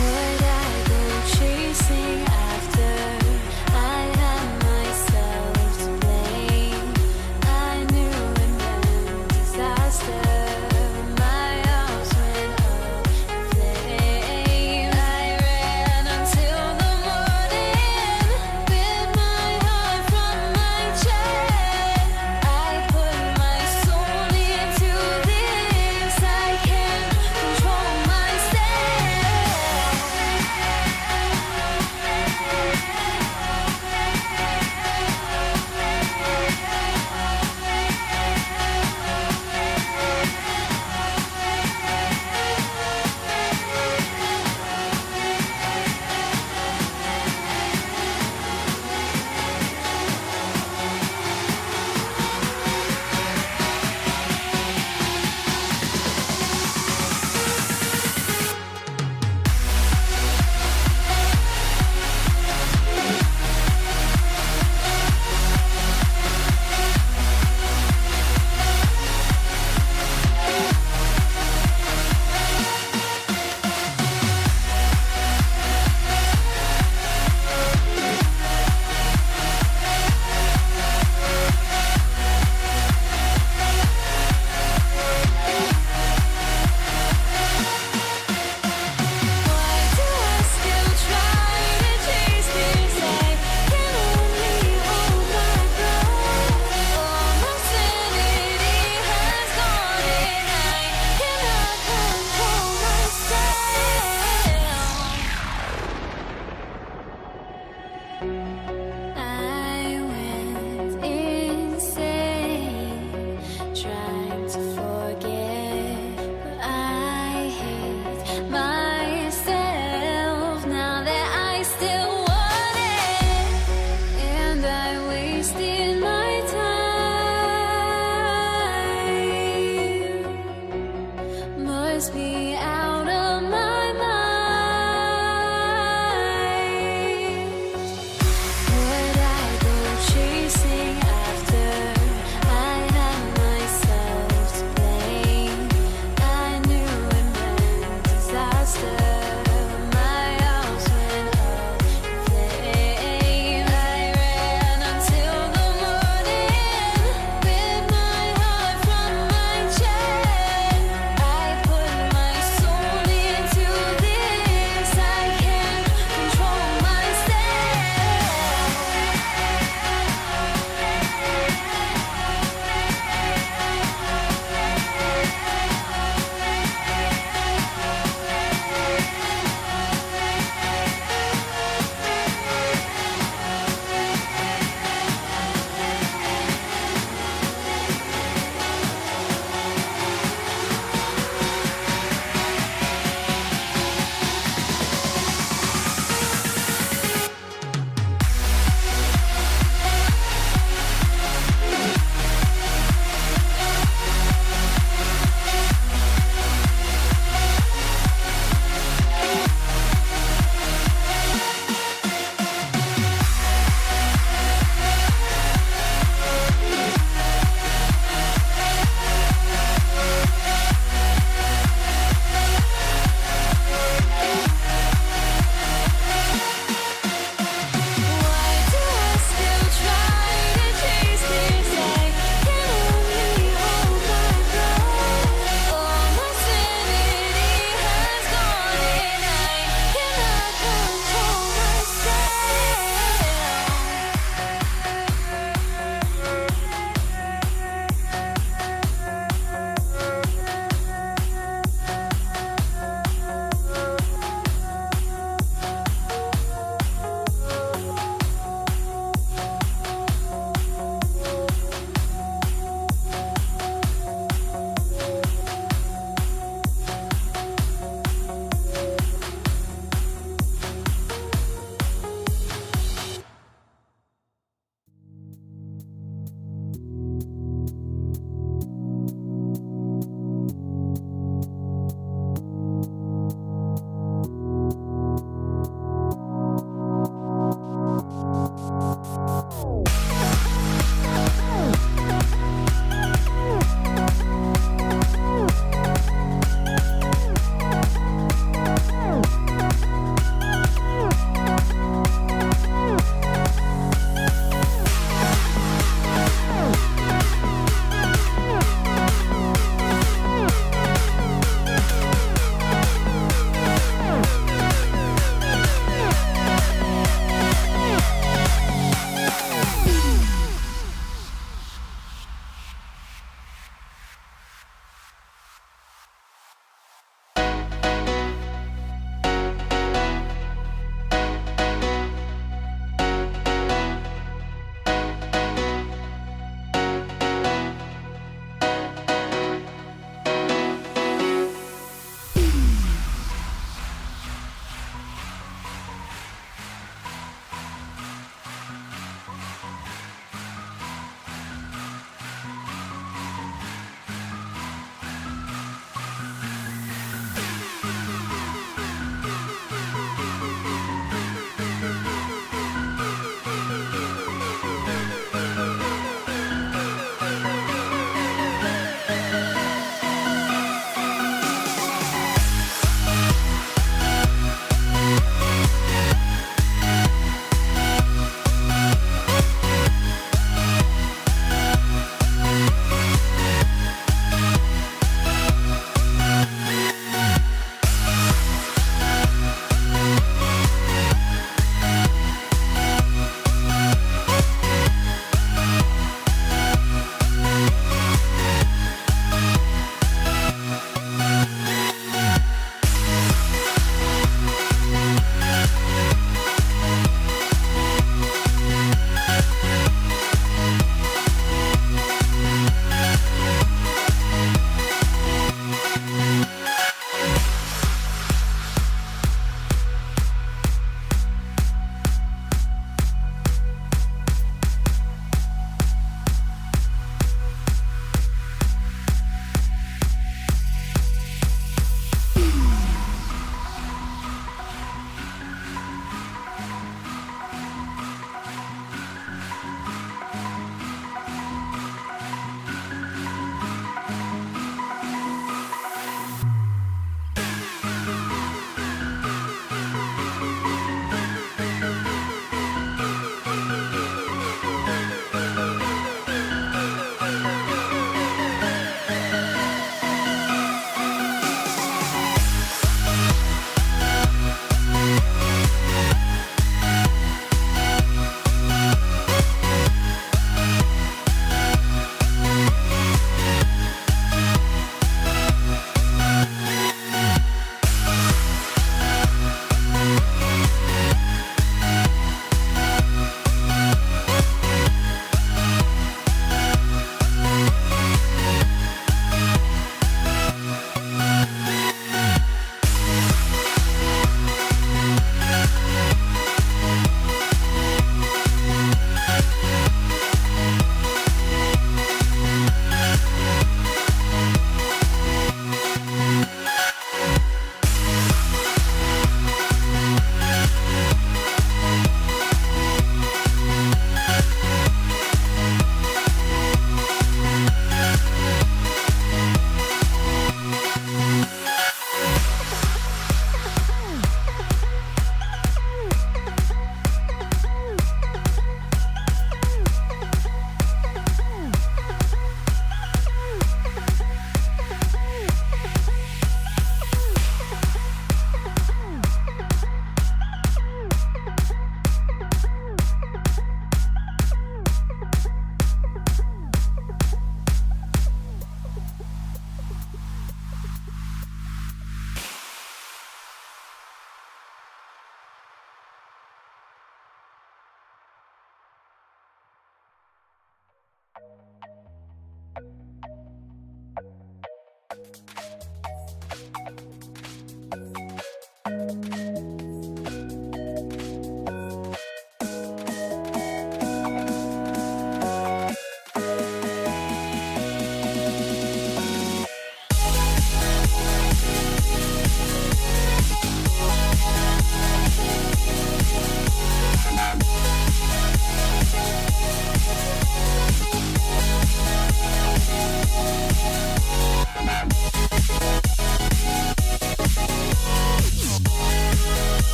Would I go chasing after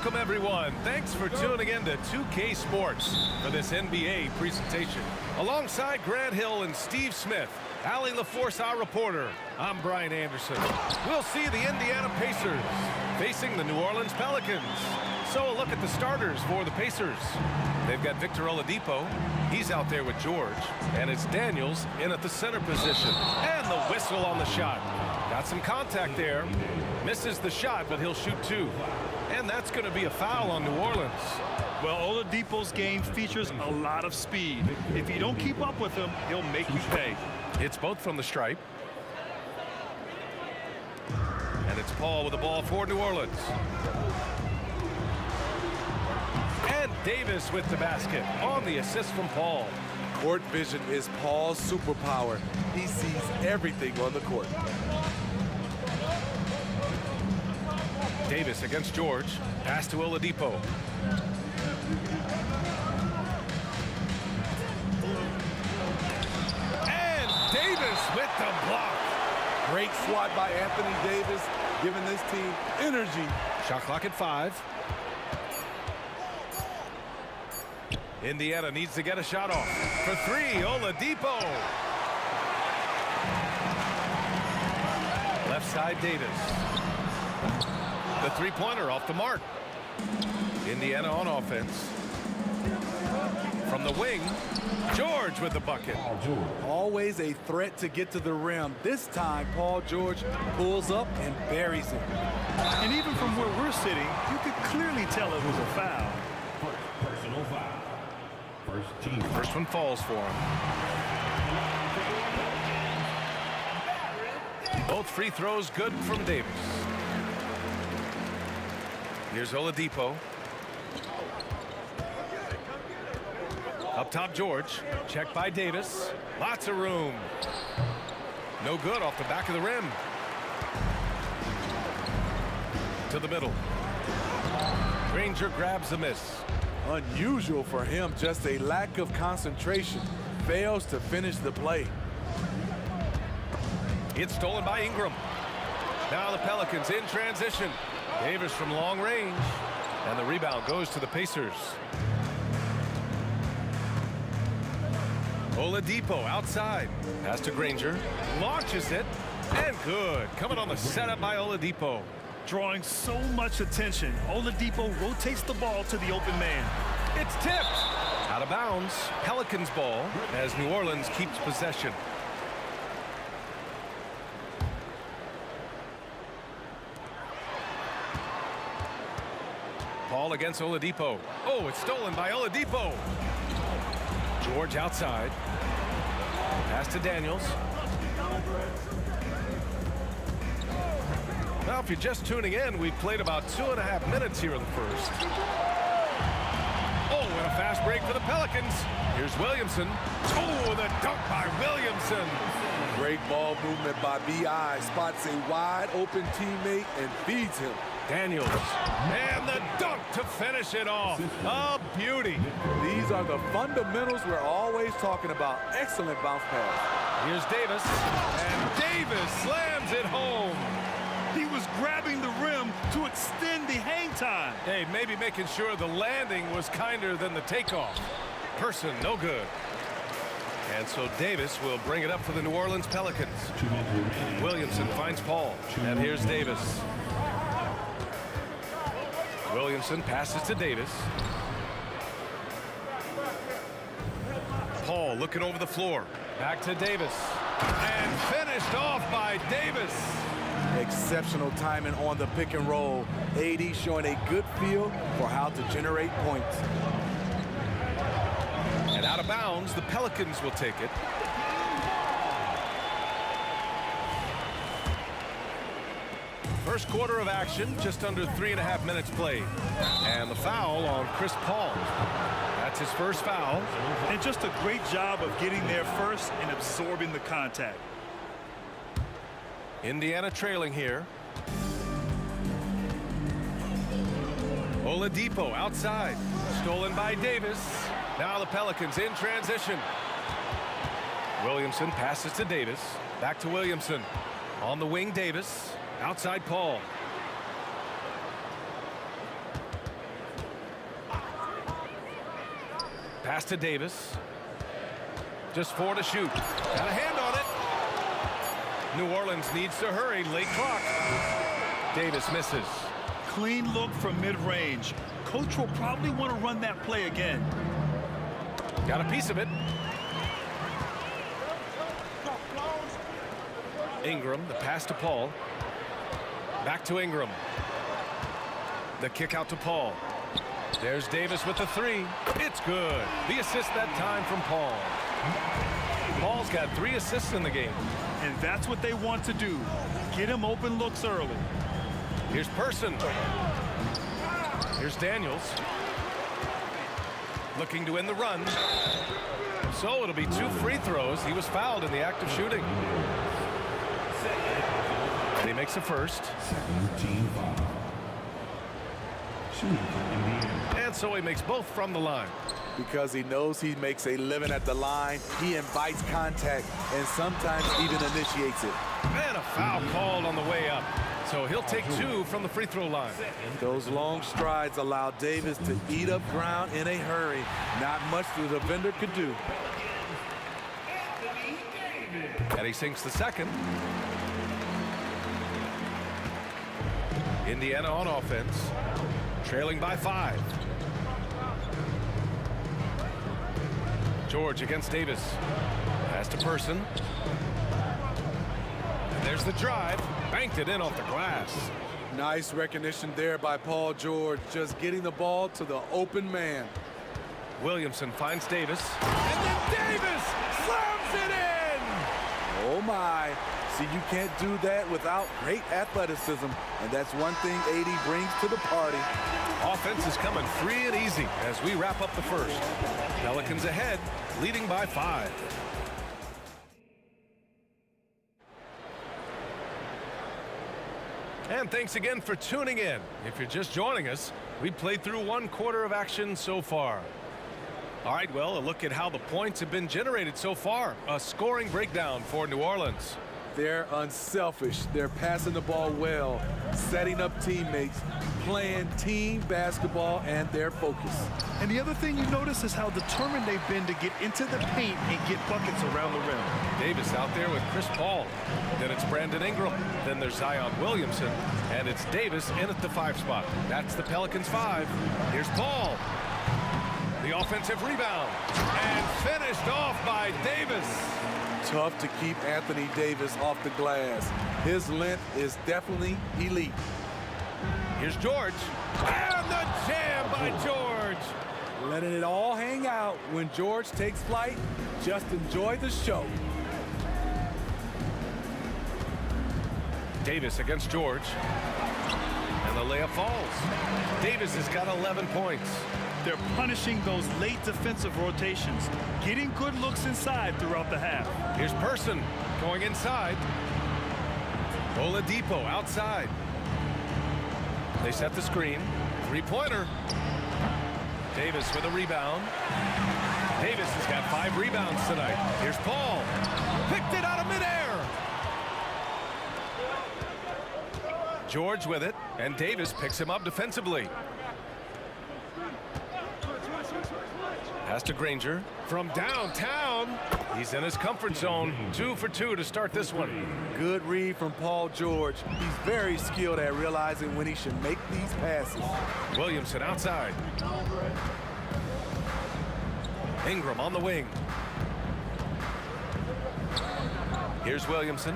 Welcome, everyone. Thanks for tuning in to 2K Sports for this NBA presentation. Alongside Grant Hill and Steve Smith, Allie LaForce, our reporter, I'm Brian Anderson. We'll see the Indiana Pacers facing the New Orleans Pelicans. So a look at the starters for the Pacers. They've got Victor Oladipo. He's out there with George. And it's Daniels in at the center position. And the whistle on the shot. Got some contact there. Misses the shot, but he'll shoot two. And that's going to be a foul on New Orleans. Well, Oladipo's game features a lot of speed. If you don't keep up with him, he'll make you pay. It's both from the stripe. And it's Paul with the ball for New Orleans. And Davis with the basket on the assist from Paul. Court vision is Paul's superpower. He sees everything on the court. Davis against George. Pass to Oladipo. And Davis with the block. Great swat by Anthony Davis, giving this team energy. Shot clock at 5. Indiana needs to get a shot off. For 3, Oladipo. Left side, Davis. The three-pointer off the mark. Indiana on offense. From the wing, George with the bucket. Always a threat to get to the rim. This time, Paul George pulls up and buries it. And even from where we're sitting, you could clearly tell it was a foul. Personal foul. First team. First one falls for him. Both free throws good from Davis. Here's Oladipo. Up top, George. Checked by Davis. Lots of room. No good off the back of the rim. To the middle. Granger grabs the miss. Unusual for him, just a lack of concentration. Fails to finish the play. It's stolen by Ingram. Now the Pelicans in transition. Davis from long range. And the rebound goes to the Pacers. Oladipo outside. Pass to Granger. Launches it. And good. Coming on the setup by Oladipo. Drawing so much attention, Oladipo rotates the ball to the open man. It's tipped. Out of bounds. Pelicans ball as New Orleans keeps possession. Ball against Oladipo. Oh, it's stolen by Oladipo. George outside. Pass to Daniels. Now, if you're just tuning in, we've played about 2.5 minutes here in the first. Oh, and a fast break for the Pelicans. Here's Williamson. Oh, the dunk by Williamson. Great ball movement by B.I. Spots a wide open teammate and feeds him. Daniels. And the dunk to finish it off. A beauty. These are the fundamentals we're always talking about. Excellent bounce pass. Here's Davis. And Davis slams it home. He was grabbing the rim to extend the hang time. Hey, maybe making sure the landing was kinder than the takeoff. Person, no good. And so Davis will bring it up for the New Orleans Pelicans. Williamson finds Paul. And here's Davis. Williamson passes to Davis. Paul looking over the floor. Back to Davis. And finished off by Davis. Exceptional timing on the pick and roll. AD showing a good feel for how to generate points. And out of bounds, the Pelicans will take it. First quarter of action, just under 3.5 minutes played. And the foul on Chris Paul. That's his first foul. And just a great job of getting there first and absorbing the contact. Indiana trailing here. Oladipo outside. Stolen by Davis. Now the Pelicans in transition. Williamson passes to Davis. Back to Williamson. On the wing, Davis. Outside Paul. Pass to Davis. Just 4 to shoot. Got a hand on it. New Orleans needs to hurry. Late clock. Davis misses. Clean look from mid-range. Coach will probably want to run that play again. Got a piece of it. Ingram, the pass to Paul. Back to Ingram. The kick out to Paul. There's Davis with the 3. It's good. The assist that time from Paul. Paul's got 3 assists in the game. And that's what they want to do. Get him open looks early. Here's Person. Here's Daniels. Looking to end the run. So it'll be 2 free throws. He was fouled in the act of shooting. And he makes the first. Team foul. Shooting for Indiana. And so he makes both from the line. Because he knows he makes a living at the line, he invites contact and sometimes even initiates it. And a foul called on the way up. So he'll take 2 from the free throw line. Those long strides allow Davis to eat up ground in a hurry. Not much the defender could do. And he sinks the second. Indiana on offense, trailing by 5. George against Davis. Pass to Person. And there's the drive. Banked it in off the glass. Nice recognition there by Paul George, just getting the ball to the open man. Williamson finds Davis. And then Davis slams it in! Oh my. See, you can't do that without great athleticism, and that's one thing AD brings to the party. Offense is coming free and easy as we wrap up the first. Pelicans ahead, leading by 5. And thanks again for tuning in. If you're just joining us, we played through 1 quarter of action so far. All right, well, a look at how the points have been generated so far. A scoring breakdown for New Orleans. They're unselfish. They're passing the ball well, setting up teammates, playing team basketball, and their focus. And the other thing you notice is how determined they've been to get into the paint and get buckets around the rim. Davis out there with Chris Paul. Then it's Brandon Ingram. Then there's Zion Williamson. And it's Davis in at the 5 spot. That's the Pelicans 5. Here's Paul. The offensive rebound. And finished off by Davis. Tough to keep Anthony Davis off the glass. His length is definitely elite. Here's George. And the jam by George. Letting it all hang out when George takes flight. Just enjoy the show. Davis against George. And the layup falls. Davis has got 11 points. They're punishing those late defensive rotations, getting good looks inside throughout the half. Here's Person going inside. Oladipo outside. They set the screen. Three-pointer. Davis with a rebound. Davis has got 5 rebounds tonight. Here's Paul. Picked it out of midair. George with it, and Davis picks him up defensively. Pass to Granger from downtown. He's in his comfort zone. 2 for 2 to start this one. Good read from Paul George. He's very skilled at realizing when he should make these passes. Williamson outside. Ingram on the wing. Here's Williamson.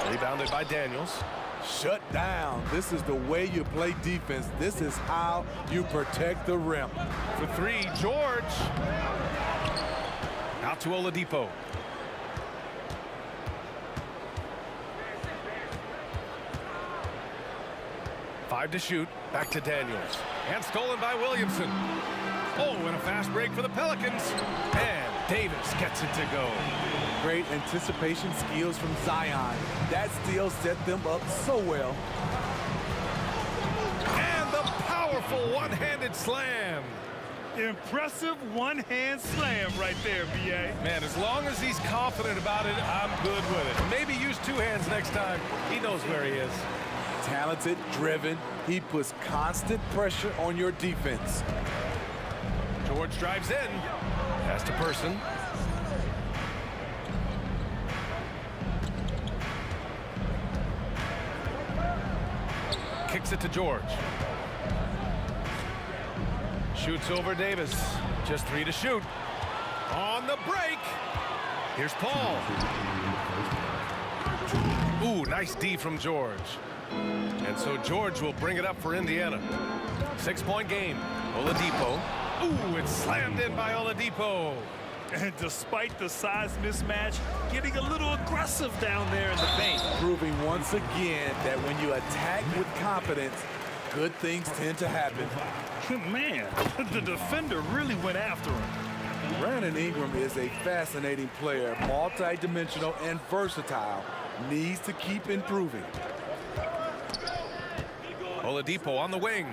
Rebounded by Daniels. Shut down. This is the way you play defense. This is how you protect the rim. For 3, George. Out to Oladipo. Five to shoot. Back to Daniels. And stolen by Williamson. Oh, and a fast break for the Pelicans. And Davis gets it to go. Great anticipation skills from Zion. That steal set them up so well. And the powerful one-handed slam. Impressive one-hand slam right there, B.A. Man, as long as he's confident about it, I'm good with it. Maybe use 2 hands next time. He knows where he is. Talented, driven. He puts constant pressure on your defense. George drives in. Pass to Person. Kicks it to George. Shoots over Davis. Just 3 to shoot. On the break. Here's Paul. Ooh, nice D from George. And so George will bring it up for Indiana. 6-point game. Oladipo. Ooh, it's slammed in by Oladipo. And despite the size mismatch, getting a little aggressive down there in the paint. Proving once again that when you attack with confidence, good things tend to happen. Man, the defender really went after him. Brandon Ingram is a fascinating player, multi-dimensional and versatile. Needs to keep improving. Oladipo on the wing.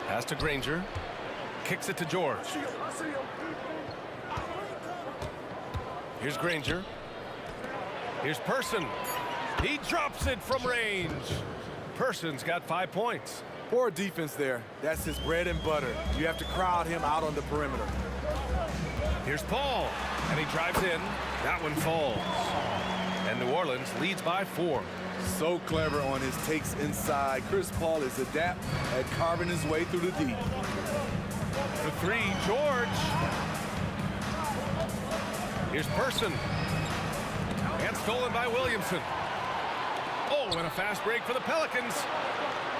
Pass to Granger. Kicks it to George. Here's Granger. Here's Person. He drops it from range. Person's got 5 points. Poor defense there. That's his bread and butter. You have to crowd him out on the perimeter. Here's Paul. And he drives in. That one falls. And New Orleans leads by 4. So clever on his takes inside. Chris Paul is adept at carving his way through the D. For 3, George. Here's Person. And stolen by Williamson. Oh, and a fast break for the Pelicans.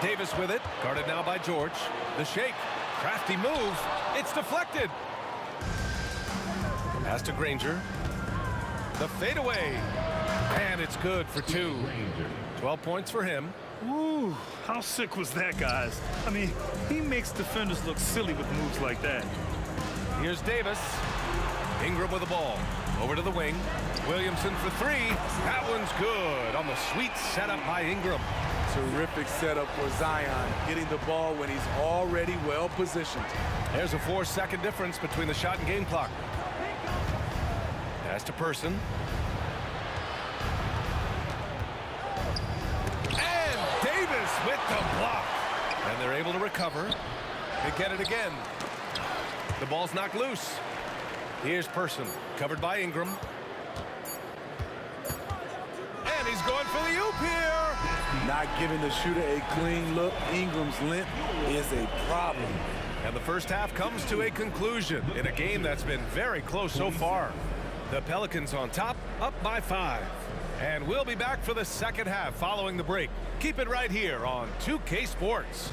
Davis with it. Guarded now by George. The shake. Crafty move. It's deflected. Pass to Granger. The fadeaway. And it's good for 2. 12 points for him. Ooh, how sick was that, guys? I mean, he makes defenders look silly with moves like that. Here's Davis. Ingram with the ball. Over to the wing. Williamson for 3. That one's good on the sweet setup by Ingram. Terrific setup for Zion, getting the ball when he's already well positioned. There's a 4-second difference between the shot and game clock. Pass to Person. And Davis with the block. And they're able to recover. They get it again. The ball's knocked loose. Here's Person, covered by Ingram. And he's going for the oop here. Not giving the shooter a clean look. Ingram's length is a problem. And the first half comes to a conclusion in a game that's been very close so far. The Pelicans on top, up by 5. And we'll be back for the second half following the break. Keep it right here on 2K Sports.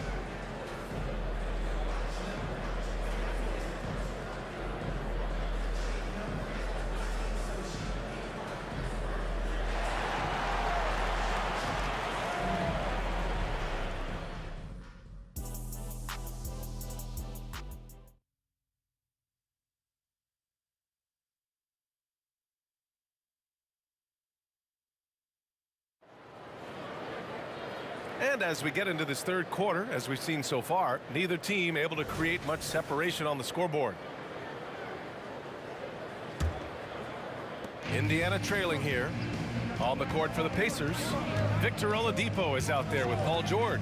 And as we get into this third quarter, as we've seen so far, neither team able to create much separation on the scoreboard. Indiana trailing here. On the court for the Pacers, Victor Oladipo is out there with Paul George.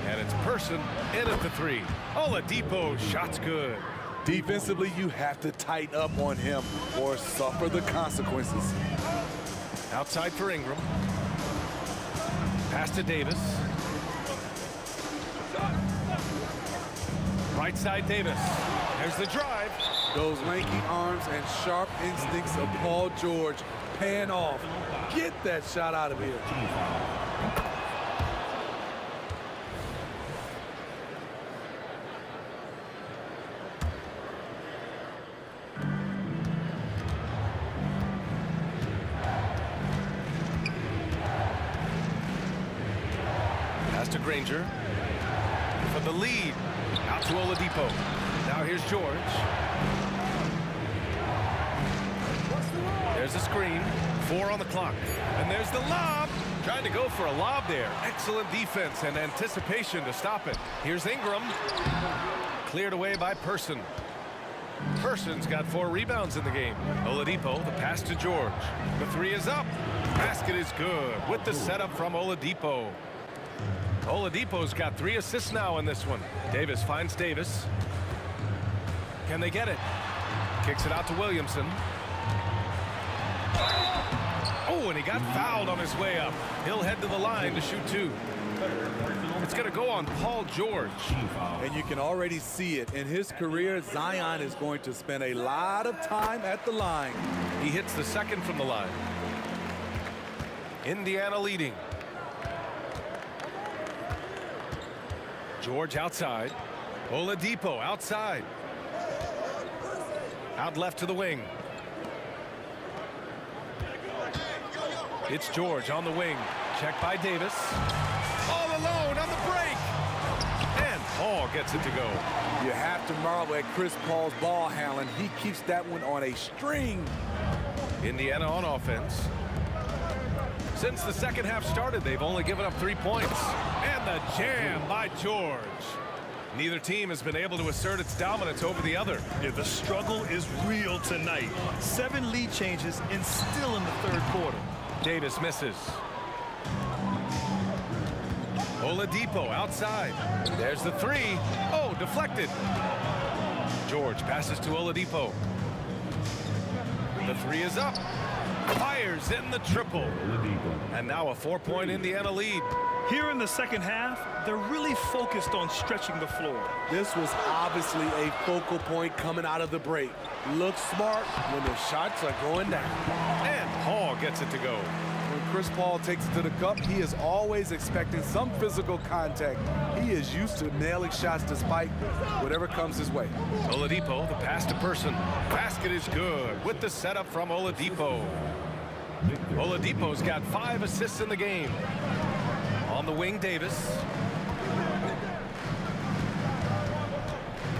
And it's Person in at the three. Oladipo, shot's good. Defensively, you have to tighten up on him or suffer the consequences. Outside for Ingram. Pass to Davis. Right side Davis. There's the drive. Those lanky arms and sharp instincts of Paul George paying off. Get that shot out of here. Pass to Granger. For the lead. Out to Oladipo. Now here's George. There's a screen. 4 on the clock. And there's the lob. Trying to go for a lob there. Excellent defense and anticipation to stop it. Here's Ingram. Cleared away by Person. Person's got 4 rebounds in the game. Oladipo, the pass to George. The three is up. Basket is good with the setup from Oladipo. Oladipo's got 3 assists now in this one. Davis finds Davis. Can they get it? Kicks it out to Williamson. Oh, and he got fouled on his way up. He'll head to the line to shoot 2. It's going to go on Paul George. And you can already see it. In his career, Zion is going to spend a lot of time at the line. He hits the second from the line. Indiana leading. George outside. Oladipo outside. Out left to the wing. It's George on the wing. Checked by Davis. All alone on the break. And Paul gets it to go. You have to marvel at Chris Paul's ball handling. He keeps that one on a string. Indiana on offense. Since the second half started, they've only given up 3 points. And the jam by George. Neither team has been able to assert its dominance over the other. Yeah, the struggle is real tonight. 7 lead changes and still in the third quarter. Davis misses. Oladipo outside. There's the three. Oh, deflected. George passes to Oladipo. The three is up. Fires in the triple. And now a 4-point Indiana lead. Here in the second half, they're really focused on stretching the floor. This was obviously a focal point coming out of the break. Look smart when the shots are going down. And Paul gets it to go. When Chris Paul takes it to the cup, he is always expecting some physical contact. He is used to nailing shots despite whatever comes his way. Oladipo, the pass to Person. Basket is good with the setup from Oladipo. Oladipo's got 5 assists in the game. On the wing, Davis.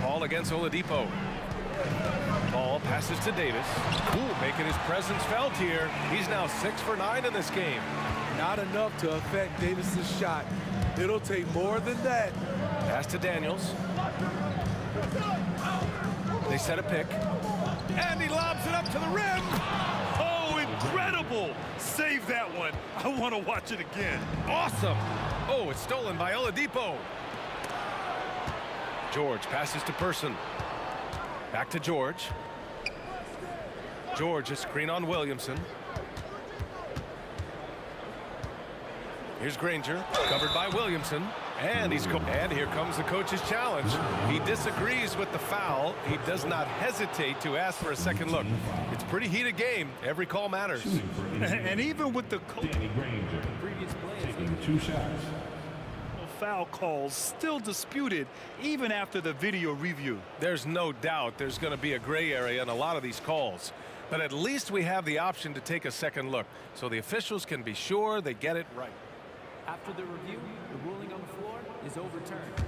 Paul against Oladipo. Paul passes to Davis. Ooh, making his presence felt here. He's now 6 for 9 in this game. Not enough to affect Davis's shot. It'll take more than that. Pass to Daniels. They set a pick. And he lobs it up to the rim. Oh, incredible! Save that one. I want to watch it again. Awesome. Oh, it's stolen by Oladipo. George passes to Person. Back to George. George, a screen on Williamson. Here's Granger, covered by Williamson. And here comes the coach's challenge. He disagrees with the foul. He does not hesitate to ask for a second look. It's a pretty heated game. Every call matters. And even with the Danny Granger taking 2 shots. foul calls still disputed even after the video review. There's no doubt there's going to be a gray area in a lot of these calls. But at least we have the option to take a second look so the officials can be sure they get it right. After the review, the ruling on the floor is overturned.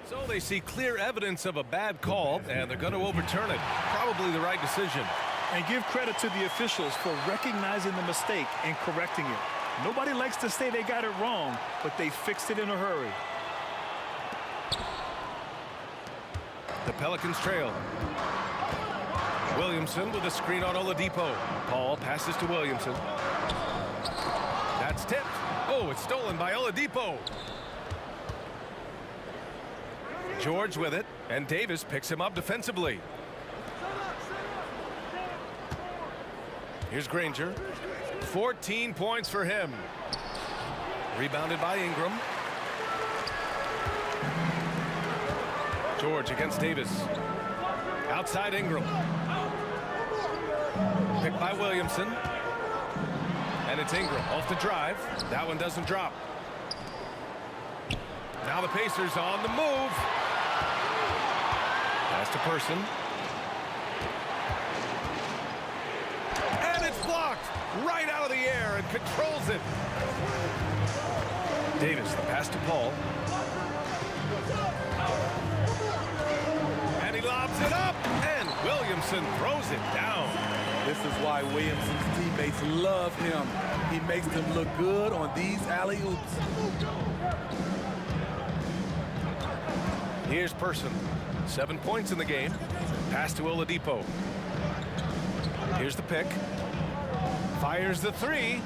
So they see clear evidence of a bad call, and they're going to overturn it. Probably the right decision. And give credit to the officials for recognizing the mistake and correcting it. Nobody likes to say they got it wrong, but they fixed it in a hurry. The Pelicans trail. Williamson with a screen on Oladipo. Paul passes to Williamson. That's tipped. Oh, it's stolen by Oladipo. George with it, and Davis picks him up defensively. Here's Granger. 14 points for him. Rebounded by Ingram. George against Davis. Outside Ingram. Picked by Williamson. And it's Ingram off the drive. That one doesn't drop. Now the Pacers on the move. Pass to Person. And it's blocked right out of the air and controls it. Davis, the pass to Paul. And he lobs it up. And Williamson throws it down. This is why Williamson's teammates love him. He makes them look good on these alley-oops. Here's Person. 7 points in the game. Pass to Oladipo. Here's the pick. Fires the three.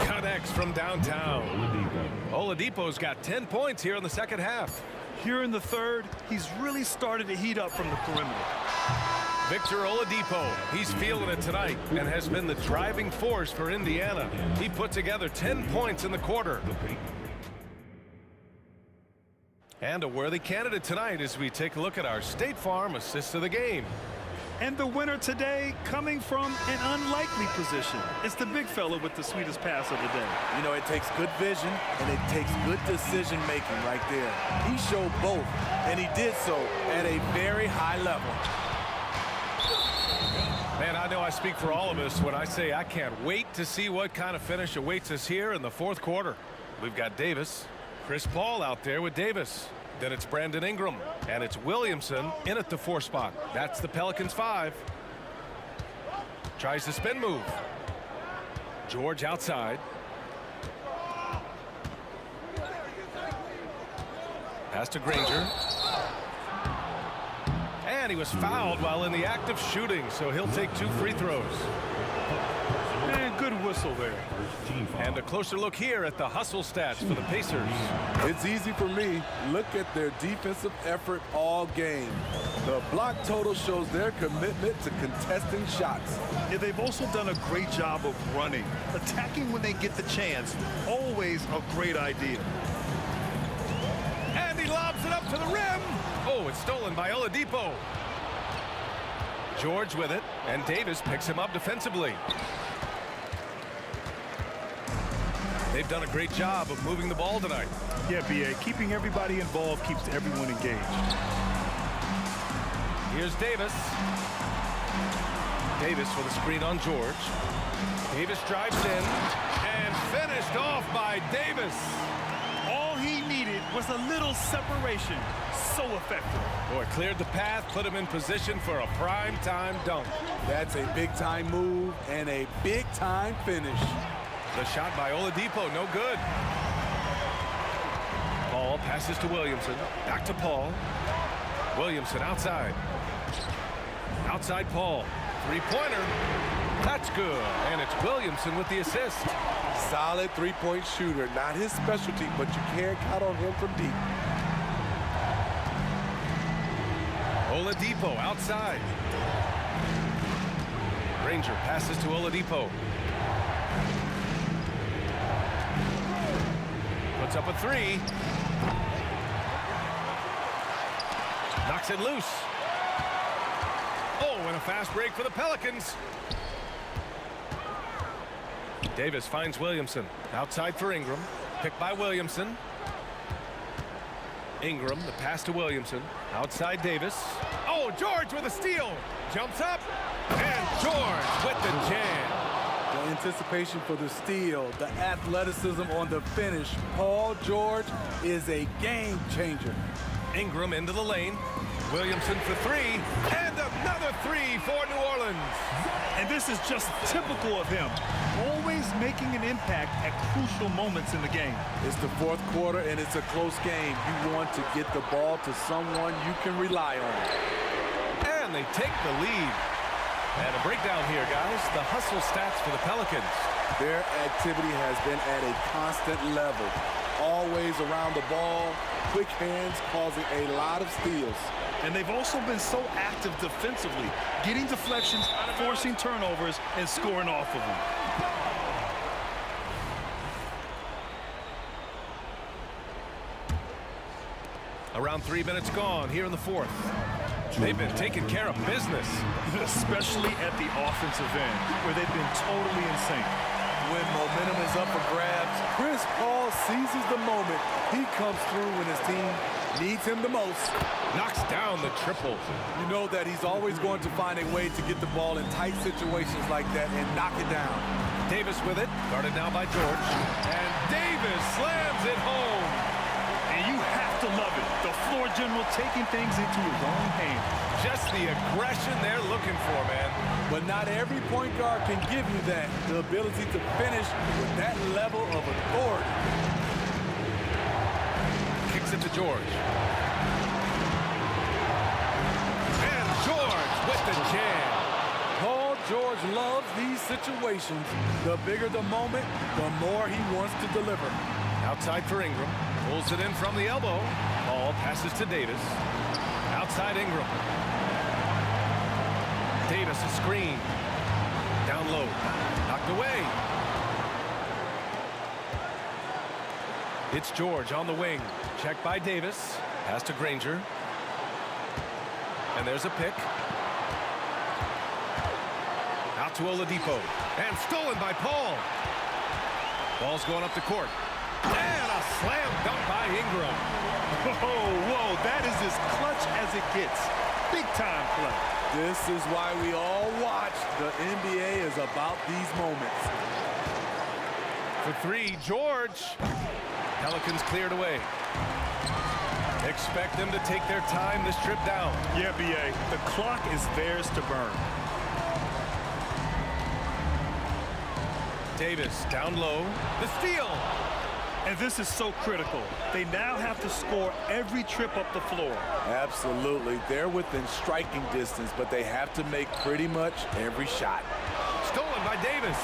Connects from downtown. Oladipo's got 10 points here in the second half. Here in the third, he's really started to heat up from the perimeter. Victor Oladipo, he's feeling it tonight and has been the driving force for Indiana. He put together 10 points in the quarter. And a worthy candidate tonight as we take a look at our State Farm assist of the game. And the winner today coming from an unlikely position. It's the big fella with the sweetest pass of the day. You know, it takes good vision and it takes good decision making right there. He showed both, and he did so at a very high level. Man, I know I speak for all of us when I say I can't wait to see what kind of finish awaits us here in the fourth quarter. We've got Davis, Chris Paul out there with Davis. Then it's Brandon Ingram, and it's Williamson in at the 4 spot. That's the Pelicans 5. Tries the spin move. George outside. Pass to Granger. And he was fouled while in the act of shooting, so he'll take 2 free throws. And good whistle there. And a closer look here at the hustle stats for the Pacers. It's easy for me. Look at their defensive effort all game. The block total shows their commitment to contesting shots. Yeah, they've also done a great job of running. Attacking when they get the chance, always a great idea. And he lobs it up to the rim. Oh, it's stolen by Oladipo. George with it, and Davis picks him up defensively. They've done a great job of moving the ball tonight. Yeah, B.A., keeping everybody involved keeps everyone engaged. Here's Davis. Davis with a screen on George. Davis drives in and finished off by Davis. All he needed was a little separation. So effective. Boy, cleared the path, put him in position for a prime-time dunk. That's a big-time move and a big-time finish. The shot by Oladipo, no good. Paul passes to Williamson. Back to Paul. Williamson outside. Outside Paul. Three-pointer. That's good. And it's Williamson with the assist. Solid three-point shooter. Not his specialty, but you can't count on him from deep. Oladipo outside. Granger passes to Oladipo. Puts up a three. Knocks it loose. Oh, and a fast break for the Pelicans. Davis finds Williamson. Outside for Ingram. Picked by Williamson. Ingram, the pass to Williamson. Outside Davis. Oh, George with a steal. Jumps up. And George with the jam. The anticipation for the steal, the athleticism on the finish. Paul George is a game changer. Ingram into the lane. Williamson for three. And a Another three for New Orleans. And this is just typical of him, always making an impact at crucial moments in the game. It's the fourth quarter, and it's a close game. You want to get the ball to someone you can rely on. And they take the lead. And a breakdown here, guys. The hustle stats for the Pelicans. Their activity has been at a constant level. Always around the ball, quick hands causing a lot of steals. And they've also been so active defensively, getting deflections, forcing turnovers, and scoring off of them. Around 3 minutes gone here in the fourth. They've been taking care of business. Especially at the offensive end, where they've been totally in sync. When momentum is up for grabs, Chris Paul seizes the moment. He comes through when his team needs him the most. Knocks down the triple. You know that he's always going to find a way to get the ball in tight situations like that and knock it down. Davis with it, guarded now by George. And Davis slams it home. And you have to love it. The floor general taking things into his own hands. Just the aggression they're looking for, man. But not every point guard can give you that, the ability to finish with that level of authority. Kicks it to George. And George with the jam. Paul George loves these situations. The bigger the moment, the more he wants to deliver. Outside for Ingram. Pulls it in from the elbow. Ball passes to Davis. Outside Ingram. Davis a screen. Down low. Knocked away. It's George on the wing. Checked by Davis. Pass to Granger. And there's a pick. Out to Oladipo. And stolen by Paul. Ball's going up the court. And a slam dunk by Ingram. Whoa, that is as clutch as it gets. Big time play. This is why we all watch. The NBA is about these moments. For three, George. Pelicans cleared away. Expect them to take their time this trip down. Yeah, B.A., the clock is theirs to burn. Davis down low. The steal. And this is so critical. They now have to score every trip up the floor. Absolutely. They're within striking distance, but they have to make pretty much every shot. Stolen by Davis.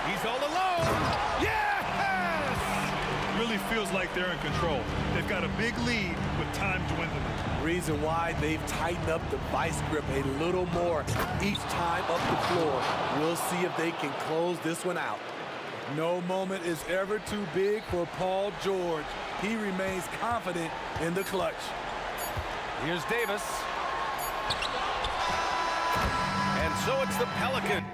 He's all alone. Yes! Really feels like they're in control. They've got a big lead with time dwindling. Reason why they've tightened up the vice grip a little more each time up the floor. We'll see if they can close this one out. No moment is ever too big for Paul George. He remains confident in the clutch. Here's Davis. And so it's the Pelicans.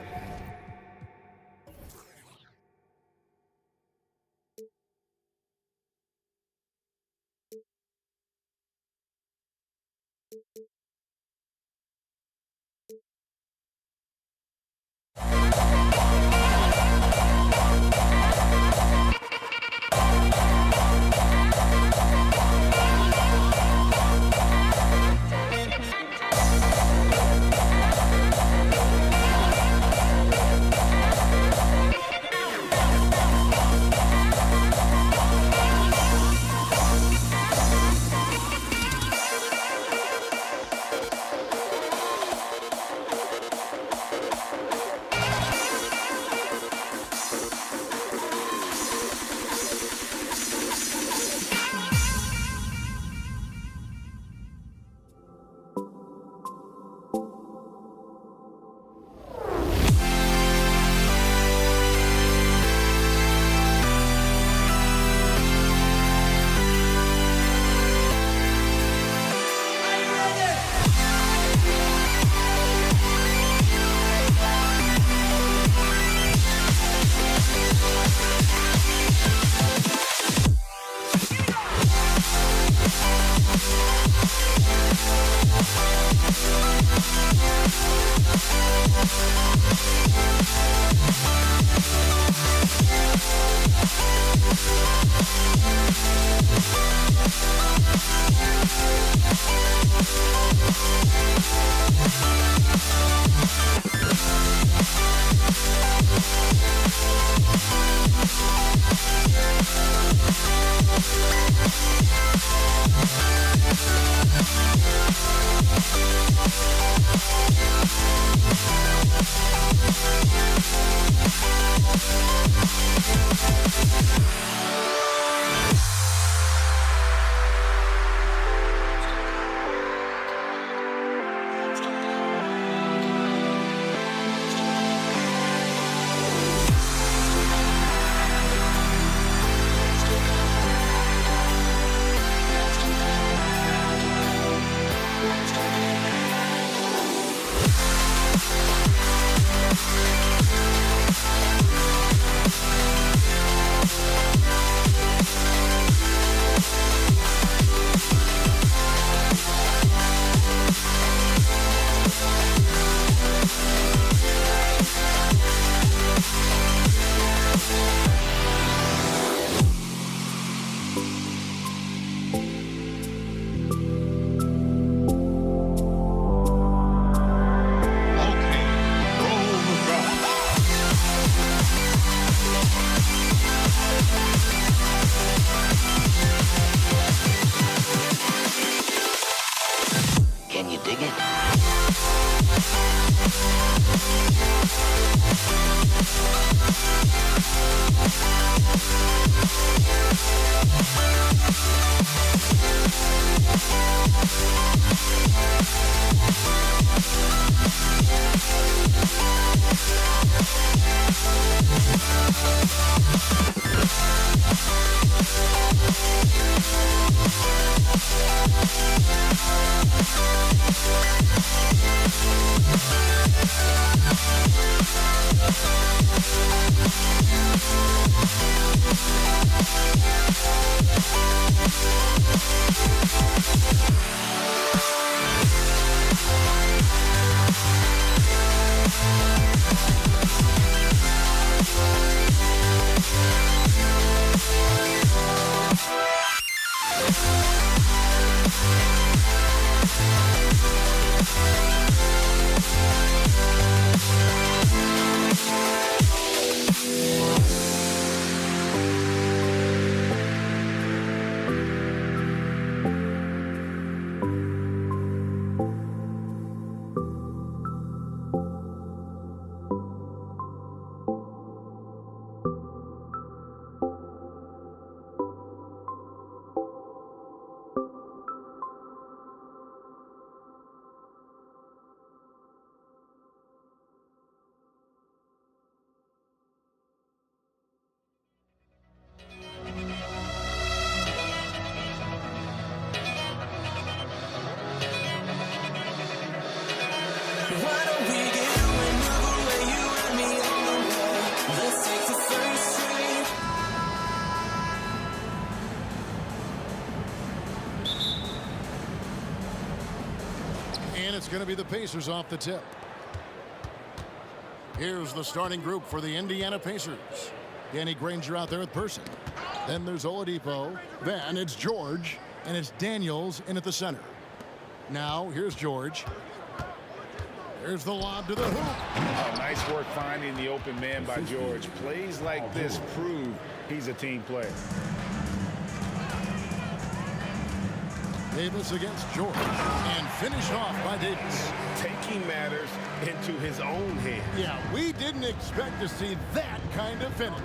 It's going to be the Pacers off the tip. Here's the starting group for the Indiana Pacers. Danny Granger out there with Person. Then there's Oladipo. Then it's George. And it's Daniels in at the center. Now, here's George. There's the lob to the hoop. Oh, nice work finding the open man by George. Plays like this prove he's a team player. Davis against George. And finished off by Davis. Taking matters into his own hands. Yeah, we didn't expect to see that kind of finish.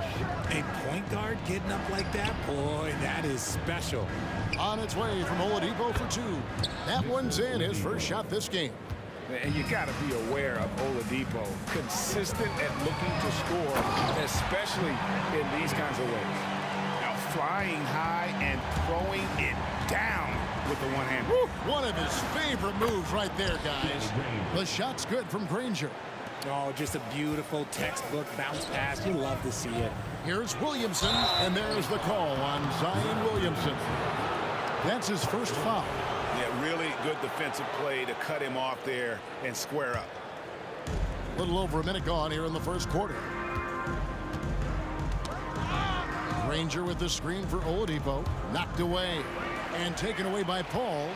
A point guard getting up like that? Boy, that is special. On its way from Oladipo for two. That one's in, his first shot this game. And you got to be aware of Oladipo. Consistent at looking to score, especially in these kinds of ways. Now flying high and throwing it down with the one hand. One of his favorite moves right there, guys. The shot's good from Granger. Oh, just a beautiful textbook bounce pass. You love to see it. Here's Williamson, and there's the call on Zion Williamson. That's his first foul. Yeah, really good defensive play to cut him off there and square up. A little over a minute gone here in the first quarter. Granger with the screen for Oladipo. Knocked away and taken away by Paul.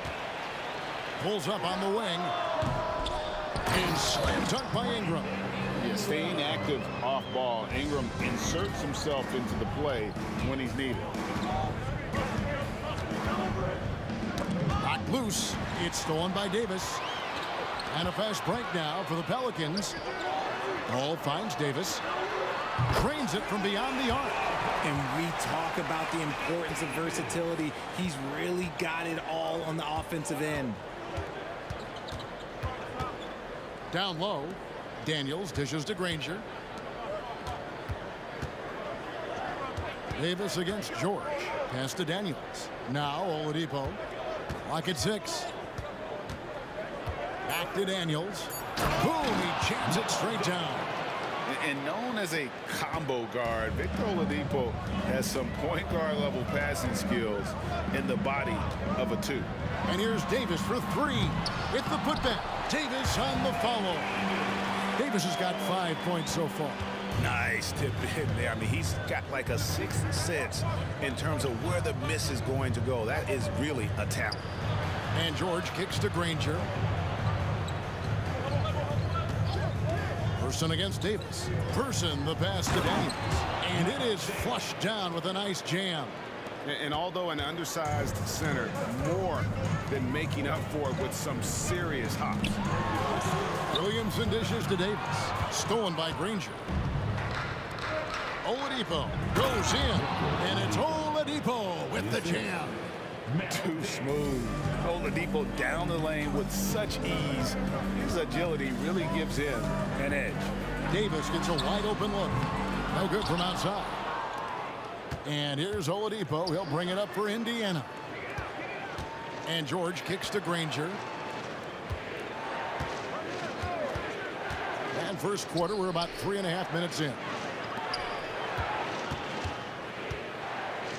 Pulls up on the wing. And slam dunk by Ingram. Yeah, staying active off ball. Ingram inserts himself into the play when he's needed. Knocked loose. It's stolen by Davis. And a fast break now for the Pelicans. Ball finds Davis. Trains it from beyond the arc. And we talk about the importance of versatility. He's really got it all on the offensive end. Down low. Daniels dishes to Granger. Davis against George. Pass to Daniels. Now Oladipo. Clock at 6. Back to Daniels. Boom! He jams it straight down. And known as a combo guard, Victor Oladipo has some point guard level passing skills in the body of a two. And here's Davis for three. With the putback. Davis on the follow. Davis has got 5 points so far. Nice tip in there. I mean, he's got like a sixth sense in terms of where the miss is going to go. That is really a talent. And George kicks to Granger. Person against Davis. Person the pass to Daniels. And it is flushed down with a nice jam. And although an undersized center, more than making up for it with some serious hops. Williamson dishes to Davis. Stolen by Granger. Oladipo goes in. And it's Oladipo with the jam. Too smooth. Oladipo down the lane with such ease. His agility really gives him an edge. Davis gets a wide open look. No good from outside. And here's Oladipo. He'll bring it up for Indiana. And George kicks to Granger. And first quarter, we're about 3.5 minutes in.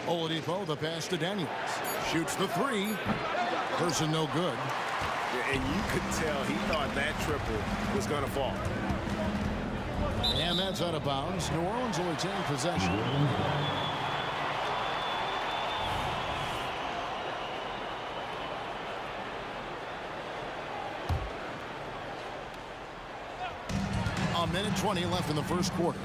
Oladipo, the pass to Daniels. Shoots the three. Person no good. And you could tell he thought that triple was going to fall. And that's out of bounds. New Orleans will retain possession. A minute 20 left in the first quarter.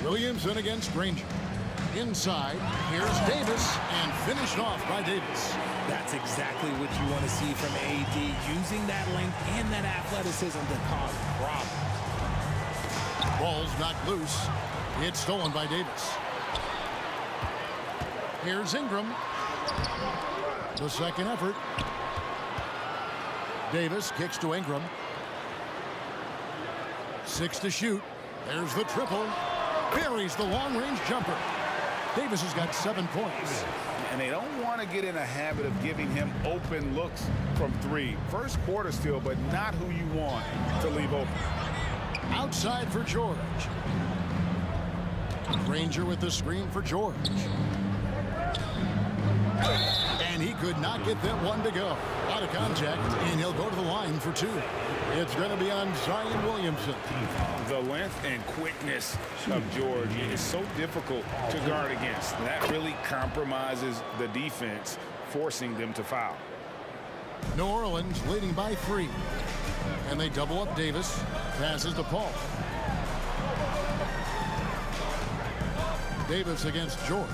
Williamson against Granger. Inside, here's Davis, and finished off by Davis. That's exactly what you want to see from AD, using that length and that athleticism to cause problems. Ball's knocked loose. It's stolen by Davis. Here's Ingram. The second effort. Davis kicks to Ingram. 6 to shoot. There's the triple. Buries the long-range jumper. Davis has got 7 points. And they don't want to get in a habit of giving him open looks from three. First quarter still, but not who you want to leave open. Outside for George. Granger with the screen for George. And he could not get that one to go. Out of contact, and he'll go to the line for two. It's going to be on Zion Williamson. The length and quickness of George is so difficult to guard against. That really compromises the defense, forcing them to foul. New Orleans leading by 3. And they double up Davis. Passes to Paul. Davis against George.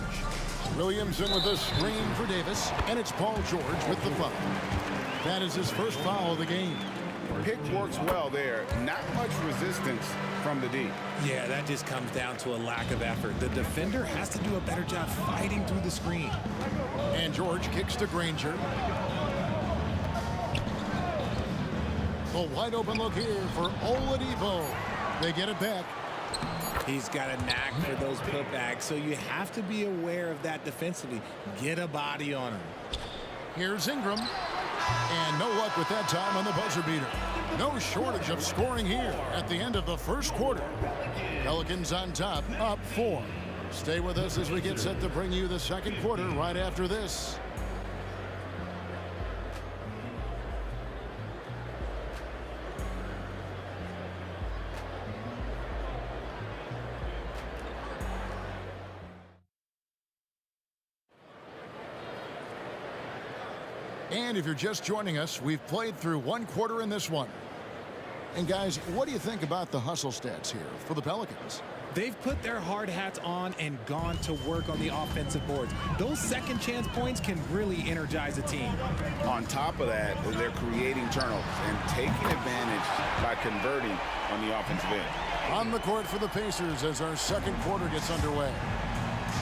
Williamson with a screen for Davis. And it's Paul George with the foul. That is his first foul of the game. Pick works well there. Not much resistance from the D. Yeah, that just comes down to a lack of effort. The defender has to do a better job fighting through the screen. And George kicks to Granger. A wide open look here for Oladipo. They get it back. He's got a knack for those putbacks, so you have to be aware of that defensively. Get a body on him. Here's Ingram. And no luck with that time on the buzzer beater. No shortage of scoring here at the end of the first quarter. Pelicans on top, up 4. Stay with us as we get set to bring you the second quarter right after this. And if you're just joining us, we've played through one quarter in this one. And guys, what do you think about the hustle stats here for the Pelicans? They've put their hard hats on and gone to work on the offensive boards. Those second chance points can really energize a team. On top of that, they're creating turnovers and taking advantage by converting on the offensive end. On the court for the Pacers as our second quarter gets underway.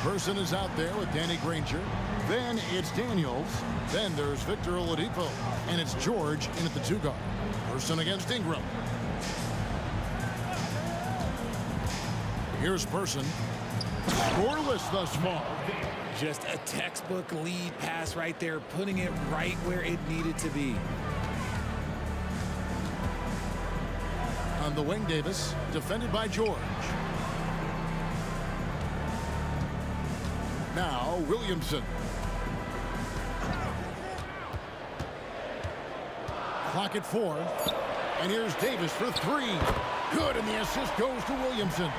Person is out there with Danny Granger. Then it's Daniels. Then there's Victor Oladipo. And it's George in at the 2 guard. Person against Ingram. Here's Person. Scoreless thus far. Just a textbook lead pass right there, putting it right where it needed to be. On the wing, Davis, defended by George. Now, Williamson. Clock at 4. And here's Davis for 3. Good, and the assist goes to Williamson.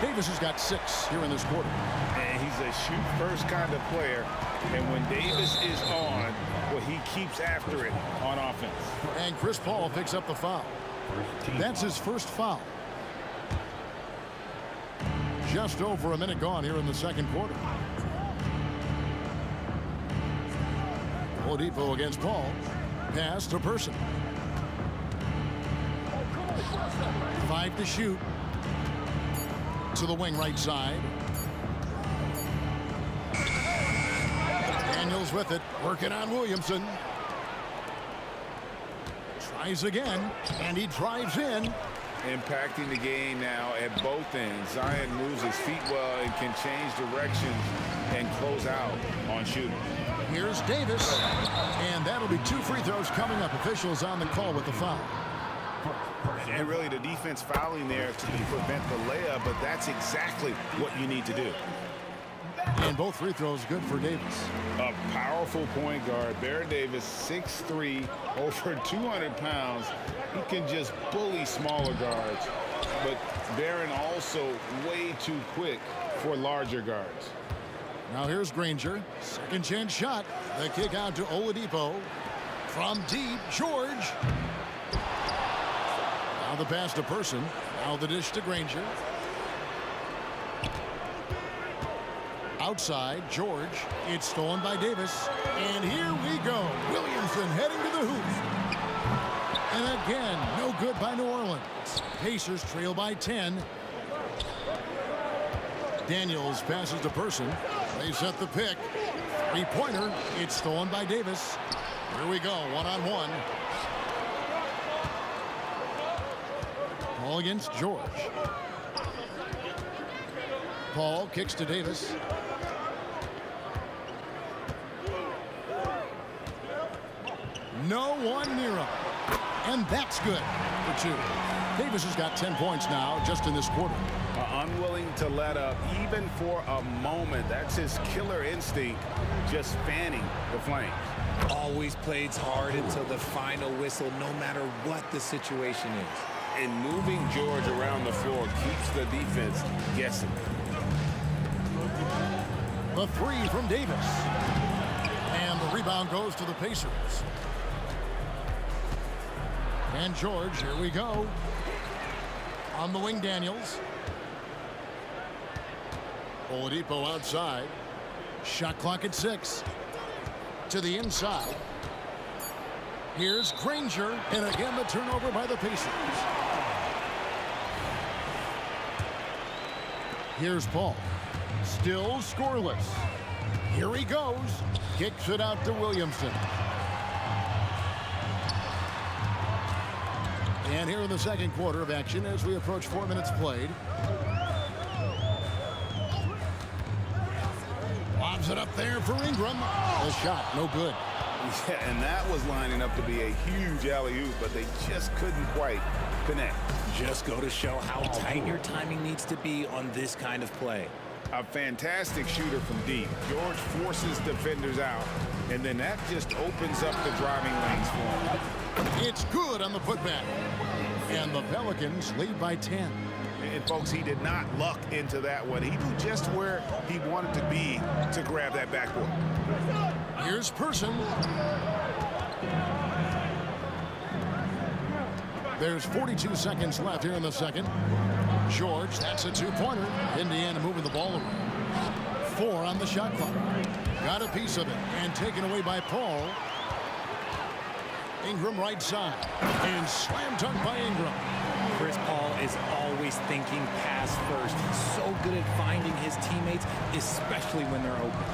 Davis has got 6 here in this quarter. And he's a shoot-first kind of player. And when Davis is on, well, he keeps after it on offense. And Chris Paul picks up the foul. That's his first foul. Just over a minute gone here in the second quarter. Oladipo against Paul. Pass to Person. 5 to shoot. To the wing right side. Daniels with it. Working on Williamson. Tries again. And he drives in. Impacting the game now at both ends. Zion moves his feet well and can change directions and close out on shooting. Here's Davis. And that'll be 2 free throws coming up. Officials on the call with the foul. And really the defense fouling there to prevent the layup, but that's exactly what you need to do. And both free throws good for Davis. A powerful point guard. Baron Davis, 6'3", over 200 pounds. He can just bully smaller guards. But Baron also way too quick for larger guards. Now here's Granger. Second chance shot. The kick out to Oladipo. From deep, George. Now the pass to Person. Now the dish to Granger. Outside, George. It's stolen by Davis. And here we go. Williamson heading to the hoop. And again, no good by New Orleans. Pacers trail by 10. Daniels passes to Person. They set the pick. Three-pointer. It's stolen by Davis. Here we go, one-on-one. Paul against George. Paul kicks to Davis. No one near him. And that's good for 2. Davis has got 10 points now just in this quarter. Unwilling to let up even for a moment. That's his killer instinct, just fanning the flames. Always plays hard until the final whistle, no matter what the situation is. And moving George around the floor keeps the defense guessing. The three from Davis. And the rebound goes to the Pacers. And George, here we go. On the wing, Daniels. Oladipo outside. Shot clock at 6. To the inside. Here's Granger. And again, the turnover by the Pacers. Here's Paul. Still scoreless. Here he goes. Kicks it out to Williamson. And here in the second quarter of action as we approach 4 minutes played. Lobs it up there for Ingram. The shot, no good. Yeah, and that was lining up to be a huge alley-oop, but they just couldn't quite connect. Just go to show how tight your timing needs to be on this kind of play. A fantastic shooter from deep. George forces defenders out, and then that just opens up the driving lanes for him. It's good on the putback. And the Pelicans lead by 10. And folks, he did not luck into that one. He knew just where he wanted to be to grab that backboard. Here's Person. There's 42 seconds left here in the second. George, that's a two-pointer. Indiana moving the ball around. 4 on the shot clock. Got a piece of it and taken away by Paul. Ingram right side. And slam dunk by Ingram. Chris Paul is always thinking pass first. He's so good at finding his teammates, especially when they're open.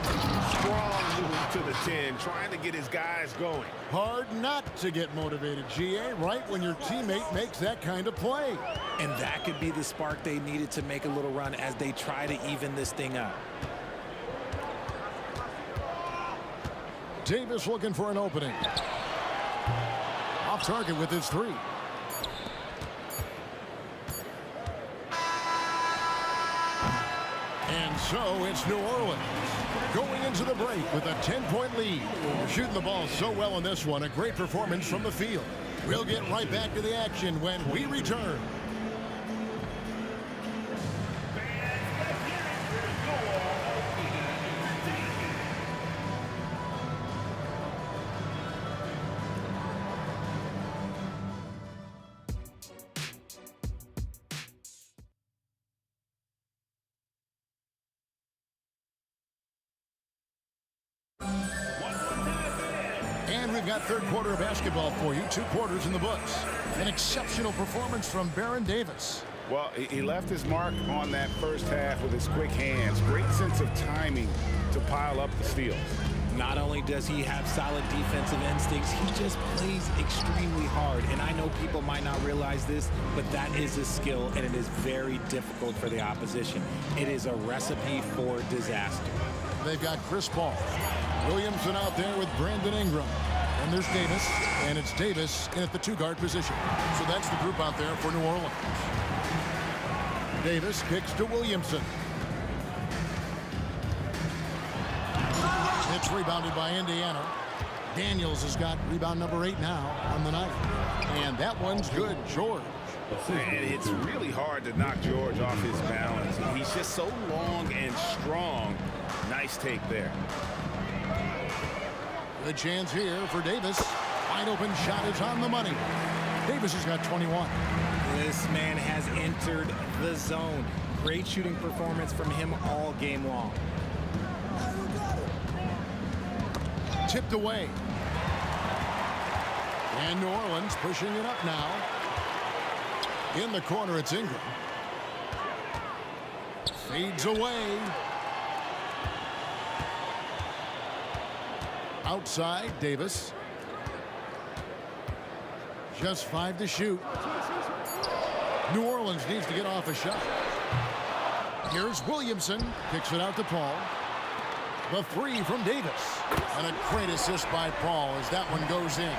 Strong move to the 10, trying to get his guys going. Hard not to get motivated, GA, right when your teammate makes that kind of play. And that could be the spark they needed to make a little run as they try to even this thing up. Davis looking for an opening. Off target with his 3. And so it's New Orleans going into the break with a 10-point lead. They're shooting the ball so well in this one. A great performance from the field. We'll get right back to the action when we return. And we've got third quarter of basketball for you. 2 quarters in the books. An exceptional performance from Baron Davis. Well, he left his mark on that first half with his quick hands. Great sense of timing to pile up the steals. Not only does he have solid defensive instincts, he just plays extremely hard. And I know people might not realize this, but that is a skill, and it is very difficult for the opposition. It is a recipe for disaster. They've got Chris Paul. Williamson out there with Brandon Ingram. And there's Davis, and it's Davis in at the 2-guard position. So that's the group out there for New Orleans. Davis kicks to Williamson. It's rebounded by Indiana. Daniels has got rebound number 8 now on the night. And that one's good, George. And it's really hard to knock George off his balance. He's just so long and strong. Nice take there. Good chance here for Davis. Wide open shot is on the money. Davis has got 21. This man has entered the zone. Great shooting performance from him all game long. Tipped away. And New Orleans pushing it up now. In the corner, it's Ingram. Fades away. Outside, Davis. Just 5 to shoot. New Orleans needs to get off a shot. Here's Williamson. Kicks it out to Paul. The 3 from Davis. And a great assist by Paul as that one goes in.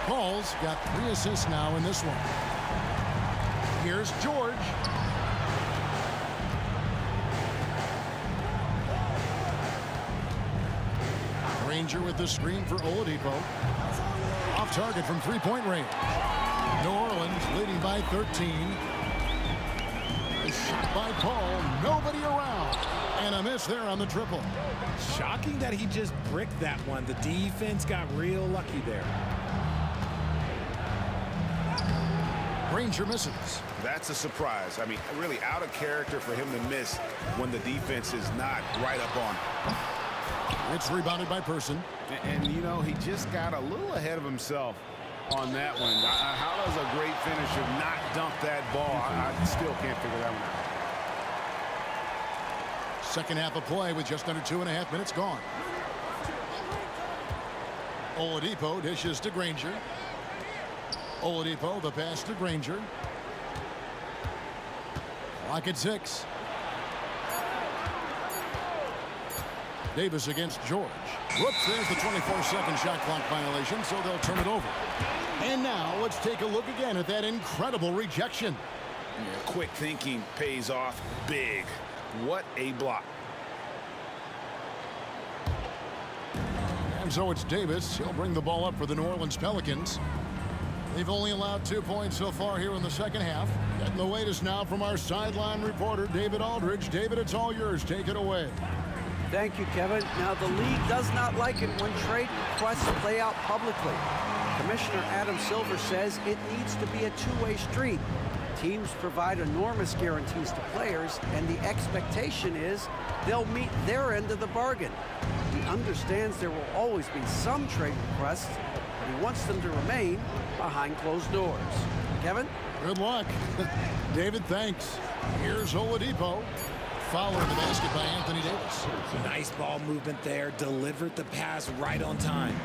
Paul's got 3 assists now in this one. Here's George. Granger with the screen for Oladipo. Off target from three-point range. New Orleans leading by 13. A shot by Paul. Nobody around. And a miss there on the triple. Shocking that he just bricked that one. The defense got real lucky there. Granger misses. That's a surprise. I mean, really out of character for him to miss when the defense is not right up on him. It's rebounded by Person. And you know, he just got a little ahead of himself on that one. How does a great finisher not dunk that ball? I still can't figure that one out. Second half of play with just under 2.5 minutes gone. Oladipo dishes to Granger. Oladipo, the pass to Granger. Clock at 6. Davis against George. Whoops, there's the 24-second shot clock violation, so they'll turn it over. And now let's take a look again at that incredible rejection. Yeah, quick thinking pays off big. What a block. And so it's Davis. He'll bring the ball up for the New Orleans Pelicans. They've only allowed 2 points so far here in the second half. Getting the latest now from our sideline reporter, David Aldridge. David, it's all yours. Take it away. Thank you, Kevin. Now, the league does not like it when trade requests play out publicly. Commissioner Adam Silver says it needs to be a two-way street. Teams provide enormous guarantees to players, and the expectation is they'll meet their end of the bargain. He understands there will always be some trade requests, but he wants them to remain behind closed doors. Kevin? Good luck. David, thanks. Here's Oladipo. Following the basket by Anthony Davis. Nice ball movement there. Delivered the pass right on time.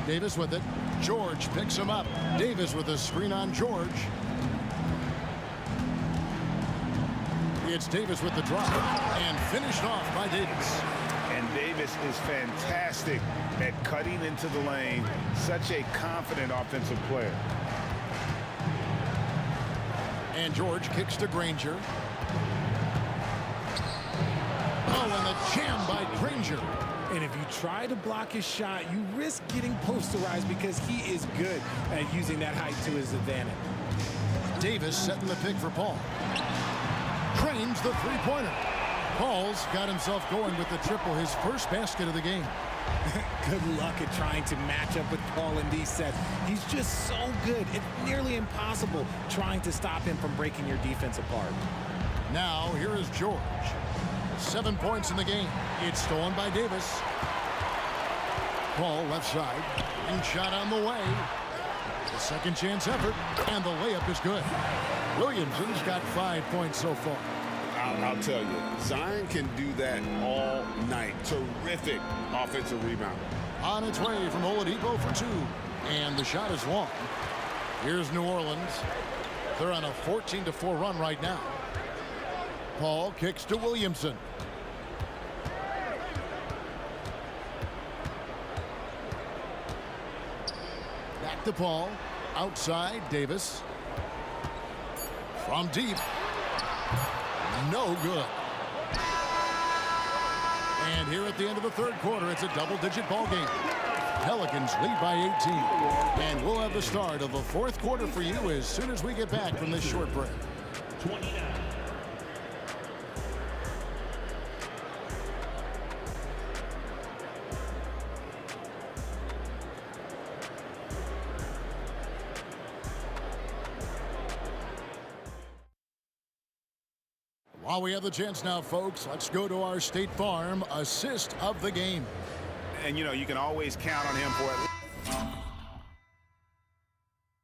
Davis with it. George picks him up. Davis with a screen on George. It's Davis with the drop. And finished off by Davis. And Davis is fantastic at cutting into the lane. Such a confident offensive player. And George kicks to Granger. Oh, and the jam by Granger. And if you try to block his shot, you risk getting posterized because he is good at using that height to his advantage. Davis setting the pick for Paul. Cranes the three-pointer. Paul's got himself going with the triple, his first basket of the game. Good luck at trying to match up with Paul in these sets. He's just so good. It's nearly impossible trying to stop him from breaking your defense apart. Now, here is George. 7 points in the game. It's stolen by Davis. Paul left side. And shot on the way. The second chance effort. And the layup is good. Williamson's got 5 points so far. I'll tell you, Zion can do that all night. Terrific offensive rebound. On its way from Oladipo for 2. And the shot is long. Here's New Orleans. They're on a 14-4 run right now. Paul kicks to Williamson. Back to Paul. Outside, Davis. From deep. No good. And here at the end of the third quarter, it's a double-digit ball game. Pelicans lead by 18. And we'll have the start of the fourth quarter for you as soon as we get back from this short break. 29. While we have the chance now, folks, let's go to our State Farm assist of the game. And, you know, you can always count on him for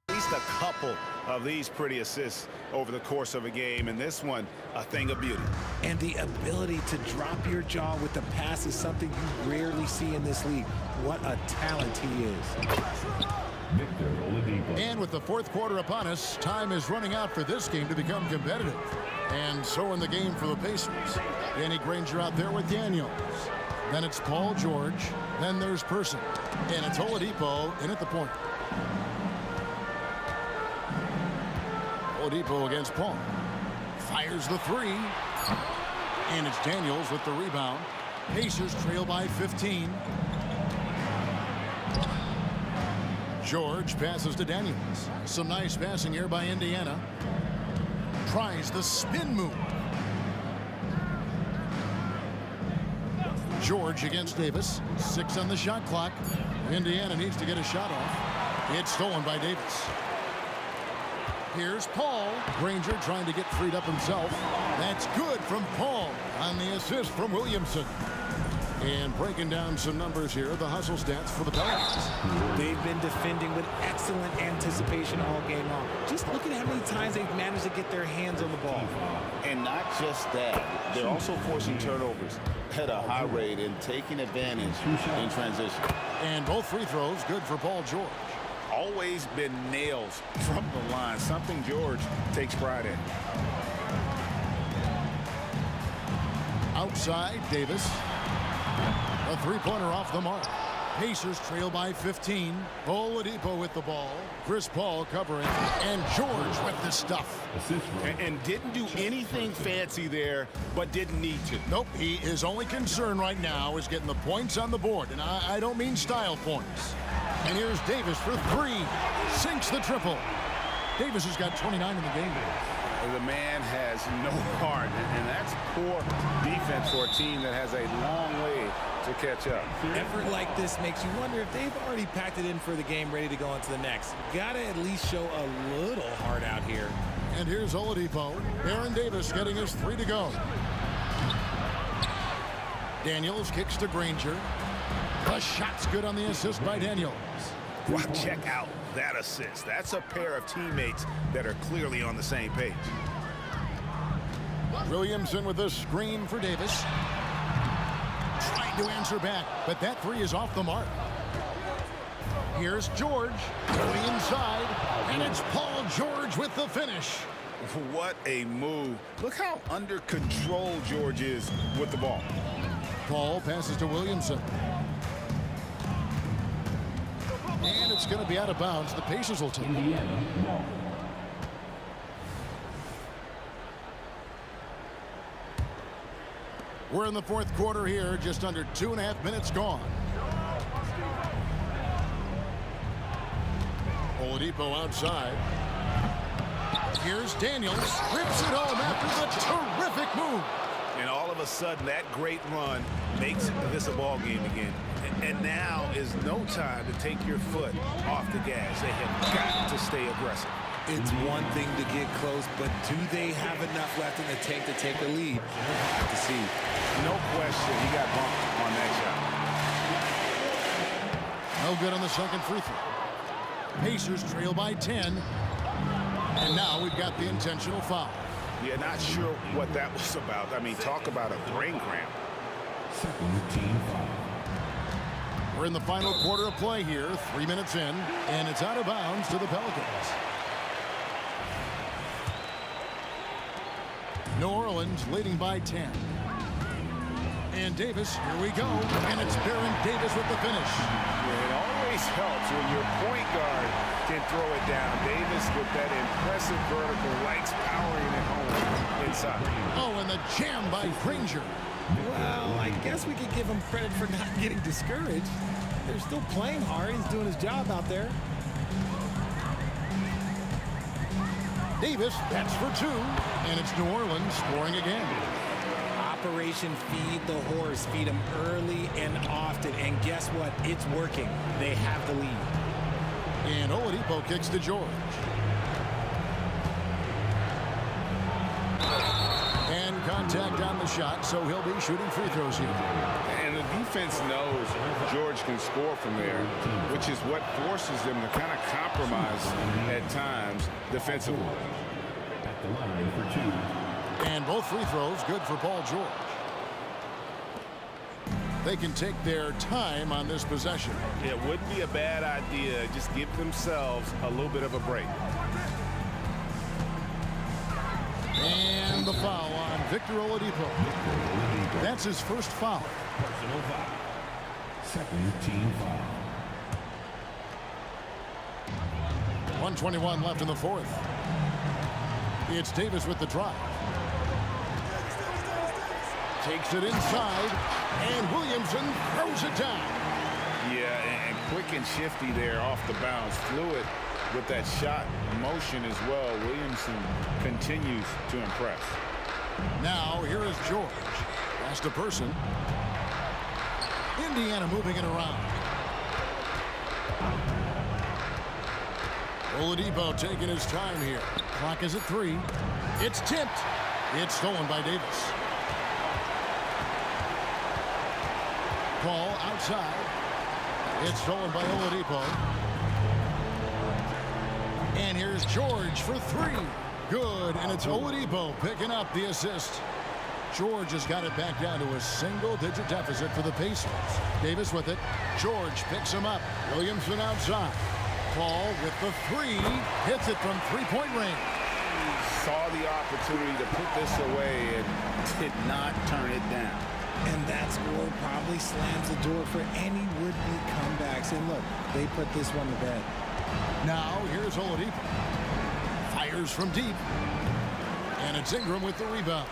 at least a couple of these pretty assists over the course of a game. And this one, a thing of beauty. And the ability to drop your jaw with the pass is something you rarely see in this league. What a talent he is. Victor Oladipo. And with the fourth quarter upon us, time is running out for this game to become competitive. And so in the game for the Pacers. Danny Granger out there with Daniels. Then it's Paul George. Then there's Person. And it's Oladipo in at the point. Oladipo against Paul. Fires the three. And it's Daniels with the rebound. Pacers trail by 15. George passes to Daniels. Some nice passing here by Indiana. Tries the spin move. George against Davis. 6 on the shot clock. Indiana needs to get a shot off. It's stolen by Davis. Here's Paul. Granger trying to get freed up himself. That's good from Paul on the assist from Williamson. And breaking down some numbers here, the hustle stats for the Pelicans. They've been defending with excellent anticipation all game long. Just look at how many times they've managed to get their hands on the ball. And not just that, they're also forcing turnovers at a high rate and taking advantage in transition. And both free throws good for Paul George. Always been nails from the line, something George takes pride in. Outside, Davis. A three-pointer off the mark. Pacers trail by 15. Oladipo with the ball. Chris Paul covering. And George with the stuff. And didn't do anything fancy there, but didn't need to. Nope, his only concern right now is getting the points on the board. And I don't mean style points. And here's Davis for 3. Sinks the triple. Davis has got 29 in the game. The man has no heart, and that's poor defense for a team that has a long way to catch up. Effort like this makes you wonder if they've already packed it in for the game, ready to go on to the next. Gotta at least show a little heart out here. And here's Oladipo. Aaron Davis getting his 3 to go. Daniels kicks to Granger. The shot's good on the assist by Daniels. Well, check out that assist. That's a pair of teammates that are clearly on the same page. Williamson with a screen for Davis. Trying to answer back, but that 3 is off the mark. Here's George going inside, and it's Paul George with the finish. What a move. Look how under control George is with the ball. Paul passes to Williamson. And it's going to be out of bounds. The Pacers will take it. We're in the fourth quarter here, just under 2.5 minutes gone. Oladipo outside. Here's Daniels. Rips it home after the terrific move. And all of a sudden, that great run makes this a ball game again. And now is no time to take your foot off the gas. They have got to stay aggressive. It's one thing to get close, but do they have enough left in the tank to take a lead? We'll have to see. No question, he got bumped on that shot. No good on the second free throw. Pacers trail by 10. And now we've got the intentional foul. Yeah, not sure what that was about. I mean, talk about a brain cramp. Team foul. We're in the final quarter of play here, 3 minutes in, and it's out of bounds to the Pelicans. New Orleans leading by 10. And Davis, here we go, and it's Baron Davis with the finish. Yeah, it always helps when your point guard can throw it down. Davis with that impressive vertical likes powering it home inside. Oh, and the jam by Granger. Well, I guess we could give him credit for not getting discouraged. They're still playing hard. He's doing his job out there. Davis, that's for 2, and it's New Orleans scoring again. Operation Feed the Horse. Feed him early and often. And guess what? It's working. They have the lead. And Oladipo kicks to George. And contact on the shot, so he'll be shooting free throws here. And the defense knows George can score from there, which is what forces them to kind of compromise at times defensively. At the line for 2. And both free throws good for Paul George. They can take their time on this possession. It wouldn't be a bad idea. Just give themselves a little bit of a break. And the foul on Victor Oladipo. That's his first foul. Personal foul. Second team foul. 1:21 left in the fourth. It's Davis with the drive. Takes it inside, and Williamson throws it down. Yeah, and quick and shifty there off the bounce. Fluid with that shot motion as well. Williamson continues to impress. Now, here is George. Pass to Person. Indiana moving it around. Oladipo taking his time here. Clock is at 3. It's tipped. It's stolen by Davis. Ball outside. It's stolen by Oladipo. And here's George for 3. Good, and it's Oladipo picking up the assist. George has got it back down to a single-digit deficit for the Pacers. Davis with it. George picks him up. Williamson outside. Paul with the 3. Hits it from three-point range. Saw the opportunity to put this away and did not turn it down. And that score probably slams the door for any would-be comebacks. And look, they put this one to bed. Now, here's Oladipo. Fires from deep. And it's Ingram with the rebound.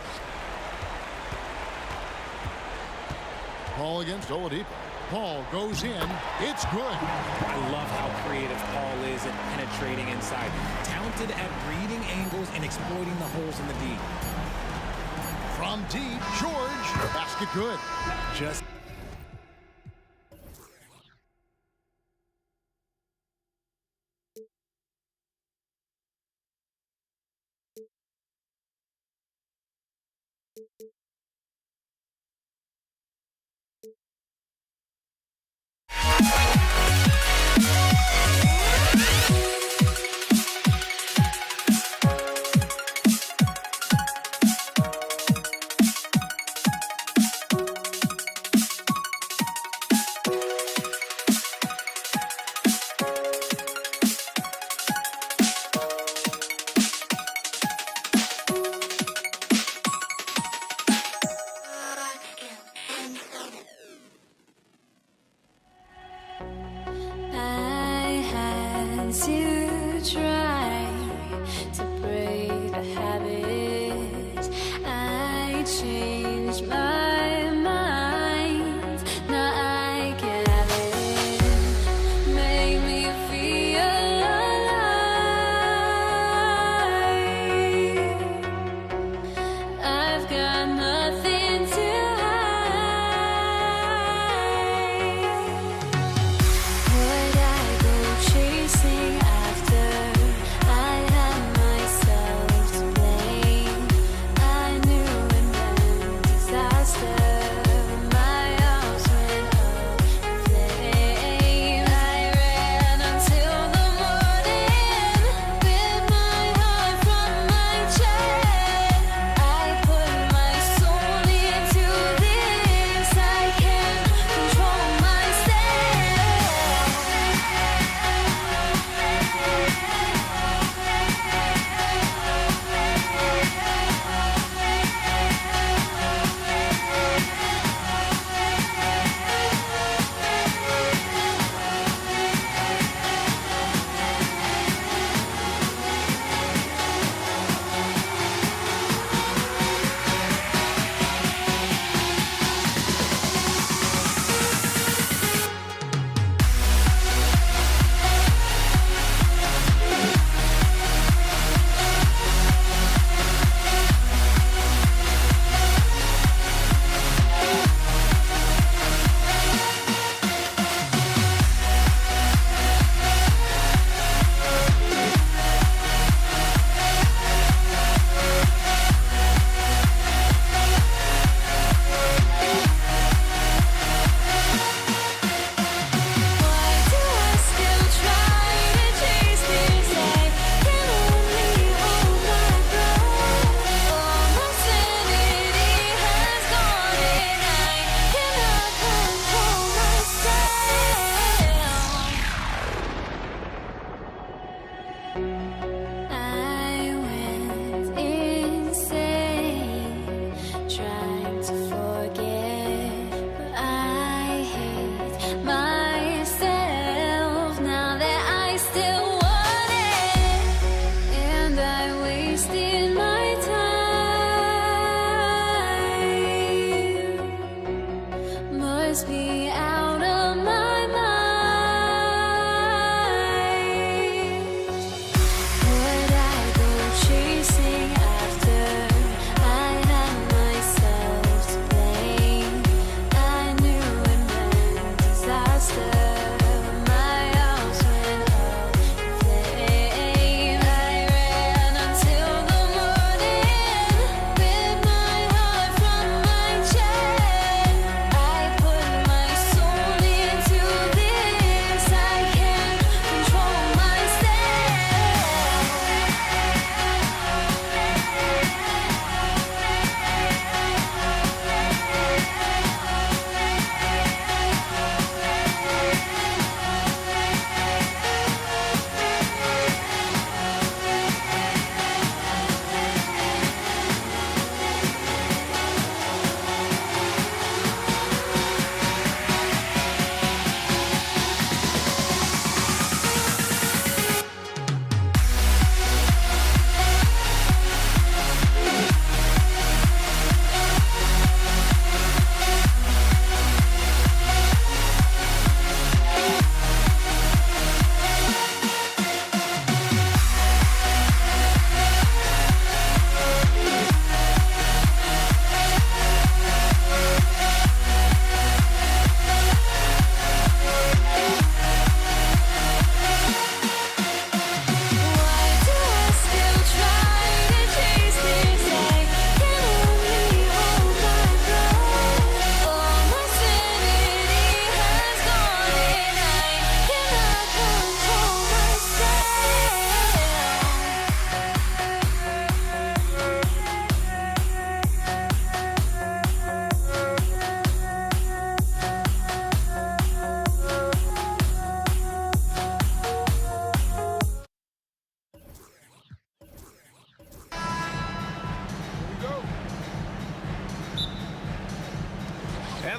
Paul against Oladipo. Paul goes in. It's good. I love how creative Paul is at penetrating inside. Talented at reading angles and exploiting the holes in the D. From deep, George. Basket good. Just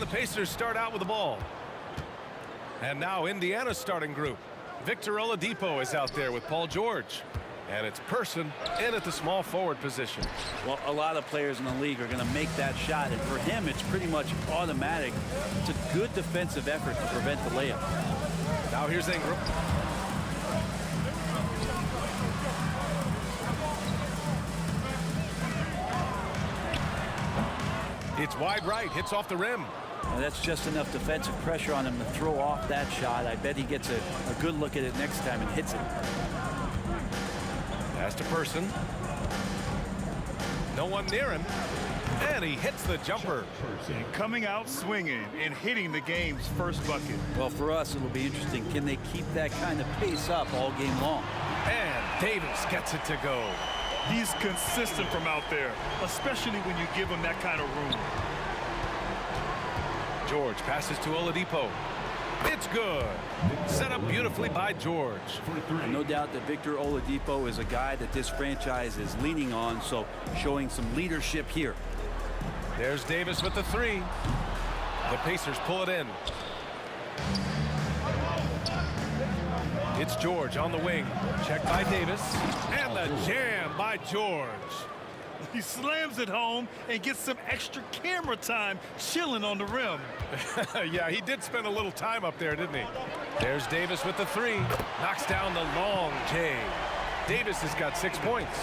And the Pacers start out with the ball. And now Indiana's starting group. Victor Oladipo is out there with Paul George. And it's Person in at the small forward position. Well, a lot of players in the league are going to make that shot, and for him, it's pretty much automatic. It's a good defensive effort to prevent the layup. Now here's Ingram. It's wide right, hits off the rim. Well, that's just enough defensive pressure on him to throw off that shot. I bet he gets a good look at it next time and hits it. Pass to Person. No one near him. And he hits the jumper. And coming out swinging and hitting the game's first bucket. Well, for us, it'll be interesting. Can they keep that kind of pace up all game long? And Davis gets it to go. He's consistent from out there, especially when you give him that kind of room. George passes to Oladipo. It's good. Set up beautifully by George. No doubt that Victor Oladipo is a guy that this franchise is leaning on, so showing some leadership here. There's Davis with the three. The Pacers pull it in. It's George on the wing. Checked by Davis. And the jam by George. He slams it home and gets some extra camera time chilling on the rim. Yeah, he did spend a little time up there, didn't he? There's Davis with the three. Knocks down the long J. Davis has got 6 points.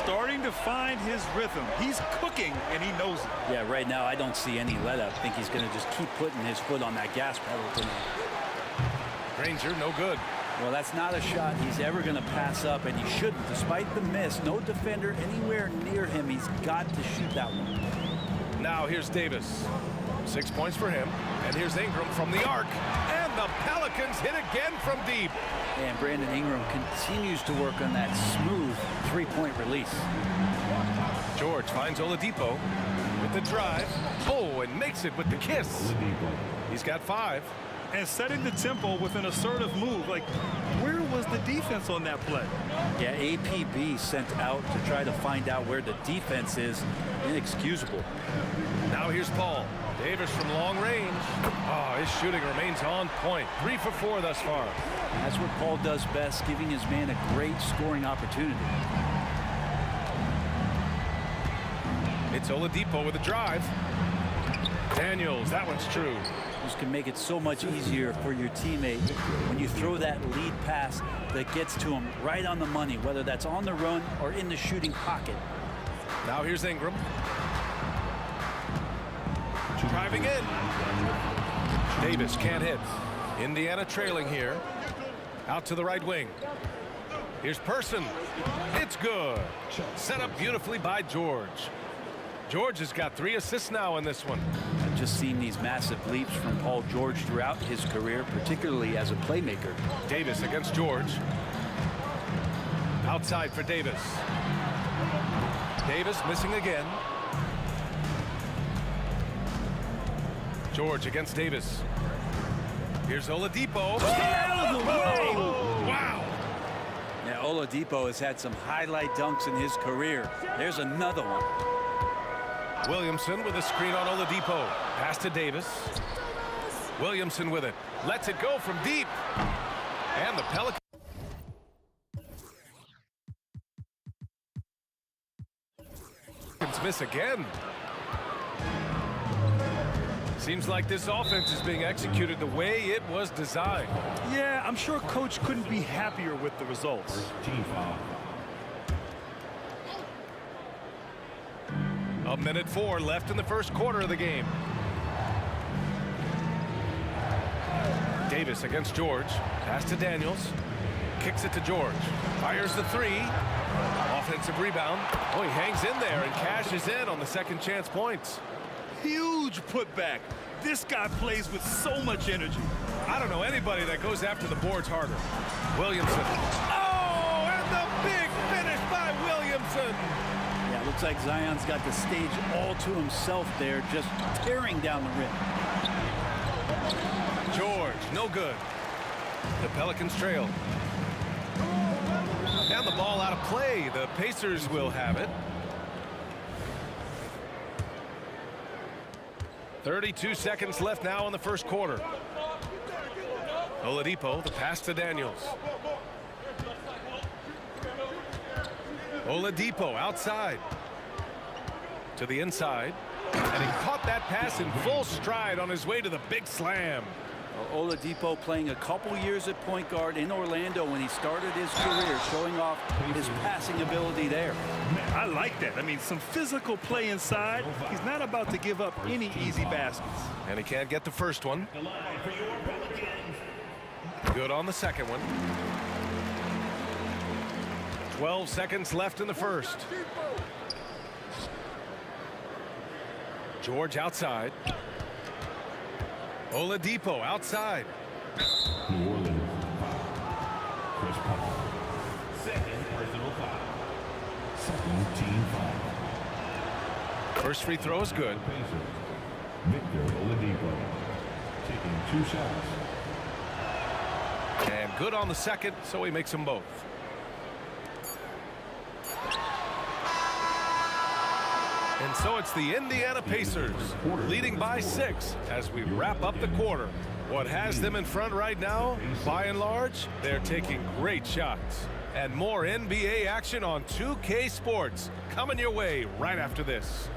Starting to find his rhythm. He's cooking, and he knows it. Yeah, right now I don't see any let up. I think he's going to just keep putting his foot on that gas pedal tonight. Granger, no good. Well, that's not a shot he's ever going to pass up, and he shouldn't. Despite the miss, no defender anywhere near him. He's got to shoot that one. Now here's Davis. 6 points for him. And here's Ingram from the arc. And the Pelicans hit again from deep. And Brandon Ingram continues to work on that smooth three-point release. George finds Oladipo with the drive. Oh, and makes it with the kiss. He's got 5. And setting the tempo with an assertive move. Like, where was the defense on that play? Yeah, APB sent out to try to find out where the defense is. Inexcusable. Now here's Paul. Davis from long range. Oh, his shooting remains on point. 3 for 4 thus far. That's what Paul does best, giving his man a great scoring opportunity. It's Oladipo with a drive. Daniels, that one's true. This can make it so much easier for your teammate when you throw that lead pass that gets to him right on the money, whether that's on the run or in the shooting pocket. Now here's Ingram. Driving in. Davis can't hit. Indiana trailing here. Out to the right wing. Here's Person. It's good. Set up beautifully by George. George has got 3 assists now in this one. I've just seen these massive leaps from Paul George throughout his career, particularly as a playmaker. Davis against George. Outside for Davis. Davis missing again. George against Davis. Here's Oladipo. Out of the way! Wow! Yeah, Oladipo has had some highlight dunks in his career. There's another one. Williamson with a screen on Oladipo. Pass to Davis. Williamson with it. Lets it go from deep. And the Pelicans miss again. Seems like this offense is being executed the way it was designed. Yeah, I'm sure Coach couldn't be happier with the results. A minute 4 left in the first quarter of the game. Davis against George. Pass to Daniels. Kicks it to George. Fires the 3. Offensive rebound. Oh, he hangs in there and cashes in on the second chance points. Huge putback. This guy plays with so much energy. I don't know anybody that goes after the boards harder. Williamson. Oh, and the big finish by Williamson. Yeah, looks like Zion's got the stage all to himself there, just tearing down the rim. George, no good. The Pelicans trail. And the ball out of play. The Pacers will have it. 32 seconds left now in the first quarter. Oladipo, the pass to Daniels. Oladipo outside to the inside, and he caught that pass in full stride on his way to the big slam. Oladipo playing a couple years at point guard in Orlando when he started his career, showing off his passing ability there. I like that. I mean, some physical play inside. He's not about to give up any easy baskets. And he can't get the first one. Good on the second one. 12 seconds left in the first. George outside. Oladipo outside. New Orleans, Chris Paul. Second personal foul. Second team foul. First free throw is good. Pacers, Victor Oladipo. Taking 2 shots. And good on the second, so he makes them both. And so it's the Indiana Pacers leading by 6 as we wrap up the quarter. What has them in front right now, by and large, they're taking great shots. And more NBA action on 2K Sports coming your way right after this.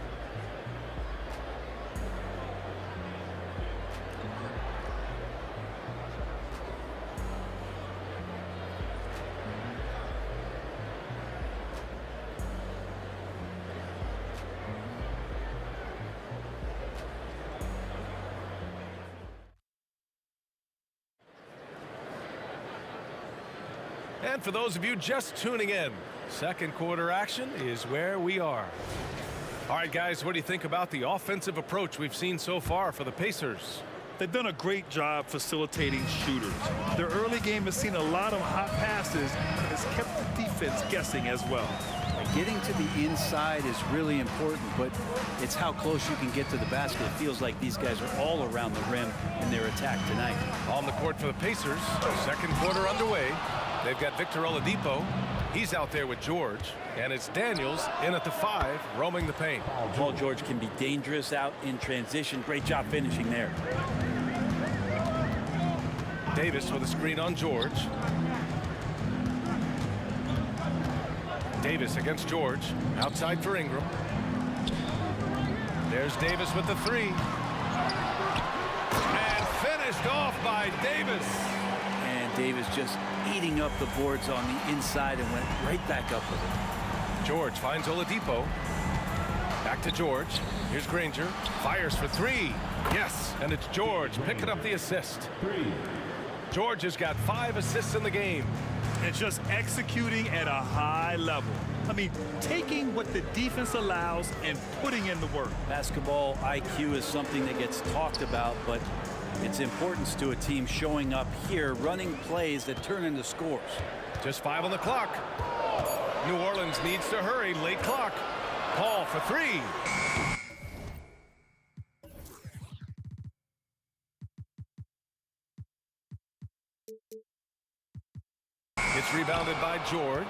And for those of you just tuning in, second quarter action is where we are. All right, guys, what do you think about the offensive approach we've seen so far for the Pacers? They've done a great job facilitating shooters. Their early game has seen a lot of hot passes and has kept the defense guessing as well. Getting to the inside is really important, but it's how close you can get to the basket. It feels like these guys are all around the rim in their attack tonight. On the court for the Pacers, second quarter underway. They've got Victor Oladipo. He's out there with George, and it's Daniels in at the 5, roaming the paint. Paul George can be dangerous out in transition. Great job finishing there. Davis with a screen on George. Davis against George, outside for Ingram. There's Davis with the 3. And finished off by Davis. And Davis just eating up the boards on the inside and went right back up with it. George finds Oladipo. Back to George. Here's Granger. Fires for 3. Yes, and it's George picking up the assist. 3. George has got 5 assists in the game. And just executing at a high level. I mean, taking what the defense allows and putting in the work. Basketball IQ is something that gets talked about, but its importance to a team showing up here, running plays that turn into scores. Just 5 on the clock. New Orleans needs to hurry. Late clock. Paul for 3. It's rebounded by George.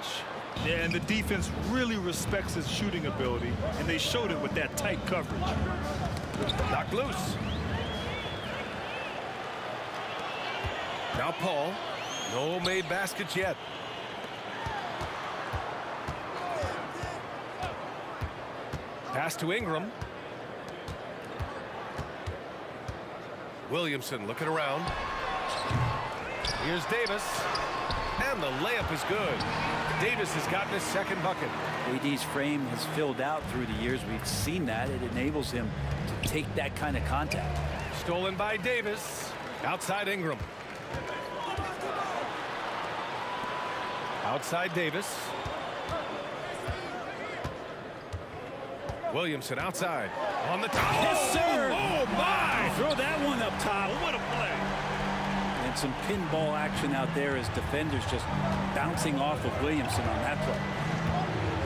Yeah, and the defense really respects his shooting ability, and they showed it with that tight coverage. Knocked loose. Now Paul. No made baskets yet. Pass to Ingram. Williamson looking around. Here's Davis. And the layup is good. Davis has gotten his second bucket. AD's frame has filled out through the years. We've seen that. It enables him to take that kind of contact. Stolen by Davis. Outside Ingram. Outside Davis. Williamson outside. On the top. Yes, sir. Oh, my. Throw that one up top. What a play. And some pinball action out there as defenders just bouncing off of Williamson on that play.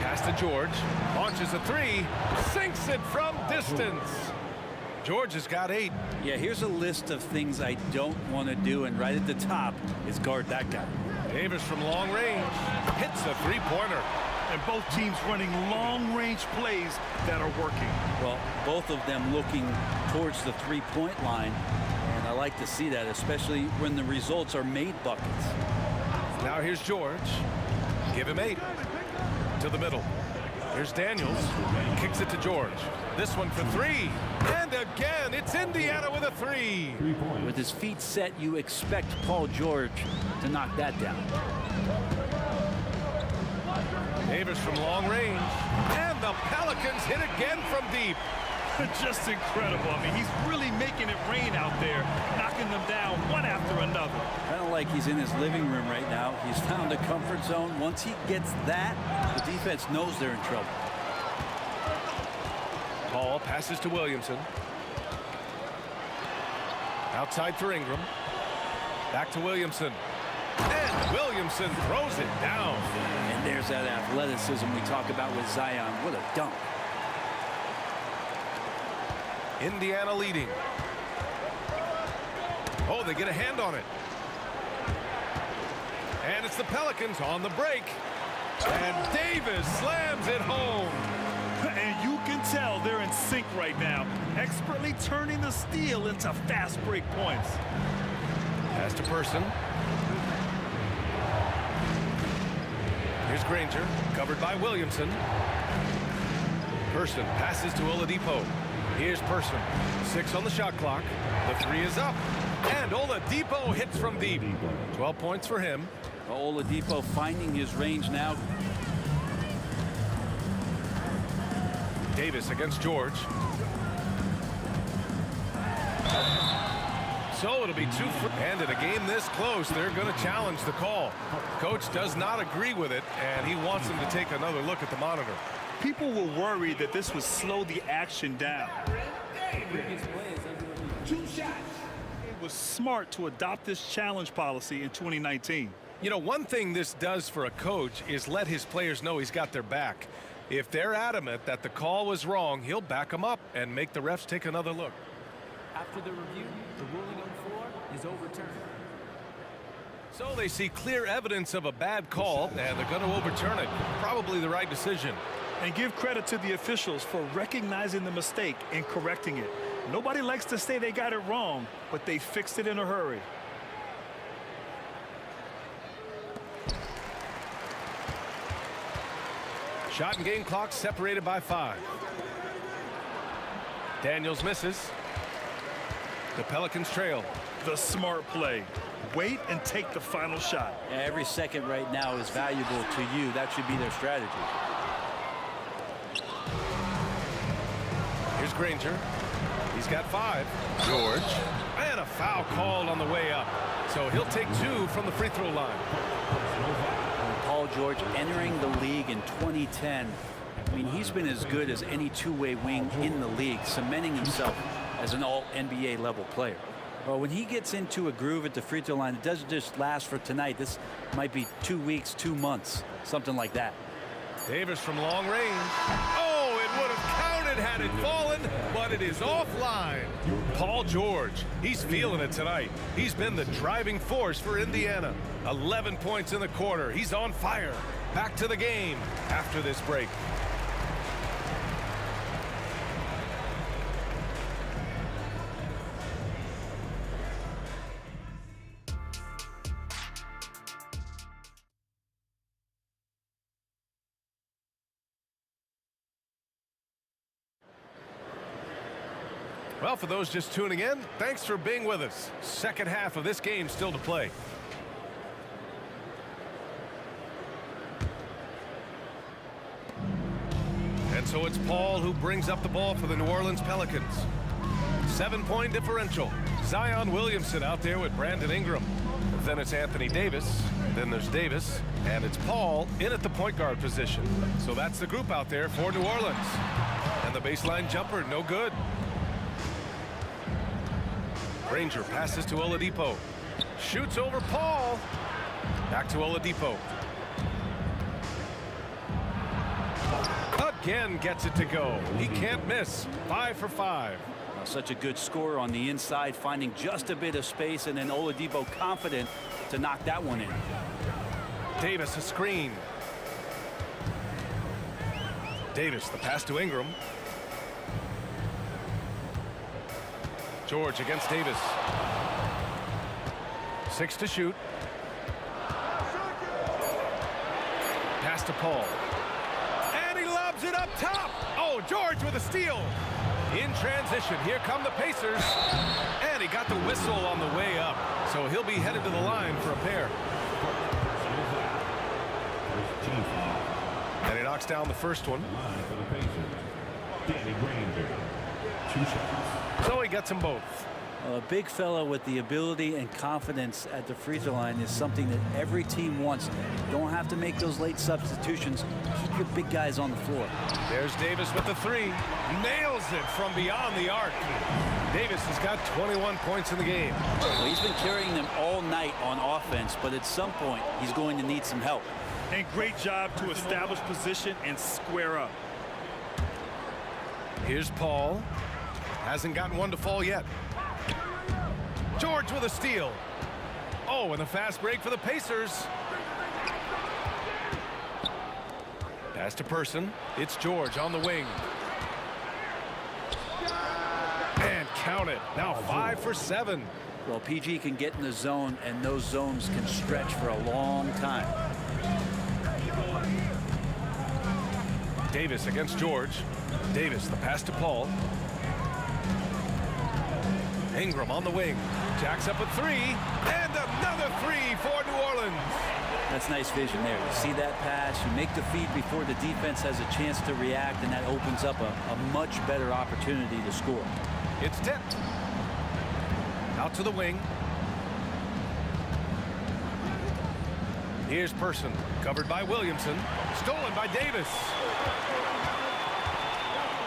Pass to George. Launches a 3. Sinks it from distance. George has got 8. Yeah, here's a list of things I don't want to do, and right at the top is guard that guy. Davis from long range hits a 3-pointer. And both teams running long-range plays that are working. Well, both of them looking towards the three-point line. And I like to see that, especially when the results are made buckets. Now here's George. Give him 8. To the middle. Here's Daniels. Kicks it to George. This one for 3. And again, it's Indiana with a 3. With his feet set, you expect Paul George to knock that down. Davis from long range. And the Pelicans hit again from deep. Just incredible. I mean, he's really making it rain out there, knocking them down one after another. Kind of like he's in his living room right now. He's found a comfort zone. Once he gets that, the defense knows they're in trouble. Paul passes to Williamson. Outside for Ingram. Back to Williamson. And Williamson throws it down. And there's that athleticism we talk about with Zion. What a dunk. Indiana leading. Oh, they get a hand on it. And it's the Pelicans on the break. And Davis slams it home. And you can tell they're in sync right now, expertly turning the steal into fast break points. Pass to Person. Here's Granger, covered by Williamson. Person passes to Oladipo. Here's Person. 6 on the shot clock. The 3 is up. And Oladipo hits from deep. 12 points for him. Oladipo finding his range now. Davis against George. So it'll be 2 for. And in a game this close, they're going to challenge the call. Coach does not agree with it, and he wants him to take another look at the monitor. People were worried that this would slow the action down. It was smart to adopt this challenge policy in 2019. You know, one thing this does for a coach is let his players know he's got their back. If they're adamant that the call was wrong, he'll back them up and make the refs take another look. After the review, the ruling on the floor is overturned. So they see clear evidence of a bad call, and they're going to overturn it. Probably the right decision. And give credit to the officials for recognizing the mistake and correcting it. Nobody likes to say they got it wrong, but they fixed it in a hurry. Shot and game clock separated by 5. Daniels misses. The Pelicans trail. The smart play. Wait and take the final shot. Every second right now is valuable to you. That should be their strategy. Here's Granger. He's got 5. George. And a foul called on the way up. So he'll take 2 from the free throw line. Paul George entering the league in 2010. I mean, he's been as good as any two-way wing in the league, cementing himself as an all-NBA level player. Well, when he gets into a groove at the free throw line, it doesn't just last for tonight. This might be 2 weeks, 2 months, something like that. Davis from long range. Oh, it would have counted had it fallen, but it is offline. Paul George, he's feeling it tonight. He's been the driving force for Indiana. 11 points in the quarter. He's on fire. Back to the game after this break. Well, for those just tuning in, thanks for being with us. Second half of this game still to play. And so it's Paul who brings up the ball for the New Orleans Pelicans. 7-point differential. Zion Williamson out there with Brandon Ingram. Then it's Anthony Davis. Then there's Davis. And it's Paul in at the point guard position. So that's the group out there for New Orleans. And the baseline jumper, no good. Granger passes to Oladipo. Shoots over Paul. Back to Oladipo. Again gets it to go. He can't miss. 5 for 5. Such a good scorer on the inside, finding just a bit of space, and then Oladipo confident to knock that one in. Davis a screen. Davis, the pass to Ingram. George against Davis. 6 to shoot. Pass to Paul. And he lobs it up top. Oh, George with a steal. In transition, here come the Pacers. And he got the whistle on the way up. So he'll be headed to the line for a pair. And he knocks down the first one. So he gets them both. A big fella with the ability and confidence at the free throw line is something that every team wants. You don't have to make those late substitutions. Keep your big guys on the floor. There's Davis with the three. Nails it from beyond the arc. Davis has got 21 points in the game. Well, he's been carrying them all night on offense, but at some point he's going to need some help. And great job to establish position and square up. Here's Paul. Hasn't gotten one to fall yet. George with a steal. Oh, and a fast break for the Pacers. Pass to Person. It's George on the wing. And count it. Now 5 for 7. Well, PG can get in the zone, and those zones can stretch for a long time. Davis against George. Davis, the pass to Paul. Ingram on the wing. Jacks up a three. And another three for New Orleans. That's nice vision there. You see that pass, you make the feed before the defense has a chance to react, and that opens up a much better opportunity to score. It's tipped. Out to the wing. Here's Person. Covered by Williamson. Stolen by Davis.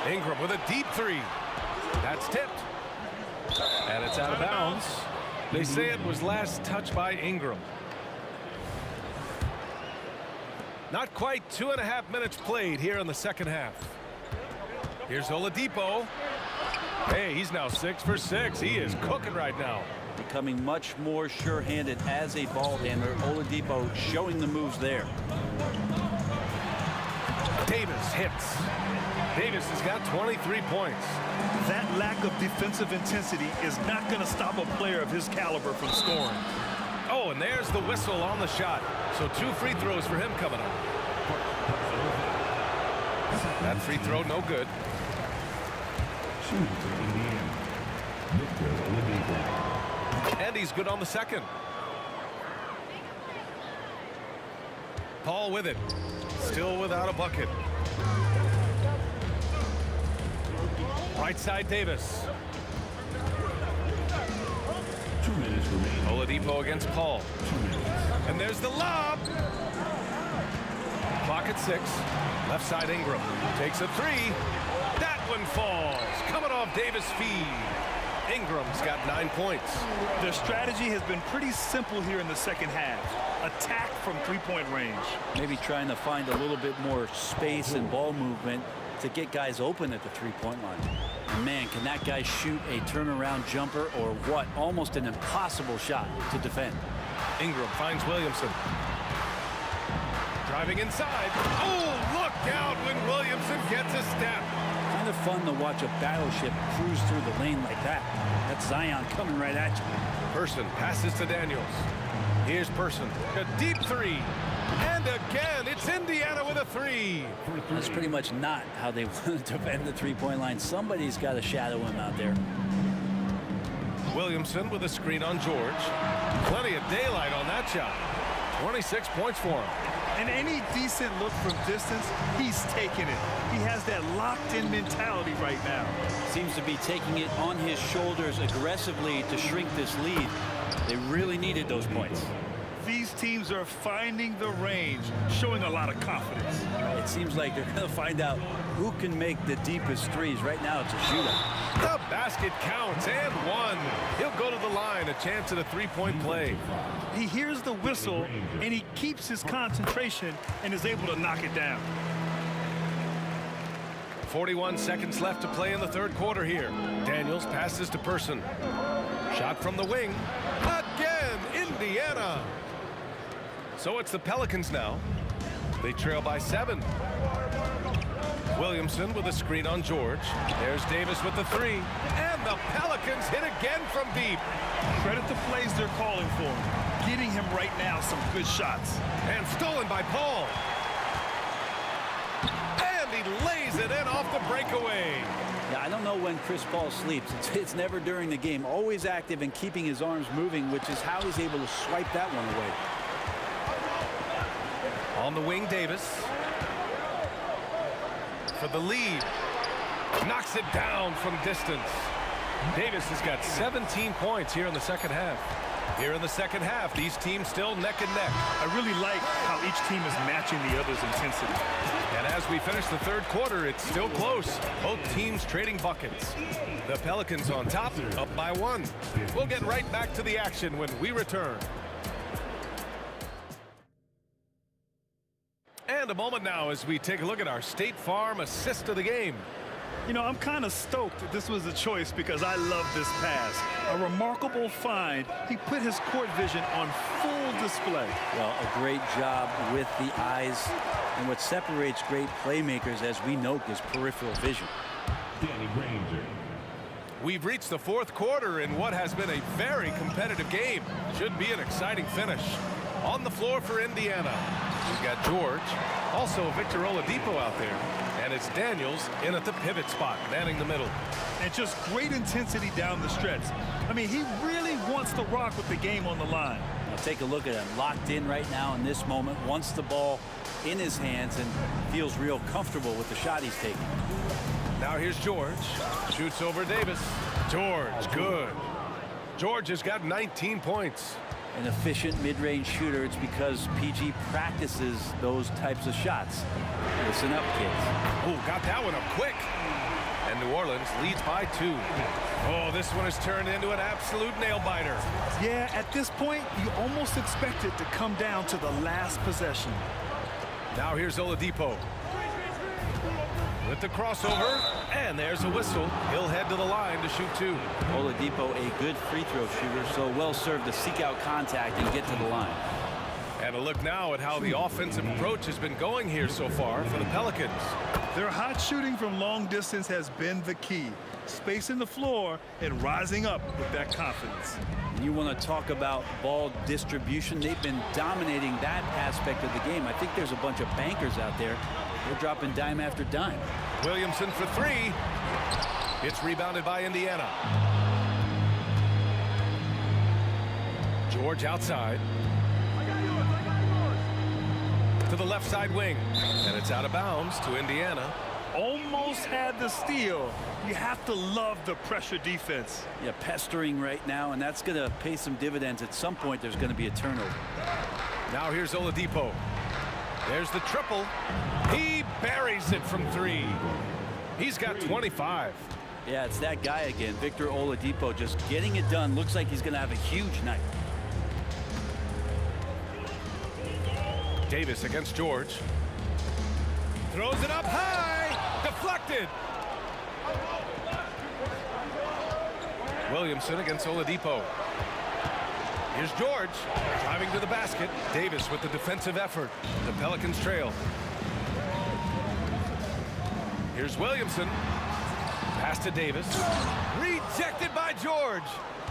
Ingram with a deep three. That's tipped. And it's out of bounds. They say it was last touched by Ingram. Not quite 2.5 minutes played here in the second half. Here's Oladipo. Hey, he's now 6 for 6. He is cooking right now. Becoming much more sure-handed as a ball handler. Oladipo showing the moves there. Davis hits. Davis has got 23 points. That lack of defensive intensity is not going to stop a player of his caliber from scoring. Oh, and there's the whistle on the shot. So 2 free throws for him coming up. That free throw no good. And he's good on the second. Paul with it. Still without a bucket. Right side Davis. 2 minutes remaining. Oladipo against Paul. And there's the lob. Clock at 6. Left side Ingram. Takes a three. That one falls. Coming off Davis' feed. Ingram's got 9 points. Their strategy has been pretty simple here in the second half. Attack from three-point range. Maybe trying to find a little bit more space and ball movement to get guys open at the three-point line. And man, can that guy shoot a turnaround jumper or what? Almost an impossible shot to defend. Ingram finds Williamson. Driving inside. Oh, look out when Williamson gets a step. Kind of fun to watch a battleship cruise through the lane like that. That's Zion coming right at you. Person passes to Daniels. Here's Person. A deep three. And again, it's Indiana with a three. That's pretty much not how they want to defend the three-point line. Somebody's got to shadow him out there. Williamson with a screen on George. Plenty of daylight on that shot. 26 points for him. And any decent look from distance, he's taking it. He has that locked-in mentality right now. Seems to be taking it on his shoulders aggressively to shrink this lead. They really needed those points. These teams are finding the range, showing a lot of confidence. It seems like they're going to find out who can make the deepest threes. Right now, it's a shootout. The basket counts and one. He'll go to the line, a chance at a three-point play. He hears the whistle, and he keeps his concentration and is able to knock it down. 41 seconds left to play in the third quarter here. Daniels passes to Person. Shot from the wing. Again, Indiana. So it's the Pelicans now. They trail by 7. Williamson with a screen on George. There's Davis with the three. And the Pelicans hit again from deep. Credit the plays they're calling for him. Getting him right now some good shots. And stolen by Paul. And he lays it in off the breakaway. Yeah, I don't know when Chris Paul sleeps. It's never during the game. Always active and keeping his arms moving, which is how he's able to swipe that one away. On the wing, Davis. For the lead. Knocks it down from distance. Davis has got 17 points here in the second half. Here in the second half, these teams still neck and neck. I really like how each team is matching the other's intensity. And as we finish the third quarter, it's still close. Both teams trading buckets. The Pelicans on top, up by 1. We'll get right back to the action when we return. And a moment now as we take a look at our State Farm assist of the game. You know, I'm kind of stoked that this was a choice because I love this pass. A remarkable find. He put his court vision on full display. Well, a great job with the eyes. And what separates great playmakers, as we note, is peripheral vision. Danny Granger. We've reached the fourth quarter in what has been a very competitive game. Should be an exciting finish. On the floor for Indiana, we've got George, also Victor Oladipo out there, and it's Daniels in at the pivot spot, manning the middle. And just great intensity down the stretch. I mean, he really wants to rock with the game on the line. Now take a look at him, locked in right now in this moment, wants the ball in his hands and feels real comfortable with the shot he's taking. Now here's George, shoots over Davis. George, good. George has got 19 points. An efficient mid-range shooter. It's because PG practices those types of shots. Listen up, kids. Oh, got that one up quick. And New Orleans leads by 2. Oh, this one has turned into an absolute nail-biter. Yeah, at this point, you almost expect it to come down to the last possession. Now here's Oladipo. With the crossover, and there's a whistle. He'll head to the line to shoot 2. Oladipo, a good free throw shooter, so well served to seek out contact and get to the line. And a look now at how the offensive approach has been going here so far for the Pelicans. Their hot shooting from long distance has been the key. Spacing the floor and rising up with that confidence. You want to talk about ball distribution. They've been dominating that aspect of the game. I think there's a bunch of bankers out there. They're dropping dime after dime. Williamson for 3. It's rebounded by Indiana. George outside. To the left side wing. And it's out of bounds to Indiana. Almost had the steal. You have to love the pressure defense. Yeah, pestering right now, and that's going to pay some dividends. At some point, there's going to be a turnover. Now here's Oladipo. There's the triple. He buries it from 3. He's got 25. Yeah, it's that guy again, Victor Oladipo, just getting it done. Looks like he's going to have a huge night. Davis against George. Throws it up high. Deflected. Williamson against Oladipo. Here's George driving to the basket. Davis with the defensive effort. The Pelicans trail. Here's Williamson. Pass to Davis. Rejected by George.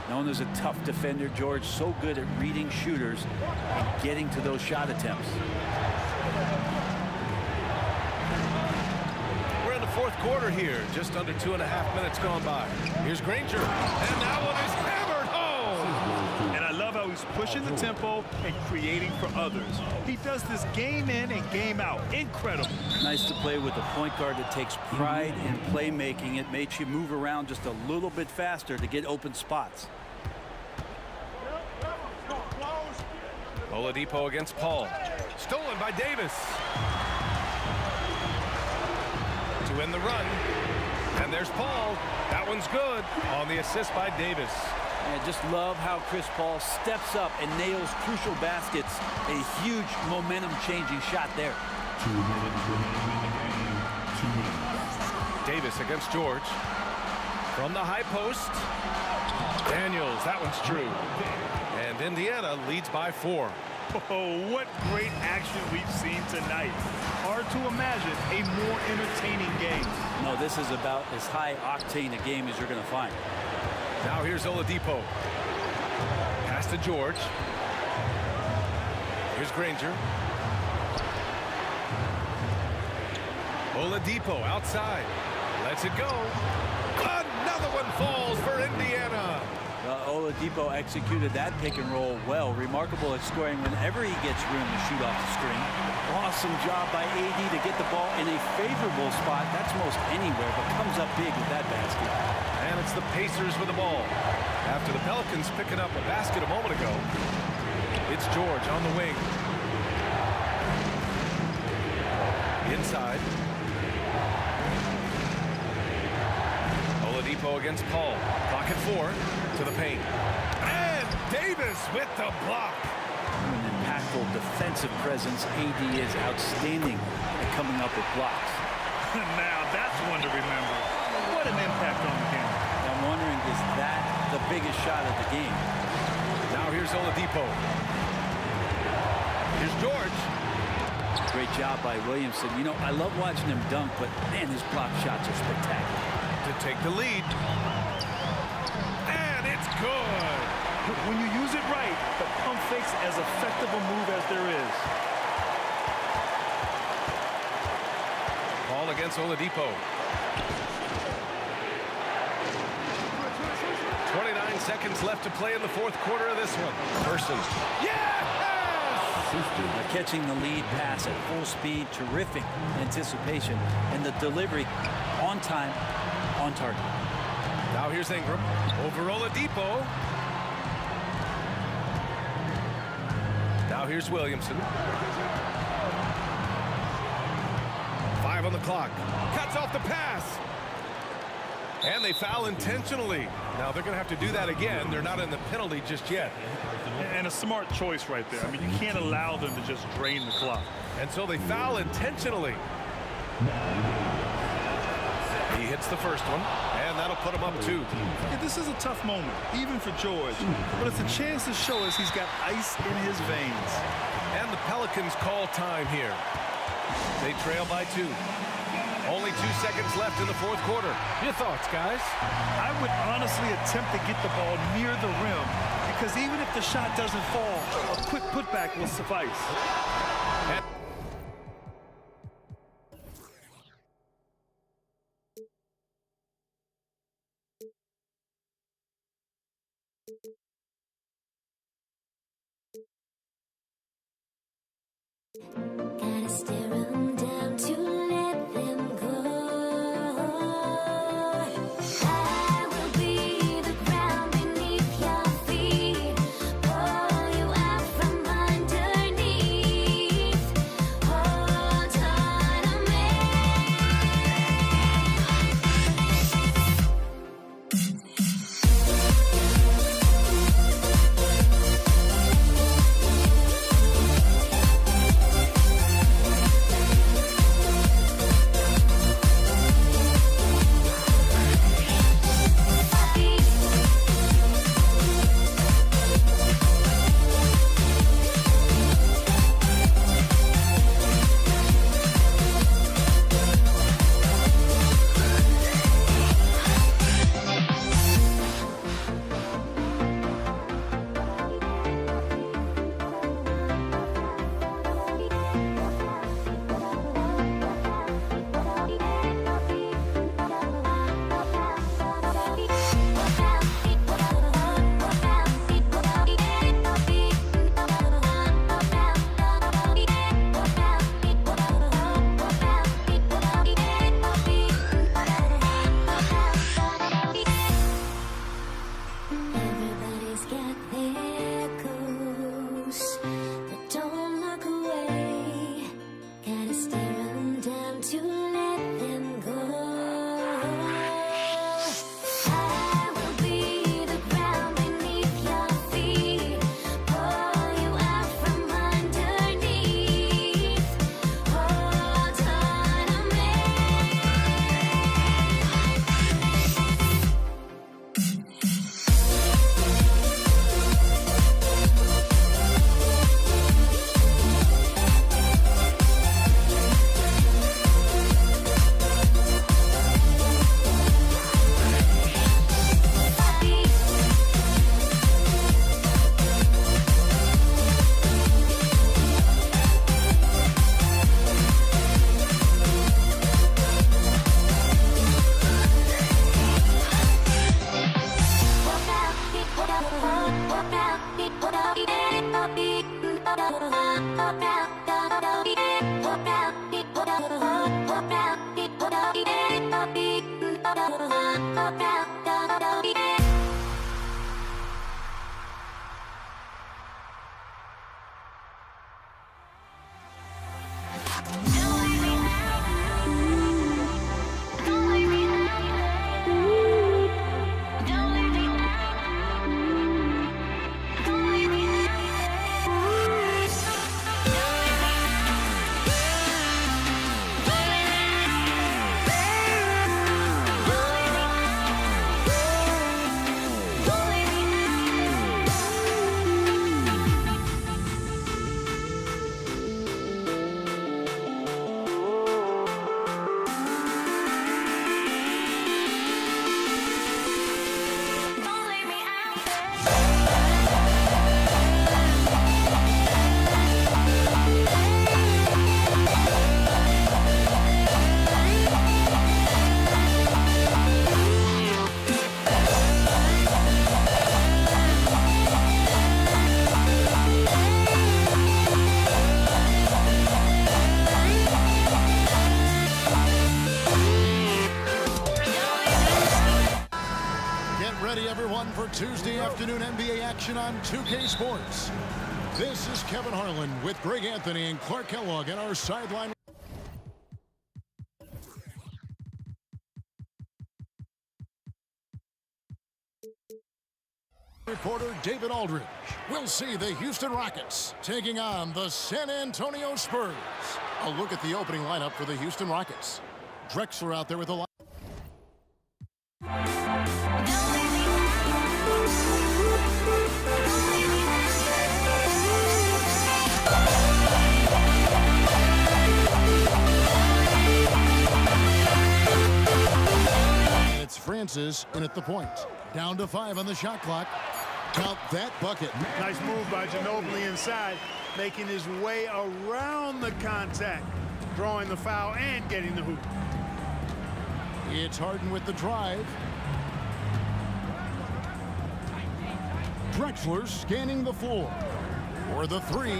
Known as a tough defender, George so good at reading shooters and getting to those shot attempts. We're in the fourth quarter here. Just under 2.5 minutes gone by. Here's Granger. And that one is hammered home. And I love how he's pushing the tempo and creating for others. He does this game in and game out. Incredible. Nice to play with a point guard that takes pride in playmaking. It makes you move around just a little bit faster to get open spots. Oladipo against Paul. Stolen by Davis. To end the run. And there's Paul. That one's good on the assist by Davis. I just love how Chris Paul steps up and nails crucial baskets. A huge momentum-changing shot there. 2 minutes remaining in the game. 2 minutes. Davis against George. From the high post. Daniels, that one's true. And Indiana leads by 4. Oh, what great action we've seen tonight. Hard to imagine a more entertaining game. No, this is about as high octane a game as you're going to find. Now here's Oladipo. Pass to George. Here's Granger. Oladipo outside. Lets it go. Another one falls for Indiana. Oladipo executed that pick and roll well. Remarkable at scoring whenever he gets room to shoot off the screen. Awesome job by AD to get the ball in a favorable spot. That's most anywhere, but comes up big with that basket. And it's the Pacers with the ball. After the Pelicans picking up a basket a moment ago, it's George on the wing. Inside. Oladipo against Paul. Clock at 4 to the paint. And Davis with the block. An impactful defensive presence. AD is outstanding at coming up with blocks. Now that's one to remember. What an impact on the game. I'm wondering, is that the biggest shot of the game? Now here's Oladipo. Here's George. Great job by Williamson. You know, I love watching him dunk, but man, his block shots are spectacular. To take the lead. And it's good. When you use it right, the pump fake's as effective a move as there is. Ball against Oladipo. 29 seconds left to play in the fourth quarter of this one. Person. Yes! Catching the lead pass at full speed, terrific anticipation, and the delivery on time, on target. Now here's Ingram over Oladipo. Now here's Williamson. 5 on the clock. Cuts off the pass. And they foul intentionally. Now they're going to have to do that again. They're not in the penalty just yet. And a smart choice right there. I mean, you can't allow them to just drain the clock. And so they foul intentionally. He hits the first one, and that'll put him up 2. Yeah, this is a tough moment, even for George. But it's a chance to show us he's got ice in his veins. And the Pelicans call time here. They trail by 2. Only 2 seconds left in the fourth quarter. Your thoughts, guys? I would honestly attempt to get the ball near the rim, because even if the shot doesn't fall, a quick putback will suffice. Gotta stare 'em down to let them go. I will be the ground beneath your feet, pull you out from underneath. For Tuesday afternoon NBA action on 2K Sports. This is Kevin Harlan with Greg Anthony and Clark Kellogg at our sideline. Reporter David Aldridge. We'll see the Houston Rockets taking on the San Antonio Spurs. A look at the opening lineup for the Houston Rockets. Drexler out there with the line. Francis in at the point. Down to 5 on the shot clock. Count that bucket. Nice move by Ginobili inside, making his way around the contact, drawing the foul and getting the hoop. It's Harden with the drive. Drexler scanning the floor. For the 3.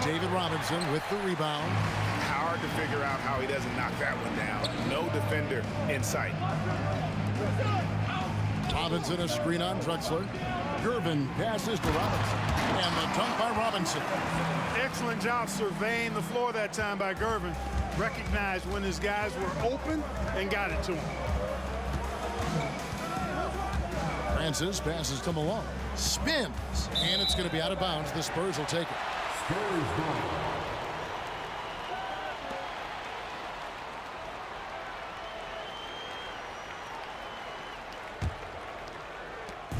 David Robinson with the rebound. Hard to figure out how he doesn't knock that one down. No defender in sight. Robinson a screen on Drexler. Gervin passes to Robinson. And the dunk by Robinson. Excellent job surveying the floor that time by Gervin. Recognized when his guys were open and got it to him. Francis passes to Malone. Spins. And it's going to be out of bounds. The Spurs will take it. Spurs ball.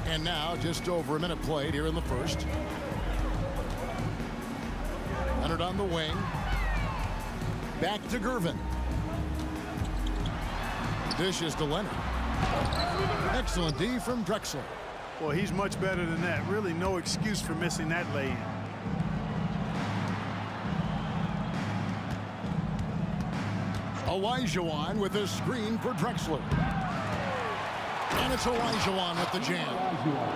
And now just over a minute played here in the first. Leonard on the wing. Back to Gervin. Dishes to Leonard. Excellent D from Drexler. Well, he's much better than that. Really no excuse for missing that lay-in. Olajuwon with a screen for Drexler. And it's Olajuwon with the jam.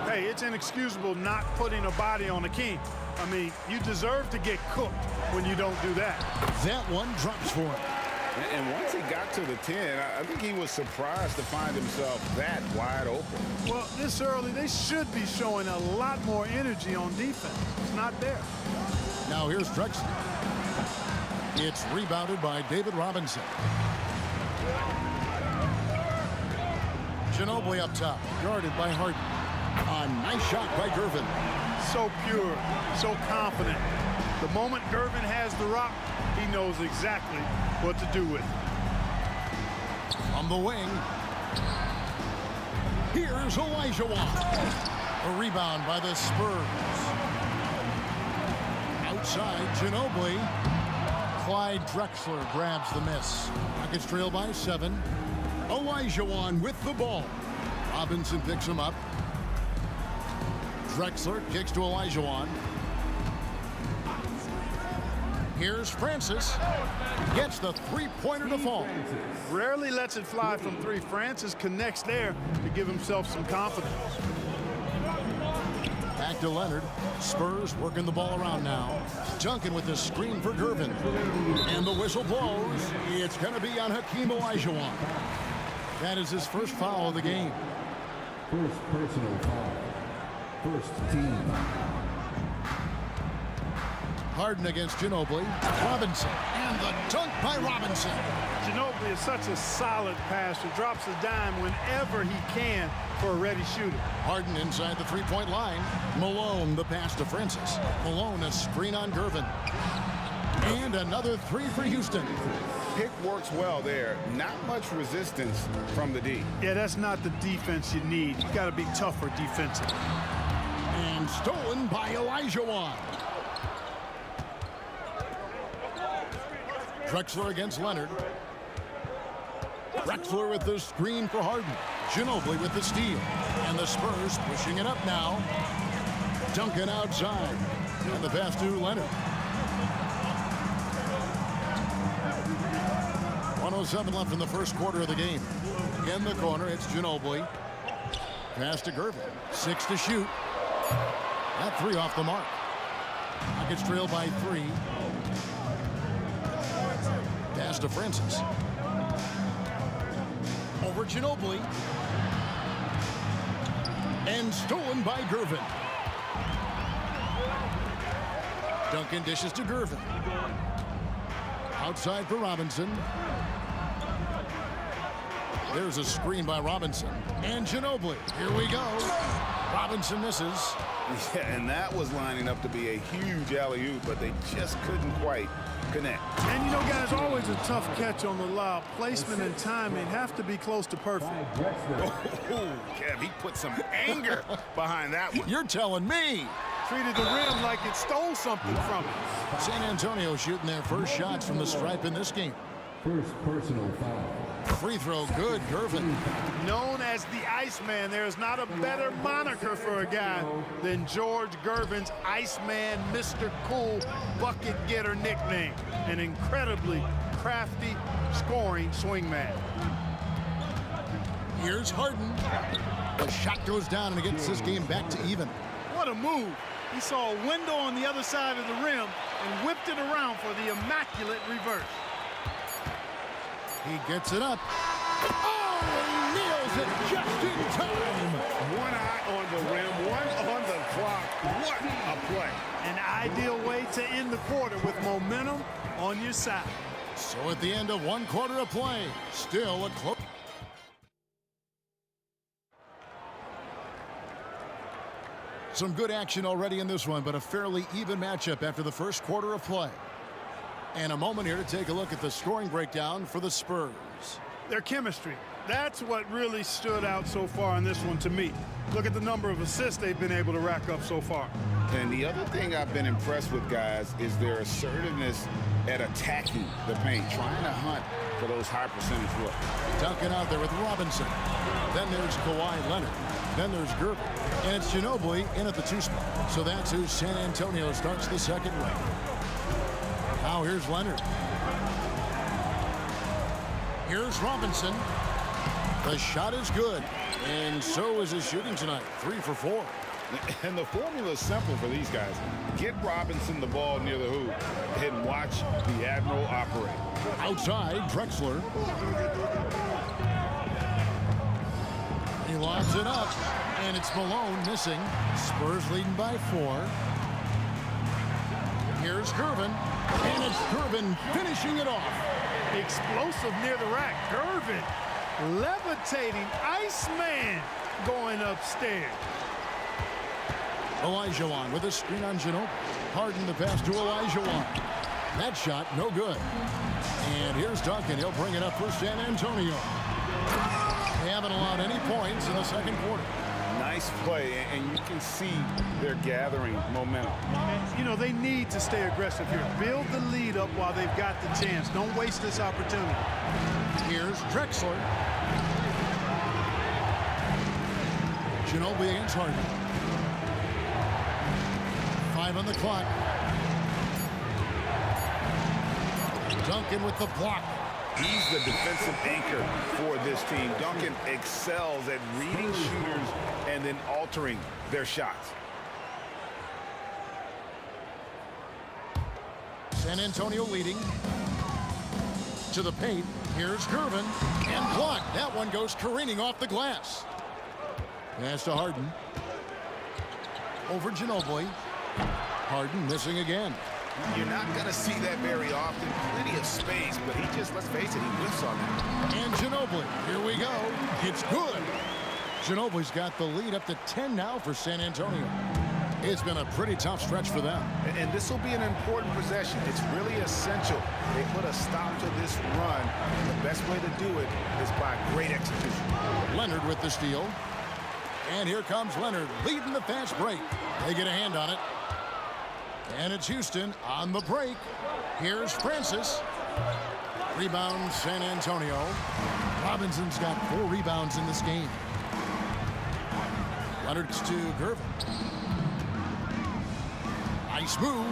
Hey, it's inexcusable not putting a body on the king. I mean, you deserve to get cooked when you don't do that. That one drops for him. And once he got to the 10, I think he was surprised to find himself that wide open. Well, this early, they should be showing a lot more energy on defense. It's not there. Now here's Drexler. It's rebounded by David Robinson. Ginobili up top, guarded by Harden. A nice shot by Gervin. So pure, so confident. The moment Gervin has the rock, he knows exactly what to do with it. From the wing, here's Olajuwon. A rebound by the Spurs. Outside, Ginobili. Clyde Drexler grabs the miss. Rockets trail by 7. Olajuwon with the ball. Robinson picks him up. Drexler kicks to Olajuwon. Here's Francis. Gets the three-pointer to fall. Rarely lets it fly from 3. Francis connects there to give himself some confidence. Back to Leonard. Spurs working the ball around now. Duncan with the screen for Gervin. And the whistle blows. It's going to be on Hakeem Olajuwon. That is his first foul of the game. First personal foul. First team foul. Harden against Ginobili. Robinson. And the dunk by Robinson. Ginobili is such a solid passer. Drops a dime whenever he can for a ready shooter. Harden inside the three-point line. Malone the pass to Francis. Malone a screen on Gervin. And another three for Houston. Pick works well there. Not much resistance from the D. Yeah, that's not the defense you need. You got to be tougher defensively. And stolen by Elijah. Drexler against Leonard. Drexler with the screen for Harden. Ginobili with the steal. And the Spurs pushing it up now. Duncan outside. And the pass to Leonard. 1:07 left in the first quarter of the game. In the corner, it's Ginobili. Pass to Gervin. 6 to shoot. That three off the mark. Rockets trail by 3. Pass to Francis. Over Ginobili. And stolen by Gervin. Duncan dishes to Gervin. Outside for Robinson. There's a screen by Robinson. And Ginobili. Here we go. Robinson misses. Yeah, and that was lining up to be a huge alley-oop, but they just couldn't quite connect. And you know, guys, always a tough catch on the lob. Placement and timing have to be close to perfect. Oh, Kev, he put some anger behind that one. You're telling me. Treated the rim like it stole something from it. San Antonio shooting their first shots from the stripe in this game. First personal foul. Free throw good, Gervin. Known as the Iceman, there is not a better moniker for a guy than George Gervin's Iceman, Mr. Cool bucket getter nickname. An incredibly crafty scoring swingman. Here's Harden. The shot goes down and it gets this game back to even. What a move. He saw a window on the other side of the rim and whipped it around for the immaculate reverse. He gets it up. Oh, he nails it just in time. One eye on the rim, one on the clock. What a play. An ideal way to end the quarter with momentum on your side. So at the end of one quarter of play, still a close. Some good action already in this one, but a fairly even matchup after the first quarter of play. And a moment here to take a look at the scoring breakdown for the Spurs. Their chemistry. That's what really stood out so far in this one to me. Look at the number of assists they've been able to rack up so far. And the other thing I've been impressed with, guys, is their assertiveness at attacking the paint, trying to hunt for those high percentage looks. Duncan out there with Robinson. Then there's Kawhi Leonard. Then there's Gervin. And it's Ginobili in at the 2 spot. So that's who San Antonio starts the second leg. Now here's Leonard. Here's Robinson. The shot is good. And so is his shooting tonight. 3 for 4. And the formula is simple for these guys. Get Robinson the ball near the hoop and watch the Admiral operate. Outside, Drexler. He lobs it up. And it's Malone missing. Spurs leading by 4. Here's Gervin. And it's Gervin finishing it off. Explosive near the rack. Gervin levitating. Iceman going upstairs. Elijah with a screen on Ginobili. Harden the pass to Elijah. That shot no good. And here's Duncan. He'll bring it up for San Antonio. They haven't allowed any points in the second quarter. Nice play, and you can see they're gathering momentum. And, you know, they need to stay aggressive here. Build the lead up while they've got the chance. Don't waste this opportunity. Here's Drexler. Ginobili against Harden. 5 on the clock. Duncan with the block. He's the defensive anchor for this team. Duncan excels at reading shooters and then altering their shots. San Antonio leading. To the paint. Here's Gervin. And blocked. That one goes careening off the glass. Pass to Harden. Over Ginobili. Harden missing again. You're not going to see that very often. Plenty of space, but he just, let's face it, he whiffs on that. And Ginobili. Here we go. It's good. Ginobili's got the lead up to 10 now for San Antonio. It's been a pretty tough stretch for them. And this will be an important possession. It's really essential. They put a stop to this run. The best way to do it is by great execution. Leonard with the steal. And here comes Leonard leading the fast break. They get a hand on it. And it's Houston on the break. Here's Francis. Rebound San Antonio. Robinson's got 4 rebounds in this game. Leonard's to Gervin. Nice move.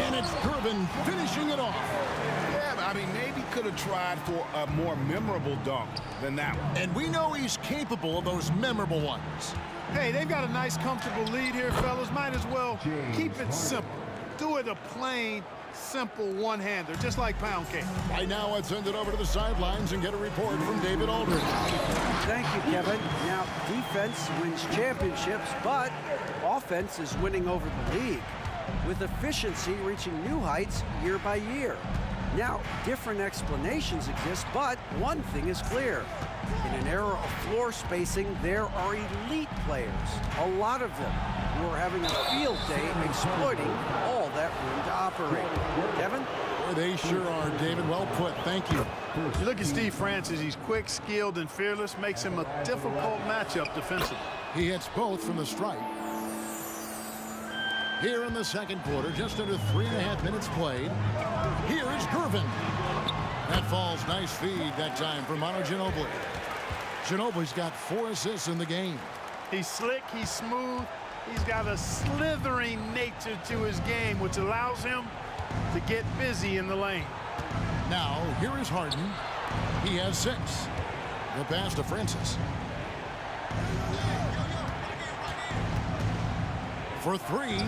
And it's Gervin finishing it off. Yeah, but I mean, maybe could have tried for a more memorable dunk than that one. And we know he's capable of those memorable ones. Hey, they've got a nice, comfortable lead here, fellas. Might as well keep it simple. Do it a plain, simple one-hander, just like pound cake. Right now, let's send it over to the sidelines and get a report from David Aldridge. Thank you, Kevin. Now, defense wins championships, but offense is winning over the league, with efficiency reaching new heights year by year. Now, different explanations exist, but one thing is clear. In an era of floor spacing, there are elite players, a lot of them, who are having a field day exploiting all that room to operate. Kevin? They sure are, David. Well put. Thank you. You look at Steve Francis. He's quick, skilled, and fearless. Makes him a difficult matchup defensively. He hits both from the stripe. Here in the second quarter, just under 3.5 minutes played. Here is Gervin. That falls. Nice feed that time from Manu Ginobili. Ginobili's got 4 assists in the game. He's slick, he's smooth, he's got a slithering nature to his game, which allows him to get busy in the lane. Now, here is Harden. He has 6. The pass to Francis. For 3.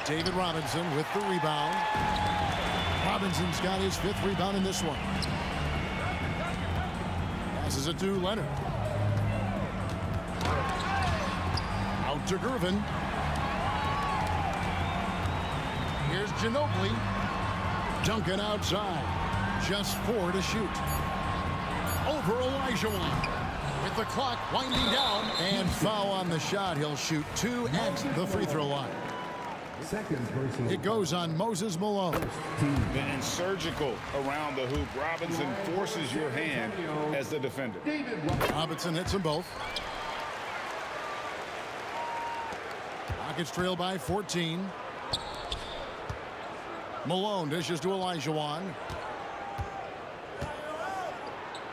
David Robinson with the rebound. Robinson's got his 5th rebound in this one. Passes it to Leonard. Out to Gervin. Here's Ginobili. Duncan outside. Just 4 to shoot. Over Olajuwon. With the clock winding down. And foul on the shot. He'll shoot 2 at the free throw line. It goes on Moses Malone. And surgical around the hoop. Robinson forces your hand as the defender. Robinson hits them both. Rockets trail by 14. Malone dishes to Olajuwon.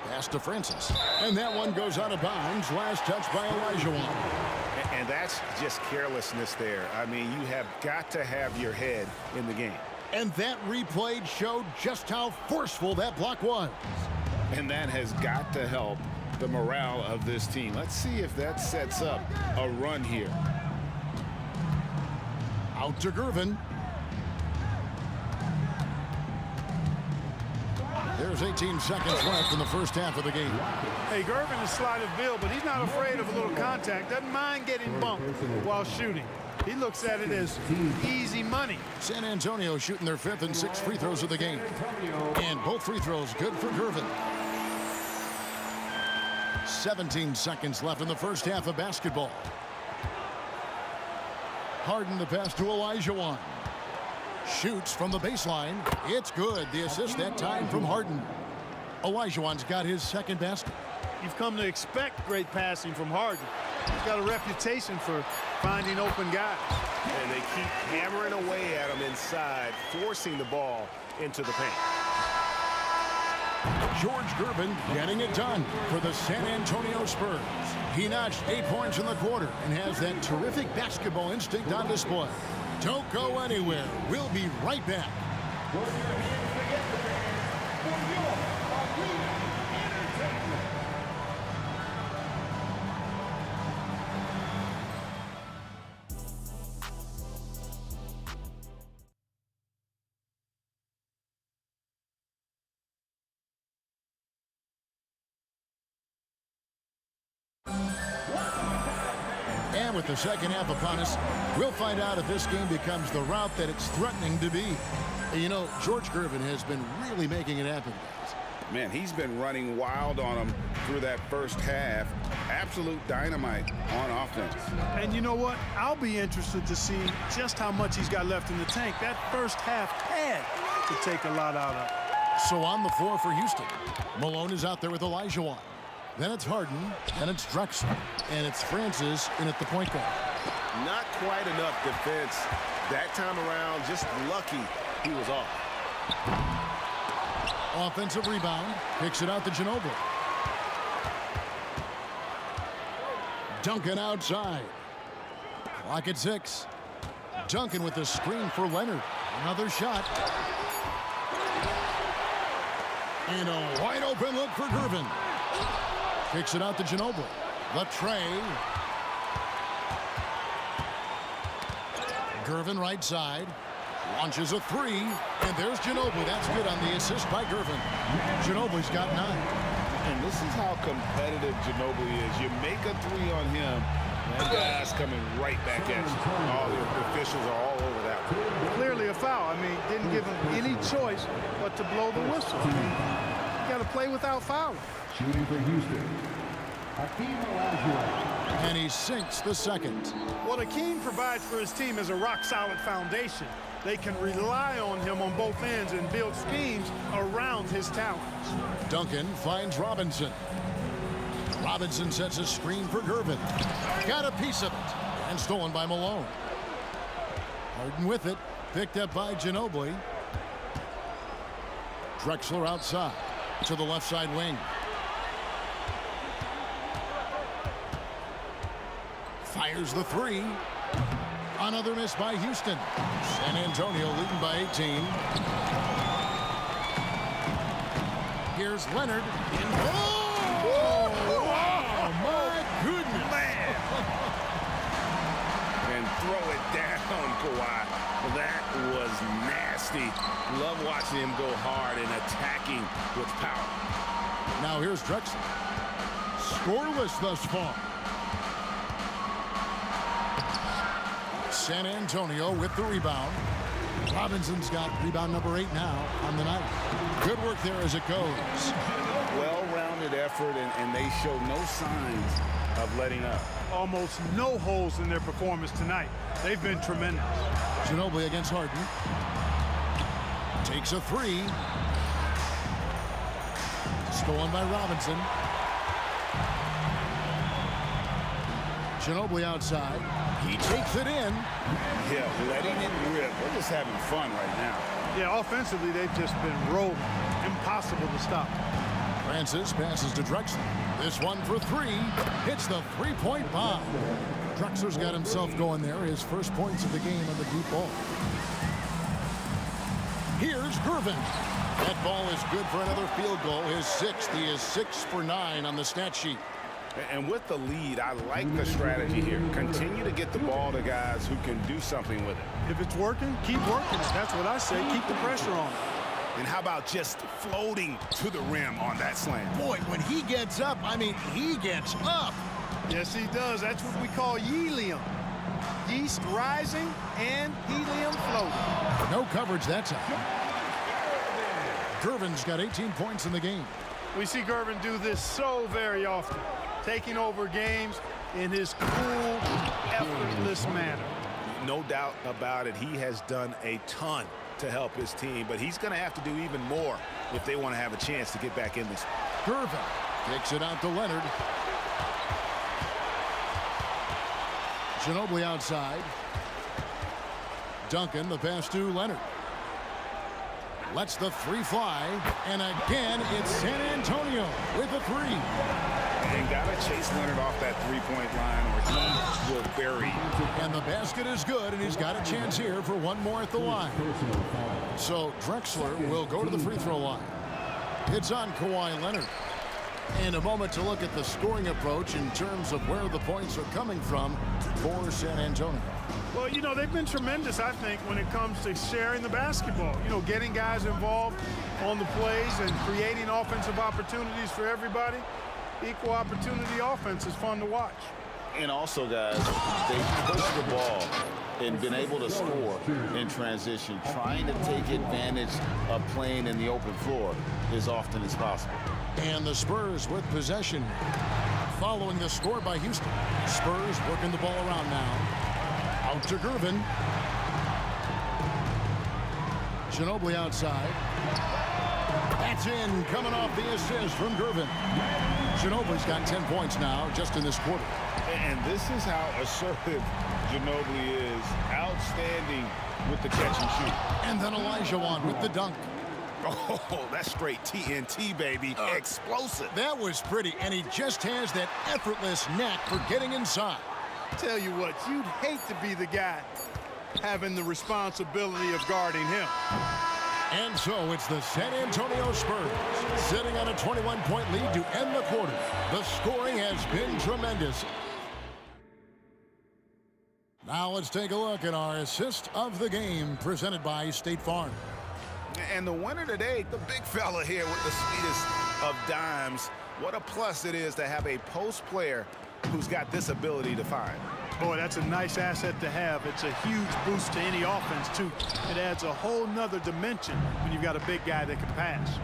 Pass to Francis. And that one goes out of bounds. Last touch by Olajuwon. And that's just carelessness there. I mean, you have got to have your head in the game. And that replay showed just how forceful that block was. And that has got to help the morale of this team. Let's see if that sets up a run here. Out to Gervin. There's 18 seconds left in the first half of the game. Hey, Gervin is slight of build, but he's not afraid of a little contact. Doesn't mind getting bumped while shooting. He looks at it as easy money. San Antonio shooting their 5th and 6th free throws of the game. And both free throws good for Gervin. 17 seconds left in the first half of basketball. Harden the pass to Olajuwon. Shoots from the baseline. It's good. The assist that time from Harden. Olajuwon's got his 2nd basket. You've come to expect great passing from Harden. He's got a reputation for finding open guys. And they keep hammering away at him inside, forcing the ball into the paint. George Gervin getting it done for the San Antonio Spurs. He notched 8 points in the quarter and has that terrific basketball instinct on display. Don't go anywhere. We'll be right back. And with the second half upon us, we'll find out if this game becomes the route that it's threatening to be. You know, George Gervin has been really making it happen, guys. Man, he's been running wild on them through that first half. Absolute dynamite on offense. And you know what? I'll be interested to see just how much he's got left in the tank. That first half had to take a lot out of. So on the floor for Houston, Malone is out there with Elijah. Then it's Harden, then it's Drexler, and it's Francis in at the point guard. Not quite enough defense that time around. Just lucky he was off. Offensive rebound, kicks it out to Ginobili. Duncan outside. Clock at 6. Duncan with the screen for Leonard. Another shot. And a wide open look for Gervin. Kicks it out to Ginobili. The tray. Gervin right side. Launches a 3. And there's Ginobili. That's good on the assist by Gervin. Ginobili's got 9. And this is how competitive Ginobili is. You make a 3 on him, that guy's coming right back at you. All the officials are all over that one. Clearly a foul. I mean, didn't give him any choice but to blow the whistle. You got to play without fouling. Shooting for Houston, Hakeem Olajuwon. And he sinks the second. What Hakeem provides for his team is a rock-solid foundation. They can rely on him on both ends and build schemes around his talents. Duncan finds Robinson. Robinson sets a screen for Gervin. Got a piece of it. And stolen by Malone. Harden with it. Picked up by Ginobili. Drexler outside to the left side wing. Fires the 3. Another miss by Houston. San Antonio leading by 18. Here's Leonard. Oh, my goodness. Man. And throw it down, Kawhi. That was nasty. Love watching him go hard and attacking with power. Now here's Drexler. Scoreless thus far. San Antonio with the rebound. Robinson's got rebound number 8 now on the night. Good work there as it goes. Well-rounded effort, and they show no signs of letting up. Almost no holes in their performance tonight. They've been tremendous. Ginobili against Harden. Takes a 3. Stolen by Robinson. Ginobili outside. He takes it in. Yeah, letting it rip. We're just having fun right now. Yeah, offensively, they've just been rolling. Impossible to stop. Francis passes to Drexler. This one for 3. Hits the three-point bomb. Drexler's got himself going there. His first points of the game on the deep ball. Here's Gervin. That ball is good for another field goal. His 6th. He is 6 for 9 on the stat sheet. And with the lead, I like the strategy here. Continue to get the ball to guys who can do something with it. If it's working, keep working it. That's what I say. Keep the pressure on it. And how about just floating to the rim on that slam? Boy, when he gets up, I mean, he gets up. Yes, he does. That's what we call helium. Yeast rising and helium floating. No coverage that time. Gervin's got 18 points in the game. We see Gervin do this so very often, taking over games in his cool, effortless manner. No doubt about it. He has done a ton to help his team, but he's going to have to do even more if they want to have a chance to get back in this. Gervin kicks it out to Leonard. Ginobili outside. Duncan, the pass to Leonard. Lets the 3 fly, and again, it's San Antonio with the 3. And got to chase Leonard off that three-point line or he will bury. And the basket is good, and he's got a chance here for one more at the line. So Drexler will go to the free throw line. It's on Kawhi Leonard. And a moment to look at the scoring approach in terms of where the points are coming from for San Antonio. Well, you know, they've been tremendous, I think, when it comes to sharing the basketball. You know, getting guys involved on the plays and creating offensive opportunities for everybody. Equal opportunity offense is fun to watch. And also, guys, they pushed the ball and been able to score in transition. Trying to take advantage of playing in the open floor as often as possible. And the Spurs with possession following the score by Houston. Spurs working the ball around now. Out to Gervin. Ginobili outside. That's in, coming off the assist from Gervin. Ginobili's got 10 points now just in this quarter. And this is how assertive Ginobili is. Outstanding with the catch and shoot. And then Elijah Wan with the dunk. Oh, that's straight TNT, baby. Explosive. That was pretty, and he just has that effortless knack for getting inside. Tell you what, you'd hate to be the guy having the responsibility of guarding him. And so it's the San Antonio Spurs sitting on a 21-point lead to end the quarter. The scoring has been tremendous. Now let's take a look at our assist of the game presented by State Farm. And the winner today, the big fella here with the sweetest of dimes. What a plus it is to have a post player who's got this ability to find. Boy, that's a nice asset to have. It's a huge boost to any offense, too. It adds a whole nother dimension when you've got a big guy that can pass.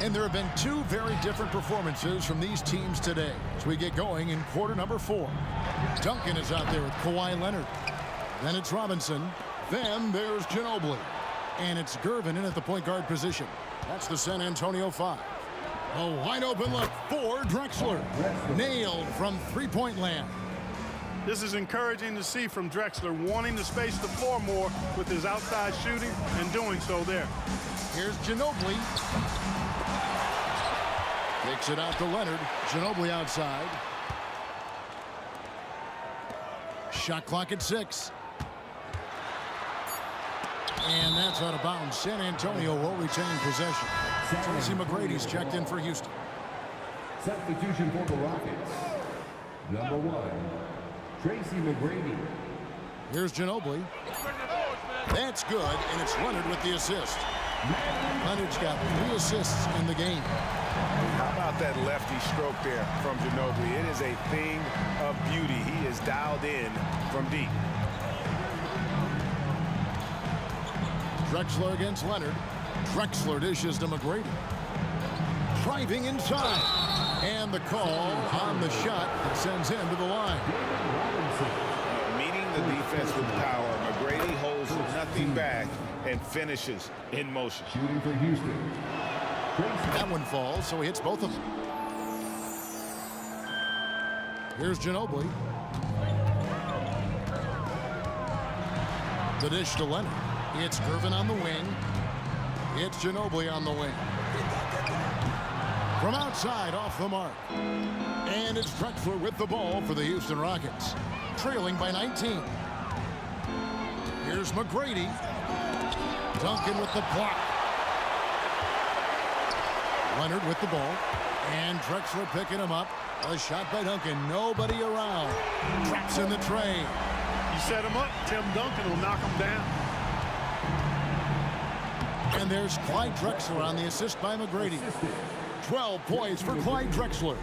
And there have been two very different performances from these teams today as we get going in quarter number 4. Duncan is out there with Kawhi Leonard. Then it's Robinson. Then there's Ginobili. And it's Gervin in at the point guard position. That's the San Antonio 5. A wide open look for Drexler. Nailed from three-point land. This is encouraging to see from Drexler, wanting to space the floor more with his outside shooting and doing so there. Here's Ginobili. Kicks it out to Leonard. Ginobili outside. Shot clock at 6. And that's out of bounds. San Antonio will retain possession. Tracy McGrady's checked in for Houston. Substitution for the Rockets. Number 1, Tracy McGrady. Here's Ginobili. That's good, and it's Leonard with the assist. Leonard's got 3 assists in the game. How about that lefty stroke there from Ginobili? It is a thing of beauty. He is dialed in from deep. Drexler against Leonard. Drexler dishes to McGrady. Driving inside. And the call on the shot that sends him to the line. Meeting the defense with power, McGrady holds nothing back and finishes in motion. Shooting for Houston. That one falls, so he hits both of them. Here's Ginobili. The dish to Leonard. It's Gervin on the wing. It's Ginobili on the wing. From outside, off the mark. And it's Drexler with the ball for the Houston Rockets. Trailing by 19. Here's McGrady. Duncan with the block. Leonard with the ball. And Drexler picking him up. A shot by Duncan. Nobody around. Traps in the tray. You set him up, Tim Duncan will knock him down. And there's Clyde Drexler on the assist by McGrady. 12 points for Clyde Drexler.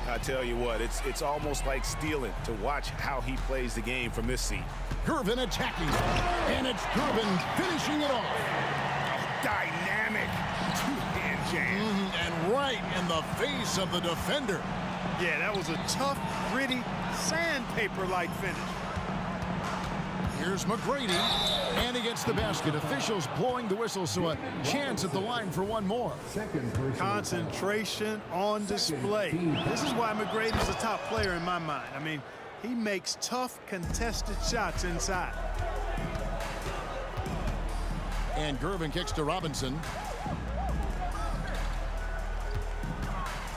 I tell you what, it's almost like stealing to watch how he plays the game from this seat. Gervin attacking. And it's Gervin finishing it off. Dynamic two-hand jam. And right in the face of the defender. Yeah, that was a tough, gritty, sandpaper-like finish. Here's McGrady, and he gets the basket. Officials blowing the whistle, so a chance at the line for one more. Concentration on display. This is why McGrady's the top player in my mind. I mean, he makes tough, contested shots inside. And Gervin kicks to Robinson.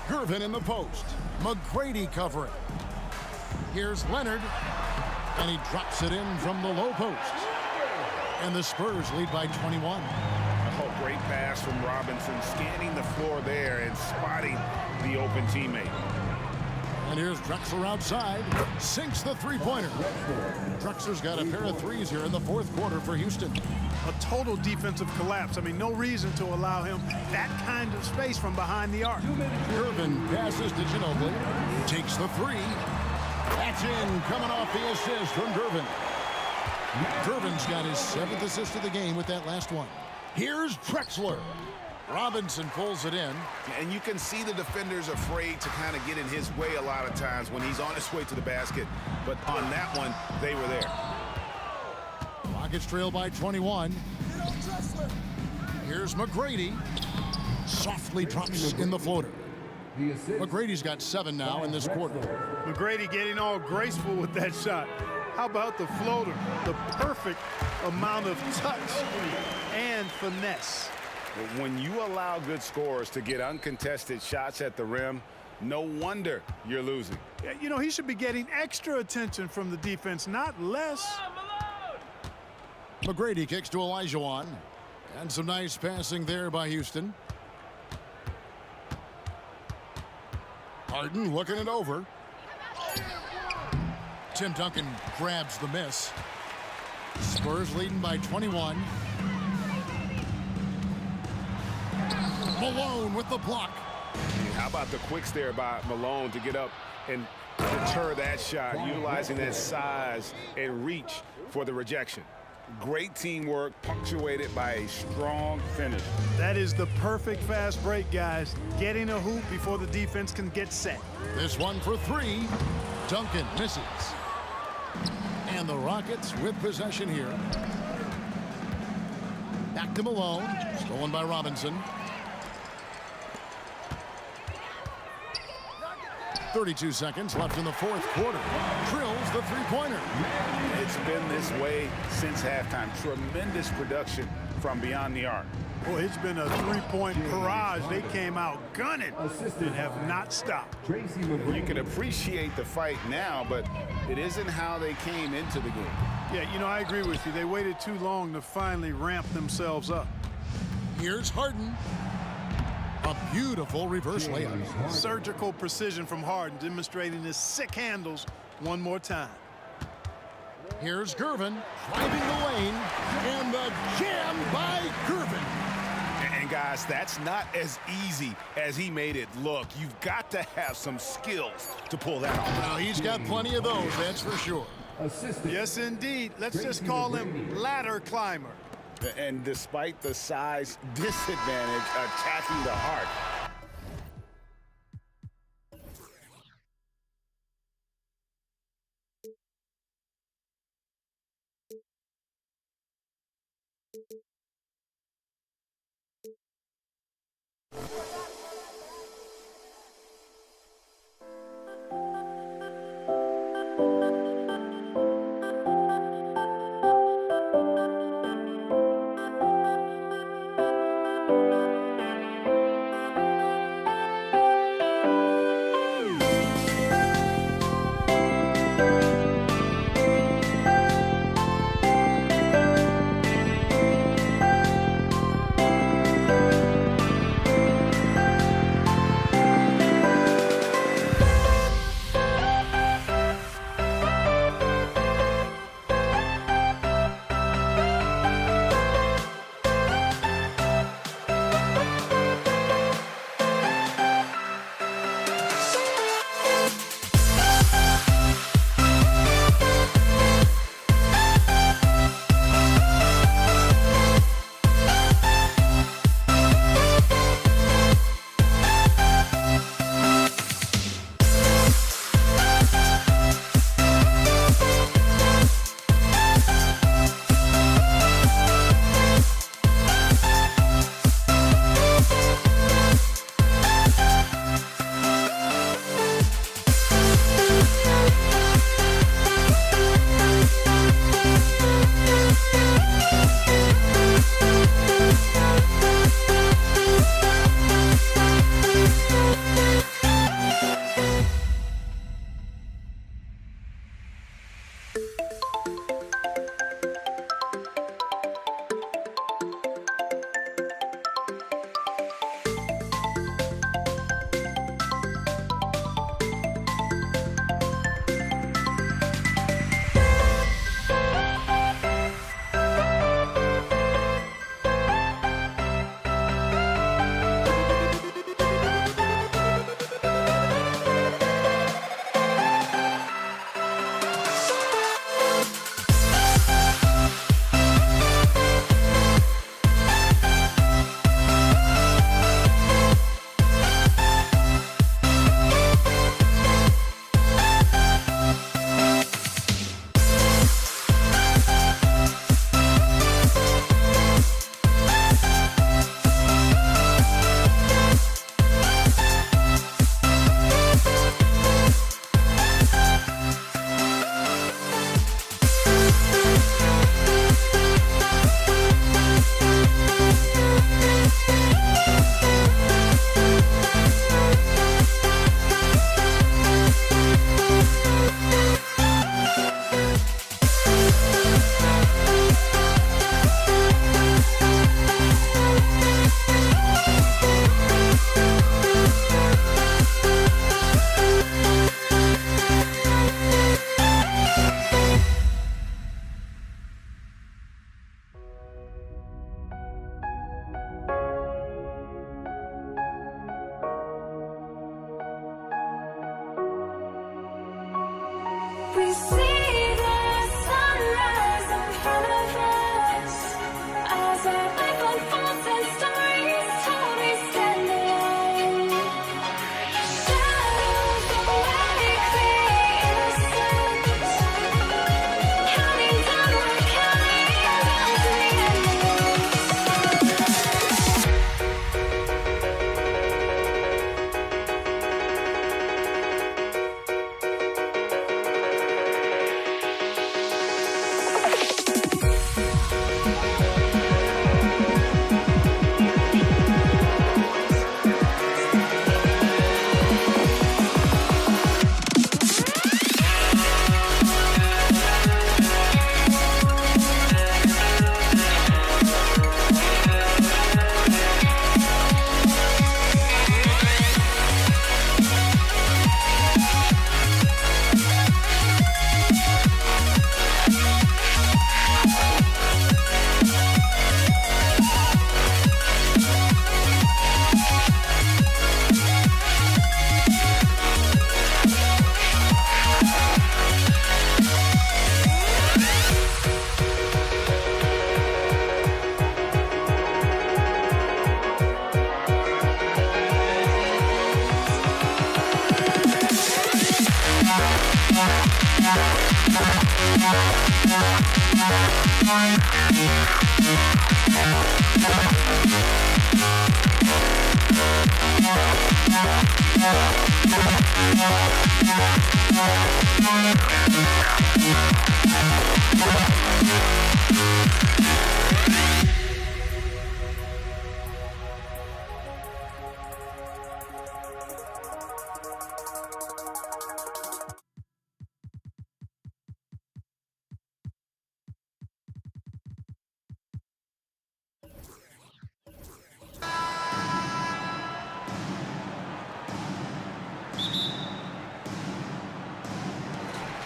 Gervin in the post. McGrady covering. Here's Leonard. And he drops it in from the low post. And the Spurs lead by 21. Oh, great pass from Robinson, scanning the floor there and spotting the open teammate. And here's Drexler outside. Sinks the three-pointer. Drexler's got a pair of threes here in the fourth quarter for Houston. A total defensive collapse. I mean, no reason to allow him that kind of space from behind the arc. Gervin passes to Ginobili. Takes the three. That's in, coming off the assist from Gervin. Gervin's got his 7th assist of the game with that last one. Here's Drexler. Robinson pulls it in. And you can see the defenders afraid to kind of get in his way a lot of times when he's on his way to the basket. But on that one, they were there. Rockets trail by 21. Here's McGrady. Softly drops in the floater. McGrady's got 7 now in this quarter. McGrady getting all graceful with that shot. How about the floater? The perfect amount of touch and finesse. When you allow good scorers to get uncontested shots at the rim, no wonder you're losing. Yeah, you know, he should be getting extra attention from the defense, not less. McGrady kicks to Olajuwon. And some nice passing there by Houston. Harden looking it over. Tim Duncan grabs the miss. Spurs leading by 21. Malone with the block. How about the quicks there by Malone to get up and deter that shot, utilizing that size and reach for the rejection. Great teamwork, punctuated by a strong finish. That is the perfect fast break, guys. Getting a hoop before the defense can get set. This one for 3. Duncan misses. And the Rockets with possession here. Back to Malone. Stolen by Robinson. 32 seconds left in the fourth quarter. Drills the three-pointer. It's been this way since halftime. Tremendous production from beyond the arc. Boy, it's been a three-point barrage. They came out gunning and have not stopped. You can appreciate the fight now, but it isn't how they came into the game. Yeah, you know, I agree with you. They waited too long to finally ramp themselves up. Here's Harden. A beautiful reverse layup. Surgical precision from Harden, demonstrating his sick handles one more time. Here's Gervin driving the lane, and the jam by Gervin. And guys, that's not as easy as he made it look. You've got to have some skills to pull that off. Now, he's got plenty of those, that's for sure. Yes, indeed. Let's just call him ladder climber. And despite the size disadvantage, attacking the heart. we see the sunrise in front of us. As our life unfolds and stories told, we stand alone. Shadows already create innocence. Counting down, we're counting down to the endless.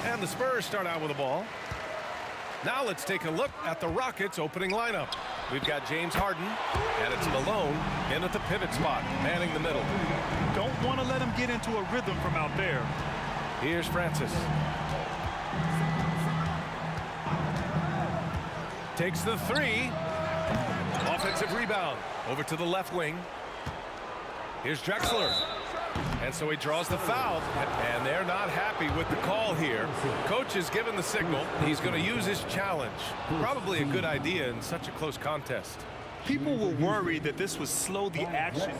And the Spurs start out with the ball. Now let's take a look at the Rockets' opening lineup. We've got James Harden, and it's Malone in at the pivot spot, manning the middle. Don't want to let him get into a rhythm from out there. Here's Francis. Takes the three. Offensive rebound. Over to the left wing. Here's Drexler. And so he draws the foul, and they're not happy with the call here. Coach has given the signal. He's going to use his challenge. Probably a good idea in such a close contest. People were worried that this would slow the action.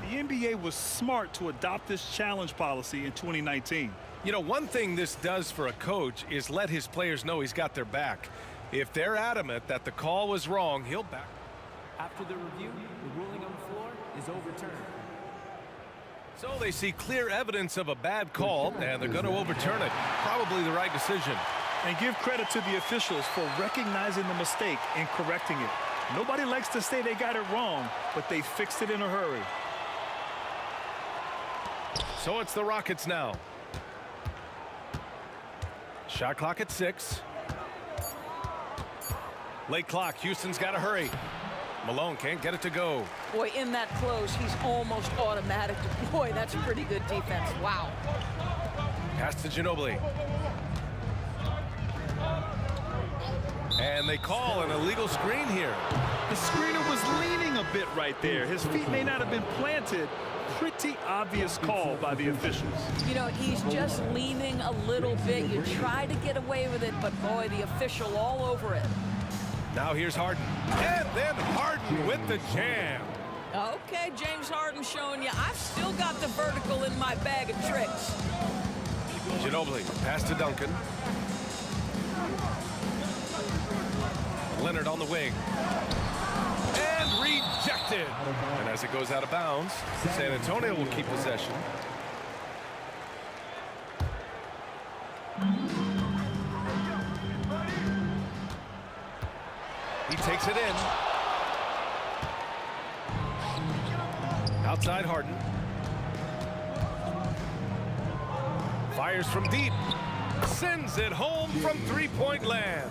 The NBA was smart to adopt this challenge policy in 2019. You know, one thing this does for a coach is let his players know he's got their back. If they're adamant that the call was wrong, he'll back. After the review, the ruling on the floor is overturned. So they see clear evidence of a bad call, and they're going to overturn it. Probably the right decision. And give credit to the officials for recognizing the mistake and correcting it. Nobody likes to say they got it wrong, but they fixed it in a hurry. So it's the Rockets now. Shot clock at 6. Late clock. Houston's got to hurry. Malone can't get it to go. Boy, in that close, he's almost automatic. Boy, that's pretty good defense. Wow. Pass to Ginobili. And they call an illegal screen here. The screener was leaning a bit right there. His feet may not have been planted. Pretty obvious call by the officials. You know, he's just leaning a little bit. You try to get away with it, but boy, the official all over it. Now here's Harden. And then Harden with the jam. Okay, James Harden showing you I've still got the vertical in my bag of tricks. Ginobili, pass to Duncan. Leonard on the wing. And rejected. And as it goes out of bounds, San Antonio will keep possession. He takes it in. Outside Harden. Fires from deep. Sends it home from three-point land.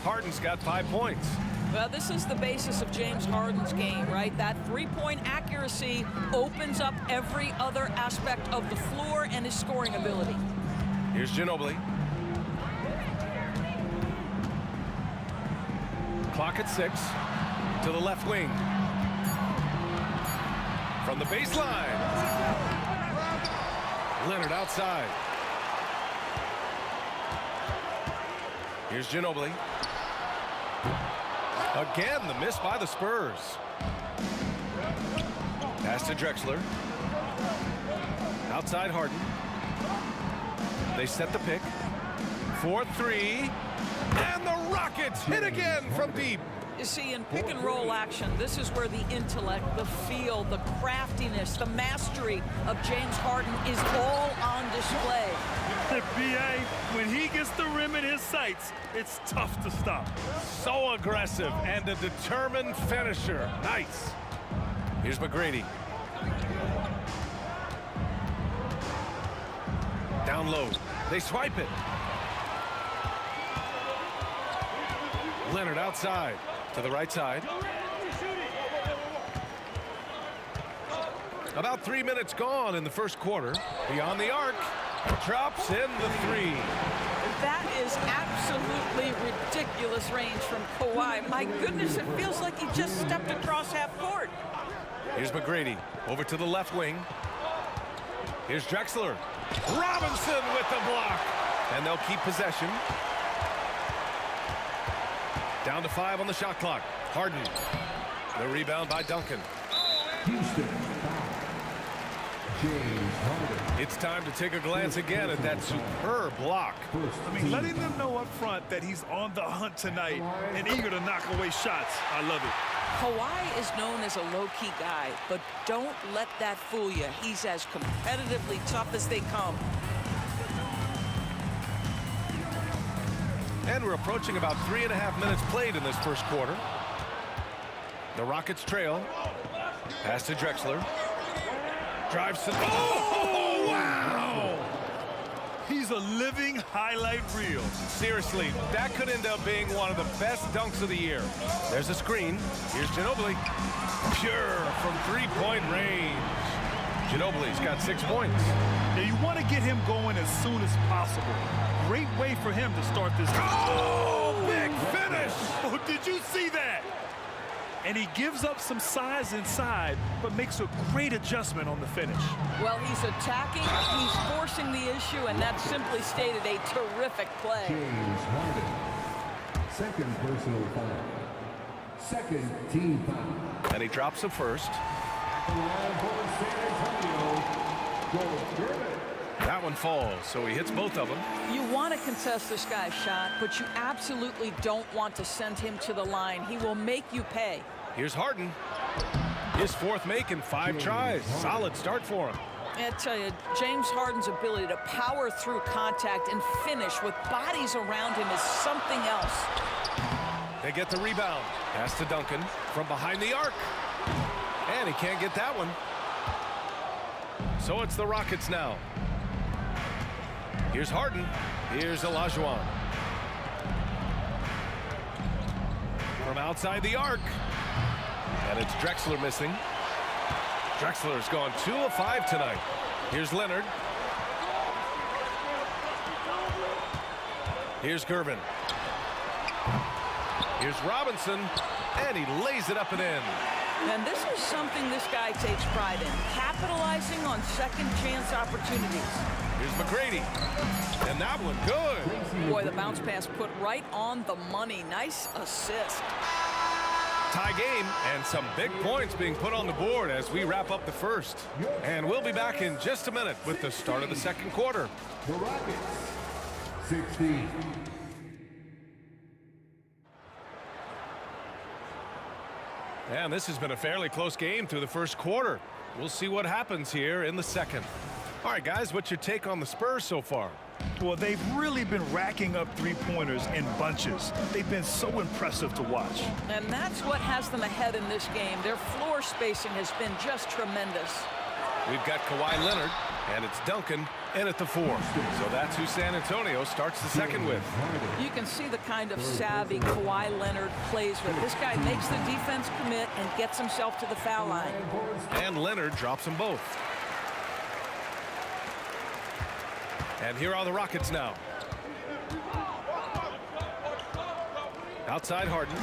Harden's got 5 points. Well, this is the basis of James Harden's game, right? That three-point accuracy opens up every other aspect of the floor and his scoring ability. Here's Ginobili. Clock at 6. To the left wing. From the baseline. Leonard outside. Here's Ginobili. Again, the miss by the Spurs. Pass to Drexler. Outside Harden. They set the pick. 4-3. And the Rockets hit again from deep. You see, in pick and roll action, this is where the intellect, the feel, the craftiness, the mastery of James Harden is all on display. B.A., when he gets the rim in his sights, it's tough to stop. So aggressive and a determined finisher. Nice. Here's McGrady. Down low. They swipe it. Leonard outside. To the right side. About 3 minutes gone in the first quarter. Beyond the arc. Drops in the 3. That is absolutely ridiculous range from Kawhi. My goodness, it feels like he just stepped across half court. Here's McGrady. Over to the left wing. Here's Drexler. Robinson with the block. And they'll keep possession. Down to 5 on the shot clock. Harden. The rebound by Duncan. Houston. James Harden. It's time to take a glance again at that superb block. I mean, letting them know up front that he's on the hunt tonight and eager to knock away shots. I love it. Kawhi is known as a low-key guy, but don't let that fool you. He's as competitively tough as they come. And we're approaching about 3.5 minutes played in this first quarter. The Rockets trail. Pass to Drexler. Drives to... Oh, wow! He's a living highlight reel. Seriously, that could end up being one of the best dunks of the year. There's a screen. Here's Ginobili. Pure from three-point range. Ginobili's got 6 points. Now you want to get him going as soon as possible. Great way for him to start this. Oh, big finish! Oh, did you see that? And he gives up some size inside, but makes a great adjustment on the finish. Well, he's attacking, he's forcing the issue, and that simply stated a terrific play. James Harden. Second personal foul. Second team foul. And he drops the first. That one falls, so he hits both of them. You want to contest this guy's shot, but you absolutely don't want to send him to the line. He will make you pay. Here's Harden. His 4th make in 5 tries. Solid start for him. I tell you, James Harden's ability to power through contact and finish with bodies around him is something else. They get the rebound. Pass to Duncan from behind the arc. And he can't get that one. So it's the Rockets now. Here's Harden. Here's Olajuwon. From outside the arc. And it's Drexler missing. Drexler's gone 2 of 5 tonight. Here's Leonard. Here's Gervin. Here's Robinson. And he lays it up and in. And this is something this guy takes pride in, capitalizing on second chance opportunities. Here's McGrady. And that one good. Boy, the bounce pass put right on the money. Nice assist. Tie game and some big points being put on the board as we wrap up the first. And we'll be back in just a minute with the start of the second quarter. The Rockets, 16. And this has been a fairly close game through the first quarter. We'll see what happens here in the second. All right, guys, what's your take on the Spurs so far? Well, they've really been racking up three-pointers in bunches. They've been so impressive to watch. And that's what has them ahead in this game. Their floor spacing has been just tremendous. We've got Kawhi Leonard, And it's Duncan in at the 4. So that's who San Antonio starts the second with. You can see the kind of savvy Kawhi Leonard plays with. This guy makes the defense commit and gets himself to the foul line. And Leonard drops them both. And here are the Rockets now. Outside Harden.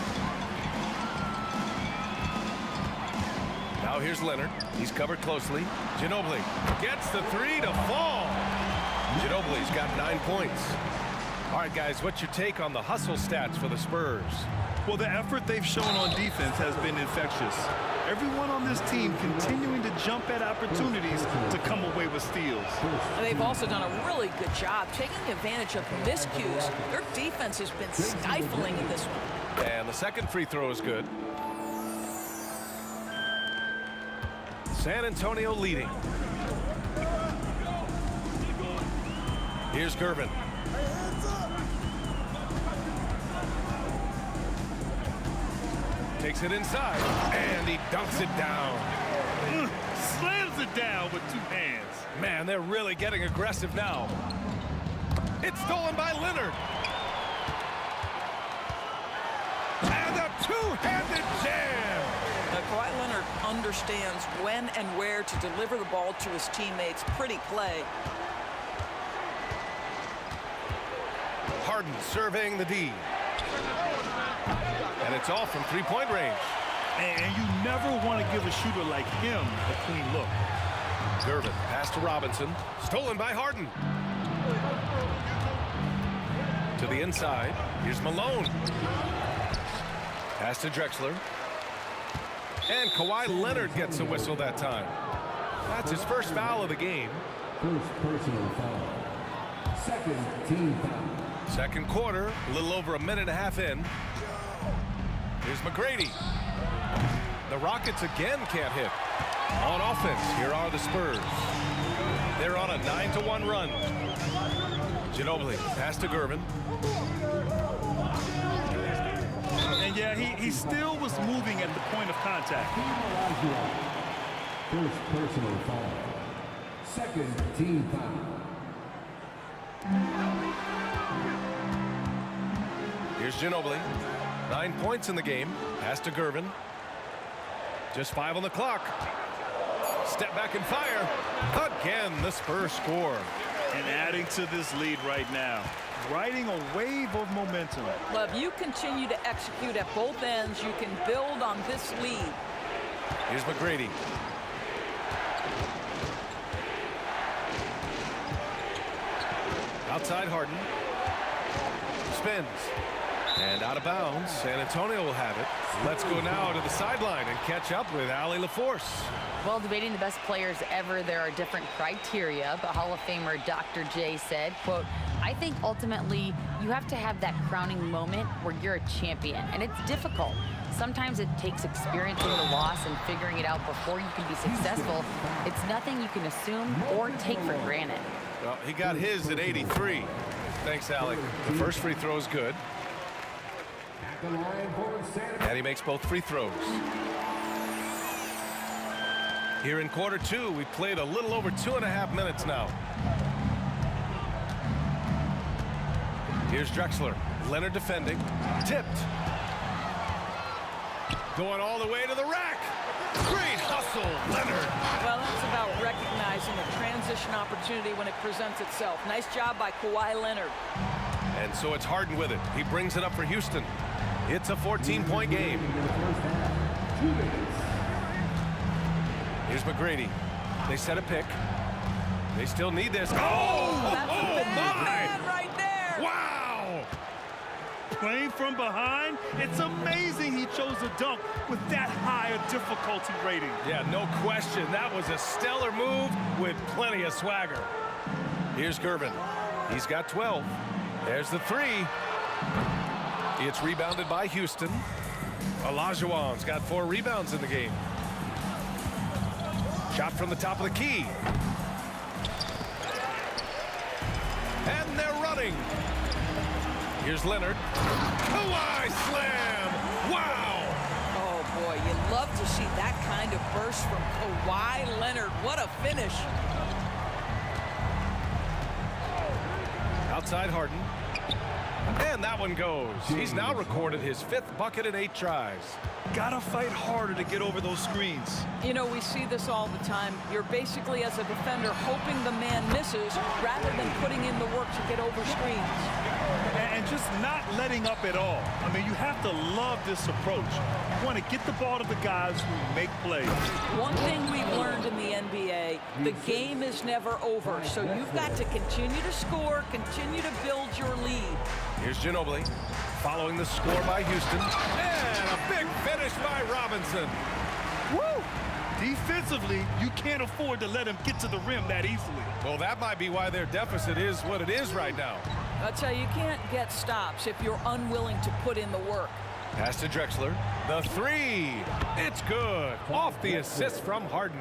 Now here's Leonard. He's covered closely. Ginobili gets the 3 to fall. Ginobili's got 9 points. All right, guys, what's your take on the hustle stats for the Spurs? Well, the effort they've shown on defense has been infectious. Everyone on this team continuing to jump at opportunities to come away with steals. And they've also done a really good job taking advantage of miscues. Their defense has been stifling in this one. And the second free throw is good. San Antonio leading. Here's Gervin. Takes it inside, and he dunks it down. Slams it down with 2 hands. Man, they're really getting aggressive now. It's stolen by Leonard. And a two-handed jam. Now, Kawhi Leonard understands when and where to deliver the ball to his teammates. Pretty play. Harden surveying the D. And it's all from three-point range. And you never want to give a shooter like him a clean look. Gervin, pass to Robinson. Stolen by Harden. To the inside. Here's Malone. Pass to Drexler. And Kawhi Leonard gets a whistle that time. That's his first foul of the game. First personal foul. Second team foul. Second quarter, a little over a minute and a half in. Here's McGrady. The Rockets again can't hit. On offense, here are the Spurs. They're on a 9-1 run. Ginobili, pass to Gervin. And yeah, he still was moving at the point of contact. First personal foul. Second team foul. Here's Ginobili. 9 points in the game. Pass to Gervin. Just 5 on the clock. Step back and fire. Again, the Spurs score. And adding to this lead right now. Riding a wave of momentum. Well, if you continue to execute at both ends, you can build on this lead. Here's McGrady. Outside Harden. Spins. And out of bounds. San Antonio will have it. Let's go now to the sideline and catch up with Allie LaForce. Well, debating the best players ever, there are different criteria, but Hall of Famer Dr. J said, quote, I think ultimately you have to have that crowning moment where you're a champion, and it's difficult. Sometimes it takes experiencing the loss and figuring it out before you can be successful. It's nothing you can assume or take for granted. Well, he got his at 83. Thanks, Allie. The first free throw is good. And he makes both free throws. Here in quarter 2, we played a little over 2.5 minutes now. Here's Drexler. Leonard defending. Tipped. Going all the way to the rack. Great hustle, Leonard. Well, that's about recognizing a transition opportunity when it presents itself. Nice job by Kawhi Leonard. And so it's Harden with it. He brings it up for Houston. It's a 14-point game. Here's McGrady. They set a pick. They still need this. Oh, that's bad right there. Wow. Playing from behind, it's amazing he chose a dunk with that high a difficulty rating. Yeah, no question. That was a stellar move with plenty of swagger. Here's Gervin. He's got 12. There's the 3. It's rebounded by Houston. Olajuwon's got 4 rebounds in the game. Shot from the top of the key. And they're running. Here's Leonard. Kawhi slam! Wow! Oh, boy, you love to see that kind of burst from Kawhi Leonard. What a finish. Outside Harden. And that one goes. He's now recorded his 5th bucket in 8 tries. Gotta fight harder to get over those screens. You know, we see this all the time. You're basically, as a defender, hoping the man misses rather than putting in the work to get over screens. And just not letting up at all. I mean, you have to love this approach. You want to get the ball to the guys who make plays. One thing we've learned in the NBA, the game is never over. So you've got to continue to score, continue to build your lead. Here's Ginobili following the score by Houston. And a big finish by Robinson. Woo! Defensively, you can't afford to let him get to the rim that easily. Well, that might be why their deficit is what it is right now. I'll tell you, you can't get stops if you're unwilling to put in the work. Pass to Drexler. The 3. It's good. Off the assist from Harden.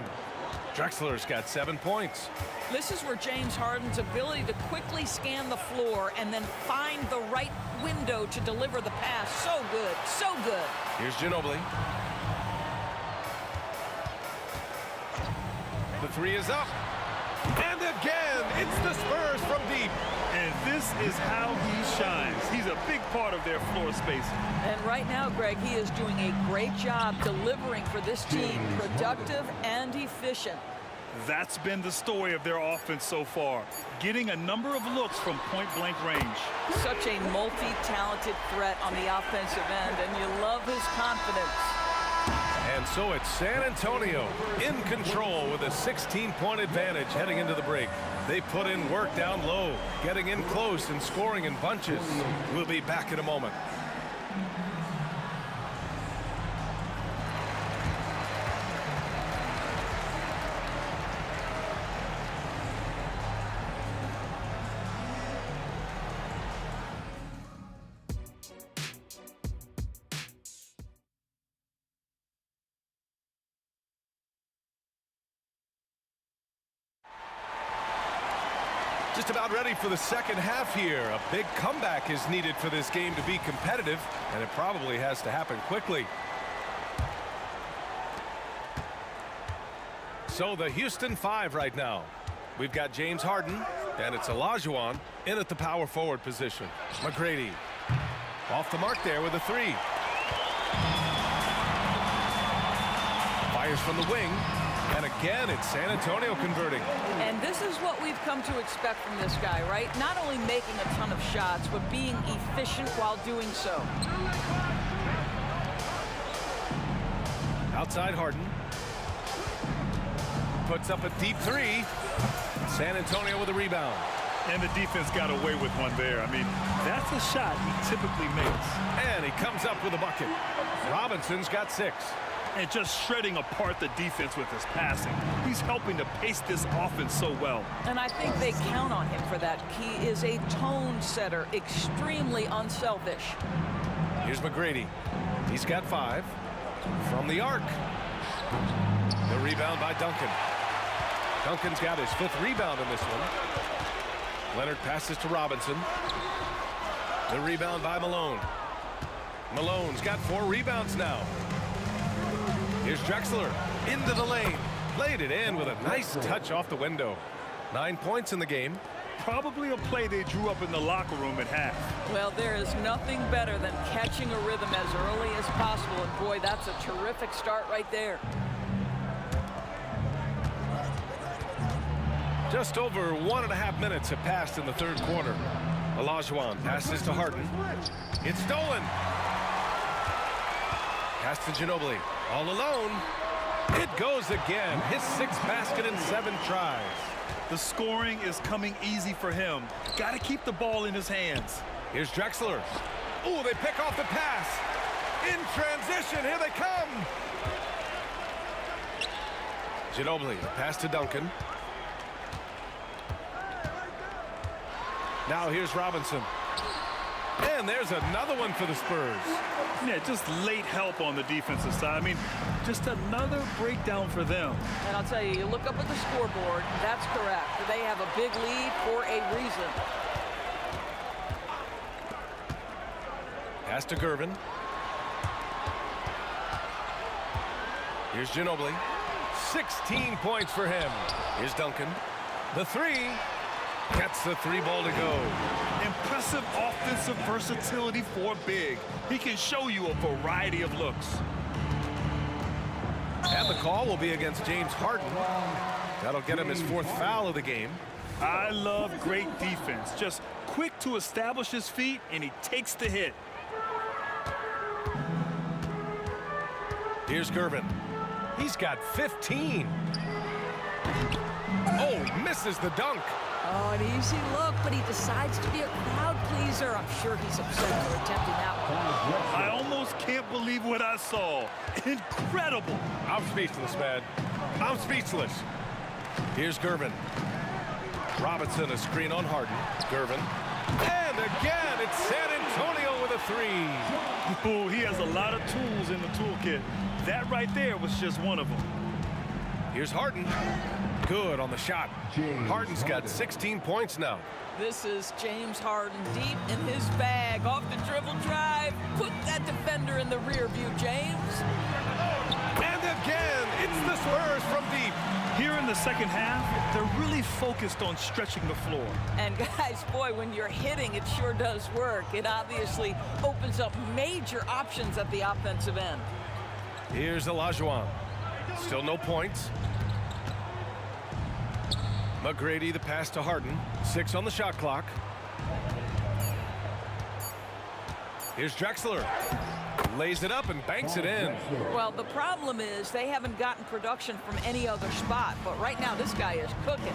Drexler's got 7 points. This is where James Harden's ability to quickly scan the floor and then find the right window to deliver the pass. So good, so good. Here's Ginobili. The 3 is up. And again, it's the Spurs from deep. And this is how he shines. He's a big part of their floor spacing. And right now, Greg, he is doing a great job delivering for this team, productive and efficient. That's been the story of their offense so far, getting a number of looks from point-blank range. Such a multi-talented threat on the offensive end, and you love his confidence. And so it's San Antonio in control with a 16-point advantage heading into the break. They put in work down low, getting in close and scoring in bunches. We'll be back in a moment. Just about ready for the second half here. A big comeback is needed for this game to be competitive, and it probably has to happen quickly. So the Houston 5 right now. We've got James Harden, and it's Olajuwon in at the power forward position. McGrady off the mark there with a 3. Fires from the wing. And again, it's San Antonio converting. And this is what we've come to expect from this guy, right? Not only making a ton of shots, but being efficient while doing so. Outside Harden. Puts up a deep 3. San Antonio with a rebound. And the defense got away with one there. I mean, that's a shot he typically makes. And he comes up with a bucket. Robinson's got 6. And just shredding apart the defense with his passing. He's helping to pace this offense so well. And I think they count on him for that. He is a tone setter, extremely unselfish. Here's McGrady. He's got 5 from the arc. The rebound by Duncan. Duncan's got his 5th rebound in this one. Leonard passes to Robinson. The rebound by Malone. Malone's got 4 rebounds now. Here's Drexler into the lane. Laid it in with a nice touch off the window. 9 points in the game. Probably a play they drew up in the locker room at half. Well, there is nothing better than catching a rhythm as early as possible. And boy, that's a terrific start right there. Just over 1.5 minutes have passed in the third quarter. Olajuwon passes to Harden. It's stolen. Pass to Ginobili. All alone. It goes again. His 6th basket in 7 tries. The scoring is coming easy for him. Got to keep the ball in his hands. Here's Drexler. Ooh, they pick off the pass. In transition, here they come. Ginobili, the pass to Duncan. Now here's Robinson. And there's another one for the Spurs. Yeah, just late help on the defensive side. I mean, just another breakdown for them. And I'll tell you, you look up at the scoreboard, that's correct. They have a big lead for a reason. Pass to Gervin. Here's Ginobili. 16 points for him. Here's Duncan. The 3. Gets the 3 ball to go. Impressive offensive versatility for big. He can show you a variety of looks. And the call will be against James Harden. That'll get him his 4th foul of the game. I love great defense. Just quick to establish his feet, and he takes the hit. Here's Gervin. He's got 15. Oh, misses the dunk. Oh, an easy look, but he decides to be a crowd pleaser. I'm sure he's upset for attempting that one. I almost can't believe what I saw. Incredible. I'm speechless, man. I'm speechless. Here's Gervin. Robinson, a screen on Harden. Gervin. And again, it's San Antonio with a 3. Ooh, he has a lot of tools in the toolkit. That right there was just one of them. Here's Harden. Good on the shot. Harden's got 16 points now. This is James Harden deep in his bag. Off the dribble drive. Put that defender in the rear view, James. And again, it's the Spurs from deep. Here in the second half, they're really focused on stretching the floor. And guys, boy, when you're hitting, it sure does work. It obviously opens up major options at the offensive end. Here's Olajuwon. Still no points. McGrady, the pass to Harden. 6 on the shot clock. Here's Drexler. Lays it up and banks it in. Well, the problem is they haven't gotten production from any other spot, but right now this guy is cooking.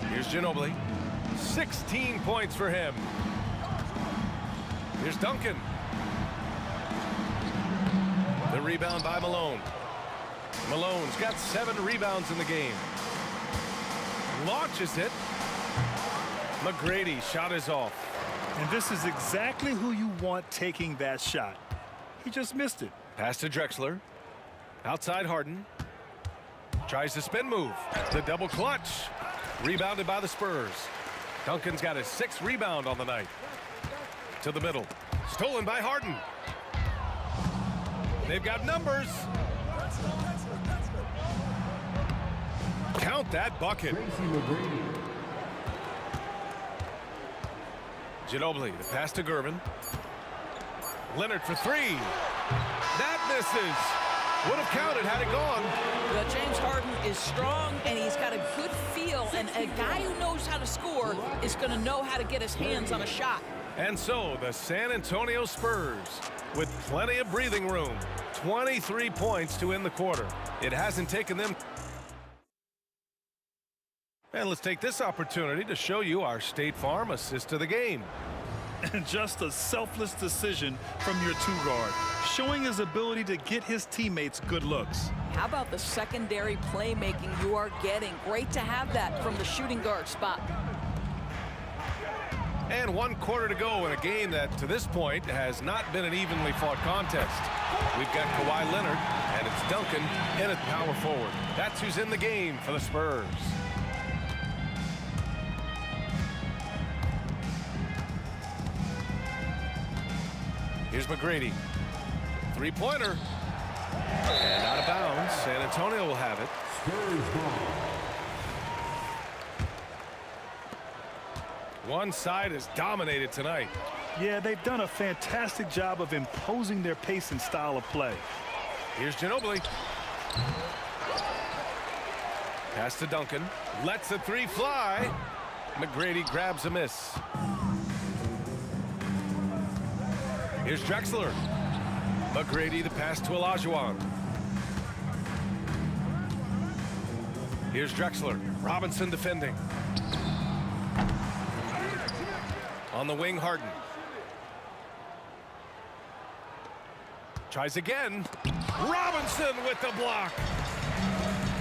Here's Ginobili. 16 points for him. Here's Duncan. The rebound by Malone. Malone's got 7 rebounds in the game. Launches it. McGrady, shot is off. And this is exactly who you want taking that shot. He just missed it. Pass to Drexler. Outside Harden. Tries the spin move. The double clutch. Rebounded by the Spurs. Duncan's got his 6th rebound on the night. To the middle. Stolen by Harden. They've got numbers. Count that bucket. Ginobili, the pass to Gervin. Leonard for 3. That misses. Would have counted had it gone. But James Harden is strong, and he's got a good feel, and a guy who knows how to score is going to know how to get his hands on a shot. And so the San Antonio Spurs, with plenty of breathing room, 23 points to end the quarter. It hasn't taken them. And let's take this opportunity to show you our State Farm assist of the game. And just a selfless decision from your 2-guard, showing his ability to get his teammates good looks. How about the secondary playmaking you are getting? Great to have that from the shooting guard spot. And 1 quarter to go in a game that, to this point, has not been an evenly fought contest. We've got Kawhi Leonard, and it's Duncan in at power forward. That's who's in the game for the Spurs. Here's McGrady. 3-pointer. And out of bounds. San Antonio will have it. One side is dominated tonight. Yeah, they've done a fantastic job of imposing their pace and style of play. Here's Ginobili. Pass to Duncan. Lets the 3 fly. McGrady grabs a miss. Here's Drexler. McGrady, the pass to Olajuwon. Here's Drexler. Robinson defending. On the wing, Harden. Tries again. Robinson with the block.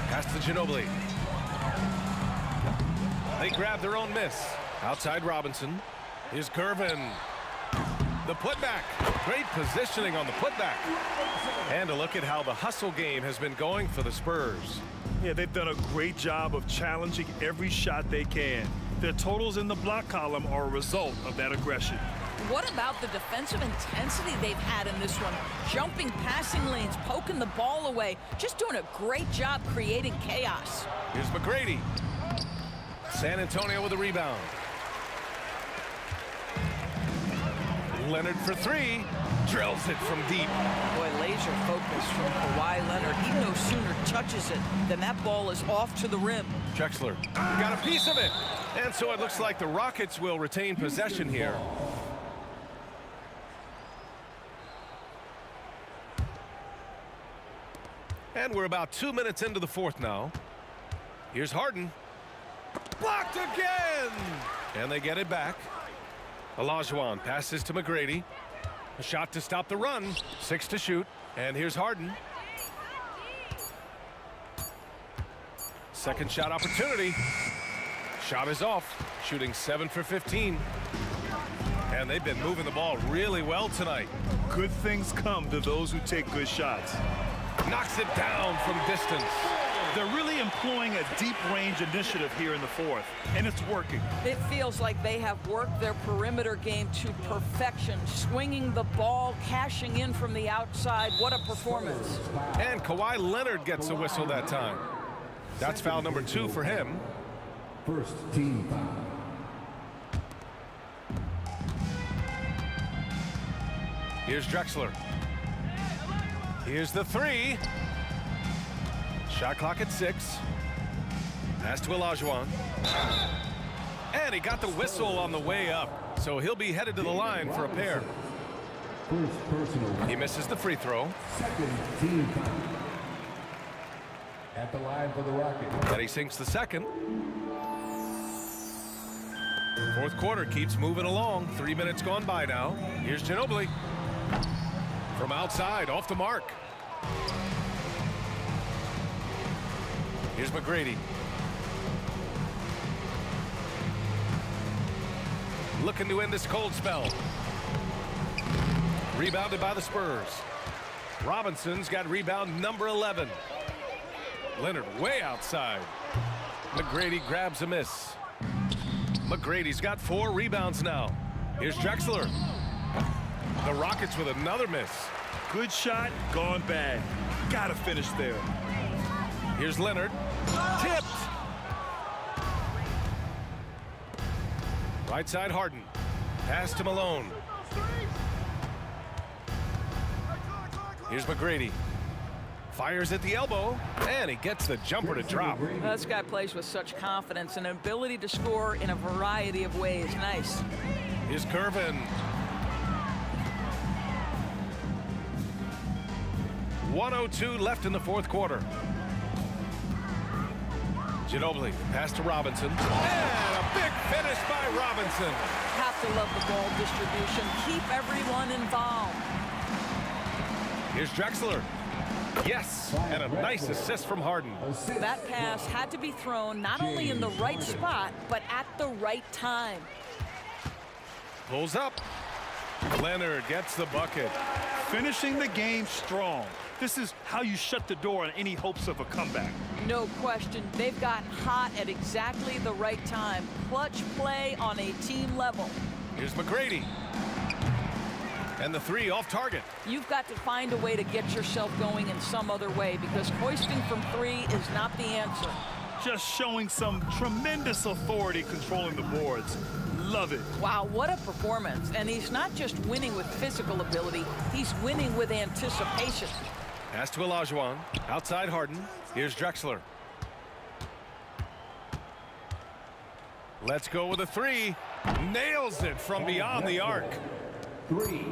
Pass to Ginobili. They grab their own miss. Outside Robinson. Here's Gervin. The putback. Great positioning on the putback. And a look at how the hustle game has been going for the Spurs. Yeah, they've done a great job of challenging every shot they can. Their totals in the block column are a result of that aggression. What about the defensive intensity they've had in this one? Jumping passing lanes, poking the ball away, just doing a great job creating chaos. Here's McGrady. San Antonio with a rebound. Leonard for three. Drills it from deep. Boy, laser focus from Kawhi Leonard. He no sooner touches it than that ball is off to the rim. Drexler got a piece of it. And so it looks like the Rockets will retain possession here. And we're about 2 minutes into the fourth now. Here's Harden. Blocked again! And they get it back. Olajuwon passes to McGrady. A shot to stop the run. 6 to shoot. And here's Harden. Second shot opportunity. Shot is off. Shooting 7 for 15. And they've been moving the ball really well tonight. Good things come to those who take good shots. Knocks it down from distance. They're really employing a deep range initiative here in the fourth, and it's working. It feels like they have worked their perimeter game to perfection, swinging the ball, cashing in from the outside. What a performance. And Kawhi Leonard gets a whistle that time. That's foul number 2 for him. First team foul. Here's Drexler. Here's the 3. Shot clock at 6. Pass to Olajuwon. And he got the whistle on the way up. So he'll be headed to the line for a pair. First personal. He misses the free throw. Second team foul. At the line for the Rockets. And he sinks the second. Fourth quarter keeps moving along. 3 minutes gone by now. Here's Ginobili. From outside, off the mark. Here's McGrady. Looking to end this cold spell. Rebounded by the Spurs. Robinson's got rebound number 11. Leonard way outside. McGrady grabs a miss. McGrady's got 4 rebounds now. Here's Drexler. The Rockets with another miss. Good shot, gone bad. Gotta finish there. Here's Leonard. Tipped. Right side Harden. Pass to Malone. Here's McGrady. Fires at the elbow, and he gets the jumper to drop. This guy plays with such confidence and an ability to score in a variety of ways. Nice. Here's Curvin. 1:02 left in the fourth quarter. Ginobili, pass to Robinson. And a big finish by Robinson. Have to love the ball distribution. Keep everyone involved. Here's Drexler. Yes, and a nice assist from Harden. That pass had to be thrown not only in the right spot, but at the right time. Pulls up. Leonard gets the bucket. Finishing the game strong. This is how you shut the door on any hopes of a comeback. No question. They've gotten hot at exactly the right time. Clutch play on a team level. Here's McGrady. And the 3 off target. You've got to find a way to get yourself going in some other way, because hoisting from 3 is not the answer. Just showing some tremendous authority controlling the boards. Love it. Wow, what a performance. And he's not just winning with physical ability, he's winning with anticipation. Pass to Olajuwon. Outside Harden. Here's Drexler. Let's go with a 3. Nails it from beyond the arc. 3.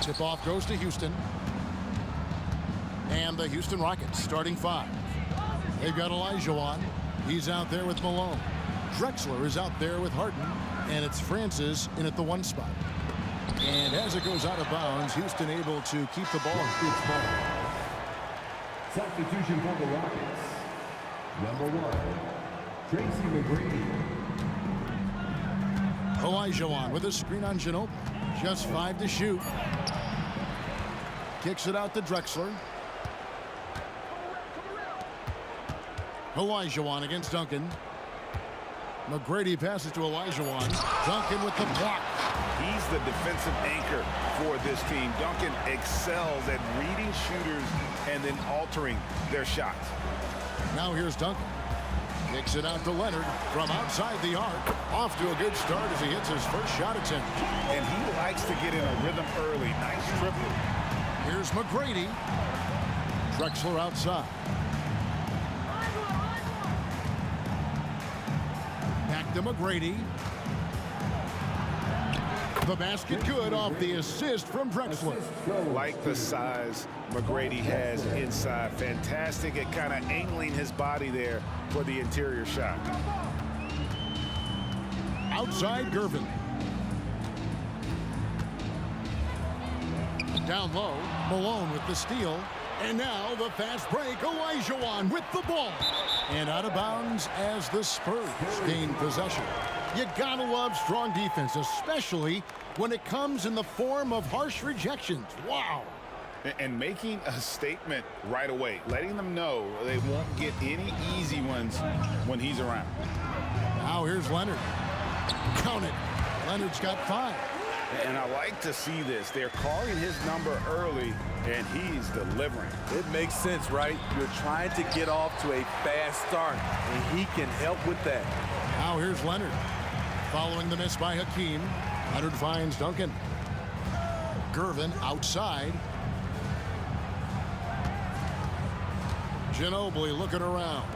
Tip-off goes to Houston. And the Houston Rockets starting 5. They've got Olajuwon. He's out there with Malone. Drexler is out there with Harden. And it's Francis in at the 1 spot. And as it goes out of bounds, Houston able to keep the ball. Substitution for the Rockets. Number 1, Tracy McGrady. Olajuwon with a screen on Ginobili. Just 5 to shoot. Kicks it out to Drexler. Olajuwon against Duncan. McGrady passes to Olajuwon. Duncan with the block. He's the defensive anchor for this team. Duncan excels at reading shooters and then altering their shots. Now here's Duncan. Kicks it out to Leonard from outside the arc. Off to a good start as he hits his first shot attempt. And he likes to get in a rhythm early. Nice triple. Here's McGrady. Drexler outside. Back to McGrady. The basket good off the assist from Drexler. Like the size McGrady has inside. Fantastic at kind of angling his body there for the interior shot. Outside Gervin. Down low, Malone with the steal. And now the fast break, Olajuwon with the ball. And out of bounds as the Spurs gain possession. You gotta love strong defense, especially when it comes in the form of harsh rejections. Wow. And making a statement right away, letting them know they won't get any easy ones when he's around. Now here's Leonard. Count it. Leonard's got 5. And I like to see this. They're calling his number early, and he's delivering. It makes sense, right? You're trying to get off to a fast start, and he can help with that. Now here's Leonard. Following the miss by Hakeem, Leonard finds Duncan. Gervin outside. Ginobili looking around.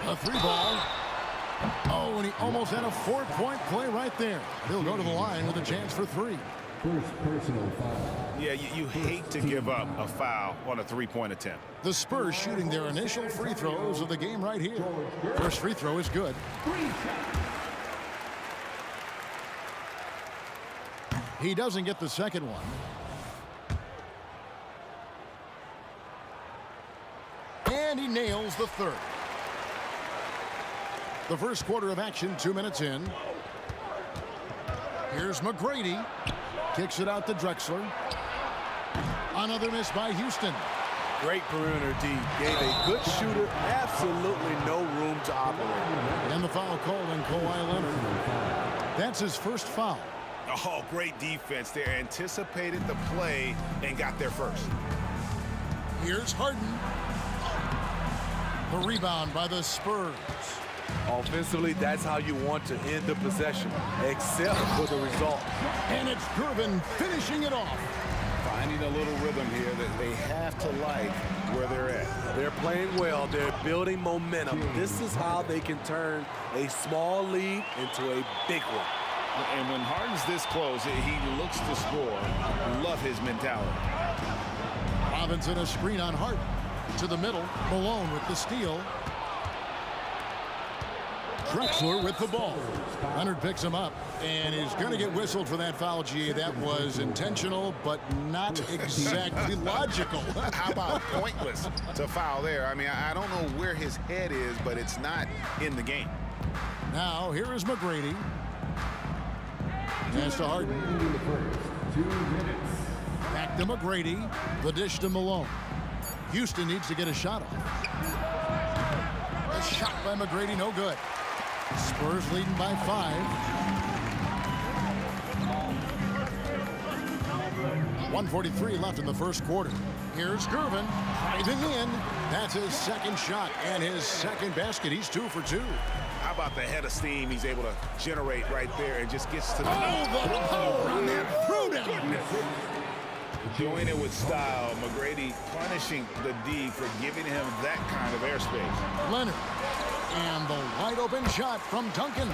A 3-ball. Oh, and he almost had a 4-point play right there. He'll go to the line with a chance for 3. First personal foul. Yeah, you hate to give up a foul on a 3-point attempt. The Spurs shooting their initial free throws of the game right here. First free throw is good. He doesn't get the second one. And he nails the third. The first quarter of action, 2 minutes in. Here's McGrady. Kicks it out to Drexler. Another miss by Houston. Great perimeter D. Gave a good shooter absolutely no room to operate. And the foul called on Kawhi Leonard. That's his first foul. Oh, great defense there. Anticipated the play and got there first. Here's Harden. The rebound by the Spurs. Offensively, that's how you want to end the possession, except for the result. And it's Gervin finishing it off. Finding a little rhythm here that they have to like where they're at. They're playing well. They're building momentum. This is how they can turn a small lead into a big one. And when Harden's this close, he looks to score. Love his mentality. Robinson a screen on Harden. To the middle. Malone with the steal. Drexler with the ball. Leonard picks him up, and he's going to get whistled for that foul, G. That was intentional, but not exactly logical. How about pointless to foul there? I mean, I don't know where his head is, but it's not in the game. Now, here is McGrady. Pass to Harden. 2 minutes. Back to McGrady. The dish to Malone. Houston needs to get a shot off. A shot by McGrady, no good. Spurs leading by 5. 1:43 left in the first quarter. Here's Gervin driving in. That's his second shot and his second basket. He's 2 for 2. How about the head of steam he's able to generate right there and just gets to the... Oh, the power on that throwdown. Doing it with style. McGrady punishing the D for giving him that kind of airspace. Leonard. And the wide open shot from Duncan.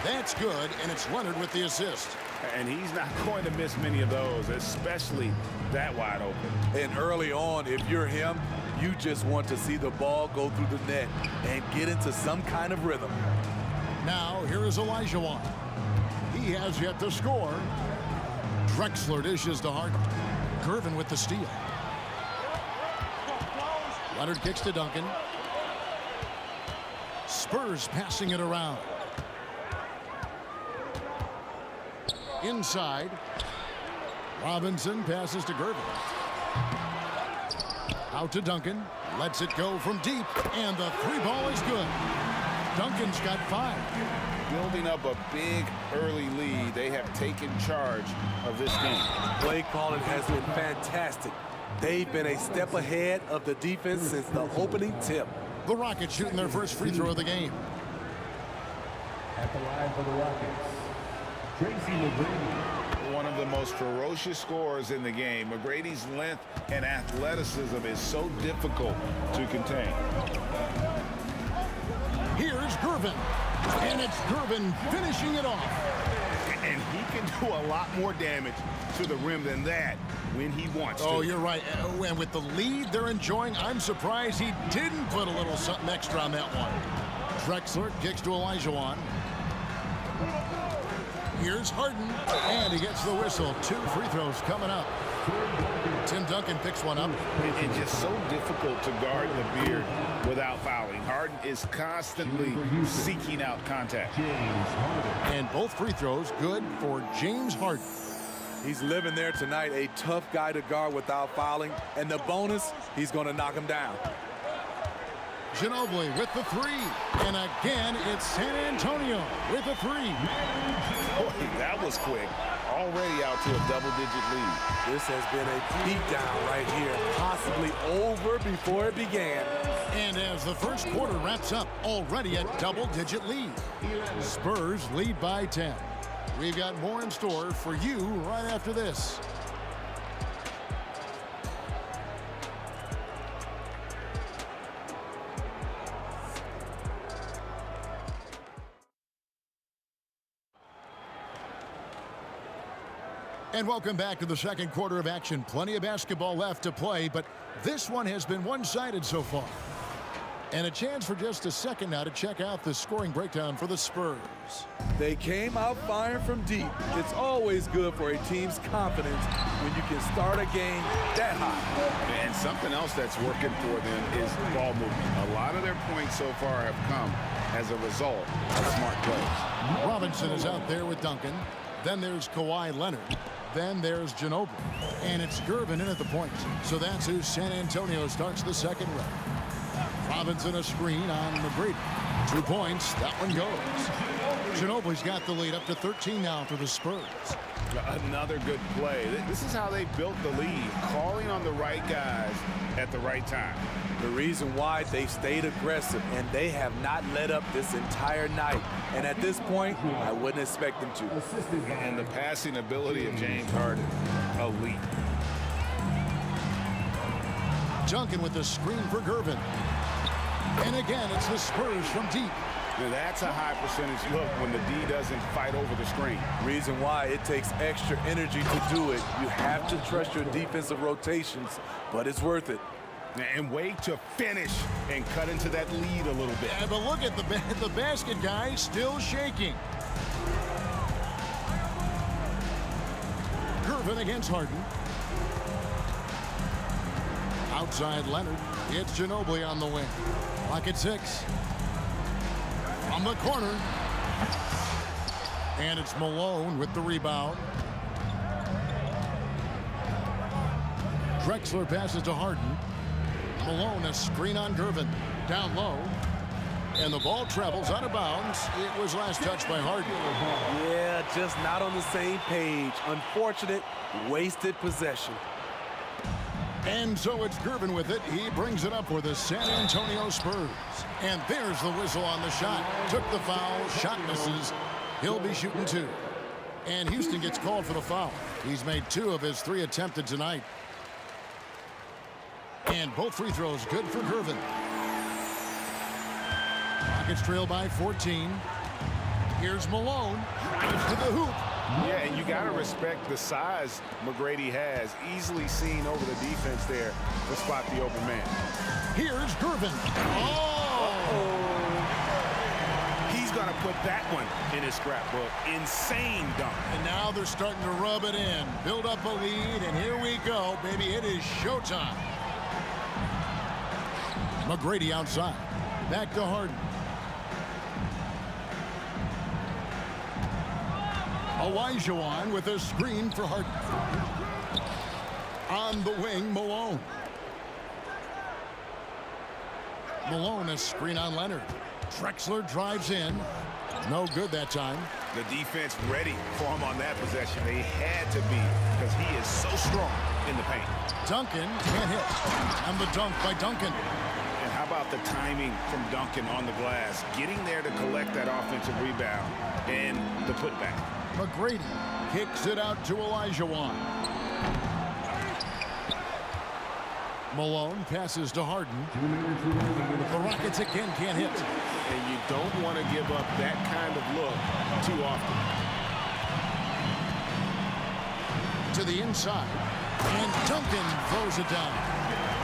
That's good, and it's Leonard with the assist. And he's not going to miss many of those, especially that wide open. And early on, if you're him, you just want to see the ball go through the net and get into some kind of rhythm. Now, here is Olajuwon. He has yet to score. Drexler dishes to Harden. Gervin with the steal. Leonard kicks to Duncan. Spurs passing it around. Inside. Robinson passes to Gervin. Out to Duncan. Lets it go from deep. And the three ball is good. Duncan's got 5. Building up a big early lead, they have taken charge of this game. Play calling has been fantastic. They've been a step ahead of the defense since the opening tip. The Rockets shooting their first free throw of the game. At the line for the Rockets, Tracy McGrady. One of the most ferocious scorers in the game. McGrady's length and athleticism is so difficult to contain. Here's Gervin. And it's Gervin finishing it off. And he can do a lot more damage to the rim than that when he wants to. Oh, you're right. And with the lead they're enjoying, I'm surprised he didn't put a little something extra on that one. Drexler kicks to Olajuwon. Here's Harden. And he gets the whistle. 2 free throws coming up. Tim Duncan picks one up. It's just so difficult to guard the beard without fouling. Harden is constantly seeking out contact. And both free throws good for James Harden. He's living there tonight, a tough guy to guard without fouling. And the bonus, he's going to knock him down. Ginobili with the 3. And again, it's San Antonio with a 3. Boy, that was quick. Already out to a double-digit lead. This has been a beatdown right here, possibly over before it began. And as the first quarter wraps up, already a double-digit lead. Spurs lead by 10. We've got more in store for you right after this. And welcome back to the second quarter of action. Plenty of basketball left to play, but this one has been one-sided so far. And a chance for just a second now to check out the scoring breakdown for the Spurs. They came out firing from deep. It's always good for a team's confidence when you can start a game that high. And something else that's working for them is ball movement. A lot of their points so far have come as a result of smart plays. Robinson is out there with Duncan. Then there's Kawhi Leonard. Then there's Ginobili. And it's Gervin in at the point. So that's who San Antonio starts the second round. Robinson a screen on McGrady. 2 points. That one goes. Ginobili's got the lead up to 13 now for the Spurs. Another good play. This is how they built the lead. Calling on the right guys at the right time. The reason why they stayed aggressive, and they have not let up this entire night. And at this point, I wouldn't expect them to. And the passing ability of James Harden, elite. Duncan with the screen for Gervin. And again, it's the Spurs from deep. Now that's a high percentage look when the D doesn't fight over the screen. Reason why it takes extra energy to do it. You have to trust your defensive rotations, but it's worth it. And wait to finish and cut into that lead a little bit. Yeah, but look at the basket guy still shaking. Gervin against Harden. Outside Leonard. It's Ginobili on the wing. Clock at 6. From the corner. And it's Malone with the rebound. Drexler passes to Harden. Malone a screen on Gervin. Down low. And the ball travels out of bounds. It was last touched by Harden. Yeah, just not on the same page. Unfortunate, wasted possession. And so it's Gervin with it. He brings it up for the San Antonio Spurs. And there's the whistle on the shot. Took the foul. Shot misses. He'll be shooting 2. And Houston gets called for the foul. He's made 2 of his 3 attempted tonight. And both free throws good for Gervin. Rockets trail by 14. Here's Malone. Drives to the hoop. Yeah, and you got to respect the size McGrady has. Easily seen over the defense there to spot the open man. Here's Gervin. He's going to put that one in his scrapbook. Insane dunk. And now they're starting to rub it in. Build up a lead, and here we go, baby. It is showtime. McGrady outside. Back to Harden. Olajuwon with a screen for Harden. On the wing, Malone. Malone, a screen on Leonard. Drexler drives in. No good that time. The defense ready for him on that possession. They had to be because he is so strong in the paint. Duncan can't hit. And the dunk by Duncan. And how about the timing from Duncan on the glass? Getting there to collect that offensive rebound and the putback. McGrady kicks it out to Olajuwon. Malone passes to Harden. The Rockets again can't hit. And you don't want to give up that kind of look too often. To the inside. And Duncan throws it down.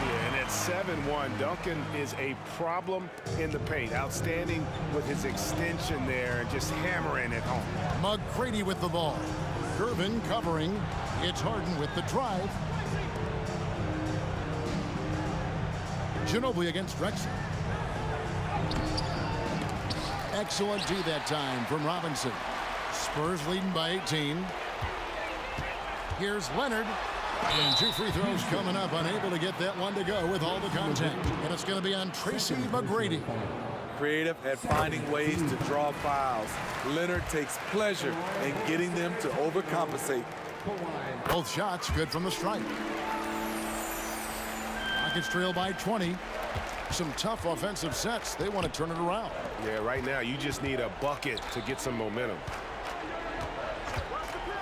Yeah, and at 7-1, Duncan is a problem in the paint. Outstanding with his extension there and just hammering it home. McGrady with the ball. Gervin covering. It's Harden with the drive. Ginobili against Drexler. Excellent D that time from Robinson. Spurs leading by 18. Here's Leonard. And 2 free throws coming up. Unable to get that one to go with all the contact. And it's going to be on Tracy McGrady. Creative at finding ways to draw fouls. Leonard takes pleasure in getting them to overcompensate. Both shots good from the stripe. Rockets trail by 20. Some tough offensive sets. They want to turn it around. Yeah, right now you just need a bucket to get some momentum.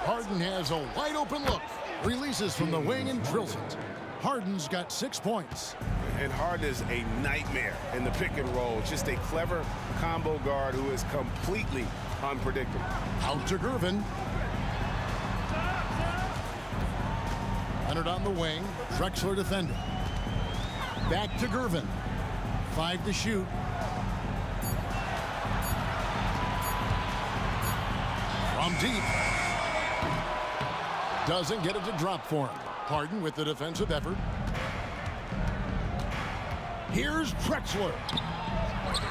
Harden has a wide open look. Releases from the wing and drills it. Harden's got 6 points. And Harden is a nightmare in the pick and roll. Just a clever combo guard who is completely unpredictable. Out to Gervin. Leonard on the wing. Drexler defending. Back to Gervin. 5 to shoot. From deep. Doesn't get it to drop for him. Harden with the defensive effort. Here's Drexler.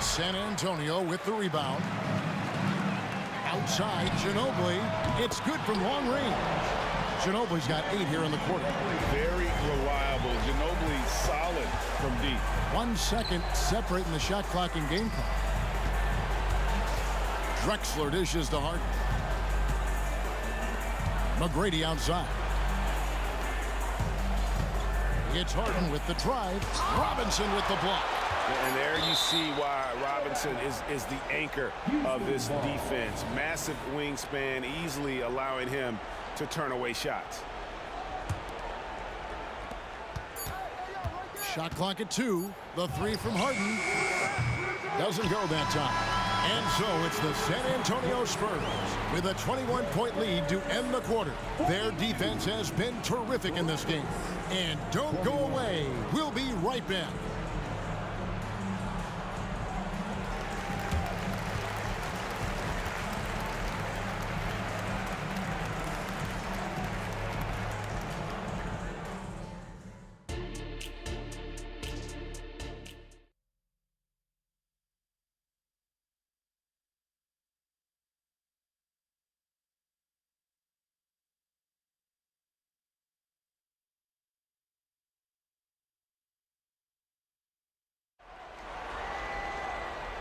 San Antonio with the rebound. Outside, Ginobili. It's good from long range. Ginobili's got 8 here in the quarter. Very reliable. Ginobili solid from deep. 1 second separating the shot clock and game clock. Drexler dishes to Harden. McGrady outside. It's Harden with the drive. Robinson with the block. And there you see why Robinson is the anchor of this defense. Massive wingspan, easily allowing him to turn away shots. Shot clock at 2. The 3 from Harden. Doesn't go that time. And so it's the San Antonio Spurs with a 21-point lead to end the quarter. Their defense has been terrific in this game. And don't go away. We'll be right back.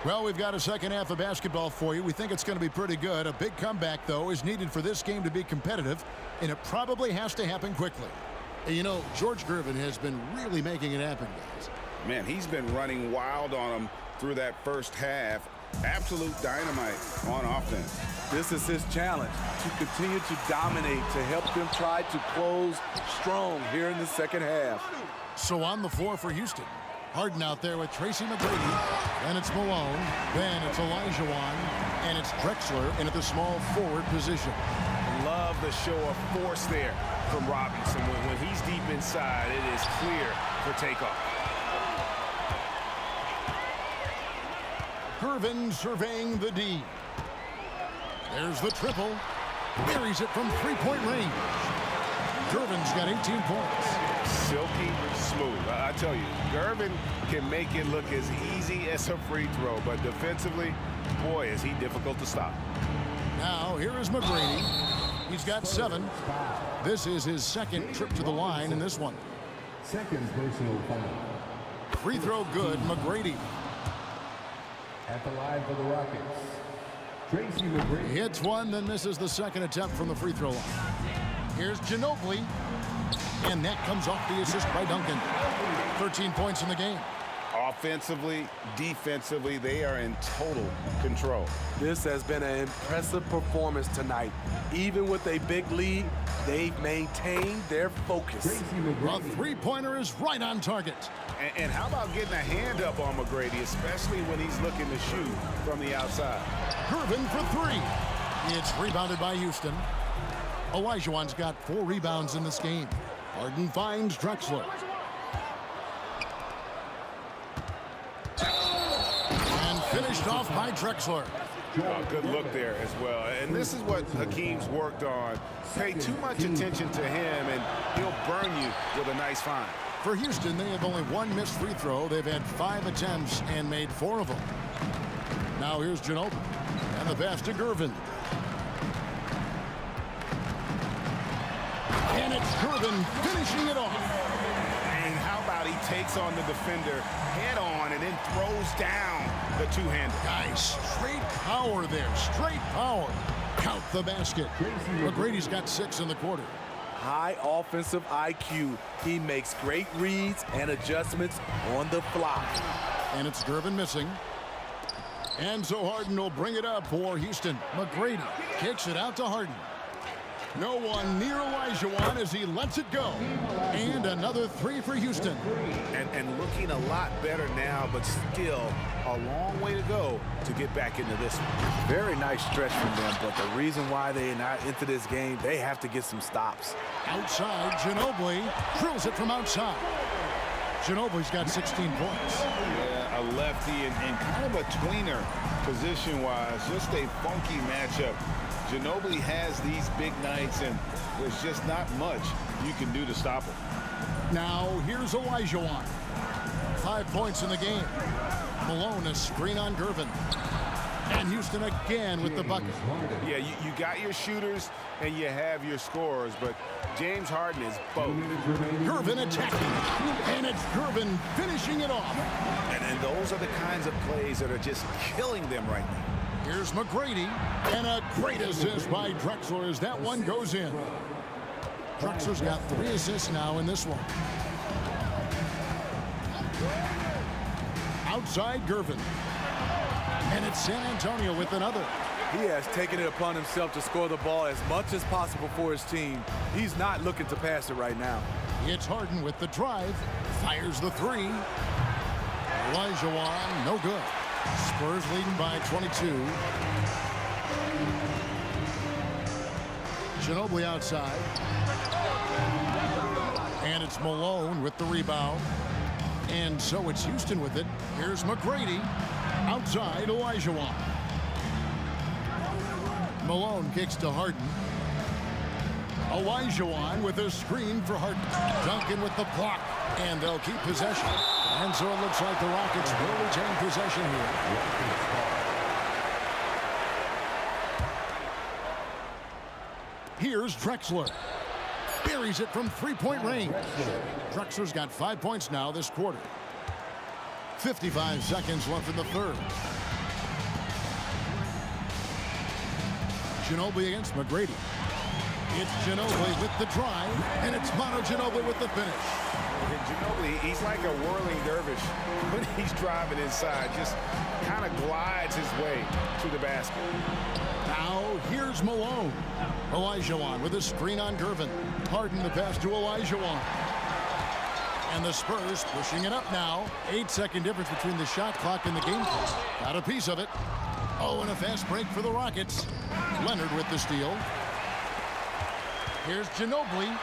Well, we've got a second half of basketball for you. We think it's going to be pretty good. A big comeback, though, is needed for this game to be competitive, and it probably has to happen quickly. And, you know, George Gervin has been really making it happen, guys. Man, he's been running wild on them through that first half. Absolute dynamite on offense. This is his challenge, to continue to dominate, to help them try to close strong here in the second half. So on the floor for Houston. Harden out there with Tracy McGrady. Then it's Malone. Then it's Olajuwon. And it's Drexler in at the small forward position. Love the show of force there from Robinson. When he's deep inside, it is clear for takeoff. Gervin surveying the D. There's the triple. Buries it from three-point range. Gervin's got 18 points. Silky smooth. I tell you, Gervin can make it look as easy as a free throw, but defensively, boy, is he difficult to stop. Now, here is McGrady. He's got 7. This is his second trip to the line in this one. Second personal foul. Free throw good, McGrady. At the line for the Rockets, Tracy McGrady. Hits one, then misses the second attempt from the free throw line. Here's Ginobili. And that comes off the assist by Duncan. 13 points in the game. Offensively, defensively, they are in total control. This has been an impressive performance tonight. Even with a big lead, they've maintained their focus. A three-pointer is right on target. And how about getting a hand up on McGrady, especially when he's looking to shoot from the outside? Gervin for 3. It's rebounded by Houston. Olajuwon's got 4 rebounds in this game. Harden finds Drexler. And finished off by Drexler. Good look there as well. And this is what Hakeem's worked on. Pay too much attention to him, and he'll burn you with a nice find. For Houston, they have only 1 missed free throw. They've had 5 attempts and made 4 of them. Now here's Ginobili. And the pass to Gervin. And it's Gervin finishing it off. And how about he takes on the defender head on and then throws down the two-hander. Nice. Straight power there. Straight power. Count the basket. McGrady's got 6 in the quarter. High offensive IQ. He makes great reads and adjustments on the fly. And it's Gervin missing. And so Harden will bring it up for Houston. McGrady kicks it out to Harden. No one near Olajuwon as he lets it go. And another 3 for Houston. And looking a lot better now, but still a long way to go to get back into this one. Very nice stretch from them, but the reason why they're not into this game, they have to get some stops. Outside, Ginobili drills it from outside. Ginobili's got 16 points. Yeah, a lefty and kind of a tweener position-wise. Just a funky matchup. Ginobili has these big nights, and there's just not much you can do to stop him. Now, here's Olajuwon. 5 points in the game. Malone, a screen on Gervin. And Houston again with the bucket. Yeah, you got your shooters and you have your scorers, but James Harden is both. Gervin attacking. And it's Gervin finishing it off. And those are the kinds of plays that are just killing them right now. Here's McGrady, and a great assist by Drexler as that one goes in. Drexler's got 3 assists now in this one. Outside Gervin. And it's San Antonio with another. He has taken it upon himself to score the ball as much as possible for his team. He's not looking to pass it right now. It's Harden with the drive. Fires the 3. Olajuwon, no good. Spurs leading by 22. Ginobili outside. And it's Malone with the rebound. And so it's Houston with it. Here's McGrady. Outside, Olajuwon. Malone kicks to Harden. Olajuwon with a screen for Harden. Duncan with the block. And they'll keep possession. And so it looks like the Rockets will retain possession here. Here's Drexler. Buries it from 3-point range. Drexler's got 5 points now this quarter. 55 seconds left in the third. Ginobili against McGrady. It's Ginobili with the drive, and it's Manu Ginobili with the finish. Ginobili, he's like a whirling dervish when he's driving inside. Just kind of glides his way to the basket. Now, here's Malone. Olajuwon with a screen on Gervin. Harden the pass to Olajuwon. And the Spurs pushing it up now. 8-second difference between the shot clock and the game clock. Got a piece of it. Oh, and a fast break for the Rockets. Leonard with the steal. Here's Ginobili.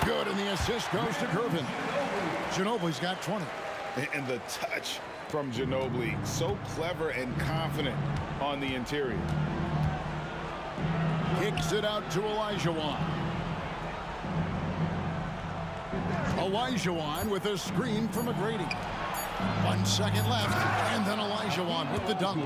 Good, and the assist goes to Gervin. Ginobili's got 20. And the touch from Ginobili, so clever and confident on the interior. Kicks it out to Olajuwon. Olajuwon with a screen from McGrady. 1 second left, and then Olajuwon with the dunk.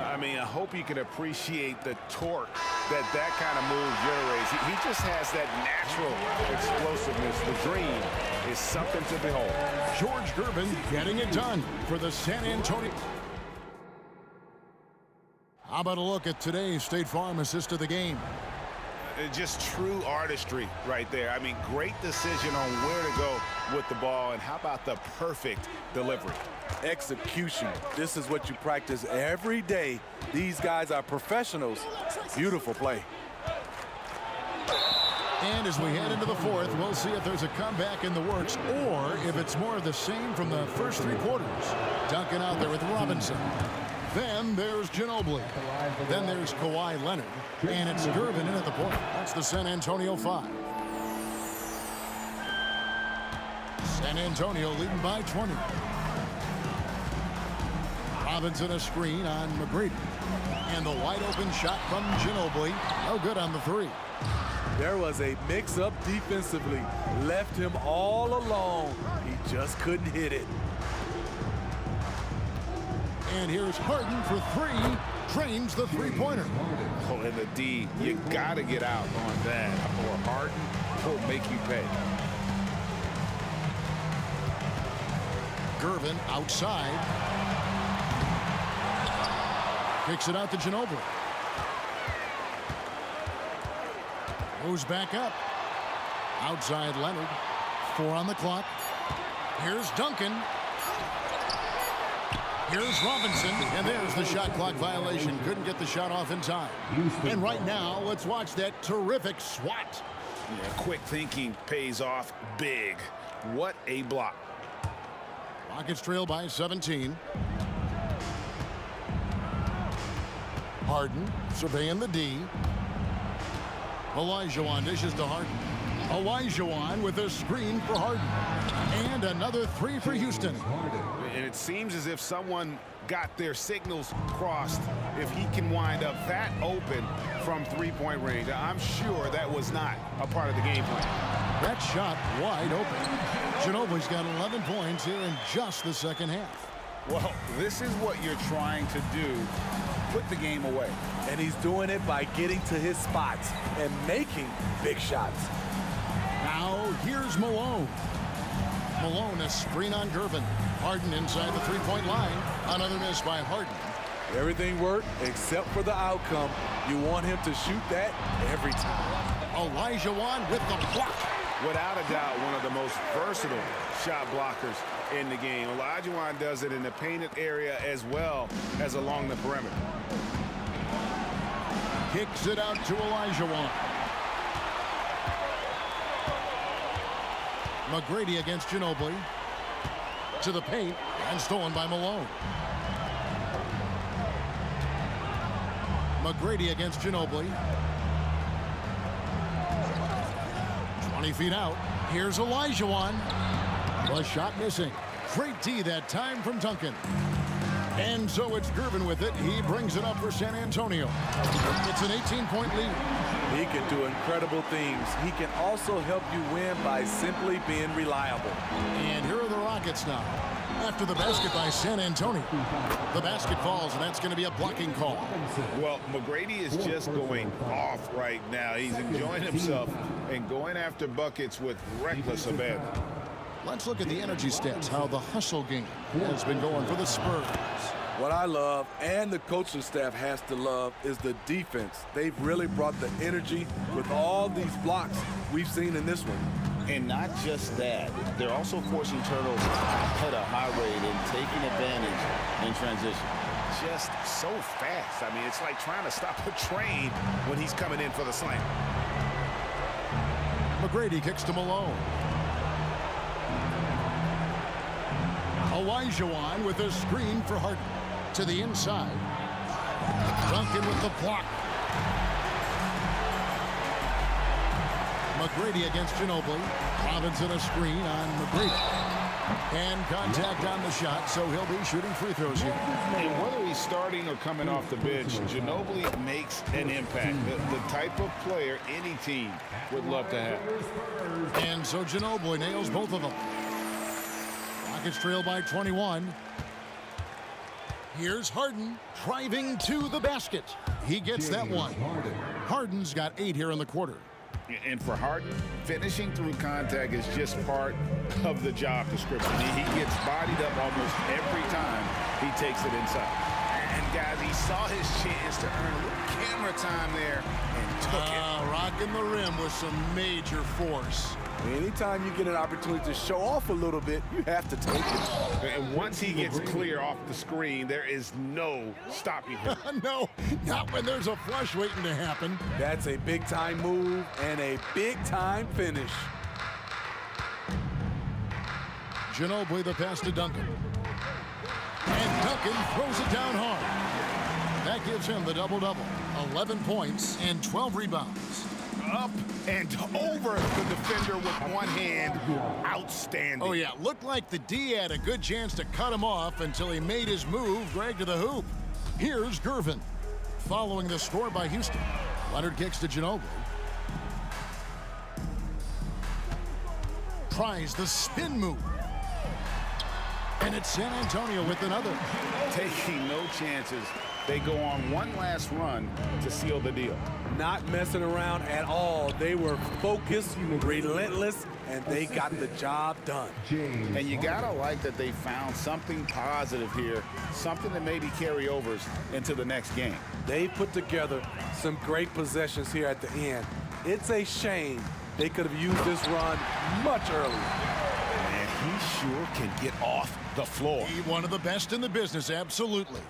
I mean, I hope you can appreciate the torque that kind of move generates. He just has that natural explosiveness. The dream is something to behold. George Gervin getting it done for the San Antonio. How about a look at today's State Farm assist of the game? Just true artistry right there. I mean, great decision on where to go with the ball, and how about the perfect delivery? Execution. This is what you practice every day. These guys are professionals. Beautiful play. And as we head into the fourth, we'll see if there's a comeback in the works or if it's more of the same from the first 3 quarters. Duncan out there with Robinson. Then there's Ginobili. Then there's Kawhi Leonard. And it's Gervin in at the point. That's the San Antonio 5. San Antonio leading by 20. Robinson a screen on McGrady. And the wide open shot from Ginobili. No good on the 3. There was a mix-up defensively. Left him all alone. He just couldn't hit it. And here's Harden for 3. Drains the 3-pointer. Oh, and the D, you got to get out on that, or Harden will make you pay. Gervin outside. Kicks it out to Ginobili. Moves back up. Outside Leonard. 4 on the clock. Here's Duncan. Here's Robinson, and there's the shot clock violation. Couldn't get the shot off in time. And right now, let's watch that terrific swat. Yeah, quick thinking pays off big. What a block. Rockets trail by 17. Harden surveying the D. Olajuwon dishes to Harden. Olajuwon with a screen for Harden. And another 3 for Houston. And it seems as if someone got their signals crossed. If he can wind up that open from 3-point range, I'm sure that was not a part of the game plan. That shot wide open. Ginobili's got 11 points here in just the second half. Well, this is what you're trying to do. Put the game away. And he's doing it by getting to his spots and making big shots. Now, here's Malone. Malone, a screen on Gervin. Harden inside the 3-point line. Another miss by Harden. Everything worked except for the outcome. You want him to shoot that every time. Olajuwon with the block. Without a doubt, one of the most versatile shot blockers in the game. Olajuwon does it in the painted area as well as along the perimeter. Kicks it out to Olajuwon. McGrady against Ginobili. To the paint and stolen by Malone. McGrady against Ginobili. 20 feet out. Here's Olajuwon. The shot missing. Great D that time from Duncan. And so it's Gervin with it. He brings it up for San Antonio. It's an 18-point lead. He can do incredible things. He can also help you win by simply being reliable. And here are the Rockets now. After the basket by San Antonio. The basket falls, and that's going to be a blocking call. Well, McGrady is just going off right now. He's enjoying himself and going after buckets with reckless abandon. Let's look at the energy stats, how the hustle game has been going for the Spurs. What I love, and the coaching staff has to love, is the defense. They've really brought the energy with all these blocks we've seen in this one. And not just that, they're also forcing turnovers at a high rate and taking advantage in transition. Just so fast. I mean, it's like trying to stop a train when he's coming in for the slam. McGrady kicks to Malone. Olajuwon with a screen for Harden. To the inside. Duncan with the block. McGrady against Ginobili. Robinson a screen on McGrady. And contact on the shot, so he'll be shooting free throws here. And whether he's starting or coming off the bench, Ginobili makes an impact. The type of player any team would love to have. And so Ginobili nails both of them. Rockets trail by 21. Here's Harden driving to the basket. He gets that one. Harden's got 8 here in the quarter. And for Harden, finishing through contact is just part of the job description. He gets bodied up almost every time he takes it inside. And guys, he saw his chance to earn a little camera time there and took it. Rocking the rim with some major force. Anytime you get an opportunity to show off a little bit, you have to take it. And once he gets clear off the screen, there is no stopping him. No, not when there's a flush waiting to happen. That's a big-time move and a big-time finish. Ginobili the pass to Duncan. And Duncan throws it down hard. That gives him the double-double. 11 points and 12 rebounds. Up and over the defender with one hand. Outstanding. Oh, yeah. Looked like the D had a good chance to cut him off until he made his move, Greg to the hoop. Here's Gervin. Following the score by Houston. Leonard kicks to Ginobili. Tries the spin move. And it's San Antonio with another. Taking no chances. They go on one last run to seal the deal. Not messing around at all. They were focused, relentless, and they got the job done. And you gotta like that they found something positive here, something that maybe carry overs into the next game. They put together some great possessions here at the end. It's a shame they could have used this run much earlier. And he sure can get off the floor. He's one of the best in the business, absolutely.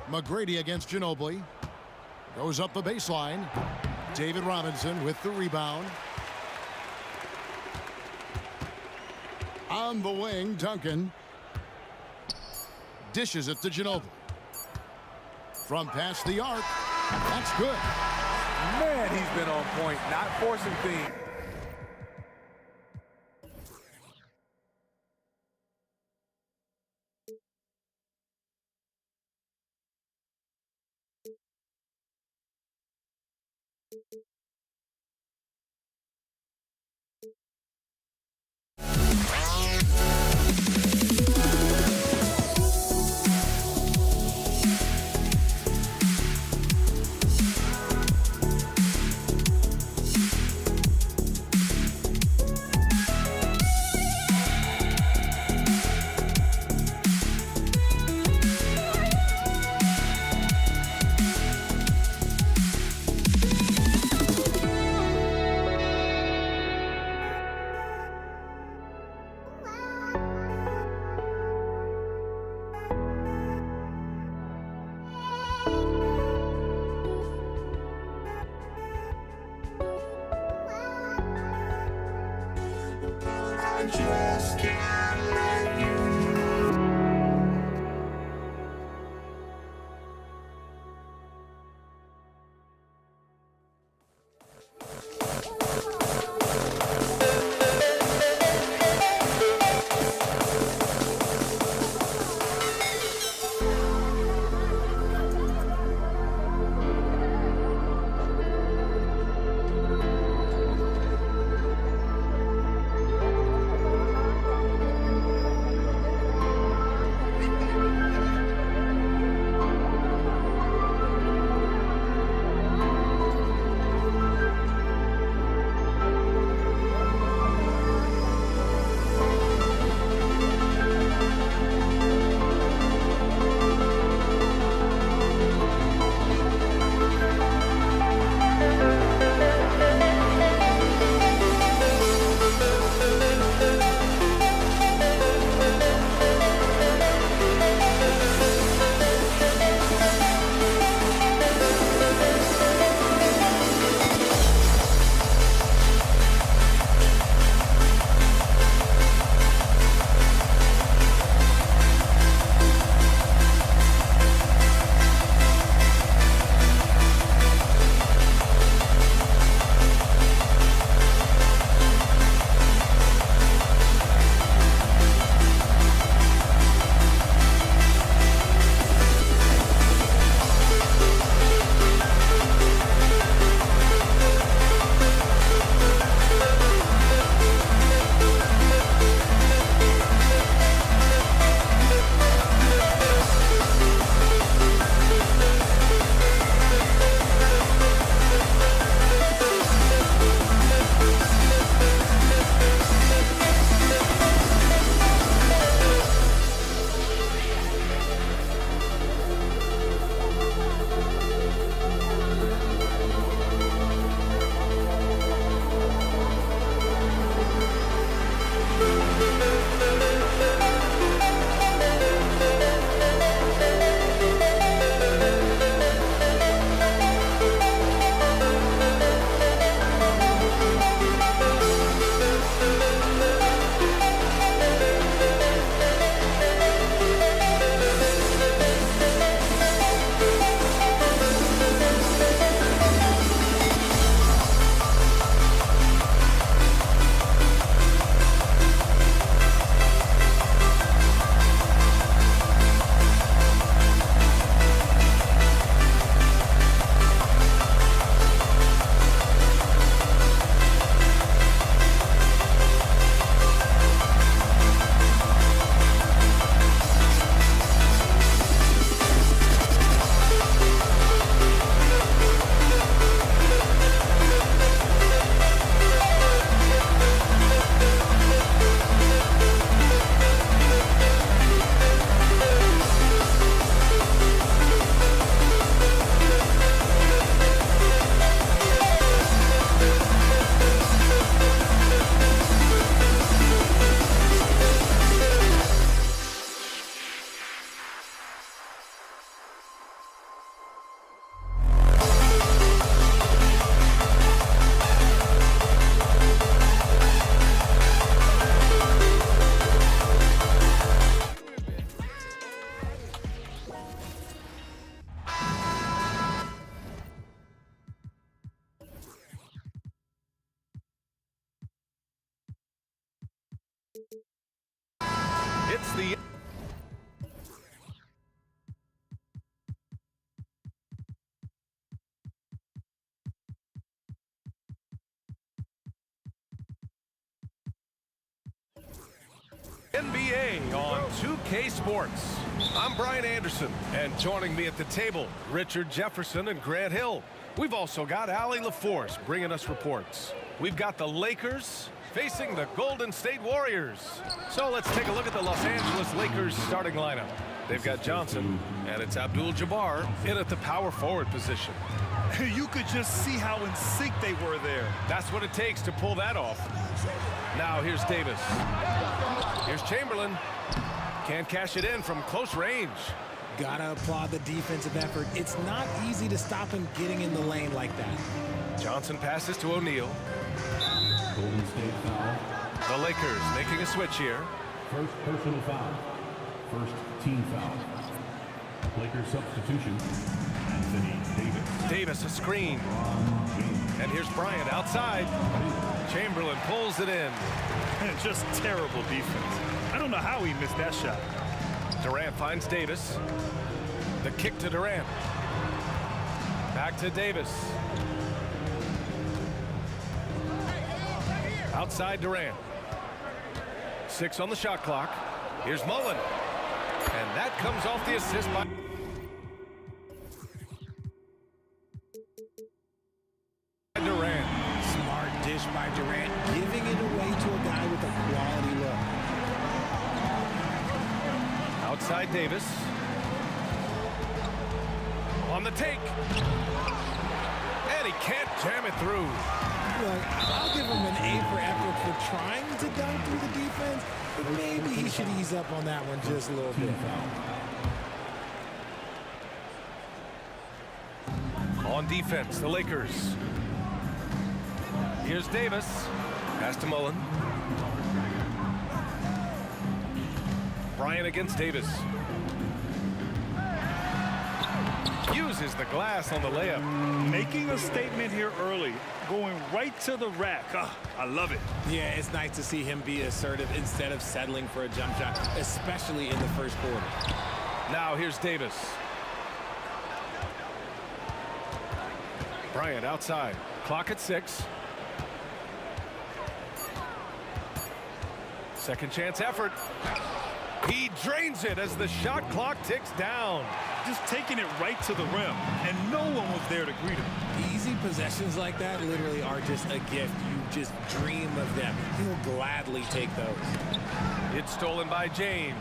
McGrady against Ginobili. Goes up the baseline. David Robinson with the rebound. On the wing, Duncan. Dishes it to Ginobili. From past the arc. That's good. Man, he's been on point, not forcing things. NBA on 2K Sports. I'm Brian Anderson, and joining me at the table, Richard Jefferson and Grant Hill. We've also got Allie LaForce bringing us reports. We've got the Lakers facing the Golden State Warriors. So let's take a look at the Los Angeles Lakers starting lineup. They've got Johnson, and it's Abdul-Jabbar in at the power forward position. You could just see how in sync they were there. That's what it takes to pull that off. Now here's Davis. Here's Chamberlain. Can't cash it in from close range. Gotta applaud the defensive effort. It's not easy to stop him getting in the lane like that. Johnson passes to O'Neal. Golden State foul. The Lakers making a switch here. First personal foul. First team foul. Lakers substitution. Anthony Davis. Davis a screen. And here's Bryant outside. Chamberlain pulls it in. Just terrible defense. I don't know how he missed that shot. Durant finds Davis. The kick to Durant. Back to Davis. Outside Durant. 6 on the shot clock. Here's Mullen. And that comes off the assist by Durant. Smart dish by Durant, giving it away to a guy with a quality look. Outside Davis. On the take. And he can't jam it through. Look, I'll give him an A for effort for trying to dunk through the defense, but maybe he should ease up on that one just a little bit. On defense, the Lakers. Here's Davis. Pass to Mullen. Bryant against Davis. Uses the glass on the layup. Making a statement here early. Going right to the rack. I love it. Yeah, it's nice to see him be assertive instead of settling for a jump shot, especially in the first quarter. Now here's Davis. Bryant outside. Clock at 6. Second chance effort. He drains it as the shot clock ticks down. Just taking it right to the rim, and no one was there to greet him. Easy possessions like that literally are just a gift. You just dream of them. He'll gladly take those. It's stolen by James.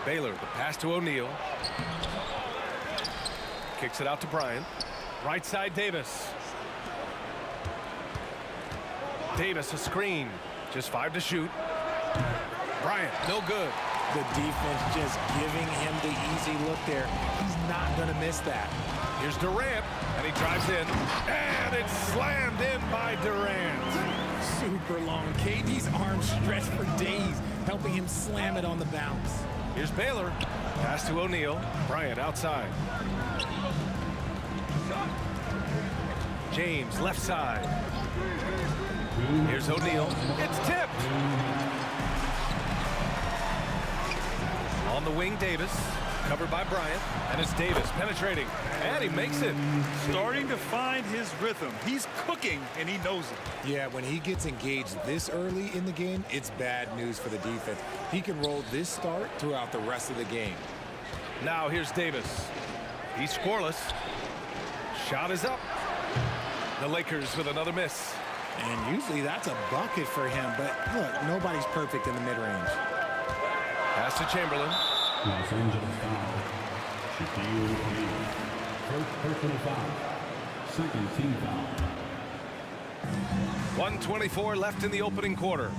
Baylor, the pass to O'Neal. Kicks it out to Bryant. Right side Davis. Davis a screen. Just 5 to shoot. Bryant, no good. The defense just giving him the easy look there. He's not going to miss that. Here's Durant, and he drives in. And it's slammed in by Durant. Super long. KD's arms stretched for days, helping him slam it on the bounce. Here's Baylor. Pass to O'Neal. Bryant outside. James left side. Here's O'Neal. It's tipped. On the wing, Davis. Covered by Bryant. And it's Davis penetrating. And he makes it. Starting to find his rhythm. He's cooking, and he knows it. Yeah, when he gets engaged this early in the game, it's bad news for the defense. He can roll this start throughout the rest of the game. Now here's Davis. He's scoreless. Shot is up. The Lakers with another miss. And usually that's a bucket for him, but look, nobody's perfect in the mid-range. Pass to Chamberlain. Los Angeles foul. Shaquille O'Neal. First personal foul. Second team foul. 1:24 left in the opening quarter.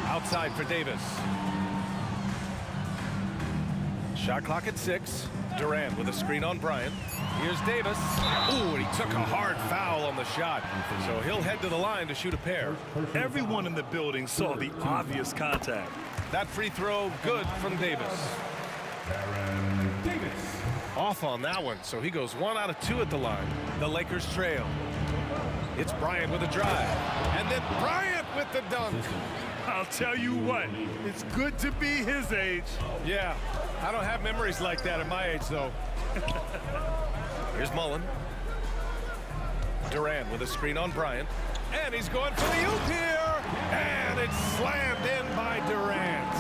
Outside for Davis. Shot clock at 6. Durant with a screen on Bryant. Here's Davis. Ooh, and he took a hard foul on the shot. So he'll head to the line to shoot a pair. Everyone in the building saw the obvious contact. That free throw good from Davis. Davis. Off on that one, so he goes 1 out of 2 at the line. The Lakers trail. It's Bryant with a drive. And then Bryant with the dunk. I'll tell you what, it's good to be his age. Yeah, I don't have memories like that at my age, though. Here's Mullen. Durant with a screen on Bryant. And he's going for the oop here. And it's slammed in by Durant.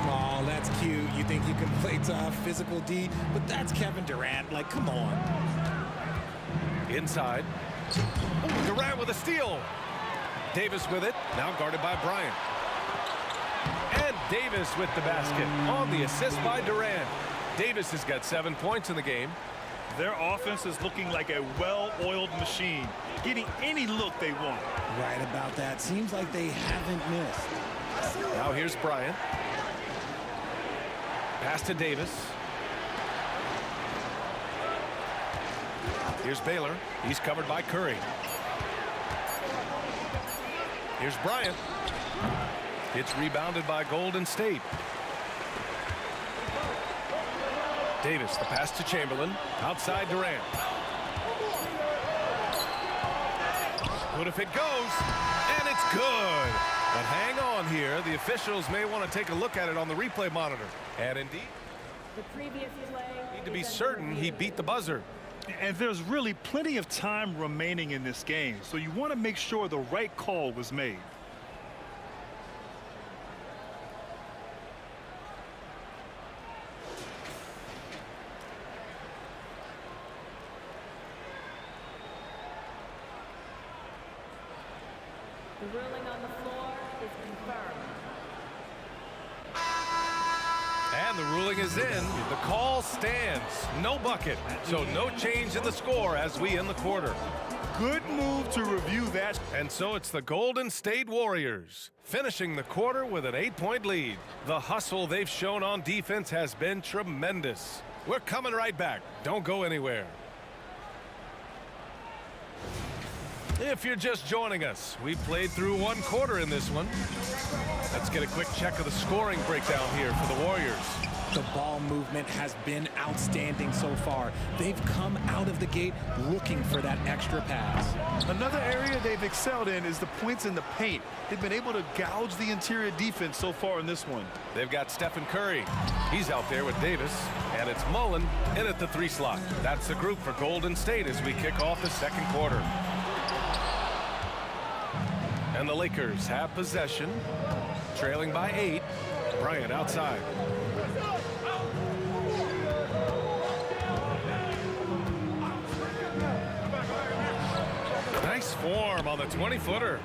Oh, that's cute. You think you can play tough, physical D, but that's Kevin Durant. Like, come on. Inside. Ooh, Durant with a steal. Davis with it. Now guarded by Bryant. And Davis with the basket on the assist by Durant. Davis has got 7 points in the game. Their offense is looking like a well-oiled machine, getting any look they want. Right about that. Seems like they haven't missed. Now here's Bryant. Pass to Davis. Here's Baylor. He's covered by Curry. Here's Bryant. It's rebounded by Golden State. Davis, the pass to Chamberlain. Outside Durant. What if it goes? And it's good. But hang on here. The officials may want to take a look at it on the replay monitor. And indeed, the previous play need to be certain he beat the buzzer. And there's really plenty of time remaining in this game, so you want to make sure the right call was made. The ruling on the floor is confirmed. And the ruling is in. The call stands. No bucket. So no change in the score as we end the quarter. Good move to review that. And so it's the Golden State Warriors finishing the quarter with an 8-point lead. The hustle they've shown on defense has been tremendous. We're coming right back. Don't go anywhere. If you're just joining us, we played through one quarter in this one. Let's get a quick check of the scoring breakdown here for the Warriors. The ball movement has been outstanding so far. They've come out of the gate looking for that extra pass. Another area they've excelled in is the points in the paint. They've been able to gouge the interior defense so far in this one. They've got Stephen Curry. He's out there with Davis. And it's Mullen in at the 3 slot. That's the group for Golden State as we kick off the second quarter. And the Lakers have possession, trailing by 8. Bryant outside. Nice form on the 20-footer.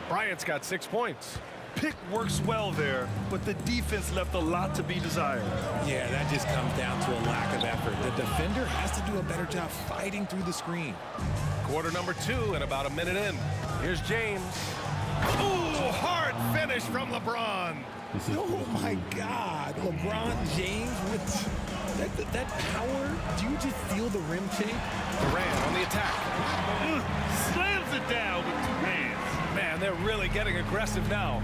Bryant's got 6 points. Pick works well there, but the defense left a lot to be desired. Yeah, that just comes down to a lack of effort. The defender has to do a better job fighting through the screen. Quarter number 2 and about a minute in. Here's James. Ooh, hard finish from LeBron. Oh my God, LeBron James with that power. Do you just feel the rim shake? Durant on the attack. Slams it down with 2 hands. Man, they're really getting aggressive now.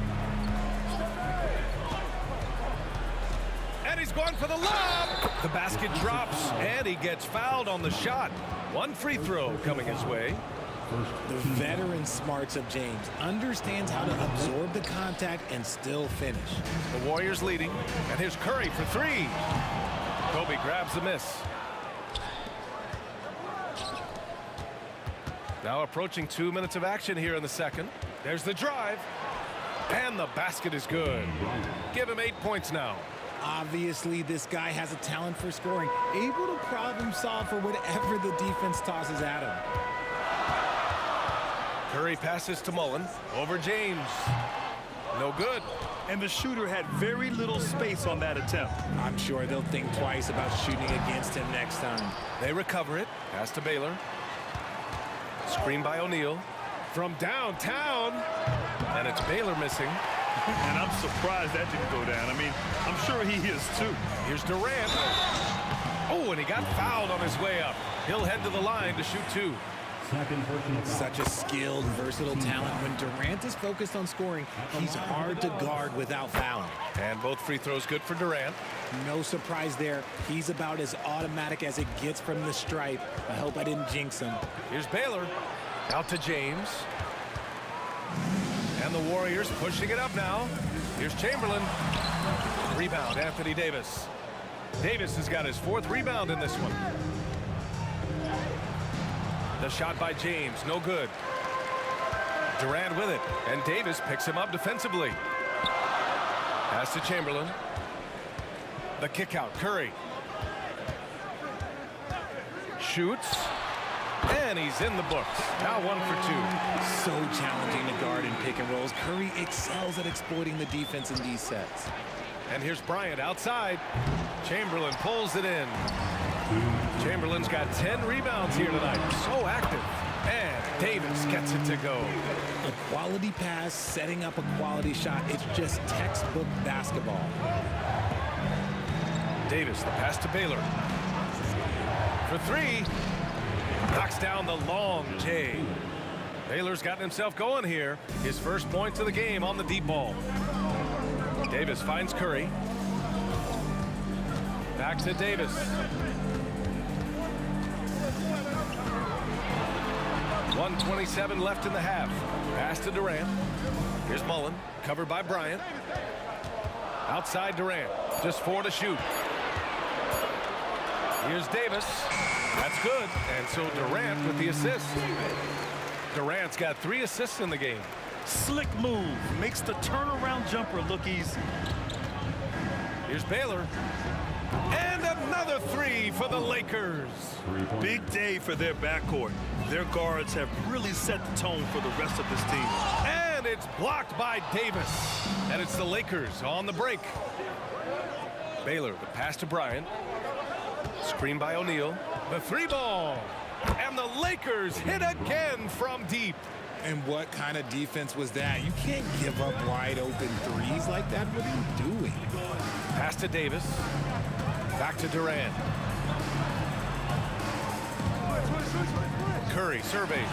And he's going for the lob. The basket drops, and he gets fouled on the shot. 1 free throw coming his way. The veteran smarts of James understands how to absorb the contact and still finish. The Warriors leading, and here's Curry for 3. Kobe grabs the miss. Now approaching 2 minutes of action here in the second. There's the drive, and the basket is good. Give him 8 points now. Obviously, this guy has a talent for scoring, able to problem solve for whatever the defense tosses at him. Curry passes to Mullen. Over James. No good. And the shooter had very little space on that attempt. I'm sure they'll think twice about shooting against him next time. They recover it. Pass to Baylor. Screen by O'Neal. From downtown. And it's Baylor missing. And I'm surprised that didn't go down. I mean, I'm sure he is too. Here's Durant. Oh, and he got fouled on his way up. He'll head to the line to shoot 2. Such a skilled, versatile talent. When Durant is focused on scoring, he's hard to guard without fouling. And both free throws good for Durant. No surprise there. He's about as automatic as it gets from the stripe. I hope I didn't jinx him. Here's Baylor. Out to James. And the Warriors pushing it up now. Here's Chamberlain. Rebound, Anthony Davis. Davis has got his 4th rebound in this one. The shot by James, no good. Durant with it, and Davis picks him up defensively. Pass to Chamberlain. The kick out, Curry. Shoots, and he's in the books. Now 1 for 2. So challenging to guard in pick and rolls. Curry excels at exploiting the defense in these sets. And here's Bryant outside. Chamberlain pulls it in. Chamberlain's got 10 rebounds here tonight. So active. And Davis gets it to go. A quality pass, setting up a quality shot. It's just textbook basketball. Davis, the pass to Baylor. For 3. Knocks down the long J. Baylor's gotten himself going here. His first points of the game on the deep ball. Davis finds Curry. Back to Davis. 1:27 left in the half. Pass to Durant. Here's Mullen, covered by Bryant. Outside Durant, just 4 to shoot. Here's Davis. That's good. And so Durant with the assist. Durant's got 3 assists in the game. Slick move. Makes the turnaround jumper look easy. Here's Baylor. And another 3 for the Lakers. Big day for their backcourt. Their guards have really set the tone for the rest of this team. And it's blocked by Davis. And it's the Lakers on the break. Baylor, the pass to Bryant. Screen by O'Neal. The 3 ball. And the Lakers hit again from deep. And what kind of defense was that? You can't give up wide open threes like that. What are you doing? Pass to Davis. Back to Durant. Curry surveys.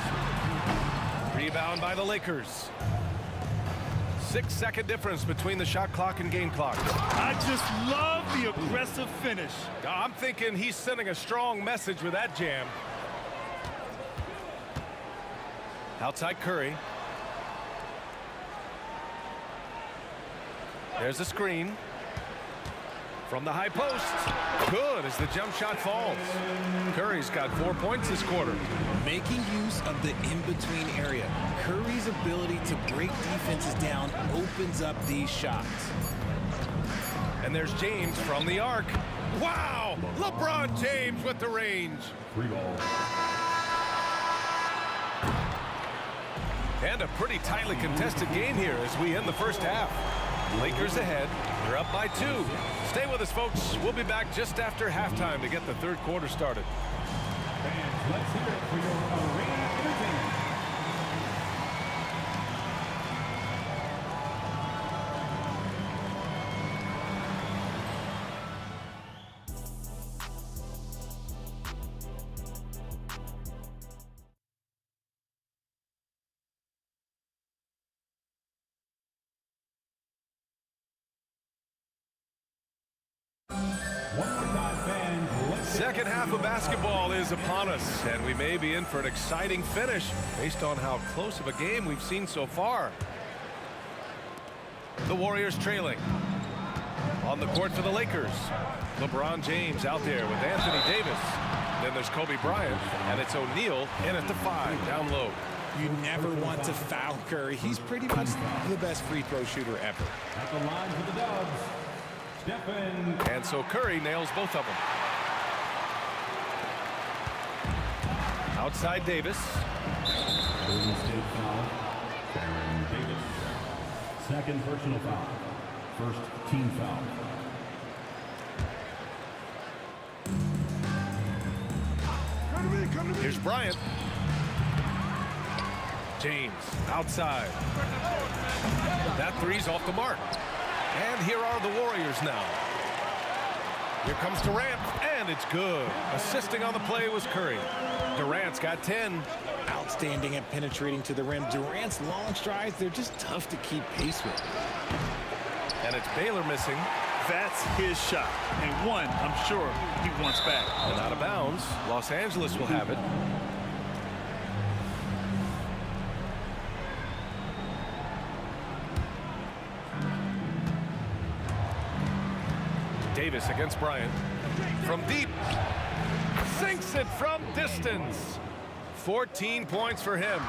Rebound by the Lakers. 6-second difference between the shot clock and game clock. I just love the aggressive finish. I'm thinking he's sending a strong message with that jam. Outside Curry. There's a screen. From the high post. Good as the jump shot falls. Curry's got 4 points this quarter. Making use of the in-between area. Curry's ability to break defenses down opens up these shots. And there's James from the arc. Wow! LeBron James with the range. 3 ball. And a pretty tightly contested game here as we end the first half. Lakers ahead. They're up by 2. Stay with us, folks. We'll be back just after halftime to get the third quarter started. Fans, let's hear it for your arena entertainment. Second half of basketball is upon us, and we may be in for an exciting finish based on how close of a game we've seen so far. The Warriors trailing. On the court for the Lakers. LeBron James out there with Anthony Davis. Then there's Kobe Bryant, and it's O'Neal in at the 5, down low. You never want to foul Curry. He's pretty much the best free throw shooter ever. At the line for the Dubs, Stephen. And so Curry nails both of them. Outside Davis. Golden State foul. Baron Davis. Second personal foul. First team foul. Here's Bryant. James outside. That 3's off the mark. And here are the Warriors now. Here comes Durant, and it's good. Assisting on the play was Curry. Durant's got 10. Outstanding at penetrating to the rim. Durant's long strides, they're just tough to keep pace with. And it's Baylor missing. That's his shot, and one I'm sure he wants back. And out of bounds. Los Angeles will have it. Davis against Bryant. From deep. Sinks it from distance. 14 points for him.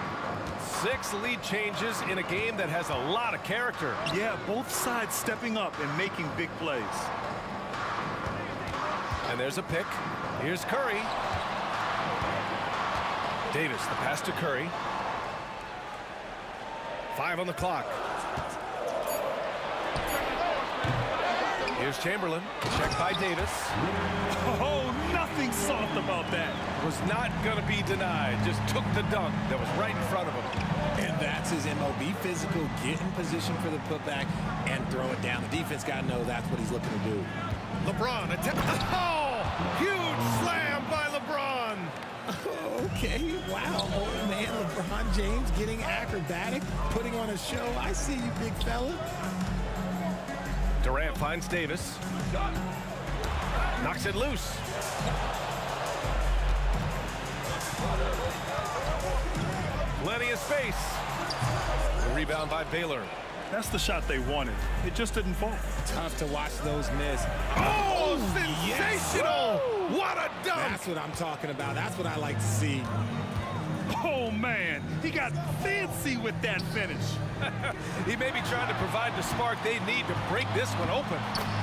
6 lead changes in a game that has a lot of character. Yeah, both sides stepping up and making big plays. And there's a pick. Here's Curry. Davis, the pass to Curry. 5 on the clock. Here's Chamberlain. Checked by Davis. Oh, nothing soft about that. Was not going to be denied. Just took the dunk that was right in front of him. And that's his MO. Be physical, get in position for the putback, and throw it down. The defense got to know that's what he's looking to do. LeBron attempt. Oh! Huge slam by LeBron. Okay, wow. Oh, man, LeBron James getting acrobatic, putting on a show. I see you, big fella. Durant finds Davis. Knocks it loose. Plenty of space. The rebound by Baylor. That's the shot they wanted. It just didn't fall. Tough to watch those miss. Oh, sensational! Yes. What a dunk! That's what I'm talking about. That's what I like to see. Oh, man. He got fancy with that finish. He may be trying to provide the spark they need to break this one open.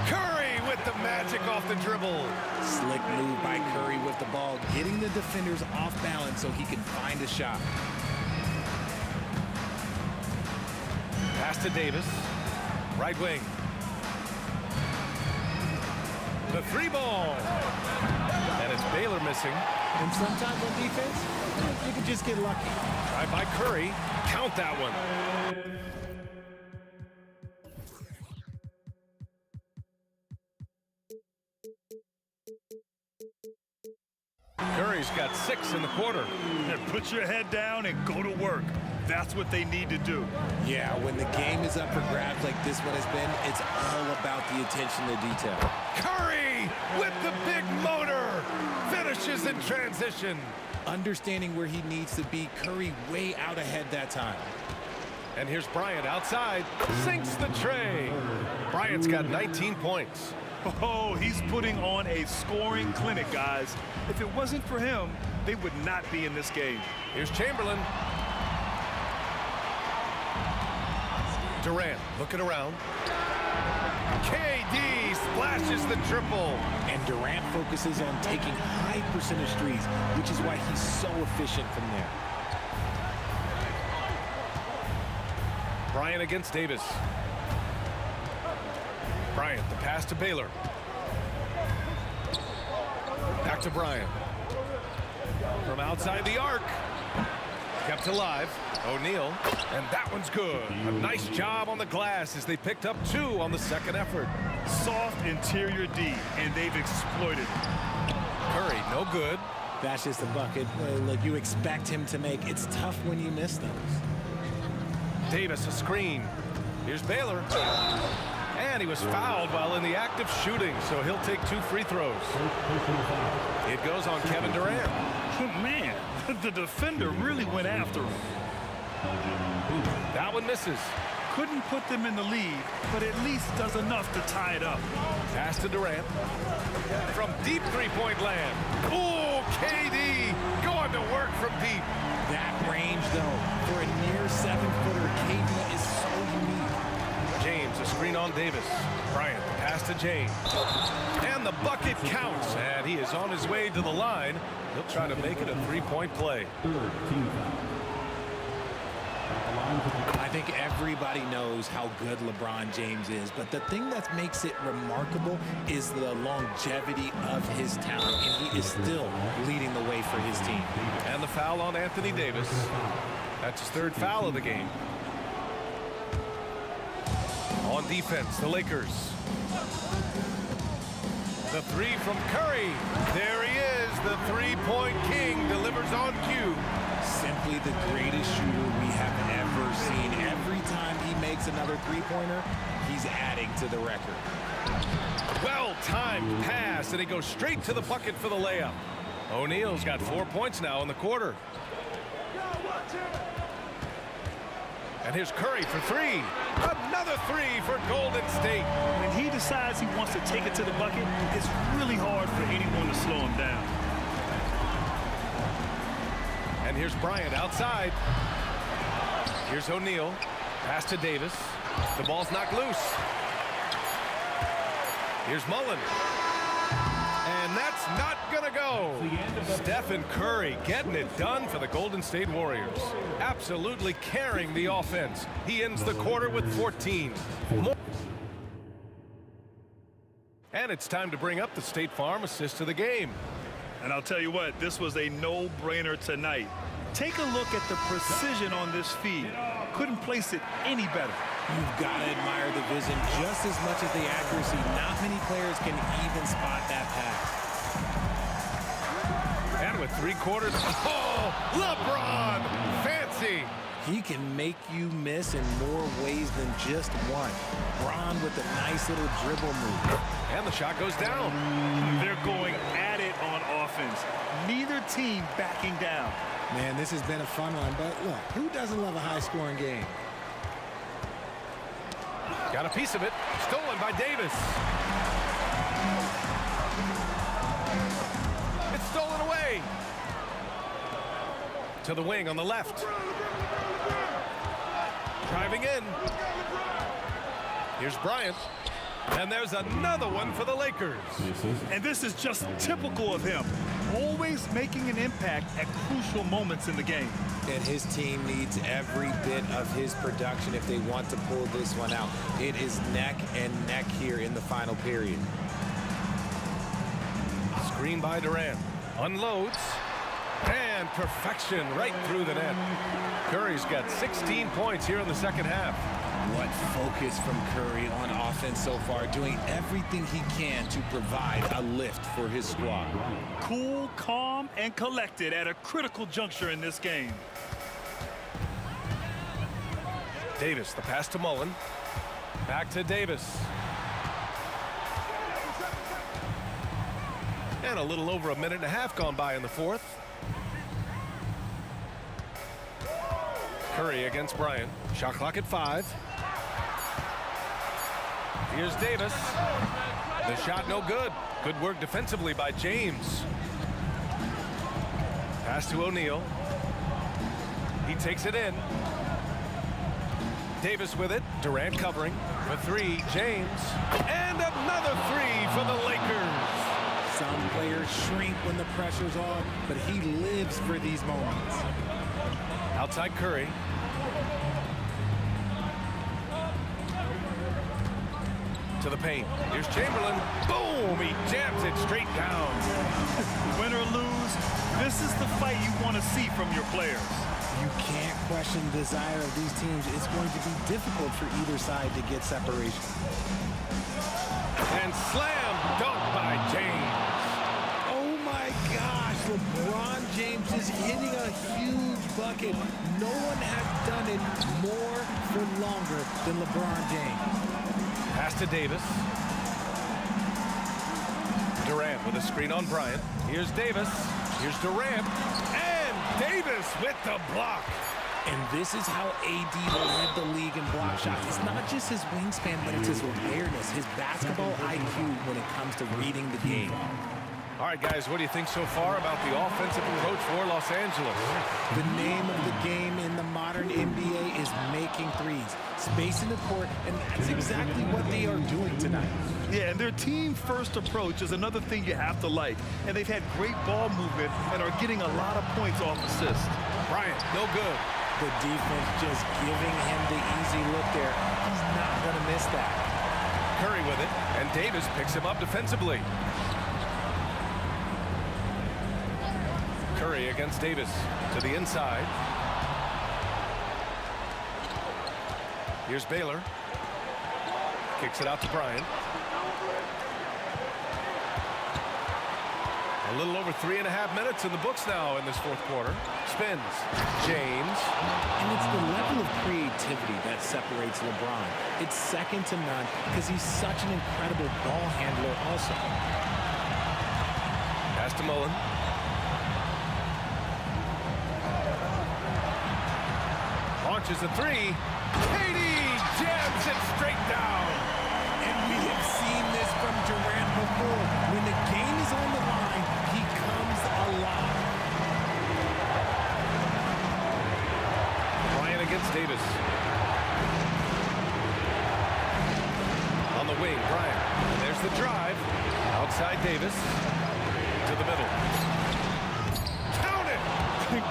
Curry with the magic off the dribble. Slick move by Curry with the ball, getting the defenders off balance so he can find a shot. Pass to Davis. Right wing. The 3 ball. And it's Baylor missing. And sometimes on defense, you can just get lucky. Drive by Curry. Count that one. Curry's got 6 in the quarter. And put your head down and go to work. That's what they need to do. Yeah, when the game is up for grabs like this one has been, it's all about the attention to detail. Curry with the big motor. Finishes in transition. Understanding where he needs to be, Curry way out ahead that time. And here's Bryant outside. Sinks the tray. Bryant's got 19 points. Oh, he's putting on a scoring clinic, guys. If it wasn't for him, they would not be in this game. Here's Chamberlain. Durant looking around. KD splashes the triple. And Durant focuses on taking high percentage threes, which is why he's so efficient from there. Bryant against Davis. Bryant, the pass to Baylor. Back to Bryant. From outside the arc. Kept alive. O'Neal, and that one's good. A nice job on the glass as they picked up 2 on the second effort. Soft interior D, and they've exploited it. Curry, no good. That's just a bucket. Look, you expect him to make. It's tough when you miss those. Davis, a screen. Here's Baylor. And he was fouled while in the act of shooting, so he'll take 2 free throws. It goes on Kevin Durant. Man, the defender really went after him. That one misses. Couldn't put them in the lead, but at least does enough to tie it up. Pass to Durant. From deep three-point land. Oh, KD going to work from deep. That range, though, for a near 7-footer, KD is so unique. James, a screen on Davis. Bryant, the pass to James. And the bucket counts, and he is on his way to the line. He'll try to make it a 3-point play. I think everybody knows how good LeBron James is, but the thing that makes it remarkable is the longevity of his talent, and he is still leading the way for his team. And the foul on Anthony Davis. That's his 3rd foul of the game. On defense, the Lakers. The 3 from Curry. There he is, the 3-point king, delivers on cue. Simply the greatest shooter we have ever seen. Every time he makes another 3-pointer, he's adding to the record. Well-timed pass, and he goes straight to the bucket for the layup. O'Neal's got 4 points now in the quarter. And here's Curry for 3. Another 3 for Golden State. When he decides he wants to take it to the bucket, it's really hard for anyone to slow him down. And And here's Bryant outside. Here's O'Neal. Pass to Davis. The ball's knocked loose. Here's Mullen. And that's not going to go. Stephen Curry getting it done for the Golden State Warriors. Absolutely carrying the offense. He ends the quarter with 14. And it's time to bring up the State Farm assist of the game. And I'll tell you what, this was a no-brainer tonight. Take a look at the precision on this feed. Couldn't place it any better. You've got to admire the vision just as much as the accuracy. Not many players can even spot that pass. And with 3/4, oh, LeBron, fancy. He can make you miss in more ways than just one. Bron with a nice little dribble move. And the shot goes down. They're going at it on offense. Neither team backing down. Man, this has been a fun one, but look, who doesn't love a high-scoring game? Got a piece of it. Stolen by Davis. It's stolen away. To the wing on the left. Driving in. Here's Bryant. And there's another one for the Lakers. And this is just typical of him. Always making an impact at crucial moments in the game. And his team needs every bit of his production if they want to pull this one out. It is neck and neck here in the final period. Screen by Durant. Unloads. And perfection right through the net. Curry's got 16 points here in the second half. What focus from Curry on offense so far, doing everything he can to provide a lift for his squad. Cool, calm, and collected at a critical juncture in this game. Davis, the pass to Mullen. Back to Davis. And a little over a minute and a half gone by in the fourth. Curry against Bryant. Shot clock at 5. Here's Davis. The shot no good. Good work defensively by James. Pass to O'Neal. He takes it in. Davis with it. Durant covering. For 3, James. And another 3 for the Lakers. Some players shrink when the pressure's on, but he lives for these moments. Outside Curry. To the paint. Here's Chamberlain. Boom! He jams it straight down. Win or lose, this is the fight you want to see from your players. You can't question the desire of these teams. It's going to be difficult for either side to get separation. And slam dunk by James. Oh my gosh, LeBron James is hitting a huge bucket. No one has done it more for longer than LeBron James. Pass to Davis. Durant with a screen on Bryant. Here's Davis. Here's Durant. And Davis with the block. And this is how AD will lead the league in block shots. It's not just his wingspan, but it's his awareness, his basketball IQ when it comes to reading the game. All right, guys, what do you think so far about the offensive approach for Los Angeles? The name of the game in the modern NBA is making threes, spacing the court, and that's exactly what they are doing tonight. Yeah, and their team-first approach is another thing you have to like. And they've had great ball movement and are getting a lot of points off assists. Bryant, no good. The defense just giving him the easy look there. He's not going to miss that. Curry with it, and Davis picks him up defensively. Curry against Davis to the inside. Here's Baylor. Kicks it out to Bryant. A little over 3.5 minutes in the books now in this fourth quarter. Spins. James. And it's the level of creativity that separates LeBron. It's second to none because he's such an incredible ball handler also. Pass to Mullen. Launches a 3. Katie jams it straight down. And we have seen this from Durant before. When the game is on the line, he comes alive. Davis. On the wing, Bryant. And there's the drive. Outside Davis. To the middle. Count it!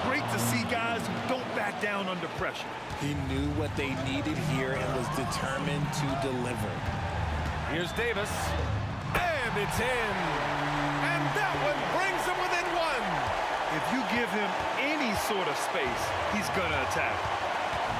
Great to see guys who don't back down under pressure. He knew what they needed here and was determined to deliver. Here's Davis. And it's in. And that one brings them within one. If you give him any sort of space, he's going to attack.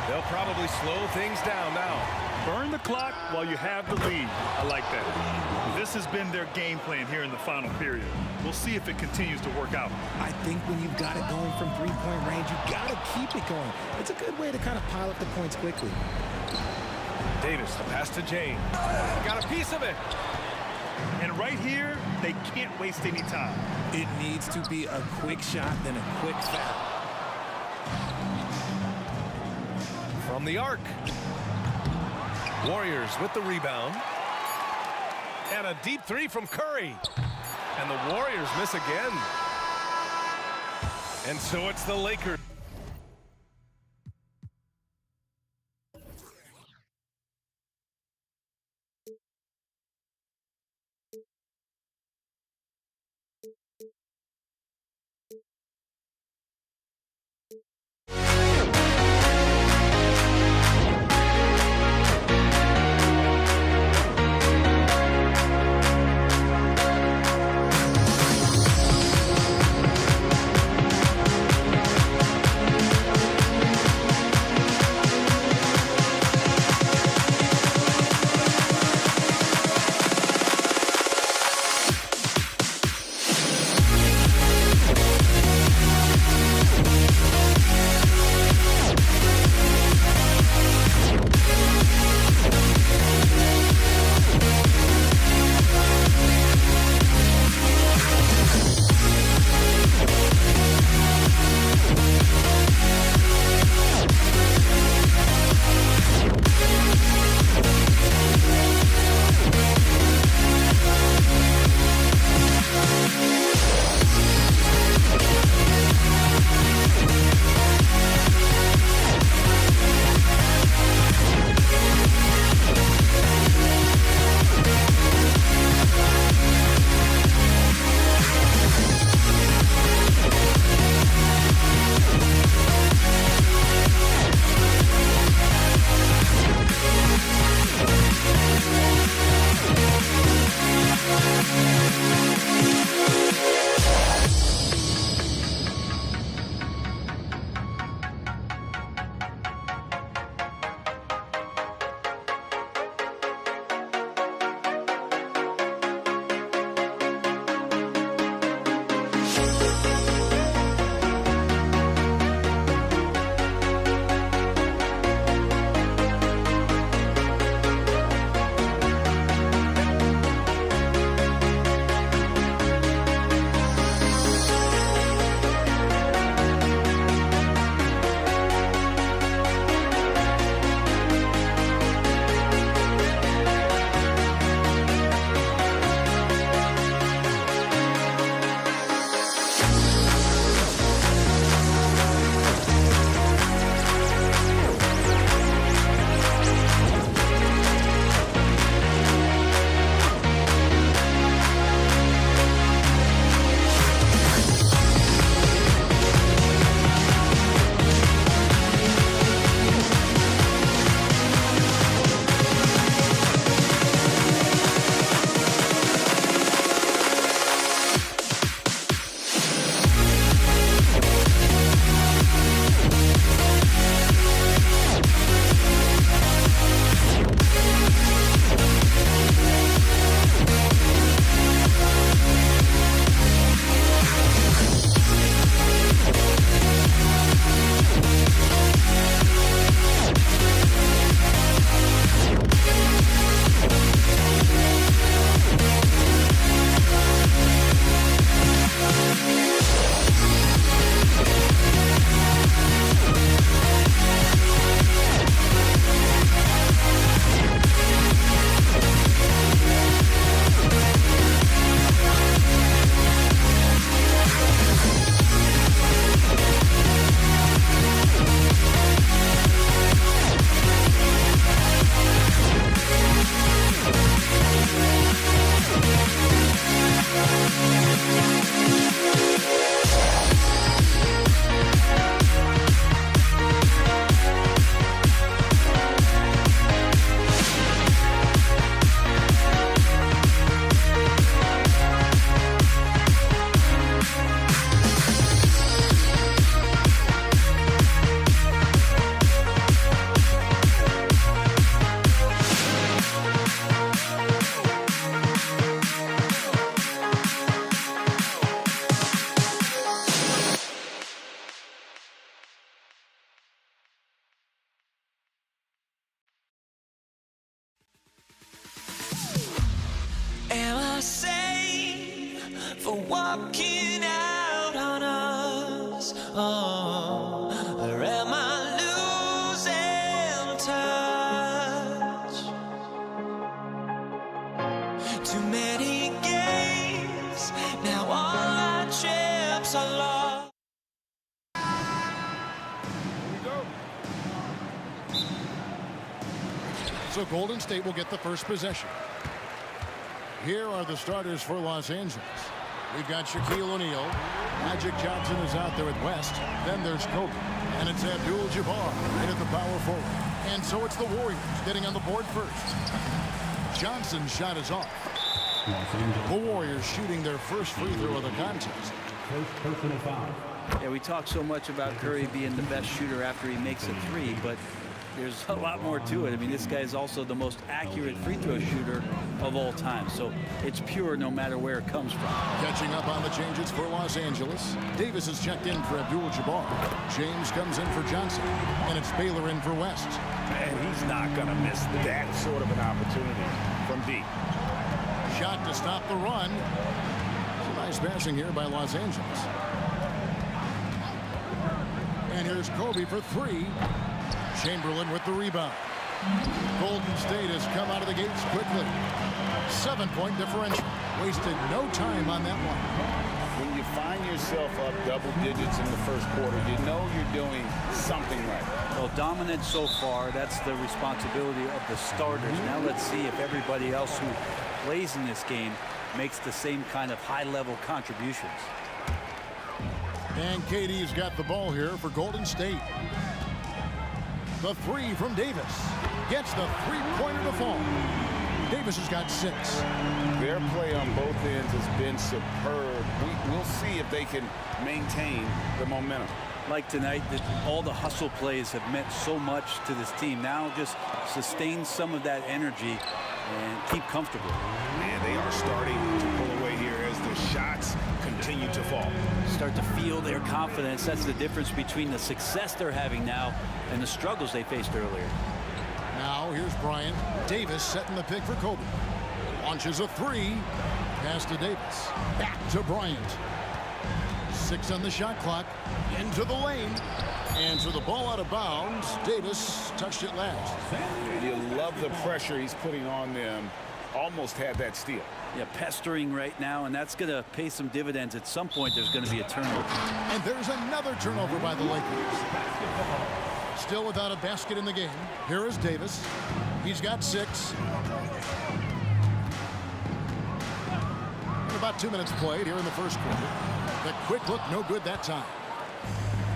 They'll probably slow things down now. Burn the clock while you have the lead. I like that. This has been their game plan here in the final period. We'll see if it continues to work out. I think when you've got it going from three-point range, you got to keep it going. It's a good way to kind of pile up the points quickly. Davis, the pass to James. Got a piece of it. And right here, they can't waste any time. It needs to be a quick shot, then a quick foul. From the arc. Warriors with the rebound. And a deep three from Curry. And the Warriors miss again. And so it's the Lakers. for walking out on us? Or am I losing touch? Too many games, now all our chips are lost. So Golden State will get the first possession. Here are the starters for Los Angeles. We've got Shaquille O'Neal. Magic Johnson is out there at West. Then there's Kobe. And it's Abdul-Jabbar in at the power forward. And so it's the Warriors getting on the board first. Johnson's shot is off. The Warriors shooting their first free throw of the contest. First personal foul. Yeah, we talk so much about Curry being the best shooter after he makes a three, but there's a lot more to it. I mean, this guy is also the most accurate free throw shooter of all time. So it's pure no matter where it comes from. Catching up on the changes for Los Angeles. Davis is checked in for Abdul-Jabbar. James comes in for Johnson. And it's Baylor in for West. And he's not going to miss that sort of an opportunity from deep. Shot to stop the run. Some nice passing here by Los Angeles. And here's Kobe for three. Chamberlain with the rebound. Golden State has come out of the gates quickly. 7-point differential. Wasted no time on that one. When you find yourself up double digits in the first quarter, you know you're doing something right. Well, dominant so far. That's the responsibility of the starters. Now let's see if everybody else who plays in this game makes the same kind of high-level contributions. And KD's got the ball here for Golden State. The three from Davis. Gets the three-pointer to fall. Davis has got 6. Their play on both ends has been superb. We'll see if they can maintain the momentum. Like tonight, all the hustle plays have meant so much to this team. Now just sustain some of that energy and keep comfortable. Man, they are starting to pull away here as the shots continue to fall. Start to feel their confidence. That's the difference between the success they're having now and the struggles they faced earlier. Now here's Bryant. Davis setting the pick for Kobe. Launches a three. Pass to Davis. Back to Bryant. 6 on the shot clock. Into the lane. And so the ball out of bounds. Davis touched it last. You love the pressure he's putting on them. Almost had that steal. Yeah, pestering right now, and that's going to pay some dividends. At some point, there's going to be a turnover. And there's another turnover by the Lakers. Still without a basket in the game. Here is Davis. He's got 6. And about 2 minutes played here in the first quarter. The quick look, no good that time.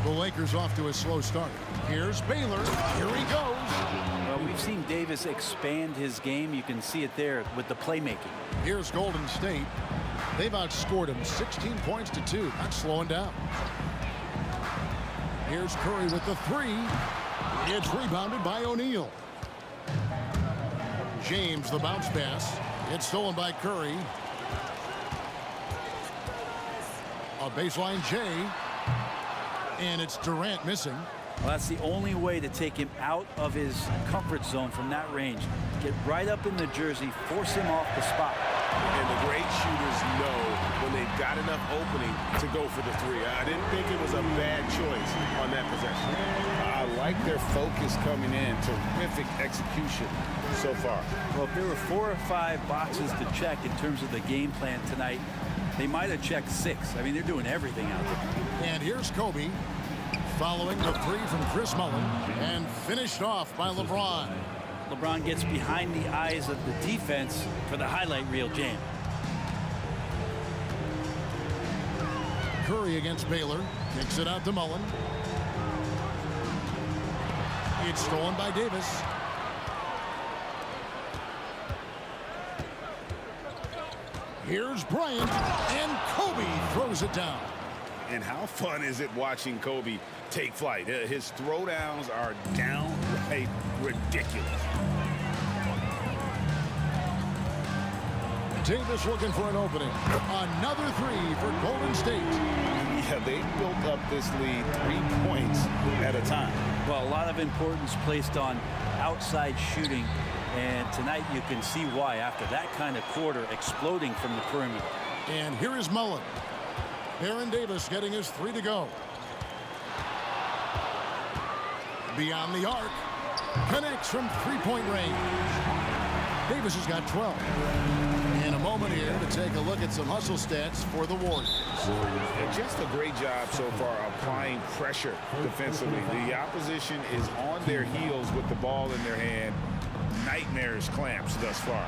The Lakers off to a slow start. Here's Baylor. Here he goes. Well, we've seen Davis expand his game. You can see it there with the playmaking. Here's Golden State. They've outscored him 16 points to 2. Not slowing down. Here's Curry with the three. It's rebounded by O'Neal. James, the bounce pass. It's stolen by Curry. A baseline J. And it's Durant missing. Well, that's the only way to take him out of his comfort zone from that range. Get right up in the jersey, force him off the spot. And the great shooters know when they've got enough opening to go for the three. I didn't think it was a bad choice on that possession. I like their focus coming in. Terrific execution so far. Well, if there were 4 or 5 boxes to check in terms of the game plan tonight, they might have checked 6. I mean, they're doing everything out there. And here's Kobe. Following the three from Chris Mullin and finished off by LeBron. LeBron gets behind the eyes of the defense for the highlight reel jam. Curry against Baylor. Kicks it out to Mullin. It's stolen by Davis. Here's Bryant, and Kobe throws it down. And how fun is it watching Kobe take flight? His throwdowns are downright ridiculous. Davis looking for an opening. Another three for Golden State. Yeah, they built up this lead 3 points at a time. Well, a lot of importance placed on outside shooting. And tonight you can see why after that kind of quarter exploding from the perimeter. And here is Mullen. Baron Davis getting his 3 to go. Beyond the arc. Connects from 3-point range. Davis has got 12. And a moment here to take a look at some hustle stats for the Warriors. And just a great job so far applying pressure defensively. The opposition is on their heels with the ball in their hand. Nightmarish clamps thus far.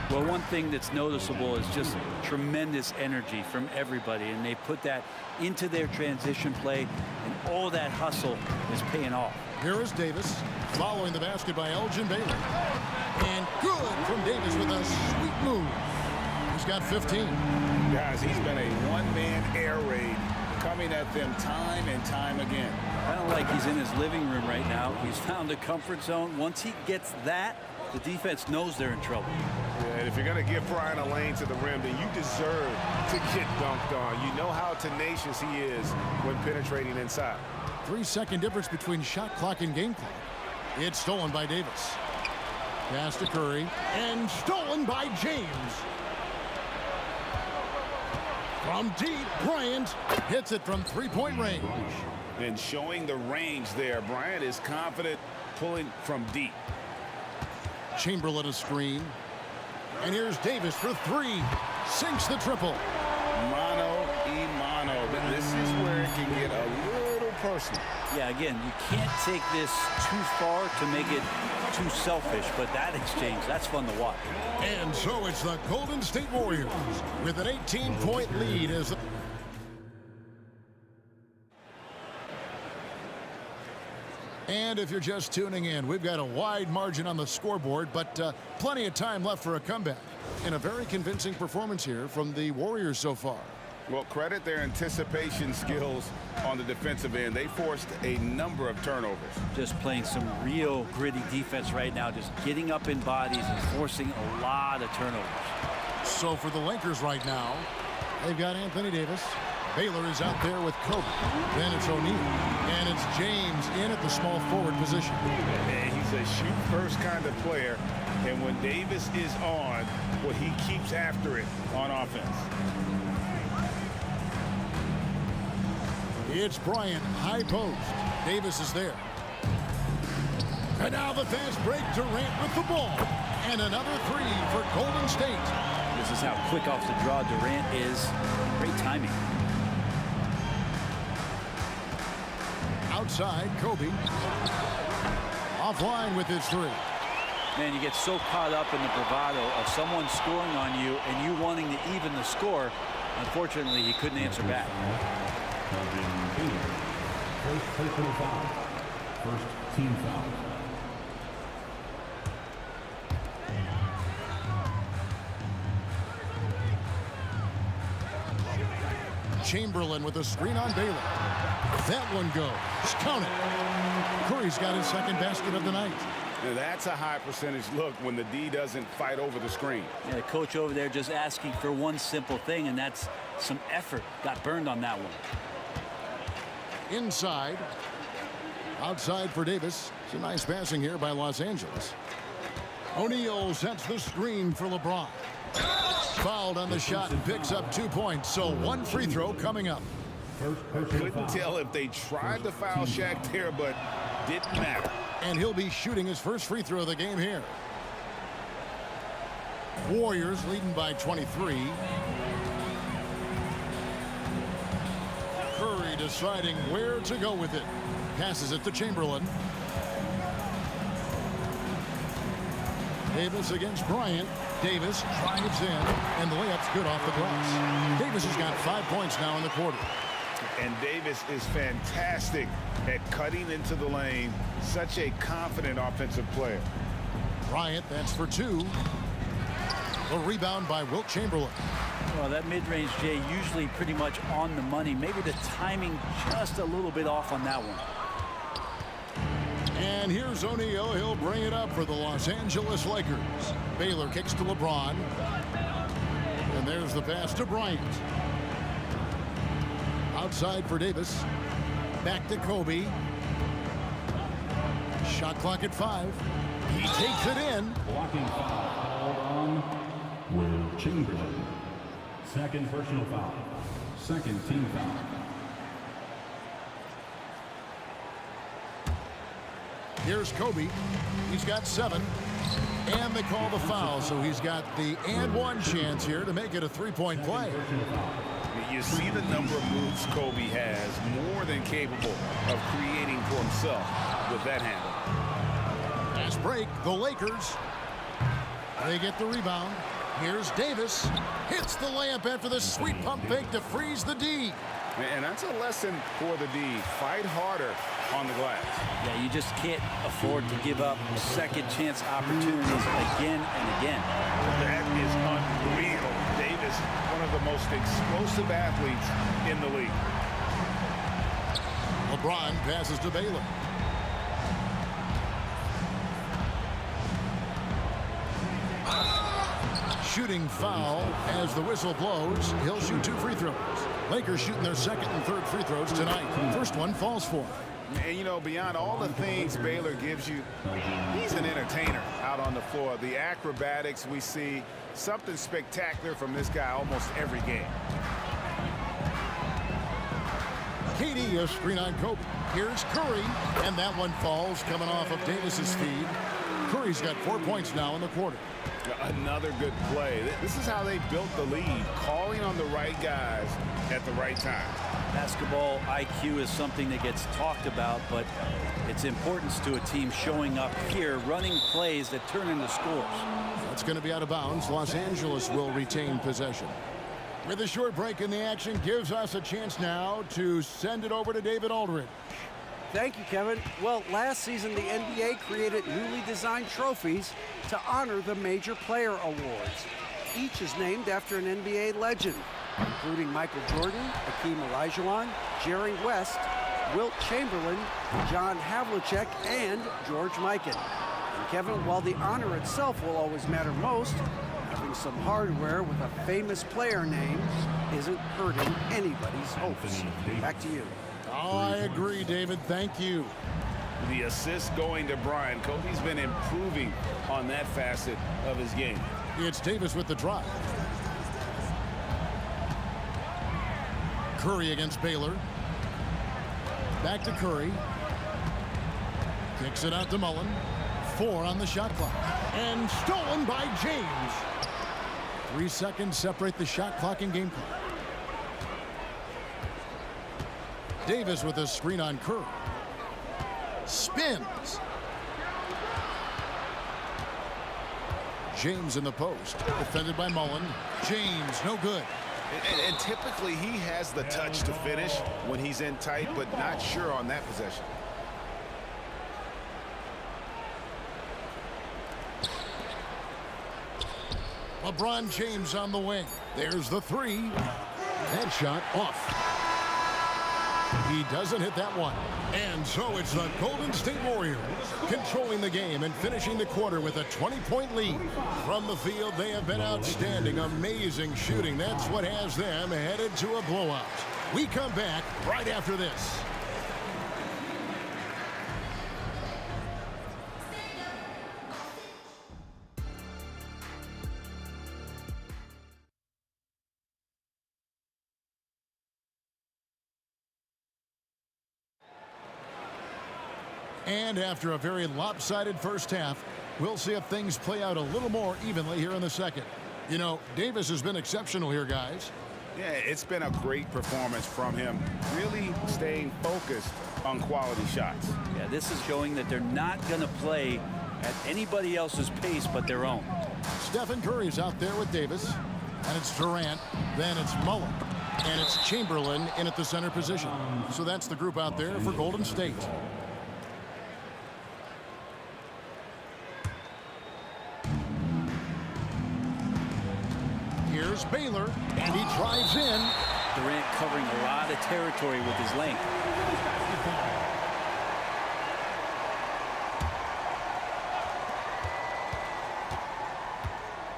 Well, one thing that's noticeable is just tremendous energy from everybody, and they put that into their transition play, and all that hustle is paying off. Here is Davis following the basket by Elgin Baylor. And good from Davis with a sweet move. He's got 15. Guys, he's been a one-man air raid coming at them time and time again. Kind of like he's in his living room right now. He's found a comfort zone. Once he gets that, the defense knows they're in trouble. Yeah, and if you're going to give Brian a lane to the rim, then you deserve to get dunked on. You know how tenacious he is when penetrating inside. 3-second difference between shot clock and game clock. It's stolen by Davis. Pass to Curry. And stolen by James. From deep, Bryant hits it from 3-point range. And showing the range there, Bryant is confident pulling from deep. Chamberlain a screen. And here's Davis for 3. Sinks the triple. Mano y mano. This is where it can get a little personal. Yeah, again, you can't take this too far to make it too selfish, but that exchange, that's fun to watch. And so it's the Golden State Warriors with an 18-point lead as the And if you're just tuning in, we've got a wide margin on the scoreboard, but plenty of time left for a comeback. And a very convincing performance here from the Warriors so far. Well, credit their anticipation skills on the defensive end. They forced a number of turnovers. Just playing some real gritty defense right now, just getting up in bodies and forcing a lot of turnovers. So for the Lakers right now, they've got Anthony Davis. Baylor is out there with Kobe. Then it's O'Neal. And it's James in at the small forward position. And he's a shoot-first kind of player. And when Davis is on, well, he keeps after it on offense. It's Bryant, high post. Davis is there. And now the fast break, Durant with the ball. And another 3 for Golden State. This is how quick off the draw Durant is. Great timing. Outside, Kobe. Offline with his 3. Man, you get so caught up in the bravado of someone scoring on you and you wanting to even the score. Unfortunately, he couldn't answer back. First personal foul. First team foul. Chamberlain with a screen on Baylor. That one goes. Count it. Curry's got his second basket of the night. Now that's a high percentage look when the D doesn't fight over the screen. Yeah, the coach over there just asking for one simple thing, and that's some effort. Got burned on that one. Inside. Outside for Davis. It's a nice passing here by Los Angeles. O'Neal sets the screen for LeBron. Fouled on the shot and picks up 2 points. So 1 free throw coming up. Couldn't tell if they tried to foul Shaq there, but didn't matter. And he'll be shooting his first free throw of the game here. Warriors leading by 23. Curry deciding where to go with it. Passes it to Chamberlain. Davis against Bryant. Davis drives in, and the layup's good off the glass. Davis has got 5 points now in the quarter. And Davis is fantastic at cutting into the lane. Such a confident offensive player. Bryant, that's for 2. A rebound by Wilt Chamberlain. Well, that mid-range, Jay, usually pretty much on the money. Maybe the timing just a little bit off on that one. And here's O'Neal. He'll bring it up for the Los Angeles Lakers. Baylor kicks to LeBron. And there's the pass to Bryant. Outside for Davis. Back to Kobe. Shot clock at 5. He takes it in. Blocking foul called on Will Chamberlain. Second personal foul. Second team foul. Here's Kobe. He's got 7. And they call the foul, so he's got the and one chance here to make it a three-point play. You see the number of moves Kobe has, more than capable of creating for himself with that handle. Fast break, the Lakers. They get the rebound. Here's Davis. Hits the layup after the sweet pump fake to freeze the D. And that's a lesson for the D. Fight harder on the glass. Yeah, you just can't afford to give up second chance opportunities again and again. That is unreal. Davis, one of the most explosive athletes in the league. LeBron passes to Baylor. Shooting foul as the whistle blows. He'll shoot 2 free throws. Lakers shooting their second and third free throws tonight. First one falls for him. And, you know, beyond all the things Baylor gives you, he's an entertainer out on the floor. The acrobatics we see, something spectacular from this guy almost every game. KD, a screen on Kobe. Here's Curry, and that one falls coming off of Davis's feed. Curry's got 4 points now in the quarter. Another good play. This is how they built the lead, calling on the right guys at the right time. Basketball IQ is something that gets talked about, but its importance to a team showing up here, running plays that turn into scores. That's going to be out of bounds. Los Angeles will retain possession. With a short break in the action, gives us a chance now to send it over to David Aldridge. Thank you, Kevin. Well, last season, the NBA created newly designed trophies to honor the major player awards. Each is named after an NBA legend, including Michael Jordan, Hakeem Olajuwon, Jerry West, Wilt Chamberlain, John Havlicek, and George Mikan. And Kevin, while the honor itself will always matter most, having some hardware with a famous player name isn't hurting anybody's hopes. Back to you. Oh, I agree, David. Thank you. The assist going to Brian. Kobe's been improving on that facet of his game. It's Davis with the drive. Curry against Baylor. Back to Curry. Kicks it out to Mullen. 4 on the shot clock. And stolen by James. 3 seconds separate the shot clock and game clock. Davis with a screen on Curry. Spins. James in the post. Defended by Mullen. James, no good. And typically he has the touch to finish when he's in tight, but not sure on that possession. LeBron James on the wing. There's the 3. That shot off. He doesn't hit that one. And so it's the Golden State Warriors controlling the game and finishing the quarter with a 20-point lead. From the field, they have been outstanding. Amazing shooting. That's what has them headed to a blowout. We come back right after this. And after a very lopsided first half, we'll see if things play out a little more evenly here in the second. You know, Davis has been exceptional here, guys. Yeah, it's been a great performance from him, really staying focused on quality shots. Yeah, this is showing that they're not going to play at anybody else's pace but their own. Stephen Curry's out there with Davis, and it's Durant, then it's Mullen, and it's Chamberlain in at the center position. So that's the group out there for Golden State. Here's Baylor, and he drives in. Durant covering a lot of territory with his length.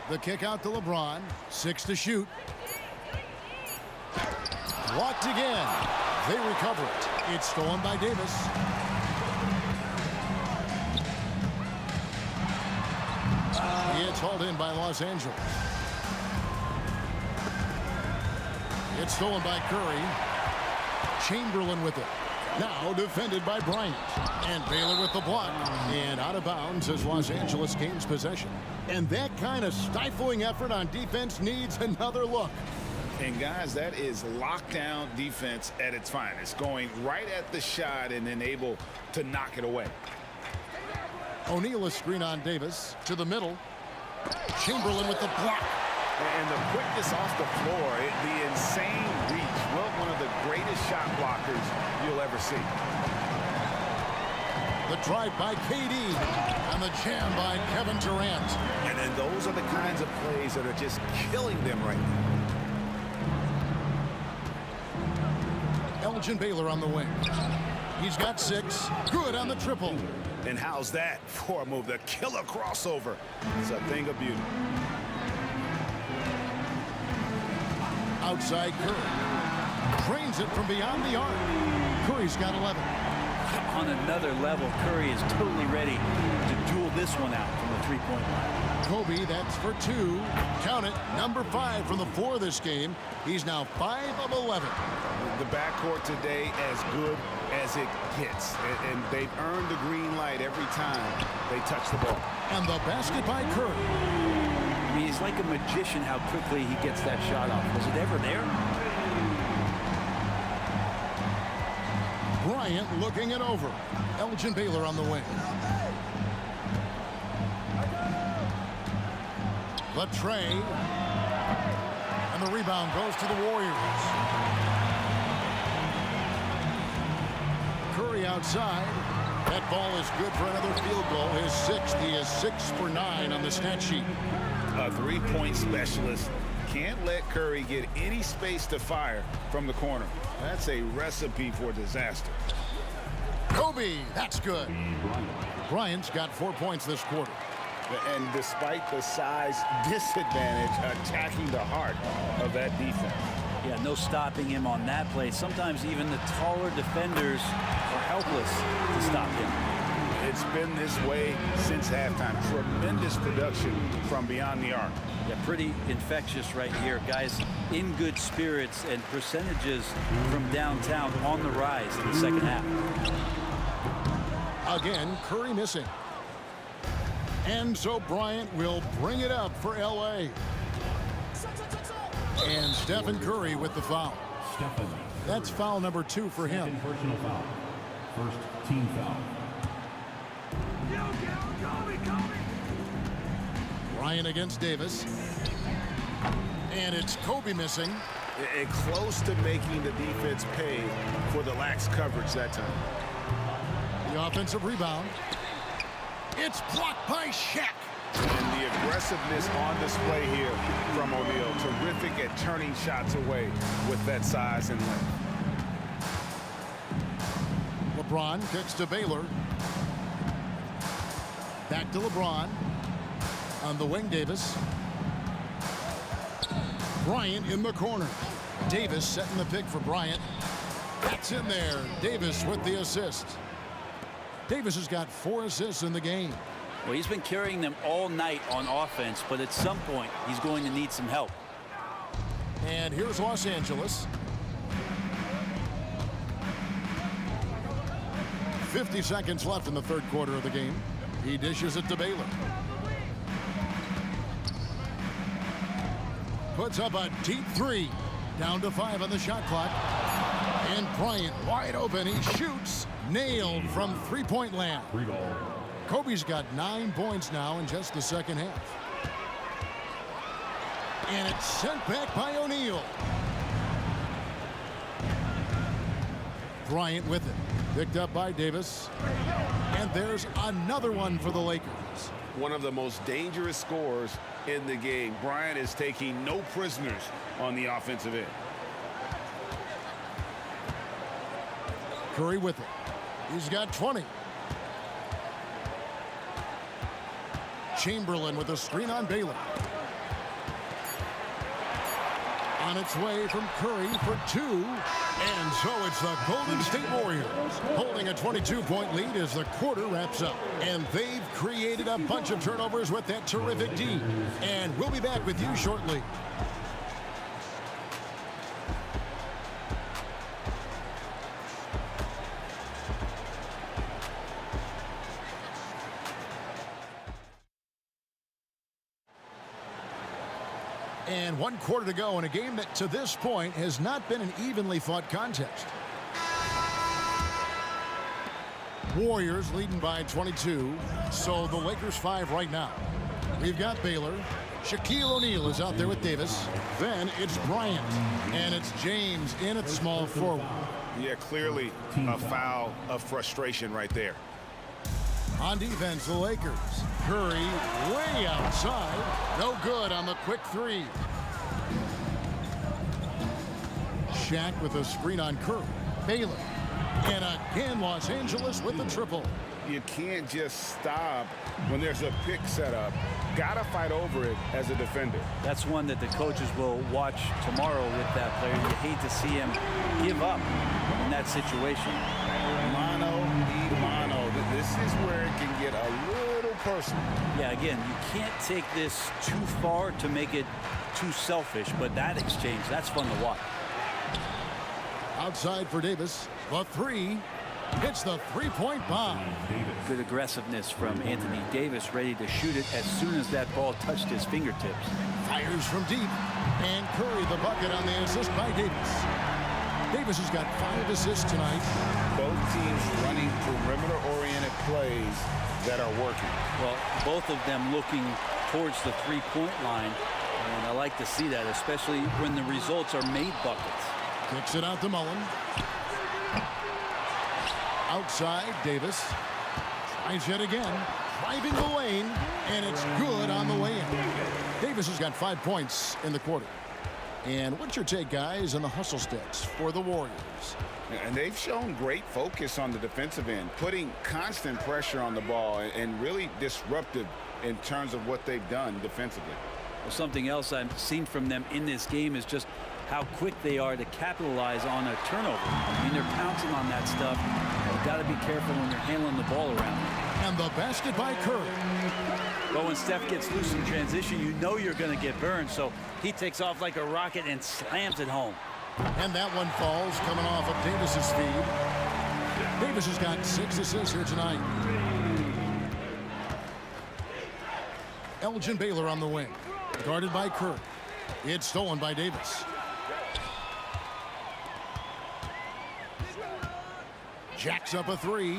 The kick out to LeBron. 6 to shoot. Blocked again. They recover it. It's stolen by Davis. It's hauled in by Los Angeles. It's stolen by Curry. Chamberlain with it. Now defended by Bryant. And Baylor with the block. And out of bounds as Los Angeles gains possession. And that kind of stifling effort on defense needs another look. And guys, that is lockdown defense at its finest. Going right at the shot and then able to knock it away. O'Neal a screen on Davis to the middle. Chamberlain with the block. And the quickness off the floor, the insane reach. Well, one of the greatest shot blockers you'll ever see. The drive by KD and the jam by Kevin Durant. And then those are the kinds of plays that are just killing them right now. Elgin Baylor on the wing. He's got 6. Good on the triple. And how's that for a move? The killer crossover. It's a thing of beauty. Outside Curry. Drains it from beyond the arc. Curry's got 11. On another level, Curry is totally ready to duel this one out from the three-point line. Kobe, that's for 2. Count it, number 5 from the 4 this game. He's now 5 of 11. The backcourt today as good as it gets. And they've earned the green light every time they touch the ball. And the basket by Curry. I mean, he's like a magician how quickly he gets that shot off. Was it ever there? Bryant looking it over. Elgin Baylor on the wing. The tray. And the rebound goes to the Warriors. Curry outside. That ball is good for another field goal. His 6th. He is 6 for 9 on the stat sheet. A three-point specialist can't let Curry get any space to fire from the corner. That's a recipe for disaster. Kobe, that's good. Bryant's got 4 points this quarter. And despite the size disadvantage, attacking the heart of that defense. Yeah, no stopping him on that play. Sometimes even the taller defenders are helpless to stop him. It's been this way since halftime. Tremendous production from beyond the arc. Yeah, pretty infectious right here. Guys in good spirits and percentages from downtown on the rise in the second half. Again, Curry missing. And so Bryant will bring it up for L.A. And Stephen Curry with the foul. That's foul number 2 for him. Second personal foul. First team foul. Bryant against Davis. And it's Kobe missing. And close to making the defense pay for the lax coverage that time. The offensive rebound. It's blocked by Shaq. And the aggressiveness on display here from O'Neal. Terrific at turning shots away with that size and length. LeBron kicks to Baylor. Back to LeBron. On the wing, Davis. Bryant in the corner. Davis setting the pick for Bryant. That's in there. Davis with the assist. Davis has got 4 assists in the game. Well, he's been carrying them all night on offense, but at some point he's going to need some help. And here's Los Angeles. 50 seconds left in the third quarter of the game. He dishes it to Baylor. Puts up a deep 3. Down to 5 on the shot clock. And Bryant wide open. He shoots. Nailed from three-point land. Kobe's got 9 points now in just the second half. And it's sent back by O'Neal. Bryant with it. Picked up by Davis. And there's another one for the Lakers. One of the most dangerous scorers in the game. Bryant is taking no prisoners on the offensive end. Curry with it. He's got 20. Chamberlain with a screen on Baylor. On its way from Curry for 2. And so it's the Golden State Warriors holding a 22-point lead as the quarter wraps up. And they've created a bunch of turnovers with that terrific D. And we'll be back with you shortly. And 1 quarter to go in a game that to this point has not been an evenly fought contest. Warriors leading by 22. So the Lakers 5 right now. We've got Baylor. Shaquille O'Neal is out there with Davis. Then it's Bryant. And it's James in at small forward. Yeah, clearly a foul of frustration right there. On defense, the Lakers. Curry way outside. No good on the quick three. Shaq with a screen on Curry. Baylor. And again, Los Angeles with the triple. You can't just stop when there's a pick set up. Gotta fight over it as a defender. That's one that the coaches will watch tomorrow with that player. You hate to see him give up in that situation. Mano y mano. This is where it can get a little personal. Yeah, again, you can't take this too far to make it too selfish, but that exchange, that's fun to watch. Outside for Davis. The three. Hits the three-point bomb. Good aggressiveness from Anthony Davis, ready to shoot it as soon as that ball touched his fingertips. Fires from deep. And Curry the bucket on the assist by Davis. Davis has got 5 assists tonight. Both teams running perimeter-oriented plays that are working. Well, both of them looking towards the three-point line. And I like to see that, especially when the results are made buckets. Kicks it out to Mullen. Outside, Davis. Tries yet again. Driving the lane. And it's good on the way in. Davis has got 5 points in the quarter. And what's your take, guys, on the hustle stats for the Warriors? And they've shown great focus on the defensive end, putting constant pressure on the ball and really disruptive in terms of what they've done defensively. Well, something else I've seen from them in this game is just how quick they are to capitalize on a turnover. I mean, they're pouncing on that stuff. You've got to be careful when you're handling the ball around. And the basket by Curry. But when Steph gets loose in transition, you know you're going to get burned. So he takes off like a rocket and slams it home. And that one falls coming off of Davis's feed. Davis has got 6 assists here tonight. Elgin Baylor on the wing. Guarded by Curry. It's stolen by Davis. Jacks up a 3.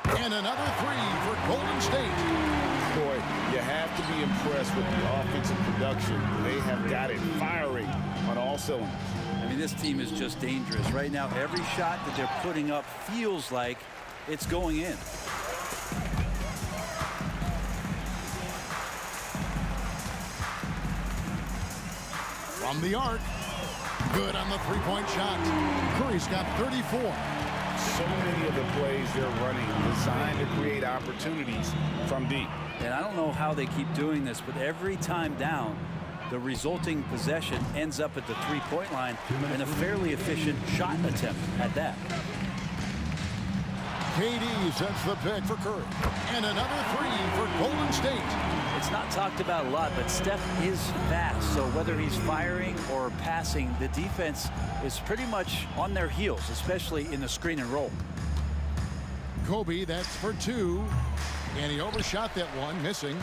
And another 3 for Golden State. Boy, you have to be impressed with the offensive production. They have got it firing on all cylinders. I mean, this team is just dangerous. Right now, every shot that they're putting up feels like it's going in. From the arc. Good on the three-point shot. Curry's got 34. So many of the plays they're running designed to create opportunities from deep. And I don't know how they keep doing this, but every time down, the resulting possession ends up at the three-point line in a fairly efficient shot attempt at that. KD sets the pick for Curry. And another 3 for Golden State. It's not talked about a lot, but Steph is fast. So whether he's firing or passing, the defense is pretty much on their heels, especially in the screen and roll. Kobe, that's for 2. And he overshot that one, missing.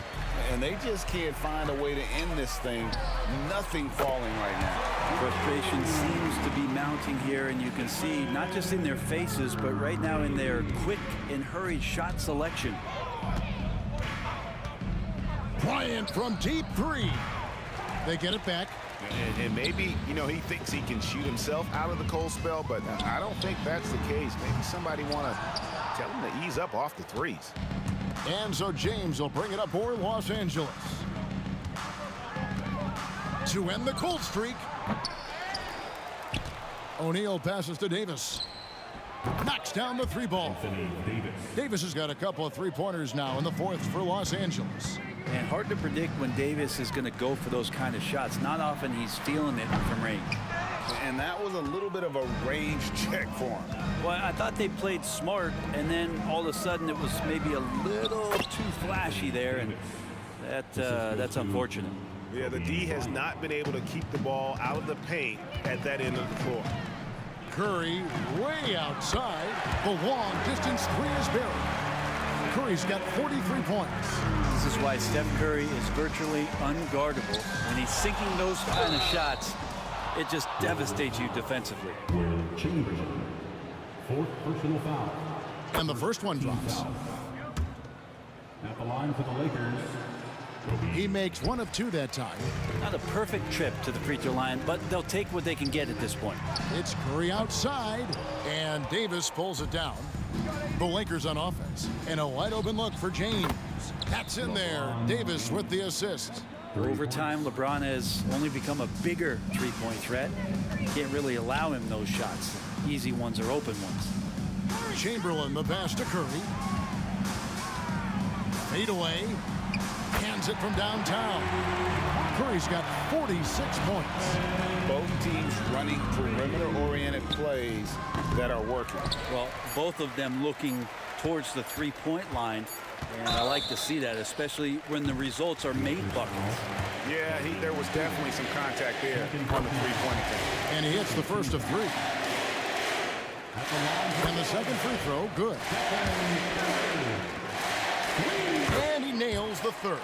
And they just can't find a way to end this thing. Nothing falling right now. Frustration seems to be mounting here, and you can see not just in their faces, but right now in their quick and hurried shot selection. Bryant from deep 3. They get it back. And maybe, you know, he thinks he can shoot himself out of the cold spell, but I don't think that's the case. Maybe somebody want to tell him to ease up off the threes. And so James will bring it up for Los Angeles. To end the cold streak. O'Neal passes to Davis. Knocks down the 3 ball. Davis has got a couple of 3-pointers now in the 4th for Los Angeles. And hard to predict when Davis is going to go for those kind of shots. Not often he's feeling it from range. And that was a little bit of a range check for him. Well, I thought they played smart, and then all of a sudden it was maybe a little too flashy there, and that's unfortunate. Yeah, the D has not been able to keep the ball out of the paint at that end of the floor. Curry way outside. The long distance 3 is buried. Curry's got 43 points. This is why Steph Curry is virtually unguardable. When he's sinking those kind of shots, it just devastates you defensively. Will Chamberlain. Fourth personal foul. And the first one drops. At the line for the Lakers. He makes 1 of 2 that time. Not a perfect trip to the free throw line, but they'll take what they can get at this point. It's Curry outside, and Davis pulls it down. The Lakers on offense, and a wide open look for James. That's in there. Davis with the assist. Over time, LeBron has only become a bigger three-point threat. You can't really allow him those shots. Easy ones or open ones. Chamberlain, the pass to Curry. Fade away. Hands it from downtown. Curry's got 46 points. Both teams running perimeter-oriented plays that are working. Well, both of them looking towards the three-point line, and I like to see that, especially when the results are made buckets. Yeah, there was definitely some contact there on the three-point attempt. And he hits the first of 3. And the second free throw, good. And he nails the third.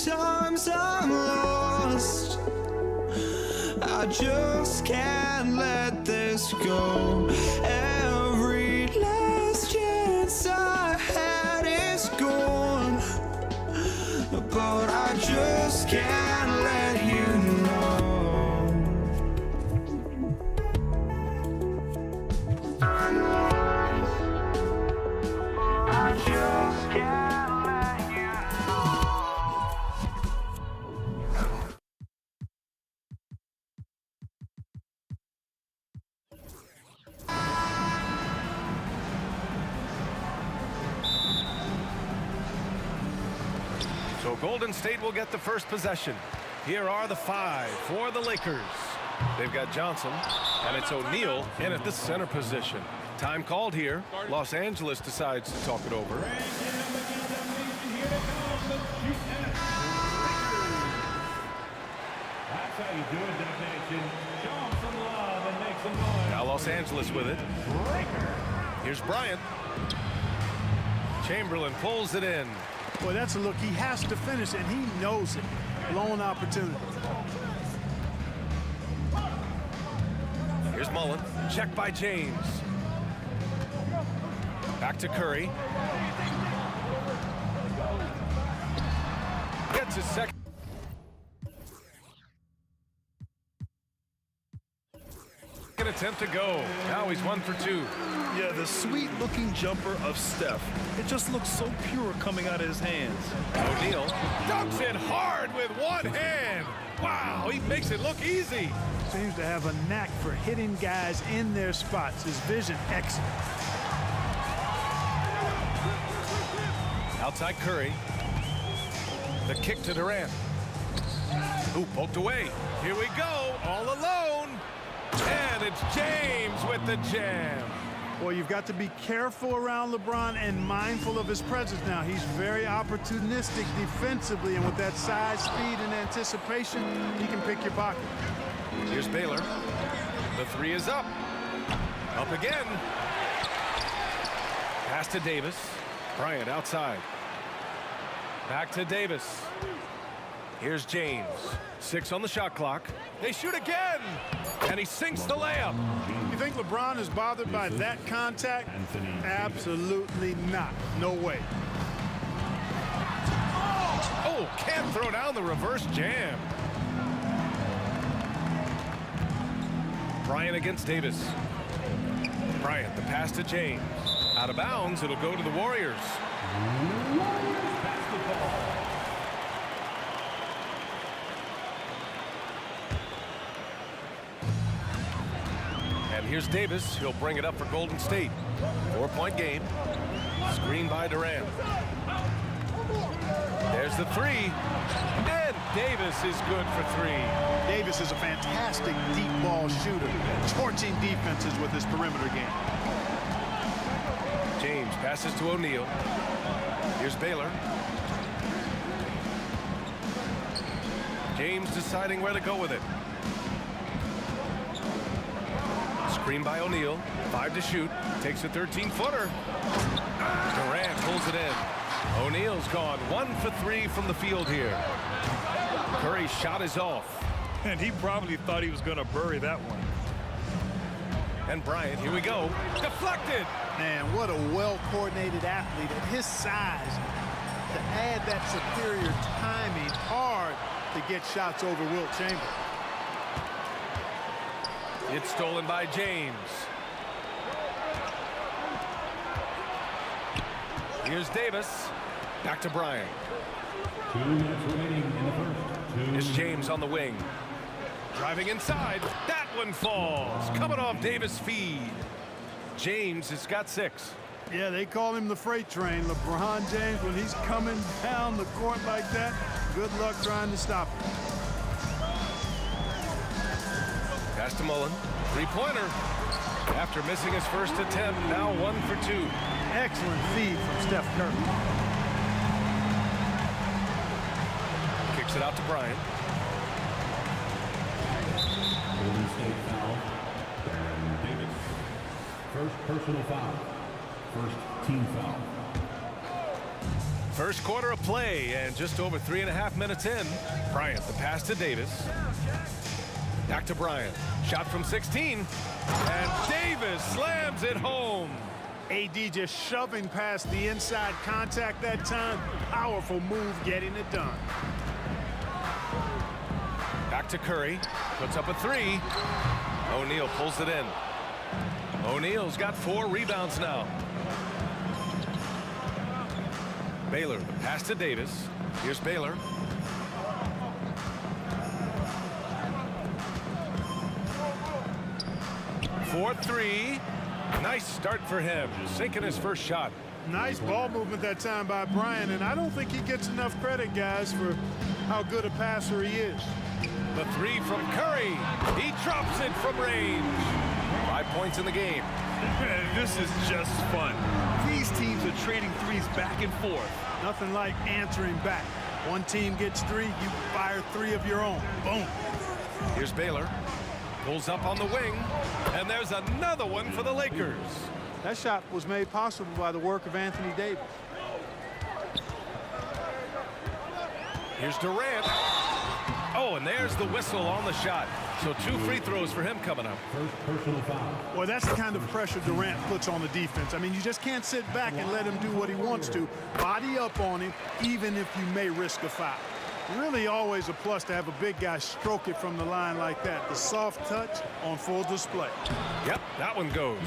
times I'm lost. I just can't let this go. Every last chance I had is gone, but I just can't let you know. I just can't let you So Golden State will get the first possession. Here are the 5 for the Lakers. They've got Johnson, and it's O'Neal in at the center position. Time called here. Los Angeles decides to talk it over. That's how you do it, Dub Nation. Show them some love and make some noise. Now Los Angeles with it. Here's Bryant. Chamberlain pulls it in. Boy, that's a look he has to finish, and he knows it. Blown opportunity. Here's Mullen. Check by James. Back to Curry. Gets his second. Attempt to go. Now he's 1 for 2. Yeah, the sweet-looking jumper of Steph. It just looks so pure coming out of his hands. O'Neal dunks it hard with one hand. Wow, he makes it look easy. Seems to have a knack for hitting guys in their spots. His vision excellent. Outside Curry. The kick to Durant. Ooh, poked away. Here we go, all alone. And it's James with the jam. Well, you've got to be careful around LeBron and mindful of his presence now. He's very opportunistic defensively, and with that size, speed, and anticipation, he can pick your pocket. Here's Baylor. The 3 is up. Up again. Pass to Davis. Bryant outside. Back to Davis. Here's James. 6 on the shot clock. They shoot again. And he sinks the layup. You think LeBron is bothered by that contact? Absolutely not. No way. Oh, can't throw down the reverse jam. Bryant against Davis. Bryant, the pass to James. Out of bounds, it'll go to the Warriors. And here's Davis. He'll bring it up for Golden State. 4-point game. Screen by Durant. There's the 3. And Davis is good for 3. Davis is a fantastic deep ball shooter, torching defenses with his perimeter game. James passes to O'Neal. Here's Baylor. James deciding where to go with it. Screen by O'Neal. 5 to shoot. Takes a 13-footer. Durant pulls it in. O'Neal's gone 1 for 3 from the field here. Curry's shot is off. And he probably thought he was going to bury that one. And Bryant, here we go. Deflected. Man, what a well-coordinated athlete at his size. To add that superior timing, hard to get shots over Wilt Chamberlain. It's stolen by James. Here's Davis. Back to Bryant. 2 minutes remaining in the first. Here's James on the wing. Driving inside. That one falls. Coming off Davis' feed. James has got 6. Yeah, they call him the freight train. LeBron James, when he's coming down the court like that, good luck trying to stop him. Pass to Mullen. 3-pointer. After missing his first attempt, now 1 for 2. Excellent feed from Steph Curry. Kicks it out to Bryant. Golden State foul. And Davis. First personal foul. First team foul. First quarter of play, and just over 3.5 minutes in. Bryant, the pass to Davis. Back to Bryant. Shot from 16. And Davis slams it home. AD just shoving past the inside contact that time. Powerful move getting it done. Back to Curry. Puts up a three. O'Neal pulls it in. O'Neal's got 4 rebounds now. Baylor, the pass to Davis. Here's Baylor. For 3. Nice start for him. Sinking his first shot. Nice ball movement that time by Bryant, and I don't think he gets enough credit, guys, for how good a passer he is. The 3 from Curry. He drops it from range. 5 points in the game. This is just fun. These teams are trading threes back and forth. Nothing like answering back. One team gets 3, you fire 3 of your own. Boom. Here's Baylor. Pulls up on the wing, and there's another one for the Lakers. That shot was made possible by the work of Anthony Davis. Here's Durant. Oh, and there's the whistle on the shot. So 2 free throws for him coming up. First personal foul. Well, that's the kind of pressure Durant puts on the defense. I mean, you just can't sit back and let him do what he wants to. Body up on him, even if you may risk a foul. Really always a plus to have a big guy stroke it from the line like that. The soft touch on full display. Yep, that one goes.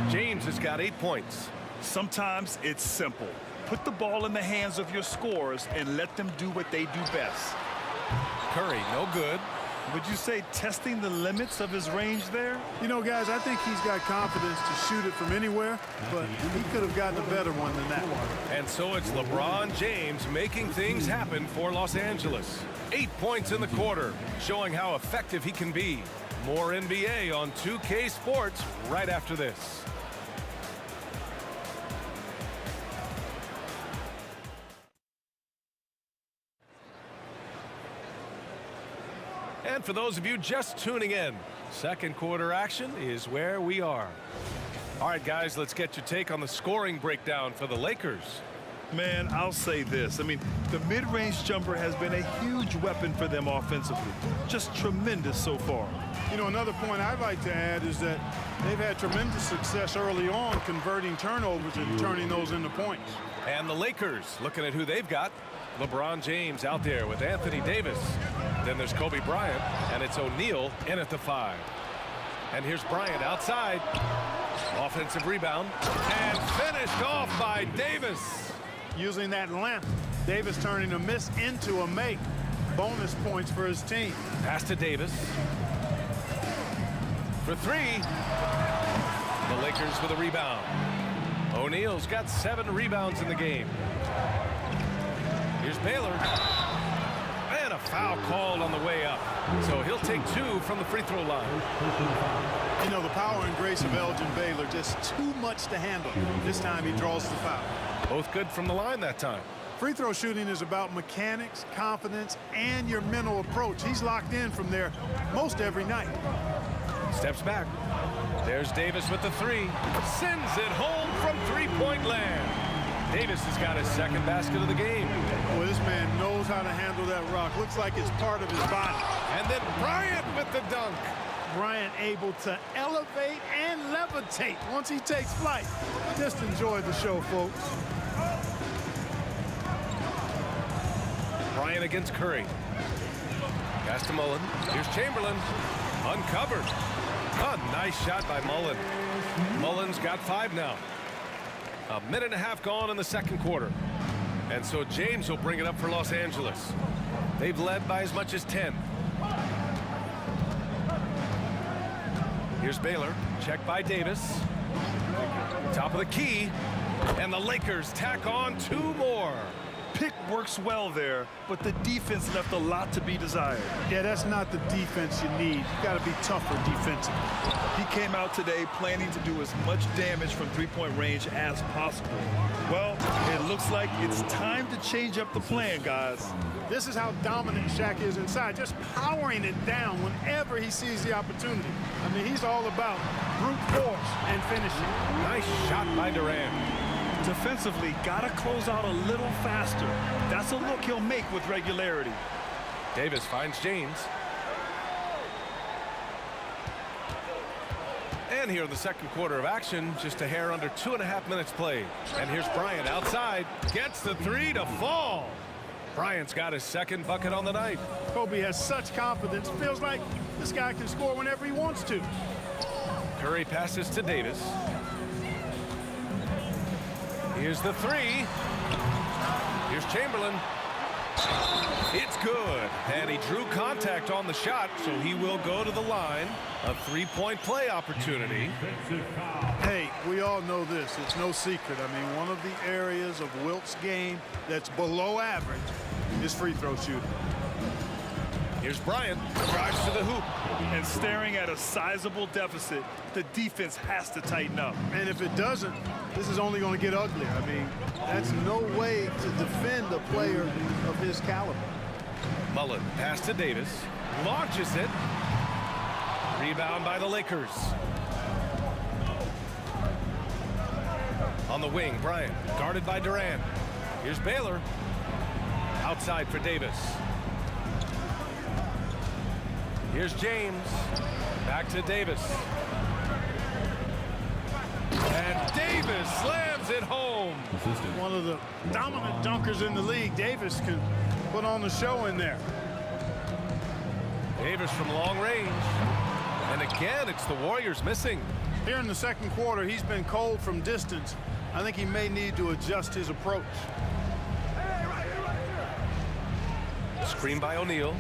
James has got 8 points. Sometimes it's simple. Put the ball in the hands of your scorers and let them do what they do best. Curry, no good. Would you say testing the limits of his range there? You know, guys, I think he's got confidence to shoot it from anywhere, but he could have gotten a better one than that. And so it's LeBron James making things happen for Los Angeles. 8 points in the quarter, showing how effective he can be. More NBA on 2K Sports right after this. And for those of you just tuning in, second quarter action is where we are. All right, guys, let's get your take on the scoring breakdown for the Lakers. Man, I'll say this. I mean, the mid-range jumper has been a huge weapon for them offensively. Just tremendous so far. You know, another point I'd like to add is that they've had tremendous success early on converting turnovers and turning those into points. And the Lakers, looking at who they've got. LeBron James out there with Anthony Davis. Then there's Kobe Bryant, and it's O'Neal in at the 5. And here's Bryant outside. Offensive rebound, and finished off by Davis. Using that length, Davis turning a miss into a make. Bonus points for his team. Pass to Davis. For 3. The Lakers with a rebound. O'Neal's got 7 rebounds in the game. Here's Baylor. And a foul called on the way up. So he'll take 2 from the free throw line. You know, the power and grace of Elgin Baylor, just too much to handle. This time he draws the foul. Both good from the line that time. Free throw shooting is about mechanics, confidence, and your mental approach. He's locked in from there most every night. Steps back. There's Davis with the 3. Sends it home from three-point land. Davis has got his second basket of the game. Boy, this man knows how to handle that rock. Looks like it's part of his body. And then Bryant with the dunk. Bryant able to elevate and levitate once he takes flight. Just enjoy the show, folks. Bryant against Curry. Pass to Mullen. Here's Chamberlain. Uncovered. A nice shot by Mullen. Mullen's got 5 now. A minute and a half gone in the second quarter. And so James will bring it up for Los Angeles. They've led by as much as 10. Here's Baylor. Checked by Davis. Top of the key. And the Lakers tack on 2 more. Pick works well there, but the defense left a lot to be desired. Yeah, that's not the defense you need. You got to be tougher defensively. He came out today planning to do as much damage from three-point range as possible. Well, it looks like it's time to change up the plan, guys. This is how dominant Shaq is inside, just powering it down whenever he sees the opportunity. I mean, he's all about brute force and finishing. Nice shot by Durant. Defensively, got to close out a little faster. That's a look he'll make with regularity. Davis finds James. And here in the second quarter of action, just a hair under 2.5 minutes played. And here's Bryant outside. Gets the three to fall. Bryant's got his second bucket on the night. Kobe has such confidence. Feels like this guy can score whenever he wants to. Curry passes to Davis. Here's the three. Here's Chamberlain. It's good. And he drew contact on the shot, so he will go to the line. A three-point play opportunity. Hey, we all know this. It's no secret. I mean, one of the areas of Wilt's game that's below average is free throw shooting. Here's Bryant. Drives to the hoop. And staring at a sizable deficit, the defense has to tighten up. And if it doesn't, this is only going to get ugly. I mean, that's no way to defend a player of his caliber. Mullen pass to Davis. Launches it. Rebound by the Lakers. On the wing, Bryant guarded by Durant. Here's Baylor. Outside for Davis. Here's James. Back to Davis. And Davis slams it home. One of the dominant dunkers in the league. Davis can put on the show in there. Davis from long range. And again, it's the Warriors missing. Here in the second quarter, he's been cold from distance. I think he may need to adjust his approach. Screen by O'Neal.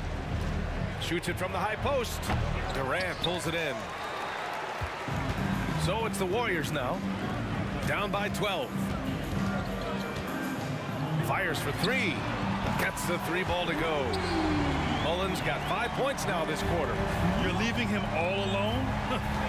Shoots it from the high post. Durant pulls it in. So it's the Warriors now. Down by 12. Fires for three. Gets the three ball to go. Mullen's got 5 points now this quarter. You're leaving him all alone?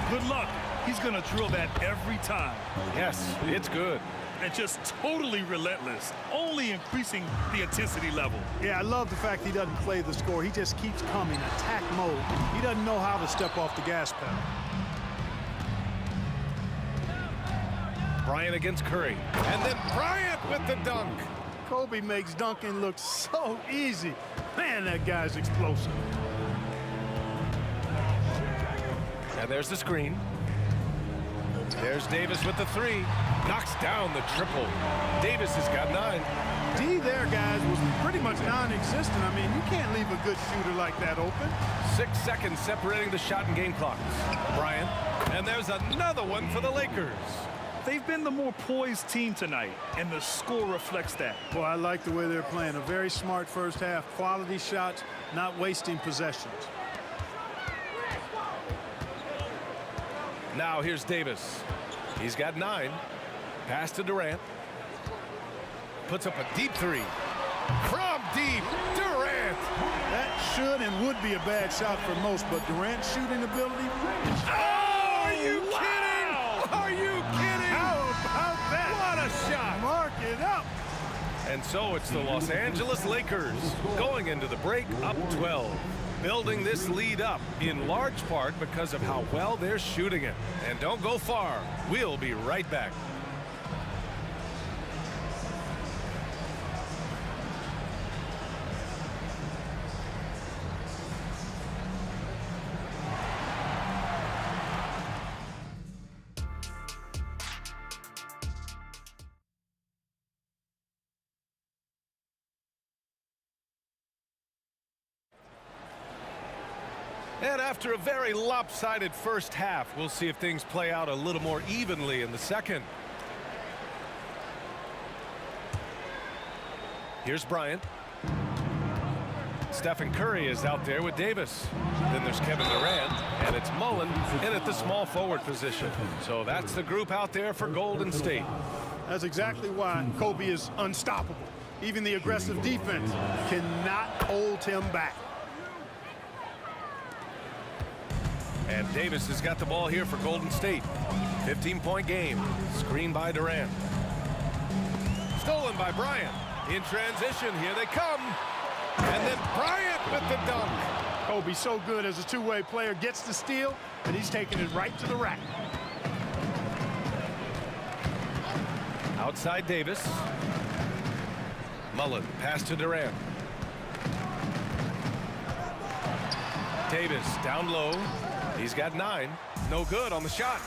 Good luck. He's going to drill that every time. Yes, it's good. And just totally relentless, only increasing the intensity level. Yeah, I love the fact he doesn't play the score. He just keeps coming, attack mode. He doesn't know how to step off the gas pedal. Bryant against Curry. And then Bryant with the dunk. Kobe makes dunking look so easy. Man, that guy's explosive. And there's the screen. There's Davis with the three. Knocks down the triple. Davis has got 9. D there, guys, was pretty much non-existent. I mean, you can't leave a good shooter like that open. 6 seconds separating the shot and game clocks. Bryant. And there's another one for the Lakers. They've been the more poised team tonight, and the score reflects that. Boy, I like the way they're playing. A very smart first half. Quality shots, not wasting possessions. Now here's Davis. He's got 9. Pass to Durant. Puts up a deep three. From deep, Durant. That should and would be a bad shot for most, but Durant's shooting ability. Oh, are you kidding? Are you kidding? How about that? What a shot. Mark it up. And so it's the Los Angeles Lakers going into the break up 12. Building this lead up in large part because of how well they're shooting it. And don't go far. We'll be right back. And after a very lopsided first half, we'll see if things play out a little more evenly in the second. Here's Bryant. Stephen Curry is out there with Davis. Then there's Kevin Durant, and it's Mullen in at the small forward position. So that's the group out there for Golden State. That's exactly why Kobe is unstoppable. Even the aggressive defense cannot hold him back. And Davis has got the ball here for Golden State. 15-point game. Screen by Durant. Stolen by Bryant. In transition, here they come. And then Bryant with the dunk. Kobe's so good as a two-way player. Gets the steal, and he's taking it right to the rack. Outside Davis. Mullen, pass to Durant. Davis down low. He's got 9. No good on the shot.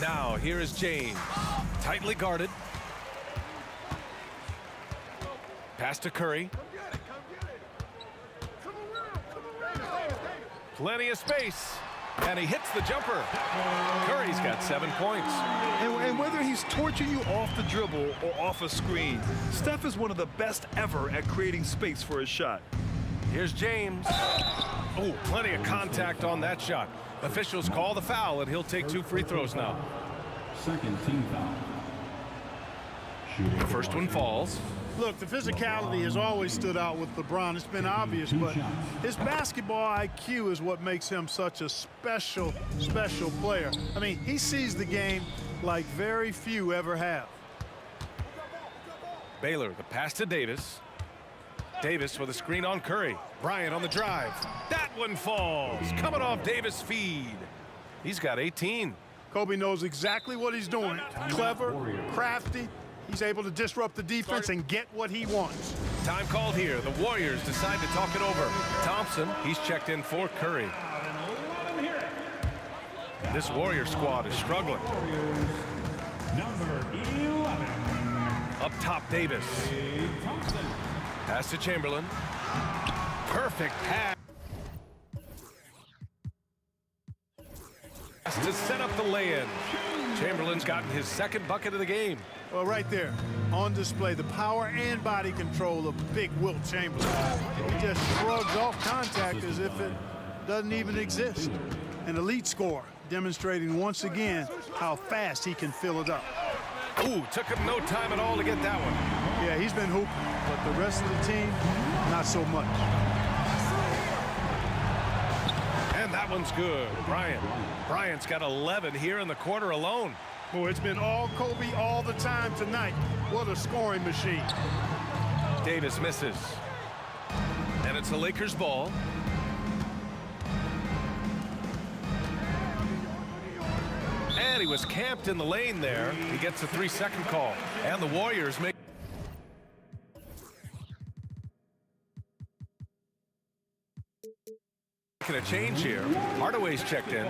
Now here is James. Tightly guarded. Pass to Curry. Plenty of space. And he hits the jumper. Curry's got 7 points. And whether he's torching you off the dribble or off a screen, Steph is one of the best ever at creating space for his shot. Here's James. Oh, plenty of contact on that shot. Officials call the foul, and he'll take 2 free throws now. Second team foul. The first one falls. Look, the physicality has always stood out with LeBron. It's been obvious, but his basketball IQ is what makes him such a special player. I mean, he sees the game like very few ever have. Baylor, the pass to Davis. Davis with a screen on Curry. Bryant on the drive. That one falls. Coming off Davis' feed. He's got 18. Kobe knows exactly what he's doing. Clever, crafty. He's able to disrupt the defense and get what he wants. Time called here. The Warriors decide to talk it over. Thompson, he's checked in for Curry. This Warrior squad is struggling. Number 11. Up top, Davis. Pass to Chamberlain. Perfect pass. To set up the lay-in. Chamberlain's gotten his 2nd bucket of the game. Well, right there, on display, the power and body control of big Wilt Chamberlain. He just shrugs off contact as if it doesn't even exist. An elite scorer, demonstrating once again how fast he can fill it up. Ooh, took him no time at all to get that one. Yeah, he's been hooping, but the rest of the team, not so much. And that one's good. Bryant's got 11 here in the quarter alone. Boy, it's been all Kobe all the time tonight. What a scoring machine. Davis misses. And it's the Lakers' ball. And he was camped in the lane there. He gets a 3-second call. And the Warriors make a change here. Hardaway's checked in.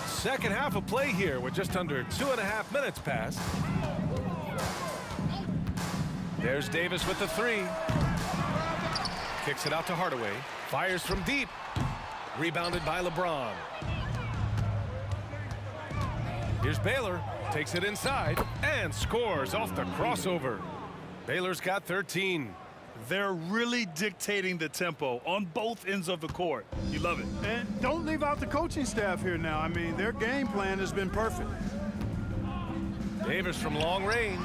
Second half of play here with just under 2.5 minutes passed. There's Davis with the 3. Kicks it out to Hardaway. Fires from deep. Rebounded by LeBron. Here's Baylor. Takes it inside and scores off the crossover. Baylor's got 13. They're really dictating the tempo on both ends of the court. You love it. And don't leave out the coaching staff here now. I mean, their game plan has been perfect. Davis from long range.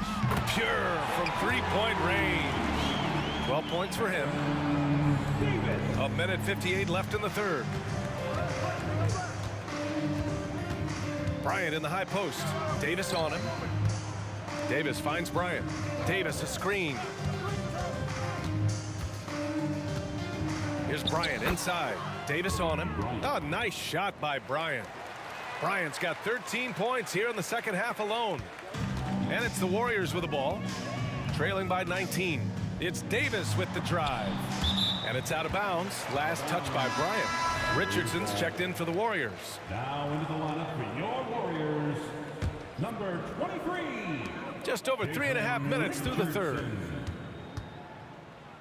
Pure from 3-point range. 12 points for him. A minute 58 left in the third. Bryant in the high post. Davis on him. Davis finds Bryant. Davis a screen. Here's Bryant inside. Davis on him. Oh, nice shot by Bryant. Bryant's got 13 points here in the second half alone. And it's the Warriors with the ball. Trailing by 19. It's Davis with the drive. And it's out of bounds. Last touch by Bryant. Richardson's checked in for the Warriors. Now into the lineup for your Warriors, number 23. Just over 3.5 minutes through the third.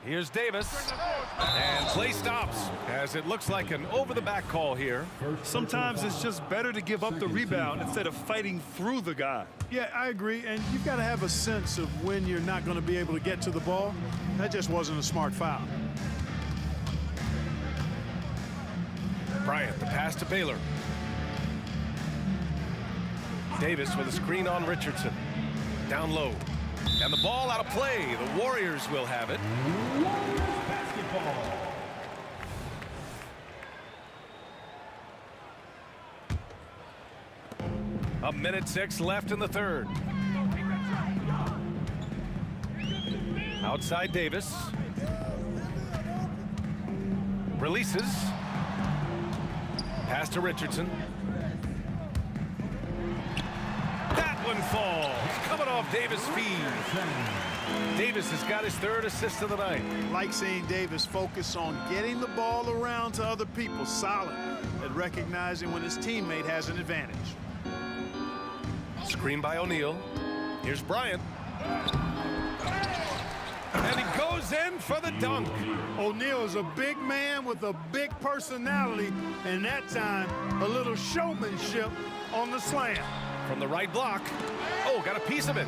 Here's Davis. And play stops as it looks like an over-the-back call here. Sometimes it's just better to give up the rebound instead of fighting through the guy. Yeah, I agree. And you've got to have a sense of when you're not going to be able to get to the ball. That just wasn't a smart foul. Bryant, the pass to Baylor. Davis with a screen on Richardson. Down low. And the ball out of play. The Warriors will have it. Warriors basketball. A minute 6 left in the third. Outside Davis. Releases. Pass to Richardson. That one falls. Coming off Davis' feet. Davis has got his third assist of the night. Like seeing Davis focus on getting the ball around to other people. Solid at recognizing when his teammate has an advantage. Screen by O'Neal. Here's Bryant. And he goes in for the dunk. O'Neal is a big man with a big personality, and that time a little showmanship on the slam. From the right block. Oh, got a piece of it.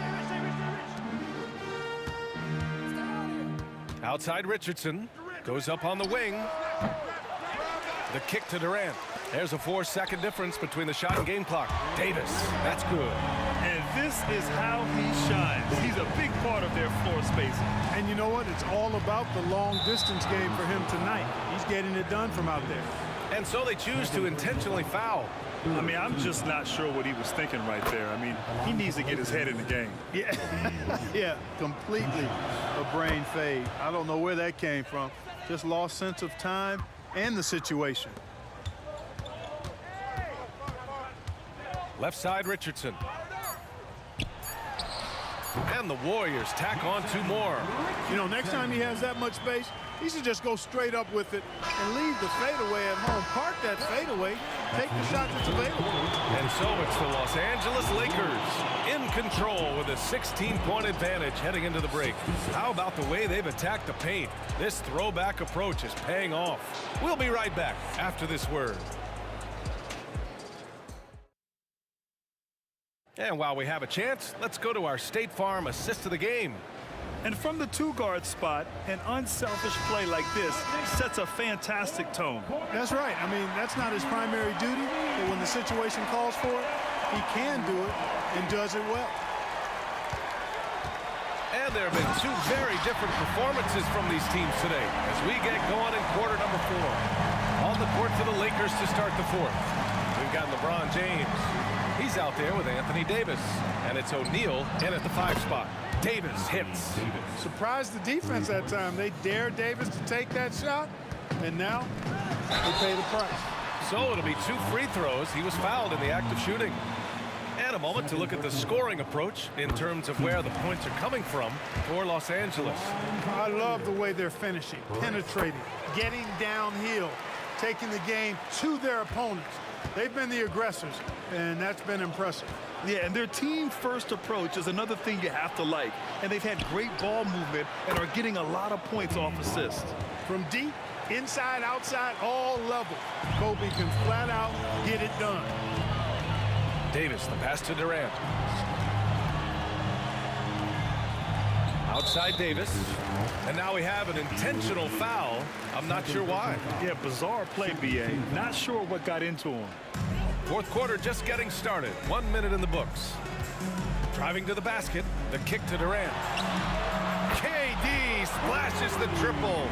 Outside Richardson. Goes up on the wing. The kick to Durant. There's a 4-second difference between the shot and game clock. Davis, that's good. And this is how he shines. He's a big part of their floor spacing. And you know what? It's all about the long distance game for him tonight. He's getting it done from out there. And so they choose to intentionally foul. I mean, I'm just not sure what he was thinking right there. I mean, he needs to get his head in the game. Yeah, yeah, completely a brain fade. I don't know where that came from. Just lost sense of time and the situation. Left side, Richardson. And the Warriors tack on 2 more. You know, next time he has that much space, he should just go straight up with it and leave the fadeaway at home. Park that fadeaway, take the shot that's available. And so it's the Los Angeles Lakers in control with a 16-point advantage heading into the break. How about the way they've attacked the paint? This throwback approach is paying off. We'll be right back after this word. And while we have a chance, let's go to our State Farm assist of the game. And from the 2-guard spot, an unselfish play like this sets a fantastic tone. That's right. I mean, that's not his primary duty, but when the situation calls for it, he can do it and does it well. And there have been 2 very different performances from these teams today as we get going in quarter number 4. On the court for the Lakers to start the 4th. We've got LeBron James. He's out there with Anthony Davis. And it's O'Neal in at the 5 spot. Davis hits. Surprised the defense that time. They dared Davis to take that shot, and now they pay the price. So it'll be 2 free throws. He was fouled in the act of shooting. And a moment to look at the scoring approach in terms of where the points are coming from for Los Angeles. I love the way they're finishing, penetrating, getting downhill, taking the game to their opponents. They've been the aggressors, and that's been impressive. Yeah, and their team-first approach is another thing you have to like. And they've had great ball movement and are getting a lot of points off assists. From deep, inside, outside, all level, Kobe can flat out get it done. Davis, the pass to Durant. Outside Davis. And now we have an intentional foul. I'm not sure why. Yeah, bizarre play, B.A. Not sure what got into him. 4th quarter just getting started. 1 minute in the books. Driving to the basket. The kick to Durant. KD splashes the triple.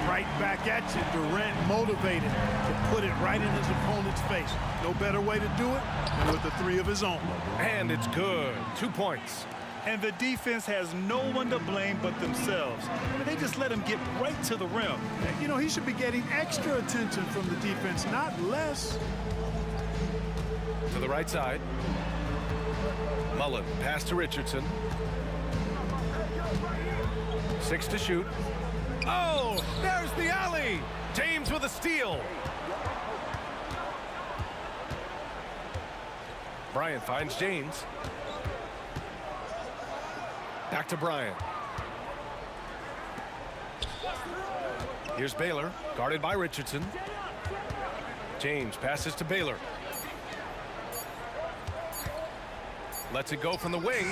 Right back at you. Durant motivated to put it right in his opponent's face. No better way to do it than with the 3 of his own. And it's good. 2 points. And the defense has no one to blame but themselves. I mean, they just let him get right to the rim. You know, he should be getting extra attention from the defense, not less. To the right side. Mullen, pass to Richardson. 6 to shoot. Oh, there's the alley. James with a steal. Bryant finds James. Back to Bryant. Here's Baylor, guarded by Richardson. James passes to Baylor. Lets it go from the wing,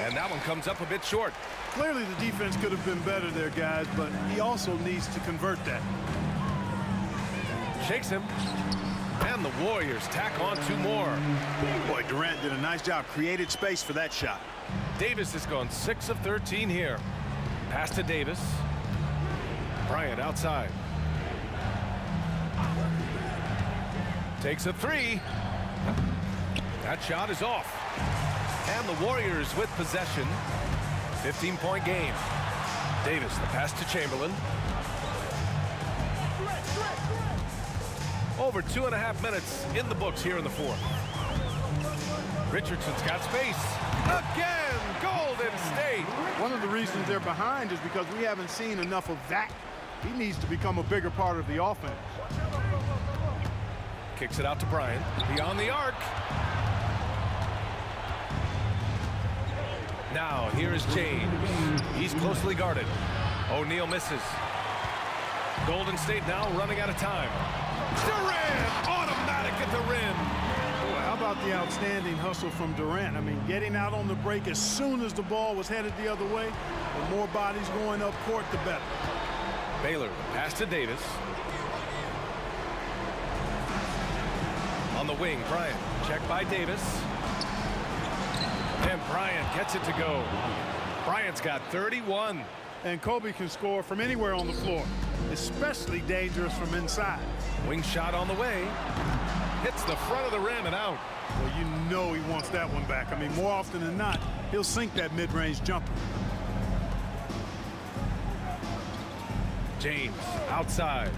and that one comes up a bit short. Clearly the defense could have been better there, guys, but he also needs to convert that. Shakes him, and the Warriors tack on 2 more. Boy, Durant did a nice job, created space for that shot. Davis has gone 6 of 13 here. Pass to Davis. Bryant outside. Takes a 3. That shot is off. And the Warriors with possession. 15-point game. Davis, the pass to Chamberlain. Over 2.5 minutes in the books here in the fourth. Richardson's got space. Again, Golden State. One of the reasons they're behind is because we haven't seen enough of that. He needs to become a bigger part of the offense. Kicks it out to Bryant. Beyond the arc. Now, here is James. He's closely guarded. O'Neal misses. Golden State now running out of time. Durant, automatic at the rim. Boy, how about the outstanding hustle from Durant? I mean, getting out on the break as soon as the ball was headed the other way. The more bodies going up court, the better. Baylor, pass to Davis. On the wing, Bryant. Check by Davis. And Bryant gets it to go. Bryant's got 31. And Kobe can score from anywhere on the floor, especially dangerous from inside. Wing shot on the way. Hits the front of the rim and out. Well, you know he wants that one back. I mean, more often than not, he'll sink that mid-range jumper. James outside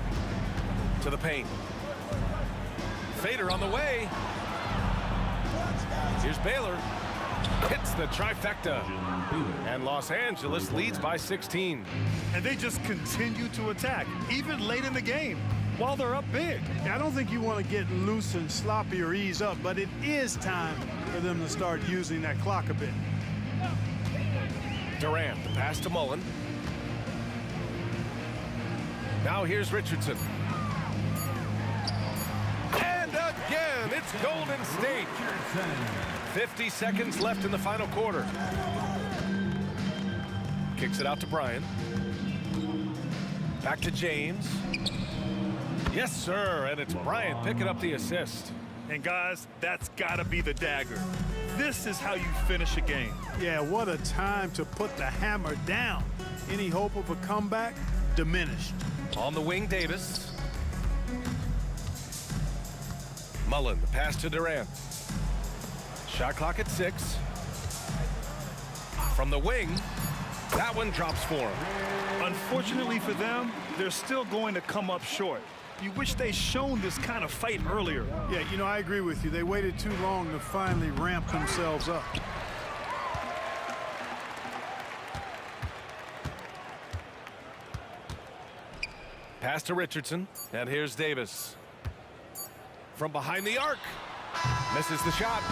to the paint. Fader on the way. Here's Baylor. Hits the trifecta. And Los Angeles leads by 16. And they just continue to attack, even late in the game, while they're up big. I don't think you want to get loose and sloppy or ease up, but it is time for them to start using that clock a bit. Durant, the pass to Mullen. Now here's Richardson. And again, it's Golden State. 50 seconds left in the final quarter. Kicks it out to Bryant. Back to James. Yes, sir, and it's Bryant picking up the assist. And guys, that's gotta be the dagger. This is how you finish a game. Yeah, what a time to put the hammer down. Any hope of a comeback diminished. On the wing, Davis. Mullen, the pass to Durant. Shot clock at 6. From the wing, that one drops for him. Unfortunately for them, they're still going to come up short. You wish they'd shown this kind of fight earlier. Yeah, you know, I agree with you. They waited too long to finally ramp themselves up. Pass to Richardson, and here's Davis. From behind the arc. Misses the shot.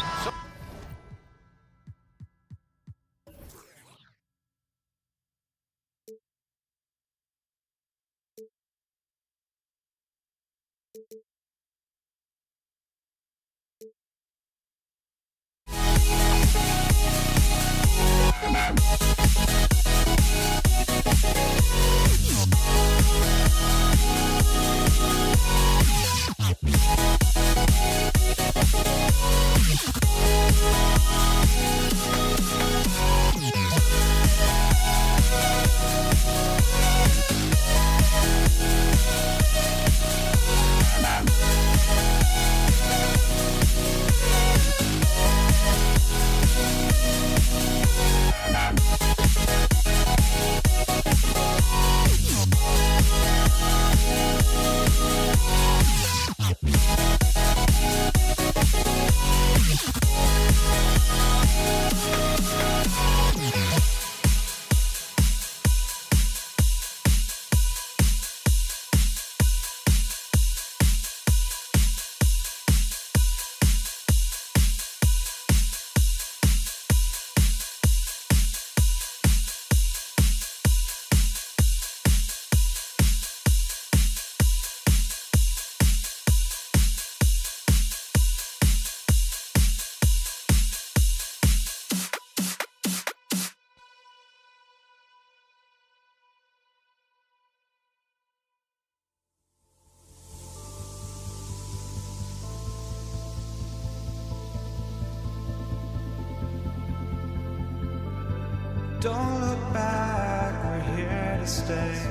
Don't look back, we're here to stay.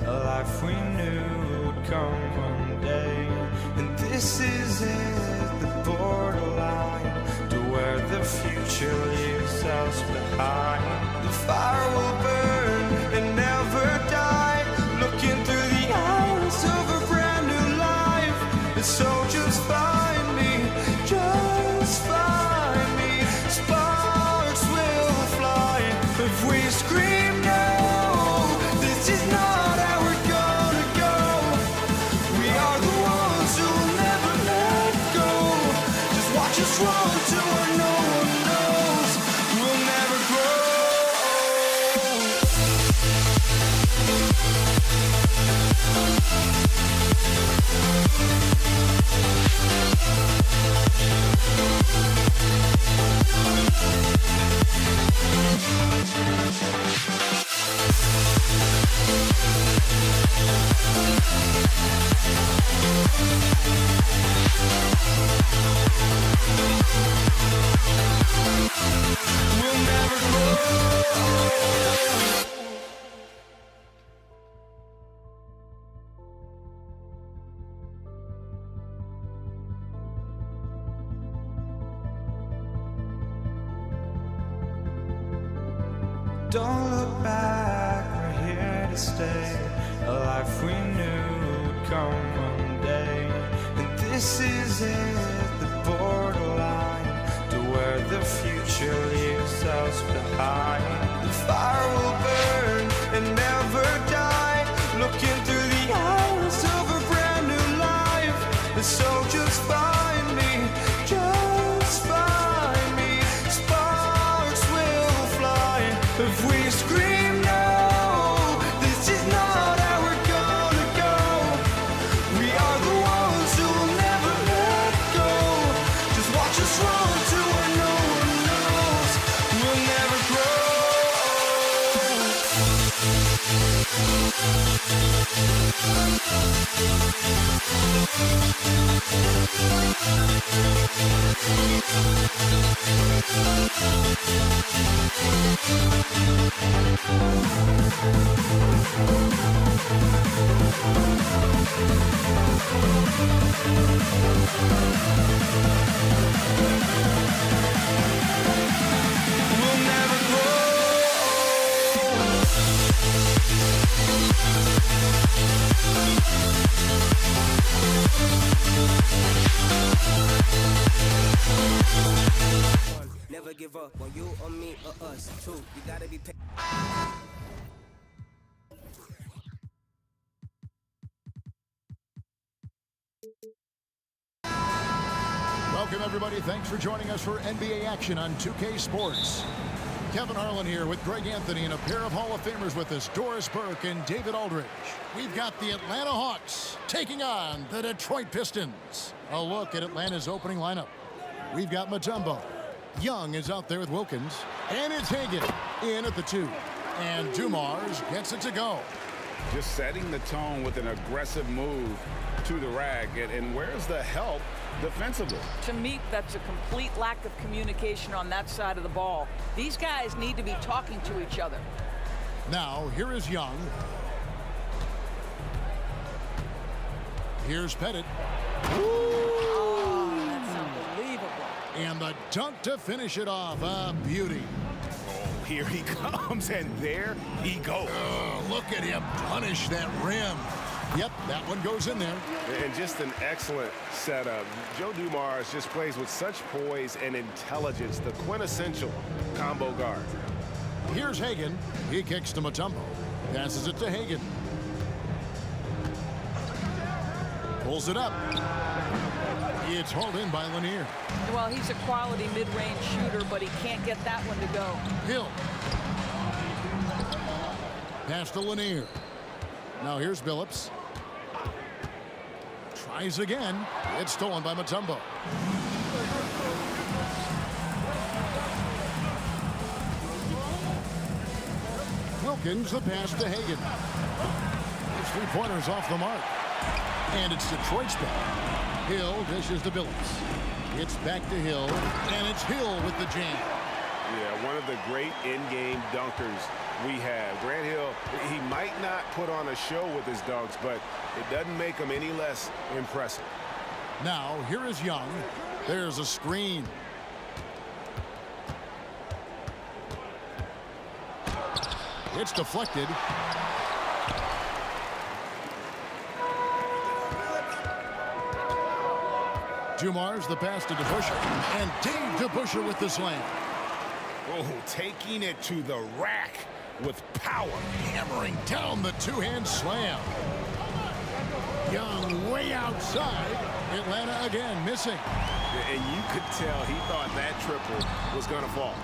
A life we knew would come one day. And this is it, the borderline to where the future leaves us behind. The fire will burn and never die, looking through the eyes of a brand new life. It's so run to where no one knows. We'll never grow. We'll never grow. Don't look back, we're here to stay. A life we knew would come one day. And this is it, the borderline to where the future leaves us behind. The fire will burn and never die. Looking through the eyes of a brand new life. And so just find me, just find me. Sparks will fly if we scream no. This is not how we're gonna go. We are the ones who will never let go. Just watch us run to where no one knows. We'll never grow. We'll never grow. Never give up on you or me or us. True, you gotta be patient. Welcome, everybody. Thanks for joining us for NBA action on 2K Sports. Kevin Harlan here with Greg Anthony and a pair of Hall of Famers with us, Doris Burke and David Aldridge. We've got the Atlanta Hawks taking on the Detroit Pistons. A look at Atlanta's opening lineup. We've got Mutombo. Young is out there with Wilkins. And it's Hagan in at the 2. And Dumars gets it to go. Just setting the tone with an aggressive move to the rag. And where's the help defensively? To me, that's a complete lack of communication on that side of the ball. These guys need to be talking to each other. Now, here is Young. Here's Pettit. Oh, that's unbelievable. And the dunk to finish it off. A beauty. Oh, here he comes, and there he goes. Oh, look at him punish that rim. Yep, that one goes in there. And just an excellent setup. Joe Dumars just plays with such poise and intelligence, the quintessential combo guard. Here's Hagan. He kicks to Mutombo. Passes it to Hagan. Pulls it up. It's hauled in by Lanier. Well, he's a quality mid-range shooter, but he can't get that one to go. Hill. Pass to Lanier. Now here's Billups. Tries again. It's stolen by Mutombo. Wilkins, the pass to Hagan. His three-pointers off the mark. And it's Detroit's ball. Hill dishes to Billups. It's back to Hill, and it's Hill with the jam. Yeah, one of the great in-game dunkers we have. Grant Hill, he might not put on a show with his dunks, but it doesn't make him any less impressive. Now, here is Young. There's a screen. It's deflected. Dumars the pass to DeBusschere. And Dave DeBusschere with the slam. Oh, taking it to the rack with power. Hammering down the two-hand slam. Young way outside. Atlanta again missing. And you could tell he thought that triple was going to fall.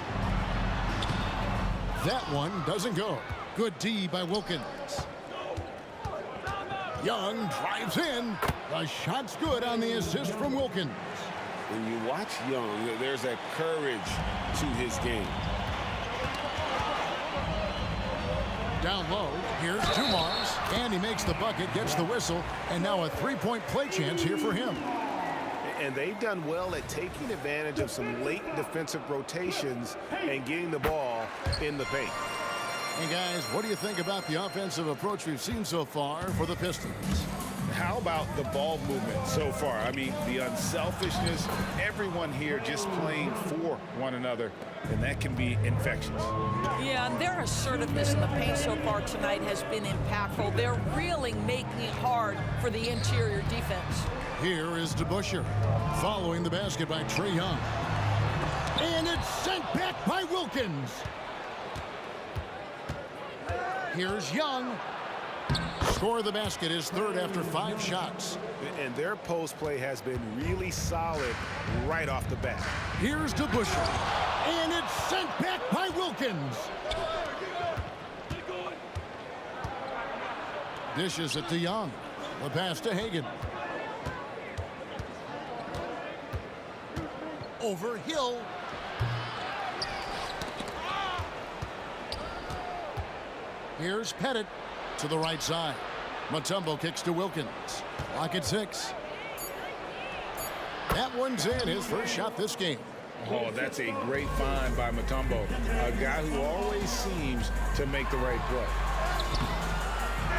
That one doesn't go. Good D by Wilkins. Young drives in. The shot's good on the assist from Wilkins. When you watch Young, there's a courage to his game. Down low, here's Dumars, and he makes the bucket, gets the whistle, and now a three-point play chance here for him. And they've done well at taking advantage of some late defensive rotations and getting the ball in the paint. And guys, what do you think about the offensive approach we've seen so far for the Pistons? How about the ball movement so far? I mean, the unselfishness, everyone here just playing for one another, and that can be infectious. Yeah, and their assertiveness in the paint so far tonight has been impactful. They're really making it hard for the interior defense. Here is DeBusschere, following the basket by Trae Young. And it's sent back by Wilkins. Here's Young. Score of the basket is third after 5 shots. And their post play has been really solid right off the bat. Here's DeBusschere. And it's sent back by Wilkins. Dishes it to Young. The pass to Hagan. Over Hill. Here's Pettit to the right side. Mutombo kicks to Wilkins. Clock at 6. That one's in, his first shot this game. Oh, that's a great find by Mutombo, a guy who always seems to make the right play.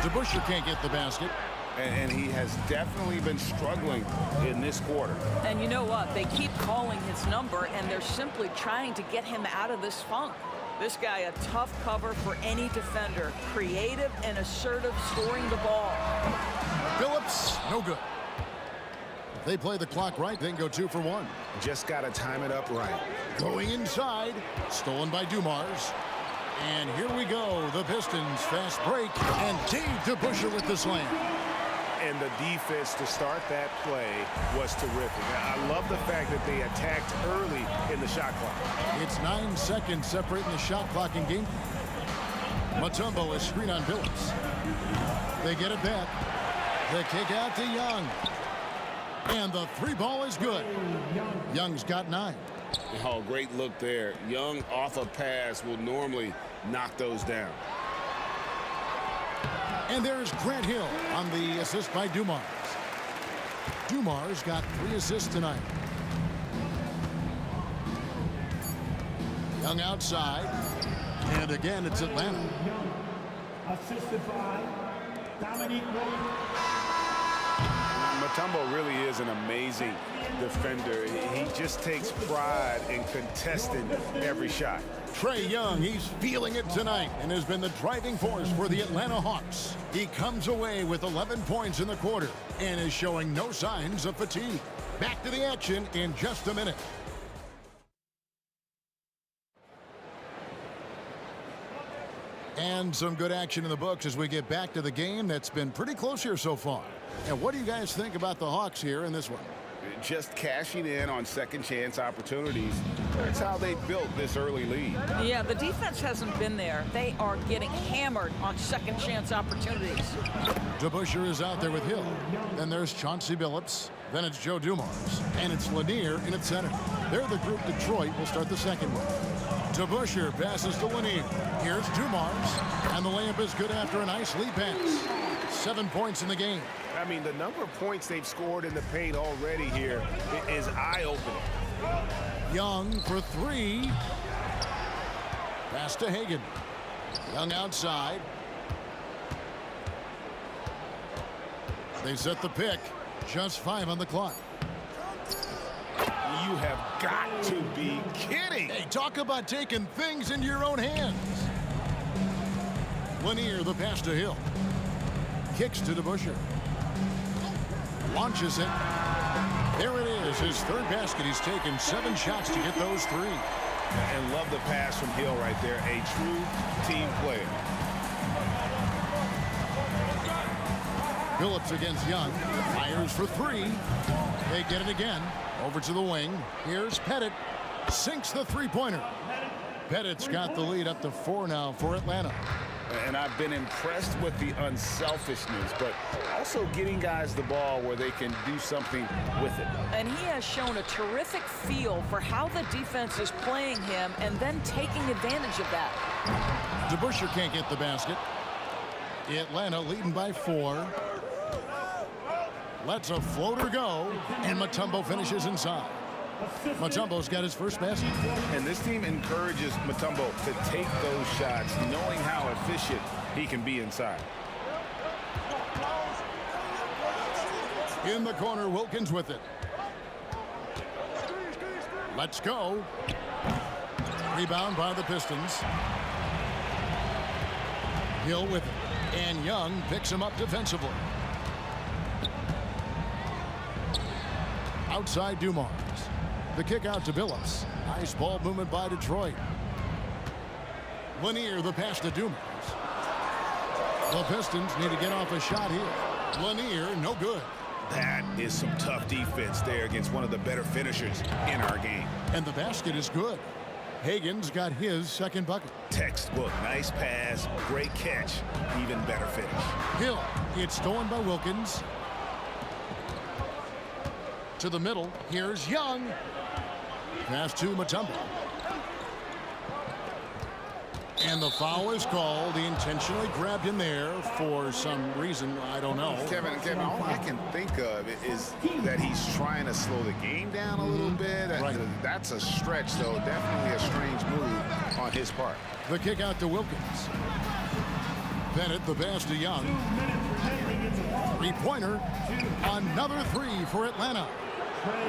DeBusschere can't get the basket. And he has definitely been struggling in this quarter. And you know what? They keep calling his number, and they're simply trying to get him out of this funk. This guy, a tough cover for any defender. Creative and assertive, scoring the ball. Phillips, no good. If they play the clock right, they can go 2 for 1. Just got to time it up right. Going inside, stolen by Dumars. And here we go, the Pistons fast break, and Dave DeBusschere with the slam. And the defense to start that play was terrific. I love the fact that they attacked early in the shot clock. It's 9 seconds separating the shot clock in game. Mutombo is screen on Phillips. They get it back. The kick out to Young. And the 3 ball is good. Young's got 9. Oh, great look there. Young off a pass will normally knock those down. And there's Grant Hill on the assist by Dumars. Dumars got 3 assists tonight. Young outside. And again, it's Atlanta. Assisted by Dominique Williams. Mutombo really is an amazing defender. He just takes pride in contesting every shot. Trae Young, he's feeling it tonight and has been the driving force for the Atlanta Hawks. He comes away with 11 points in the quarter and is showing no signs of fatigue. Back to the action in just a minute. And some good action in the books as we get back to the game that's been pretty close here so far. And what do you guys think about the Hawks here in this one? Just cashing in on second chance opportunities. That's how they built this early lead. Yeah, the defense hasn't been there. They are getting hammered on second chance opportunities. DeBusschere is out there with Hill. Then there's Chauncey Billups. Then it's Joe Dumars. And it's Lanier in at center. They're the group Detroit will start the second one. DeBusschere passes to Lanier. Here's Dumars. And the layup is good after a nice lead pass. 7 points in the game. I mean, the number of points they've scored in the paint already here is eye-opening. Young for 3. Pass to Hagan. Young outside. They set the pick. Just 5 on the clock. You have got to be kidding. Hey, talk about taking things into your own hands. Lanier, the pass to Hill. Kicks to DeBusschere. Launches it. There it is, his third basket. He's taken 7 shots to get those 3. And love the pass from Hill right there. A true team player. Phillips against Young. Fires for three. They get it again. Over to the wing. Here's Pettit. Sinks the three-pointer. Pettit's got the lead up to 4 now for Atlanta. And I've been impressed with the unselfishness, but also getting guys the ball where they can do something with it. And he has shown a terrific feel for how the defense is playing him and then taking advantage of that. DeBusschere can't get the basket. Atlanta leading by 4. Lets a floater go, and Mutombo finishes inside. Mutombo's got his first basket. And this team encourages Mutombo to take those shots, knowing how efficient he can be inside. In the corner, Wilkins with it. Let's go. Rebound by the Pistons. Hill with it. And Young picks him up defensively. Outside Dumars. The kick out to Billups. Nice ball movement by Detroit. Lanier, the pass to Dumars. The Pistons need to get off a shot here. Lanier, no good. That is some tough defense there against one of the better finishers in our game. And the basket is good. Hagen's got his second bucket. Textbook, nice pass, great catch, even better finish. Hill, it's stolen by Wilkins. To the middle, here's Young. Pass to Mutombo. And the foul is called. He intentionally grabbed him there for some reason. I don't know. Kevin, all I can think of is that he's trying to slow the game down a little bit. Right. That's a stretch, though. Definitely a strange move on his part. The kick out to Wilkins. Bennett, the pass to Young. Three-pointer. Another three for Atlanta.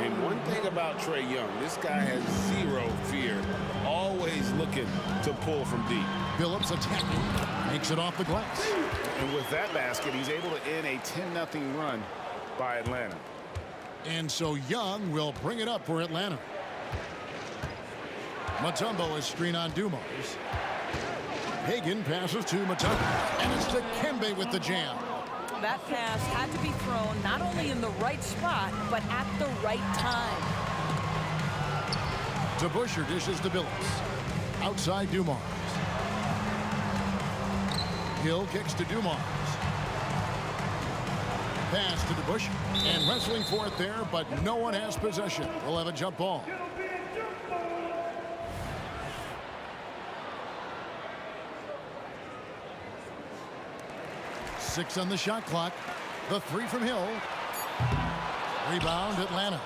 And one thing about Trae Young, this guy has zero fear, always looking to pull from deep. Billups attacking, makes it off the glass. And with that basket, he's able to end a 10-0 run by Atlanta. And so Young will bring it up for Atlanta. Mutombo is screen on Dumars. Hagen passes to Mutombo, and it's to Kembe with the jam. That pass had to be thrown not only in the right spot, but at the right time. DeBusschere dishes to Billups. Outside Dumars. Hill kicks to Dumars. Pass to DeBusschere. And wrestling for it there, but no one has possession. We'll have a jump ball. Six on the shot clock. The three from Hill. Rebound Atlanta.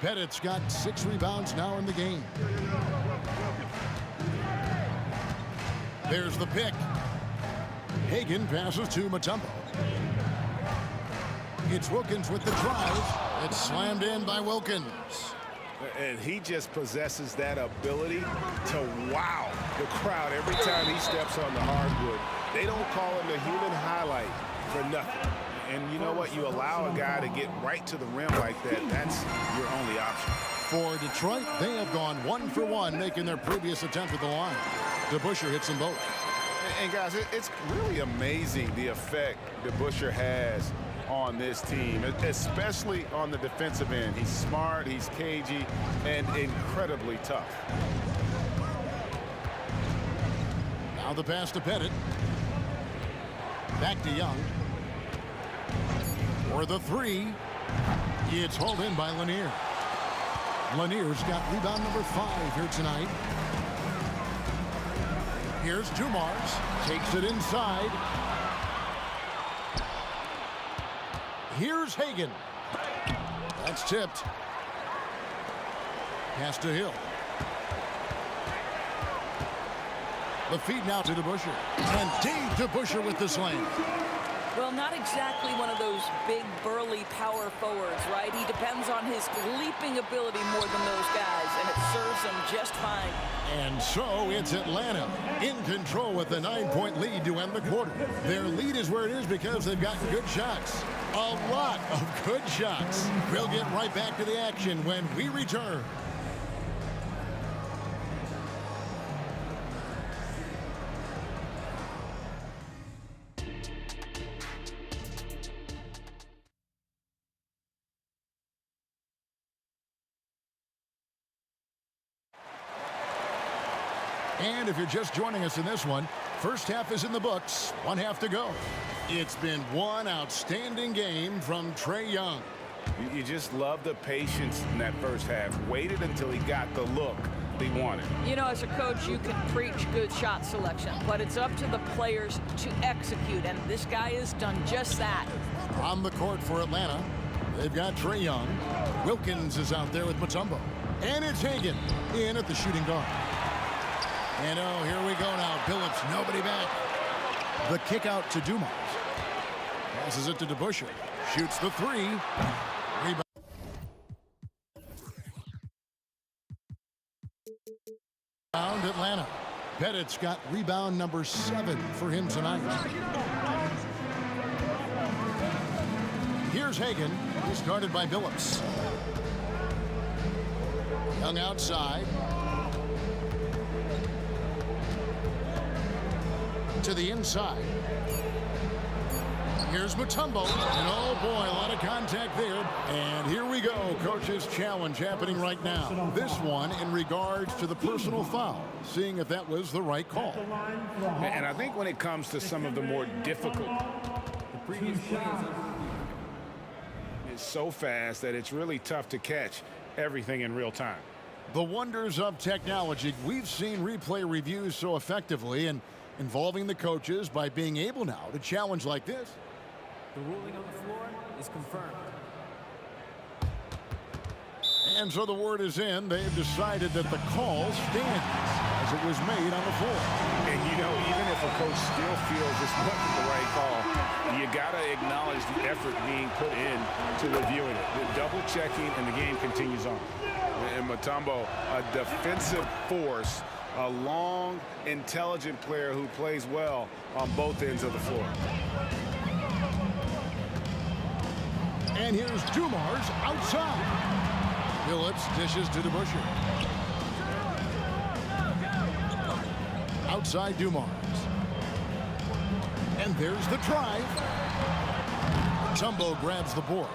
Pettit's got 6 rebounds now in the game. There's the pick. Hagen passes to Mutombo. It's Wilkins with the drive. It's slammed in by Wilkins. And he just possesses that ability to wow the crowd every time he steps on the hardwood. They don't call him the human highlight for nothing. And you know what? You allow a guy to get right to the rim like that, that's your only option. For Detroit, they have gone 1 for 1, making their previous attempt at the line. DeBusschere hits them both. And guys, it's really amazing the effect DeBusschere has on this team, especially on the defensive end. He's smart, he's cagey, and incredibly tough. Now the pass to Pettit. Back to Young. For the three. It's hauled in by Lanier. Lanier's got rebound number 5 here tonight. Here's Dumars. Takes it inside. Here's Hagen. That's tipped. Pass to Hill. The feed now to DeBusschere. And Dave DeBusschere with the slam. Well, not exactly one of those big, burly power forwards, right? He depends on his leaping ability more than those guys, and it serves him just fine. And so it's Atlanta in control with a 9-point lead to end the quarter. Their lead is where it is because they've gotten good shots. A lot of good shots. We'll get right back to the action when we return. And if you're just joining us in this one, first half is in the books, one half to go. It's been one outstanding game from Trae Young. You just love the patience in that first half. Waited until he got the look he wanted. You know, as a coach, you can preach good shot selection, but it's up to the players to execute, and this guy has done just that. On the court for Atlanta, they've got Trae Young. Wilkins is out there with Mutombo. And it's Hagan in at the shooting guard. And oh, here we go now. Billups, nobody back. The kick out to Dumars. Passes it to DeBusschere. Shoots the three. Rebound. Atlanta. Pettit's got rebound number 7 for him tonight. Here's Hagan. He's guarded by Billups. Young outside. To the inside. Here's Mutombo, and oh boy, a lot of contact there. And here we go, coach's challenge happening right now. This one in regards to the personal foul, seeing if that was the right call. And I think when it comes to some of the more difficult, it's so fast that it's really tough to catch everything in real time. The wonders of technology. We've seen replay reviews so effectively and involving the coaches by being able now to challenge like this. The ruling on the floor is confirmed. And so the word is in. They've decided that the call stands as it was made on the floor. And you know, even if a coach still feels this wasn't the right call, you got to acknowledge the effort being put in to reviewing it. The double checking, and the game continues on. And Mutombo, a defensive force, a long, intelligent player who plays well on both ends of the floor. And here's Dumars outside. Billups dishes to DeBusschere. Outside Dumars. And there's the drive. Mutombo grabs the board.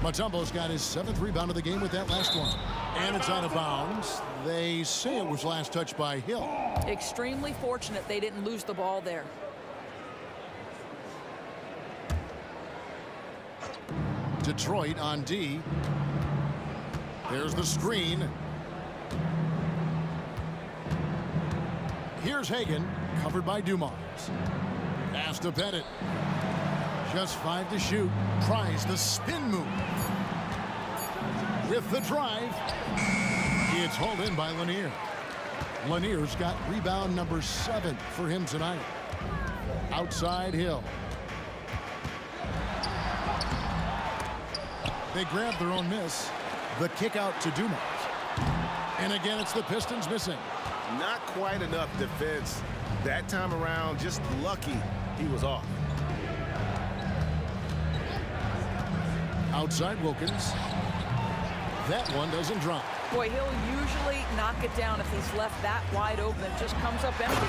Mutombo's got his 7th rebound of the game with that last one. And it's out of bounds. They say it was last touched by Hill. Extremely fortunate they didn't lose the ball there. Detroit on D. There's the screen. Here's Hagan, covered by Dumars. Pass to Pettit. Just 5 to shoot. Tries the spin move. With the drive. It's hauled in by Lanier. Lanier's got rebound number 7 for him tonight. Outside Hill. They grab their own miss. The kick out to Dumars. And again, it's the Pistons missing. Not quite enough defense. That time around, just lucky he was off. Outside Wilkins. That one doesn't drop. Boy, he'll usually knock it down if he's left that wide open. It just comes up empty.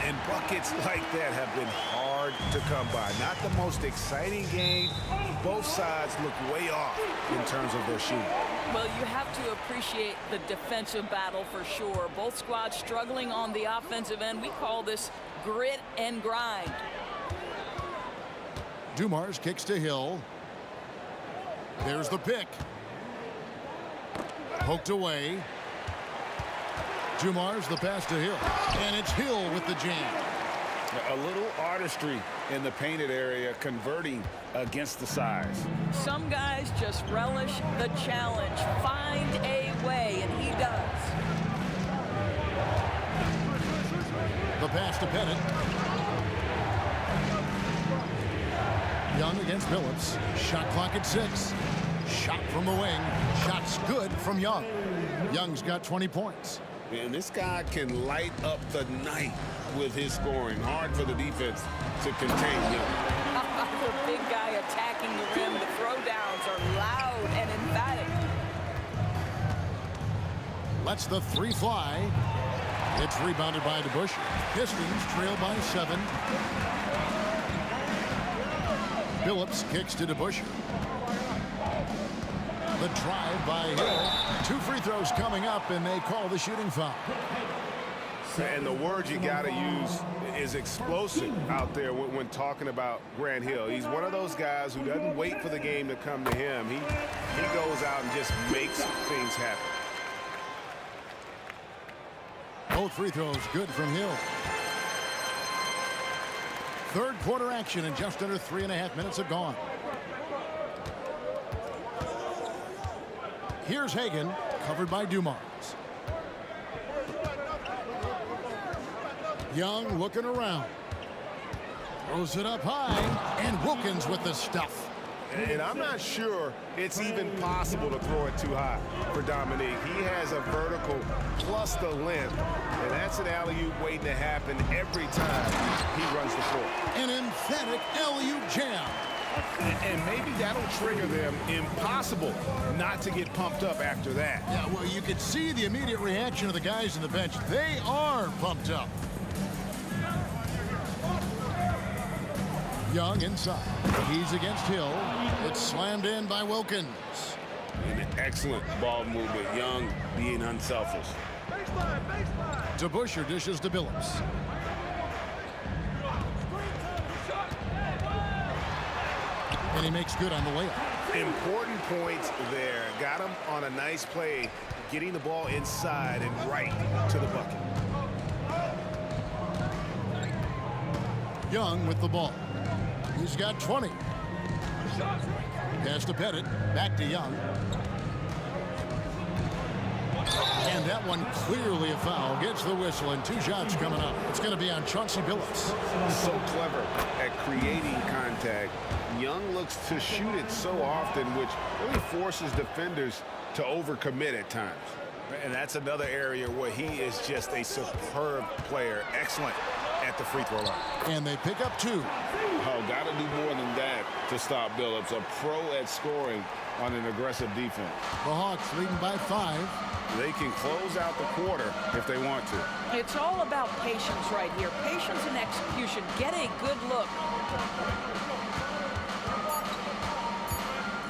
And buckets like that have been hard to come by. Not the most exciting game. Both sides look way off in terms of their shooting. Well, you have to appreciate the defensive battle for sure. Both squads struggling on the offensive end. We call this grit and grind. Dumars kicks to Hill. There's the pick. Poked away. Dumars the pass to Hill. And it's Hill with the jam. A little artistry in the painted area, converting against the size. Some guys just relish the challenge. Find a way, and he does. The pass to Pettit. Young against Billups. Shot clock at 6. Shot from the wing. Shot's good from Young. Young's got 20 points. And this guy can light up the night with his scoring. Hard for the defense to contain him. The big guy attacking the rim. The throwdowns are loud and emphatic. Lets the 3 fly. It's rebounded by DeBusschere. Pistons trail by 7. Billups kicks to DeBusschere. The drive by Hill. 2 free throws coming up, and they call the shooting foul. And the word you got to use is explosive out there when talking about Grant Hill. He's one of those guys who doesn't wait for the game to come to him. He goes out and just makes things happen. Both free throws good from Hill. Third quarter action, and just under 3.5 minutes have gone. Here's Hagan, covered by Dumars. Young looking around. Throws it up high, and Wilkins with the stuff. And I'm not sure it's even possible to throw it too high for Dominique. He has a vertical plus the length, and that's an alley-oop waiting to happen every time he runs the floor. An emphatic alley-oop jam. And maybe that'll trigger them. Impossible not to get pumped up after that. Yeah, well, you could see the immediate reaction of the guys on the bench. They are pumped up. Young inside. He's against Hill. It's slammed in by Wilkins. An excellent ball movement. Young being unselfish. DeBusschere dishes to Billups. And he makes good on the layup. Important points there. Got him on a nice play, getting the ball inside and right to the bucket. Young with the ball. He's got 20. Pass to Pettit. Back to Young. And that one clearly a foul. Gets the whistle, and 2 shots coming up. It's going to be on Chauncey Billups. So clever at creating contact. Young looks to shoot it so often, which really forces defenders to overcommit at times. And that's another area where he is just a superb player. Excellent at the free throw line. And they pick up 2. Oh, got to do more than that to stop Billups. A pro at scoring on an aggressive defense. The Hawks leading by 5. They can close out the quarter if they want to. It's all about patience right here. Patience and execution. Get a good look.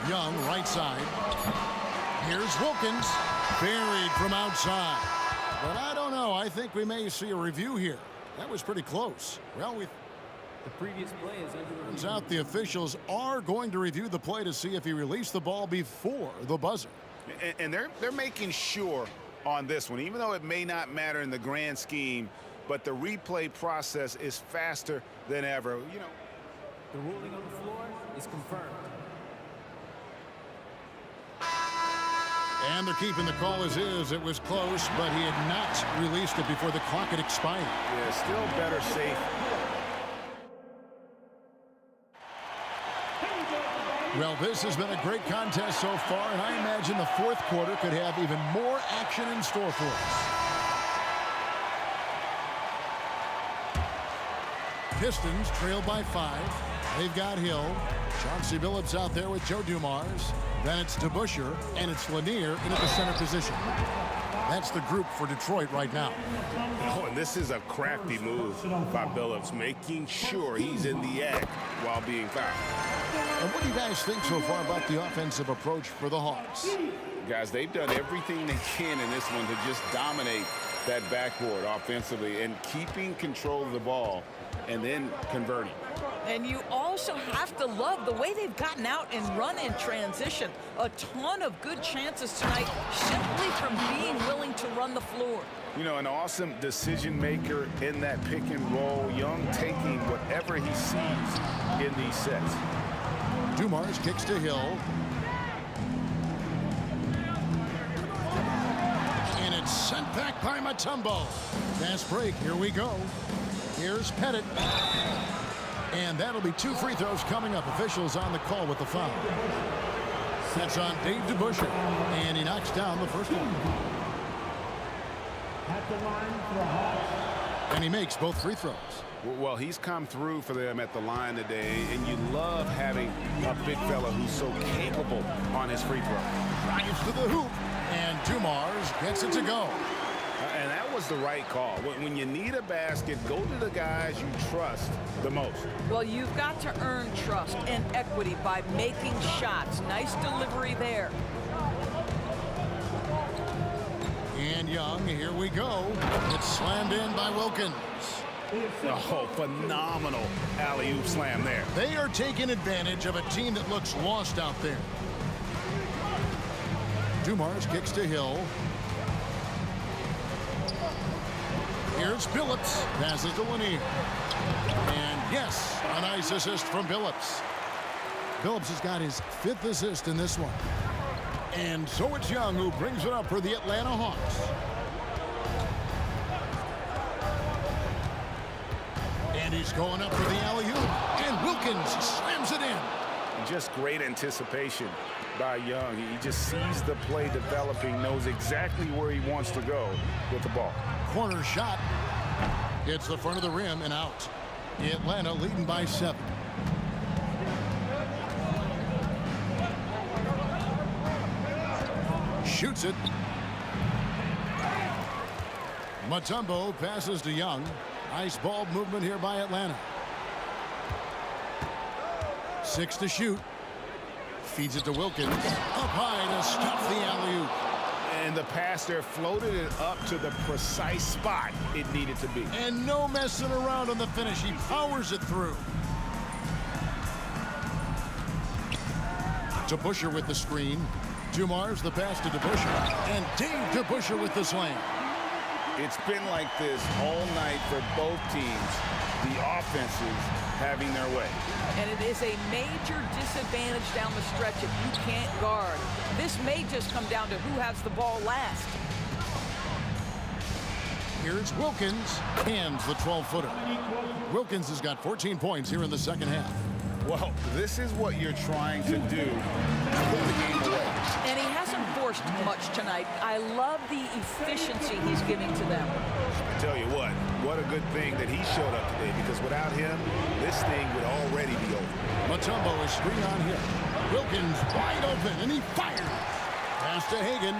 Young, right side. Here's Wilkins. Buried from outside. But I don't know. I think we may see a review here. That was pretty close. Well, the previous play is under review. Turns out the officials are going to review the play to see if he released the ball before the buzzer. And they're making sure on this one, even though it may not matter in the grand scheme, but the replay process is faster than ever. You know, the ruling on the floor is confirmed. And they're keeping the call as is. It was close, but he had not released it before the clock had expired. Yeah, still better safe. Well, this has been a great contest so far, and I imagine the fourth quarter could have even more action in store for us. Pistons trail by 5. They've got Hill. Chauncey Billups out there with Joe Dumars. Then it's DeBusschere, and it's Lanier in at the center position. That's the group for Detroit right now. Oh, and this is a crafty move by Billups, making sure he's in the act while being fouled. And what do you guys think so far about the offensive approach for the Hawks? Guys, they've done everything they can in this one to just dominate that backboard offensively and keeping control of the ball and then converting. And you also have to love the way they've gotten out and run in transition. A ton of good chances tonight simply from being willing to run the floor. You know, an awesome decision maker in that pick and roll. Young taking whatever he sees in these sets. Dumars kicks to Hill. And it's sent back by Mutombo. Fast break. Here we go. Here's Pettit. And that'll be 2 free throws coming up. Officials on the call with the foul. That's on Dave DeBusschere. And he knocks down the first one. At the line for the Hawks. And he makes both free throws. Well, he's come through for them at the line today, and you love having a big fella who's so capable on his free throw. Drives to the hoop, and Dumars gets it to go. And that was the right call. When you need a basket, go to the guys you trust the most. Well, you've got to earn trust and equity by making shots. Nice delivery there. And Young, here we go. It's slammed in by Wilkins. Oh, phenomenal alley-oop slam there. They are taking advantage of a team that looks lost out there. Dumars kicks to Hill. Here's Billups. Passes to Lanier. And yes, a nice assist from Billups. Billups has got his 5th assist in this one. And so it's Young who brings it up for the Atlanta Hawks. And he's going up for the alley-oop. And Wilkins slams it in. Just great anticipation by Young. He just sees the play developing, knows exactly where he wants to go with the ball. Corner shot. Hits the front of the rim and out. Atlanta leading by 7. Shoots it. Mutombo passes to Young. Nice ball movement here by Atlanta. 6 to shoot. Feeds it to Wilkins. Up high to stop the alley-oop. And the pass there floated it up to the precise spot it needed to be. And no messing around on the finish. He powers it through. To Busher with the screen. Dumars the pass to DeBuscher. And Dave DeBuscher with the slam. It's been like this all night for both teams. The offenses having their way. And it is a major disadvantage down the stretch if you can't guard. This may just come down to who has the ball last. Here's Wilkins. Hands the 12-footer. Wilkins has got 14 points here in the second half. Well, this is what you're trying to do to put the game away. And he hasn't forced much tonight. I love the efficiency he's giving to them. I tell you what a good thing that he showed up today, because without him, this thing would already be over. Mutombo is screen on him. Wilkins wide open, and he fires. Pass to Hagan.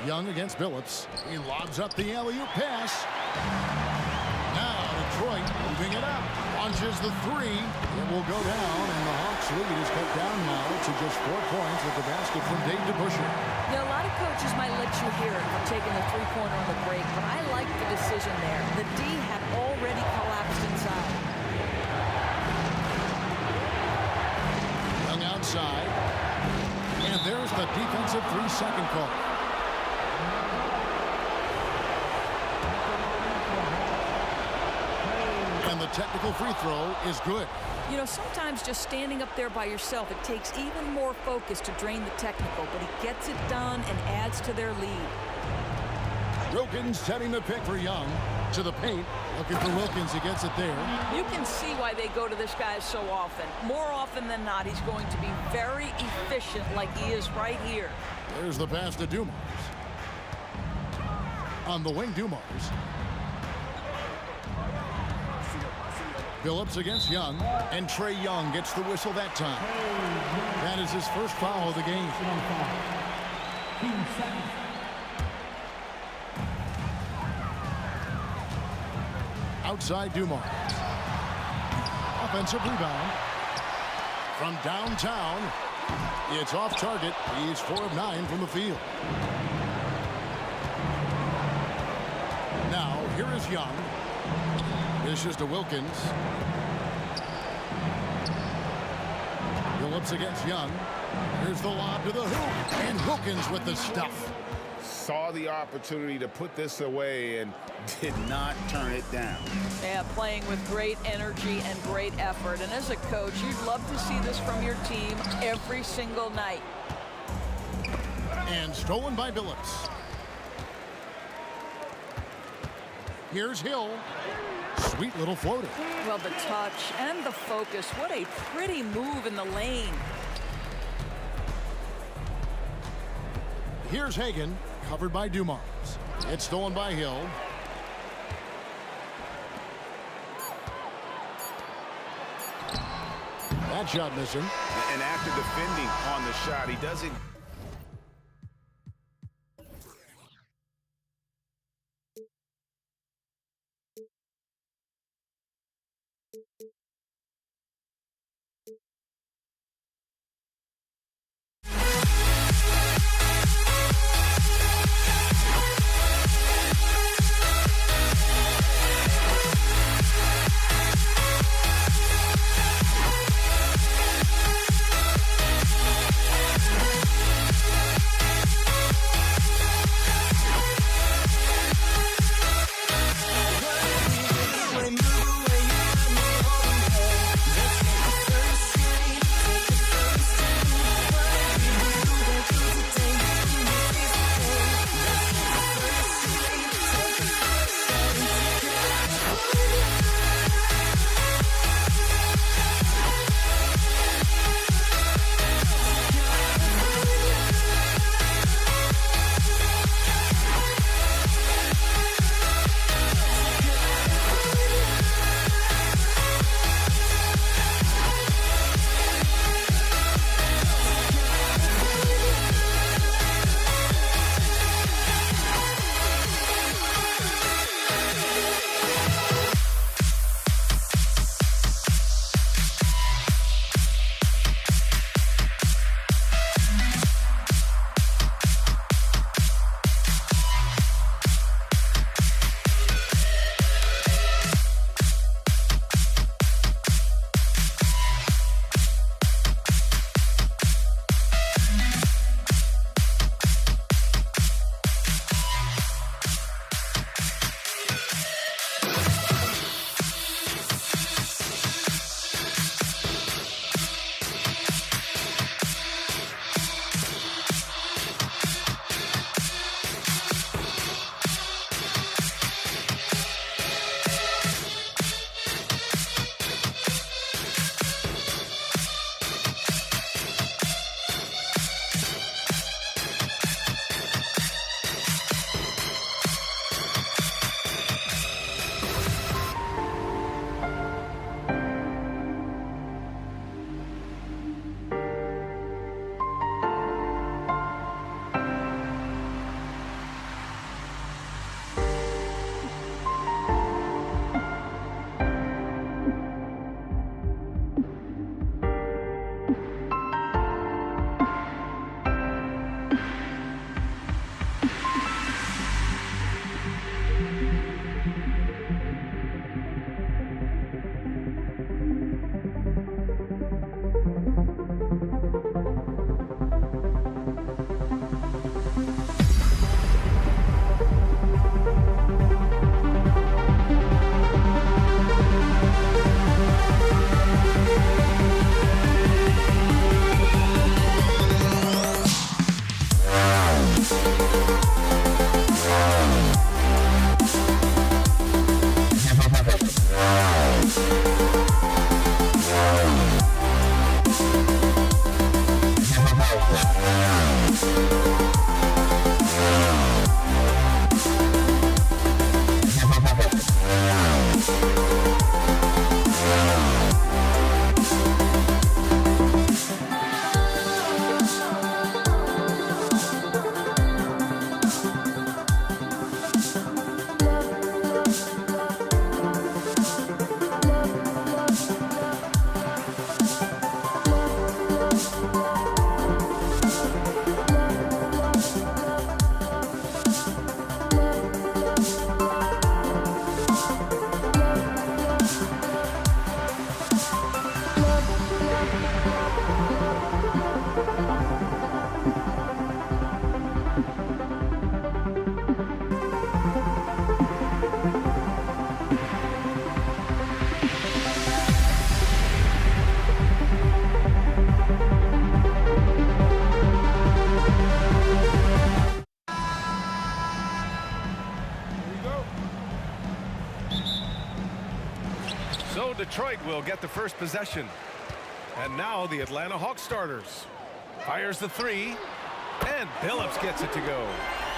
Young against Billups. He lobs up the alley-oop pass. Now Detroit moving it up. Launches the 3. It will go down, and the Hawks lead is cut down now to just 4 points with the basket from Dave DeBuscher. Now, a lot of coaches might let you hear it from taking the three-pointer on the break, but I like the decision there. The D had already collapsed inside. Young outside. And there's the defensive 3-second call. And the technical free throw is good. You know, sometimes just standing up there by yourself, it takes even more focus to drain the technical, but he gets it done and adds to their lead. Wilkins setting the pick for Young. To the paint. Looking for Wilkins. He gets it there. You can see why they go to this guy so often. More often than not, he's going to be very efficient like he is right here. There's the pass to Dumars. On the wing, Dumars. Billups against Young, and Trey Young gets the whistle that time. That is his first foul of the game. Outside Dumars. Offensive rebound. From downtown, it's off target. He's 4 of 9 from the field. Now, here is Young. This is to Wilkins. Billups against Young. Here's the lob to the hoop. And Wilkins with the stuff. Saw the opportunity to put this away and did not turn it down. Yeah, playing with great energy and great effort. And as a coach, you'd love to see this from your team every single night. And stolen by Billups. Here's Hill. Sweet little floater. Well, the touch and the focus. What a pretty move in the lane. Here's Hagan, covered by Dumars. It's stolen by Hill. That shot missing. And after defending on the shot, he doesn't. So Detroit will get the first possession. And now the Atlanta Hawks starters. Fires the three. And Billups gets it to go.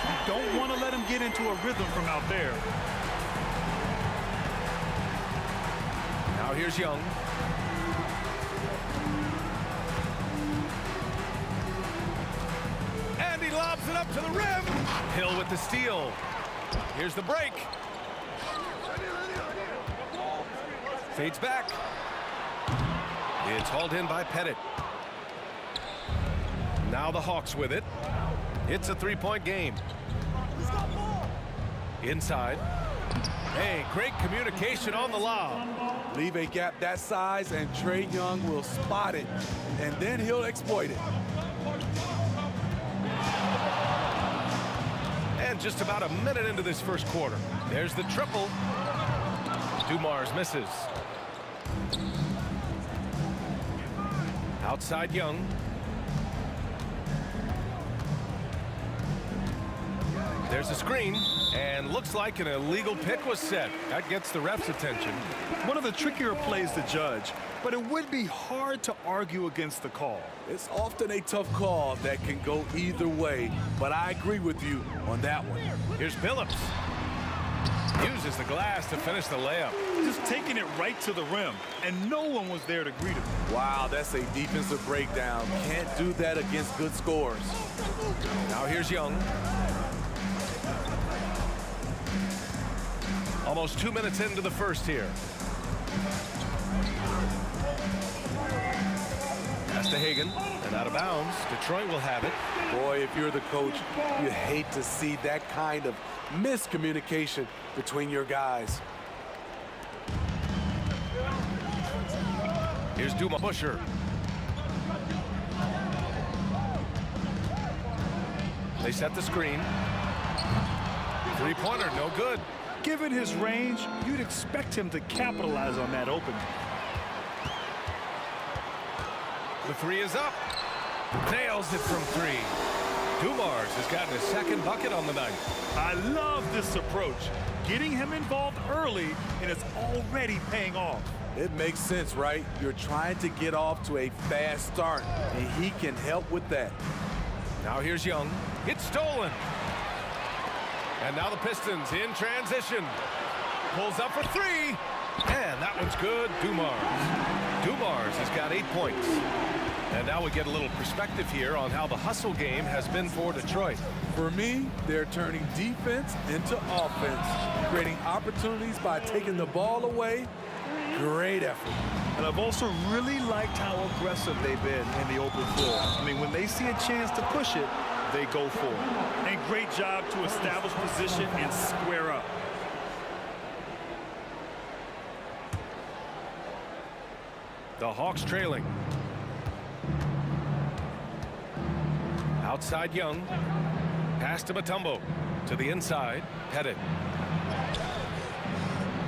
You don't want to let him get into a rhythm from out there. Now here's Young. And he lobs it up to the rim. Hill with the steal. Here's the break. Fades back. It's hauled in by Pettit. Now the Hawks with it. It's a three-point game. Inside. Hey, great communication on the lob. Leave a gap that size and Trae Young will spot it, and then he'll exploit it. And just about a minute into this first quarter. There's the triple. Dumars misses. Outside Young. There's a screen, and looks like an illegal pick was set. That gets the ref's attention. One of the trickier plays to judge, but it would be hard to argue against the call. It's often a tough call that can go either way, but I agree with you on that one. Here's Billups. Uses the glass to finish the layup. Just taking it right to the rim, and no one was there to greet him. Wow, that's a defensive breakdown. Can't do that against good scores. Now here's Young. Almost 2 minutes into the first here. Pass to Hagan, and out of bounds. Detroit will have it. Boy, if you're the coach, you hate to see that kind of miscommunication between your guys. Here's Duma Busher. They set the screen. Three-pointer, no good. Given his range, you'd expect him to capitalize on that opening. The three is up. Nails it from three. Dumars has gotten his second bucket on the night. I love this approach. Getting him involved early, and it's already paying off. It makes sense, right? You're trying to get off to a fast start, and he can help with that. Now here's Young. It's stolen. And now the Pistons in transition. Pulls up for three. And that one's good. Dumars has got 8 points. And now we get a little perspective here on how the hustle game has been for Detroit. For me, they're turning defense into offense, creating opportunities by taking the ball away. Great effort. And I've also really liked how aggressive they've been in the open floor. I mean, when they see a chance to push it, they go for it. And great job to establish position and square up. The Hawks trailing. Outside Young. Pass to Mutombo. To the inside. Pettit.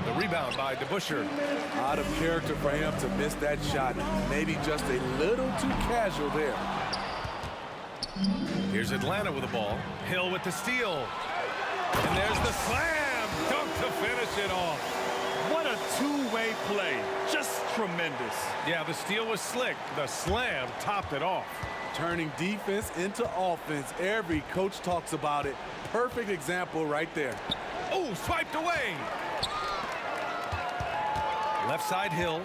The rebound by DeBusschere. Out of character for him to miss that shot. Maybe just a little too casual there. Here's Atlanta with the ball. Hill with the steal. And there's the slam dunk to finish it off. What a two-way play. Just tremendous. Yeah, the steal was slick. The slam topped it off. Turning defense into offense. Every coach talks about it. Perfect example right there. Oh, swiped away. Left side Hill.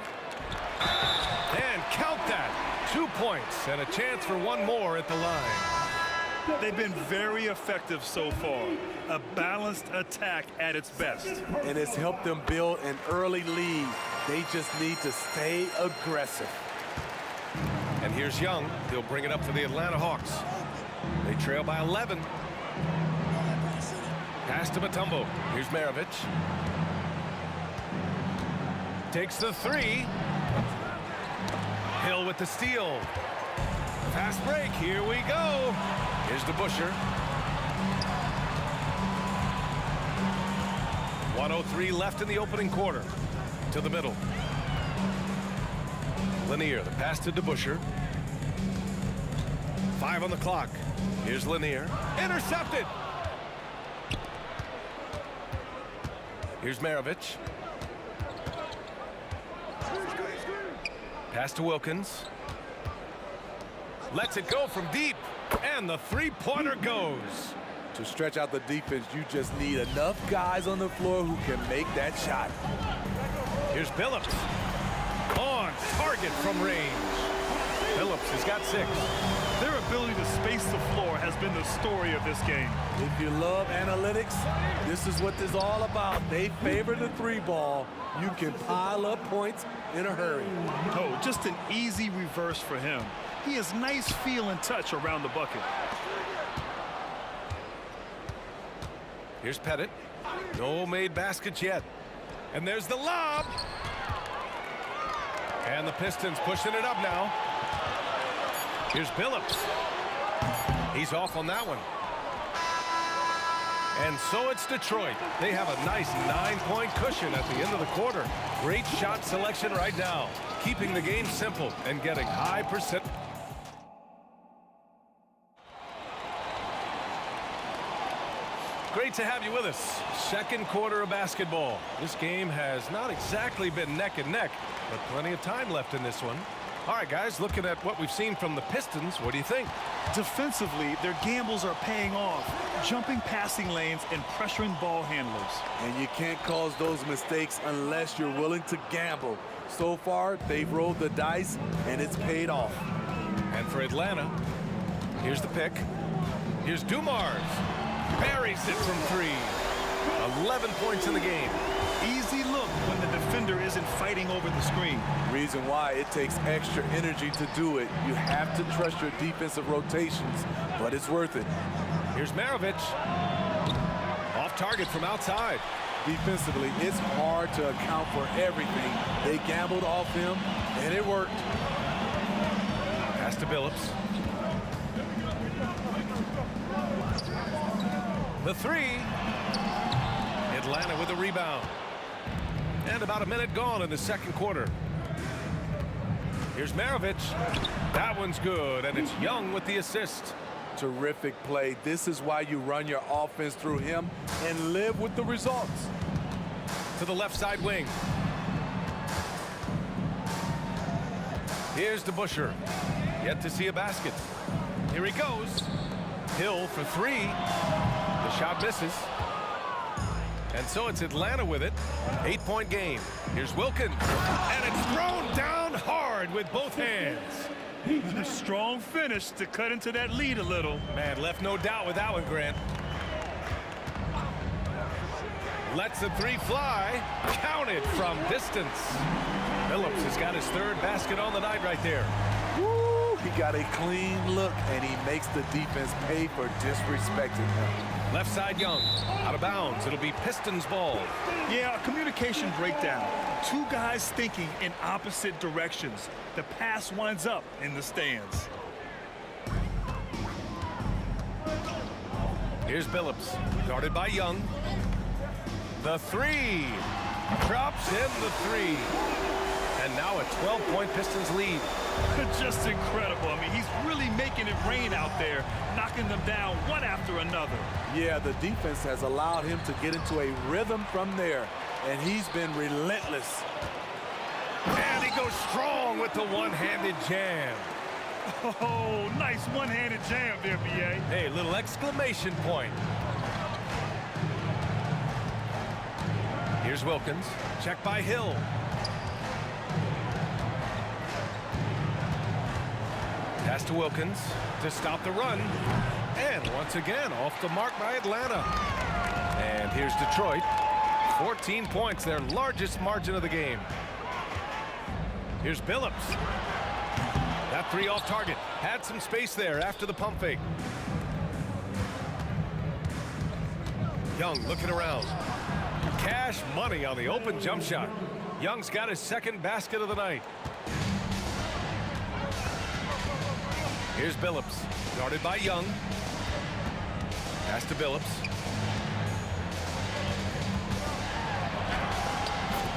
And count that. 2 points and a chance for one more at the line. They've been very effective so far. A balanced attack at its best. And it's helped them build an early lead. They just need to stay aggressive. And here's Young. He'll bring it up for the Atlanta Hawks. They trail by 11. Pass to Mutombo. Here's Maravich. Takes the three. Hill with the steal. Fast break. Here we go. Here's DeBusschere. 1:03 left in the opening quarter. To the middle. Lanier, the pass to DeBusschere. 5 on the clock. Here's Lanier. Intercepted. Here's Maravich. Pass to Wilkins. Lets it go from deep. And the three-pointer goes. To stretch out the defense, you just need enough guys on the floor who can make that shot. Here's Billups. On target from range. Billups has got 6. Their ability to space the floor has been the story of this game. If you love analytics, this is what this is all about. They favor the 3-ball. You can pile up points in a hurry. Oh, just an easy reverse for him. He has nice feel and touch around the bucket. Here's Pettit. No made baskets yet. And there's the lob. And the Pistons pushing it up now. Here's Billups. He's off on that one. And so it's Detroit. They have a nice 9-point cushion at the end of the quarter. Great shot selection right now. Keeping the game simple and getting high percent. Great to have you with us. Second quarter of basketball. This game has not exactly been neck and neck, but plenty of time left in this one. All right, guys, looking at what we've seen from the Pistons, what do you think? Defensively, their gambles are paying off, jumping passing lanes and pressuring ball handlers. And you can't cause those mistakes unless you're willing to gamble. So far, they've rolled the dice, and it's paid off. And for Atlanta, here's the pick. Here's Dumars. Buries it from 3. 11 points in the game. Easy look when the defender isn't fighting over the screen. Reason why it takes extra energy to do it. You have to trust your defensive rotations, but it's worth it. Here's Maravich. Off target from outside. Defensively, it's hard to account for everything. They gambled off him, and it worked. Pass to Billups. The 3. Atlanta with a rebound. And about a minute gone in the second quarter. Here's Maravich. That one's good, and it's Young with the assist. Terrific play. This is why you run your offense through him and live with the results. To the left side wing. Here's DeBusschere. Yet to see a basket. Here he goes. Hill for 3. The shot misses. And so it's Atlanta with it. 8-point game. Here's Wilkins. And it's thrown down hard with both hands. A strong finish to cut into that lead a little. Man, left no doubt with that one, Grant. Lets the 3 fly. Counted from distance. Billups has got his 3rd basket on the night right there. Woo! He got a clean look, and he makes the defense pay for disrespecting him. Left side Young. Out of bounds. It'll be Pistons ball. Yeah, a communication breakdown. 2 guys thinking in opposite directions. The pass winds up in the stands. Here's Billups. Guarded by Young. The 3. Drops in the 3. And now a 12-point Pistons lead. Just incredible. I mean, he's really making it rain out there, knocking them down one after another. Yeah, the defense has allowed him to get into a rhythm from there, and he's been relentless. And he goes strong with the one-handed jam. Oh, nice one-handed jam there, B.A. Hey, little exclamation point. Here's Wilkins. Check by Hill. Pass to Wilkins to stop the run. And once again, off the mark by Atlanta. And here's Detroit. 14 points, their largest margin of the game. Here's Billups. That three off target. Had some space there after the pump fake. Young looking around. Cash money on the open jump shot. Young's got his second basket of the night. Here's Billups, guarded by Young. Pass to Billups.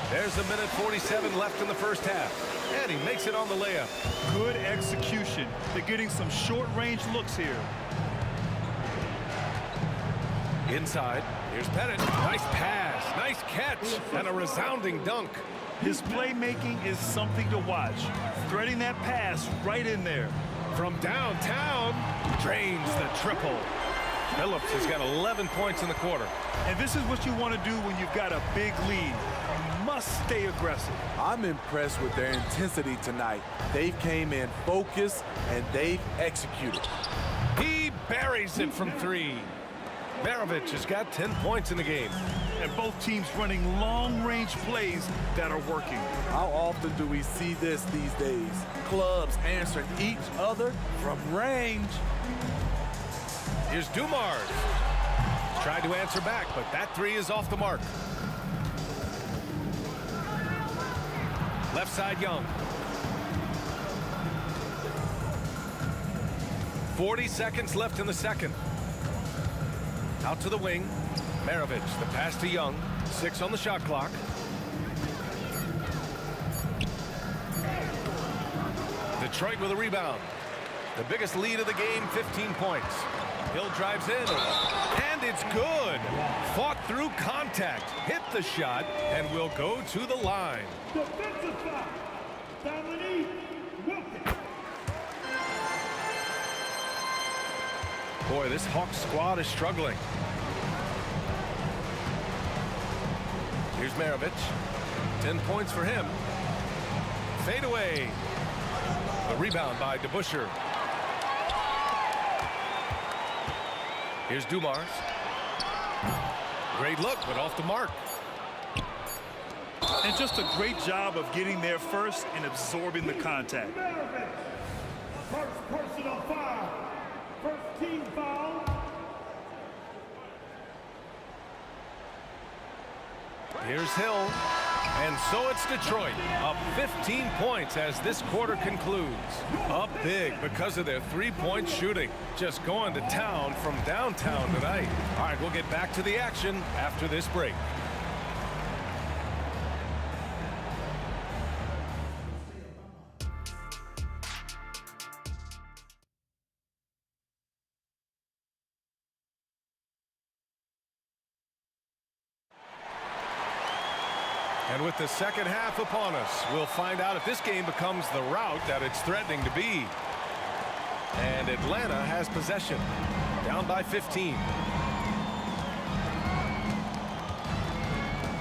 There's a minute 47 left in the first half. And he makes it on the layup. Good execution. They're getting some short-range looks here. Inside, here's Pettit. Nice pass, nice catch, and a resounding dunk. His playmaking is something to watch. Threading that pass right in there. From downtown, drains the triple. Billups has got 11 points in the quarter. And this is what you want to do when you've got a big lead. You must stay aggressive. I'm impressed with their intensity tonight. They came in focused, and they've executed. He buries it from three. Maravich has got 10 points in the game. And both teams running long-range plays that are working. How often do we see this these days? Clubs answering each other from range. Here's Dumars. Tried to answer back, but that three is off the mark. Left side, Young. 40 seconds left in the second. Out to the wing. Maravich, the pass to Young. 6 on the shot clock. Detroit with a rebound. The biggest lead of the game, 15 points. Hill drives in, and it's good. Fought through contact, hit the shot, and will go to the line. Defensive foul. Dominique Wilkins. Boy, this Hawks squad is struggling. Here's Maravich. 10 points for him. Fade away. The rebound by DeBusschere. Here's Dumars. Great look, but off the mark. And just a great job of getting there first and absorbing the contact. First personal foul. First team foul. Here's Hill. And so it's Detroit, up 15 points as this quarter concludes. Up big because of their three-point shooting. Just going to town from downtown tonight. All right, we'll get back to the action after this break. And with the second half upon us, we'll find out if this game becomes the rout that it's threatening to be. And Atlanta has possession, down by 15.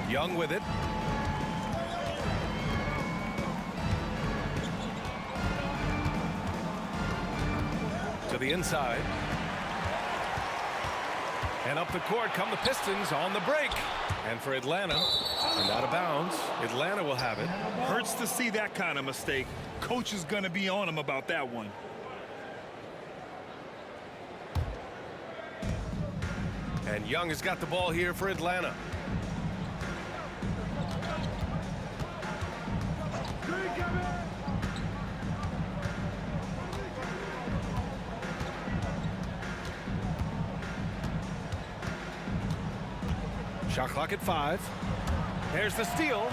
Young with it. To the inside. And up the court come the Pistons on the break. And for Atlanta, and out of bounds, Atlanta will have it. Hurts to see that kind of mistake. Coach is going to be on him about that one. And Young has got the ball here for Atlanta. Shot clock at 5. There's the steal.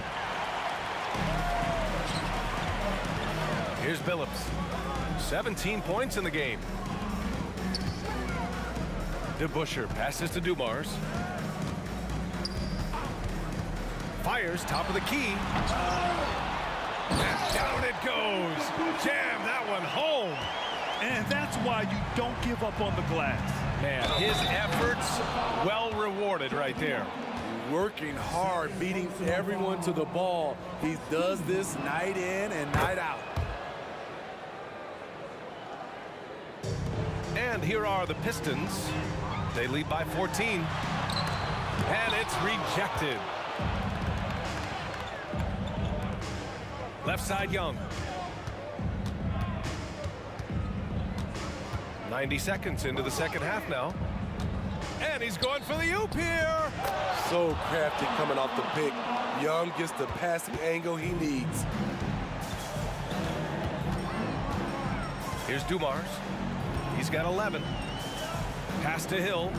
Here's Billups. 17 points in the game. DeBusschere passes to Dumars. Fires top of the key. And down it goes. Jam that one home. And that's why you don't give up on the glass. Man, his efforts well rewarded right there. Working hard, beating everyone to the ball. He does this night in and night out. And here are the Pistons. They lead by 14. And it's rejected. Left side, Young. 90 seconds into the second half now. And he's going for the oop here. So crafty coming off the pick. Young gets the passing angle he needs. Here's Dumars. He's got 11. Pass to Hill.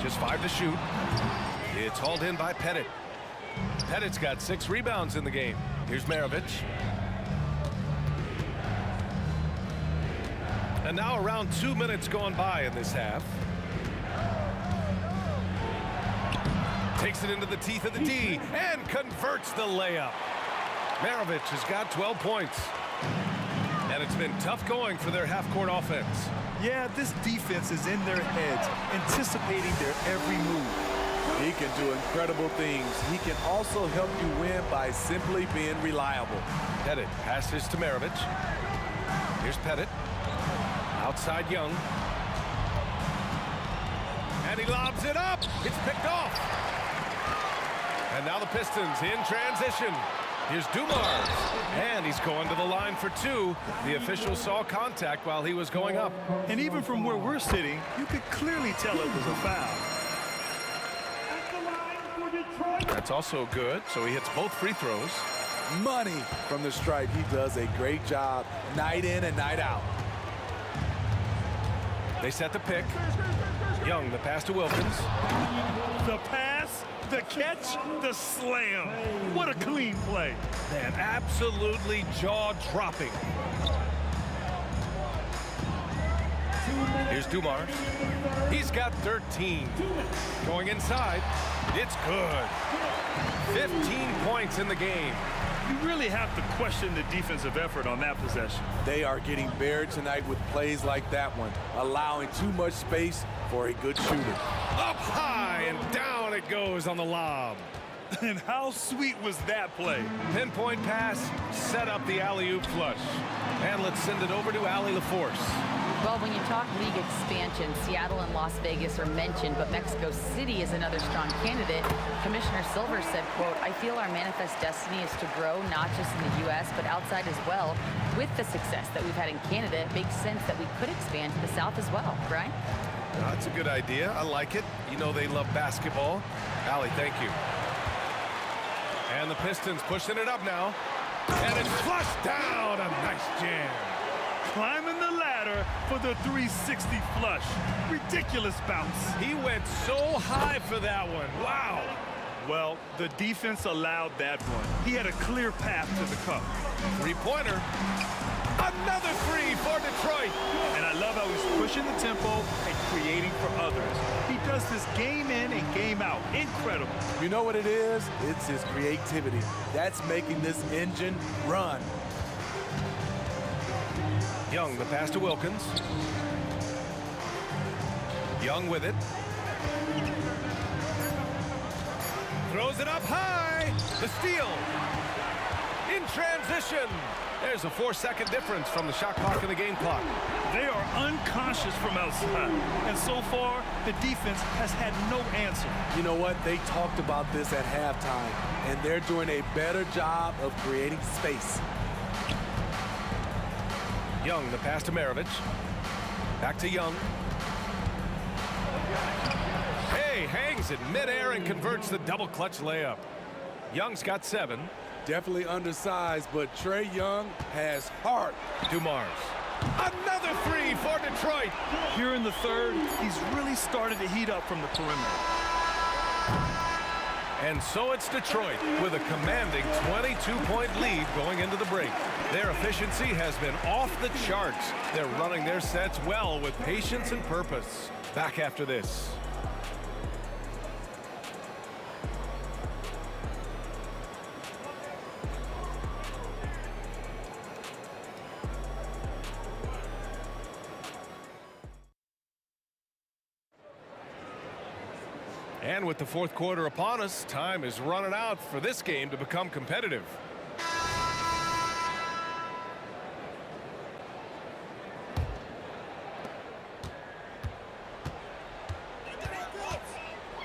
Just 5 to shoot. It's hauled in by Pettit. Pettit's got 6 rebounds in the game. Here's Maravich. And now around 2 minutes gone by in this half. Takes it into the teeth of the D and converts the layup. Maravich has got 12 points. And it's been tough going for their half-court offense. Yeah, this defense is in their heads, anticipating their every move. He can do incredible things. He can also help you win by simply being reliable. Pettit passes to Maravich. Here's Pettit. Outside Young. And he lobs it up. It's picked off. And now the Pistons in transition. Here's Dumars. And he's going to the line for 2. The official saw contact while he was going up. And even from where we're sitting, you could clearly tell it was a foul. That's also good. So he hits both free throws. Money from the stripe. He does a great job night in and night out. They set the pick. Young, the pass to Wilkins. The pass, the catch, the slam. What a clean play. Man, absolutely jaw-dropping. Here's Dumars. He's got 13. Going inside. It's good. 15 points in the game. You really have to question the defensive effort on that possession. They are getting buried tonight with plays like that one, allowing too much space for a good shooter. Up high and down it goes on the lob. And how sweet was that play? Pinpoint pass, set up the alley-oop flush. And let's send it over to Allie LaForce. Well, when you talk league expansion, Seattle and Las Vegas are mentioned, but Mexico City is another strong candidate. Commissioner Silver said, quote, I feel our manifest destiny is to grow not just in the U.S., but outside as well. With the success that we've had in Canada, it makes sense that we could expand to the South as well. Brian? That's a good idea. I like it. You know they love basketball. Allie, thank you. And the Pistons pushing it up now. And it's flushed down. A nice jam. Climbing the ladder for the 360 flush. Ridiculous bounce. He went so high for that one. Wow. Well, the defense allowed that one. He had a clear path to the cup. Three-pointer. Another 3 for Detroit. And I love how he's pushing the tempo and creating for others. He does this game in and game out. Incredible. You know what it is? It's his creativity. That's making this engine run. Young, the pass to Wilkins. Young with it. Throws it up high. The steal. In transition. There's a 4-second difference from the shot clock and the game clock. They are unconscious from outside. And so far, the defense has had no answer. You know what? They talked about this at halftime, and they're doing a better job of creating space. Young, the pass to Maravich. Back to Young. Hey, hangs in midair and converts the double clutch layup. Young's got 7. Definitely undersized, but Trae Young has heart. Dumars. Another 3 for Detroit. Here in the third, he's really started to heat up from the perimeter. And so it's Detroit with a commanding 22-point lead going into the break. Their efficiency has been off the charts. They're running their sets well with patience and purpose. Back after this. And with the fourth quarter upon us, time is running out for this game to become competitive.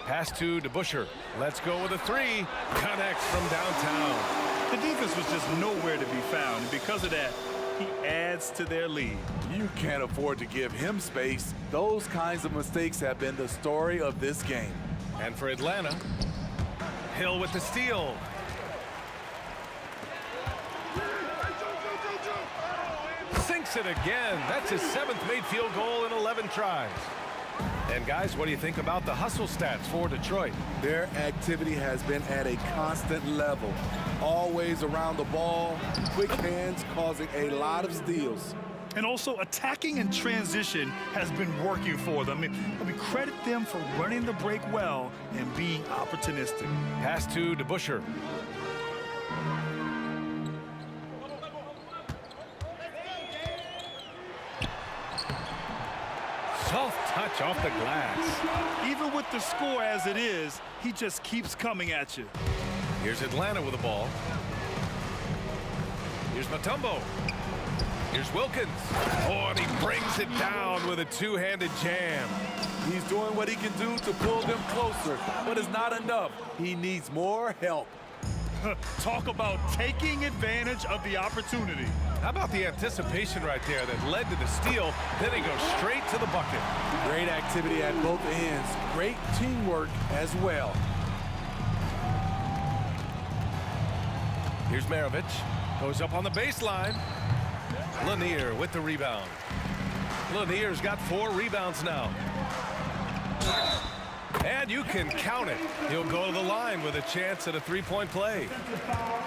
Pass to DeBuscher. Let's go with a three. Connects from downtown. The defense was just nowhere to be found, and because of that, he adds to their lead. You can't afford to give him space. Those kinds of mistakes have been the story of this game. And for Atlanta, Hill with the steal. Sinks it again. That's his 7th made field goal in 11 tries. And guys, what do you think about the hustle stats for Detroit? Their activity has been at a constant level. Always around the ball, quick hands causing a lot of steals. And also attacking in transition has been working for them. I mean, credit them for running the break well and being opportunistic. Pass to DeBuscher. Soft touch off the glass. Even with the score as it is, he just keeps coming at you. Here's Atlanta with the ball. Here's Mutombo. Here's Wilkins. Oh, and he brings it down with a two-handed jam. He's doing what he can do to pull them closer, but it's not enough. He needs more help. Talk about taking advantage of the opportunity. How about the anticipation right there that led to the steal, then he goes straight to the bucket. Great activity at both ends. Great teamwork as well. Here's Maravich. Goes up on the baseline. Lanier with the rebound. Lanier's got 4 rebounds now. And you can count it. He'll go to the line with a chance at a three-point play.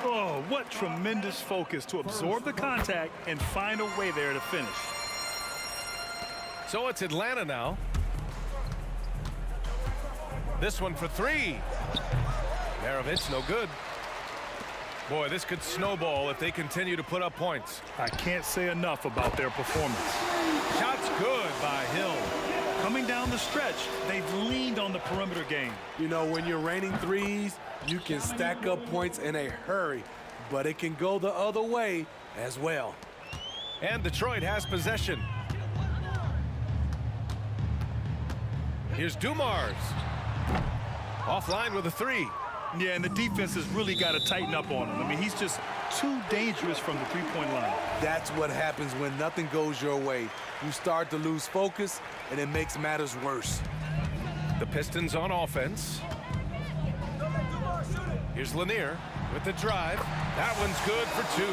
Oh, what tremendous focus to absorb the contact and find a way there to finish. So it's Atlanta now. This one for 3. Maravich, no good. Boy, this could snowball if they continue to put up points. I can't say enough about their performance. Shot's good by Hill. Coming down the stretch, they've leaned on the perimeter game. You know, when you're raining threes, you can stack up points in a hurry, but it can go the other way as well. And Detroit has possession. Here's Dumars. Offline with a 3. Yeah, and the defense has really got to tighten up on him. I mean, he's just too dangerous from the three-point line. That's what happens when nothing goes your way. You start to lose focus, and it makes matters worse. The Pistons on offense. Here's Lanier with the drive. That one's good for 2.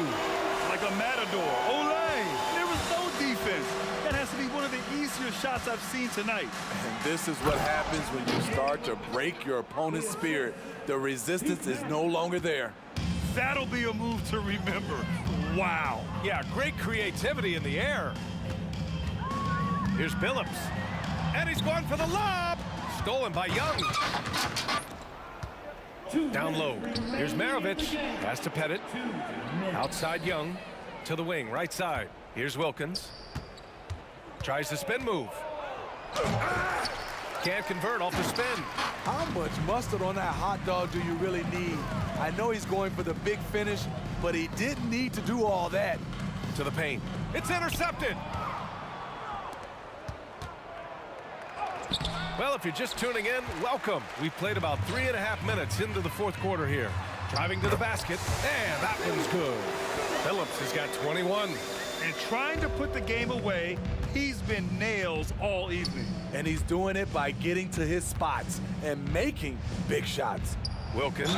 Like a matador. Olay! There was no defense. That has to be one of the easier shots I've seen tonight. And this is what happens when you start to break your opponent's spirit. The resistance is no longer there. That'll be a move to remember. Wow. Yeah, great creativity in the air. Here's Billups. And he's going for the lob. Stolen by Young. Down low. Here's Maravich. Pass to Pettit. Outside Young. To the wing, right side. Here's Wilkins. Tries the spin move. Can't convert off the spin. How much mustard on that hot dog do you really need? I know he's going for the big finish, but he didn't need to do all that. To the paint. It's intercepted. Well, if you're just tuning in, welcome. We've played about 3.5 minutes into the fourth quarter here. Driving to the basket, and that one's good. Phillips has got 21. And trying to put the game away, he's been nails all evening. And he's doing it by getting to his spots and making big shots. Wilkins.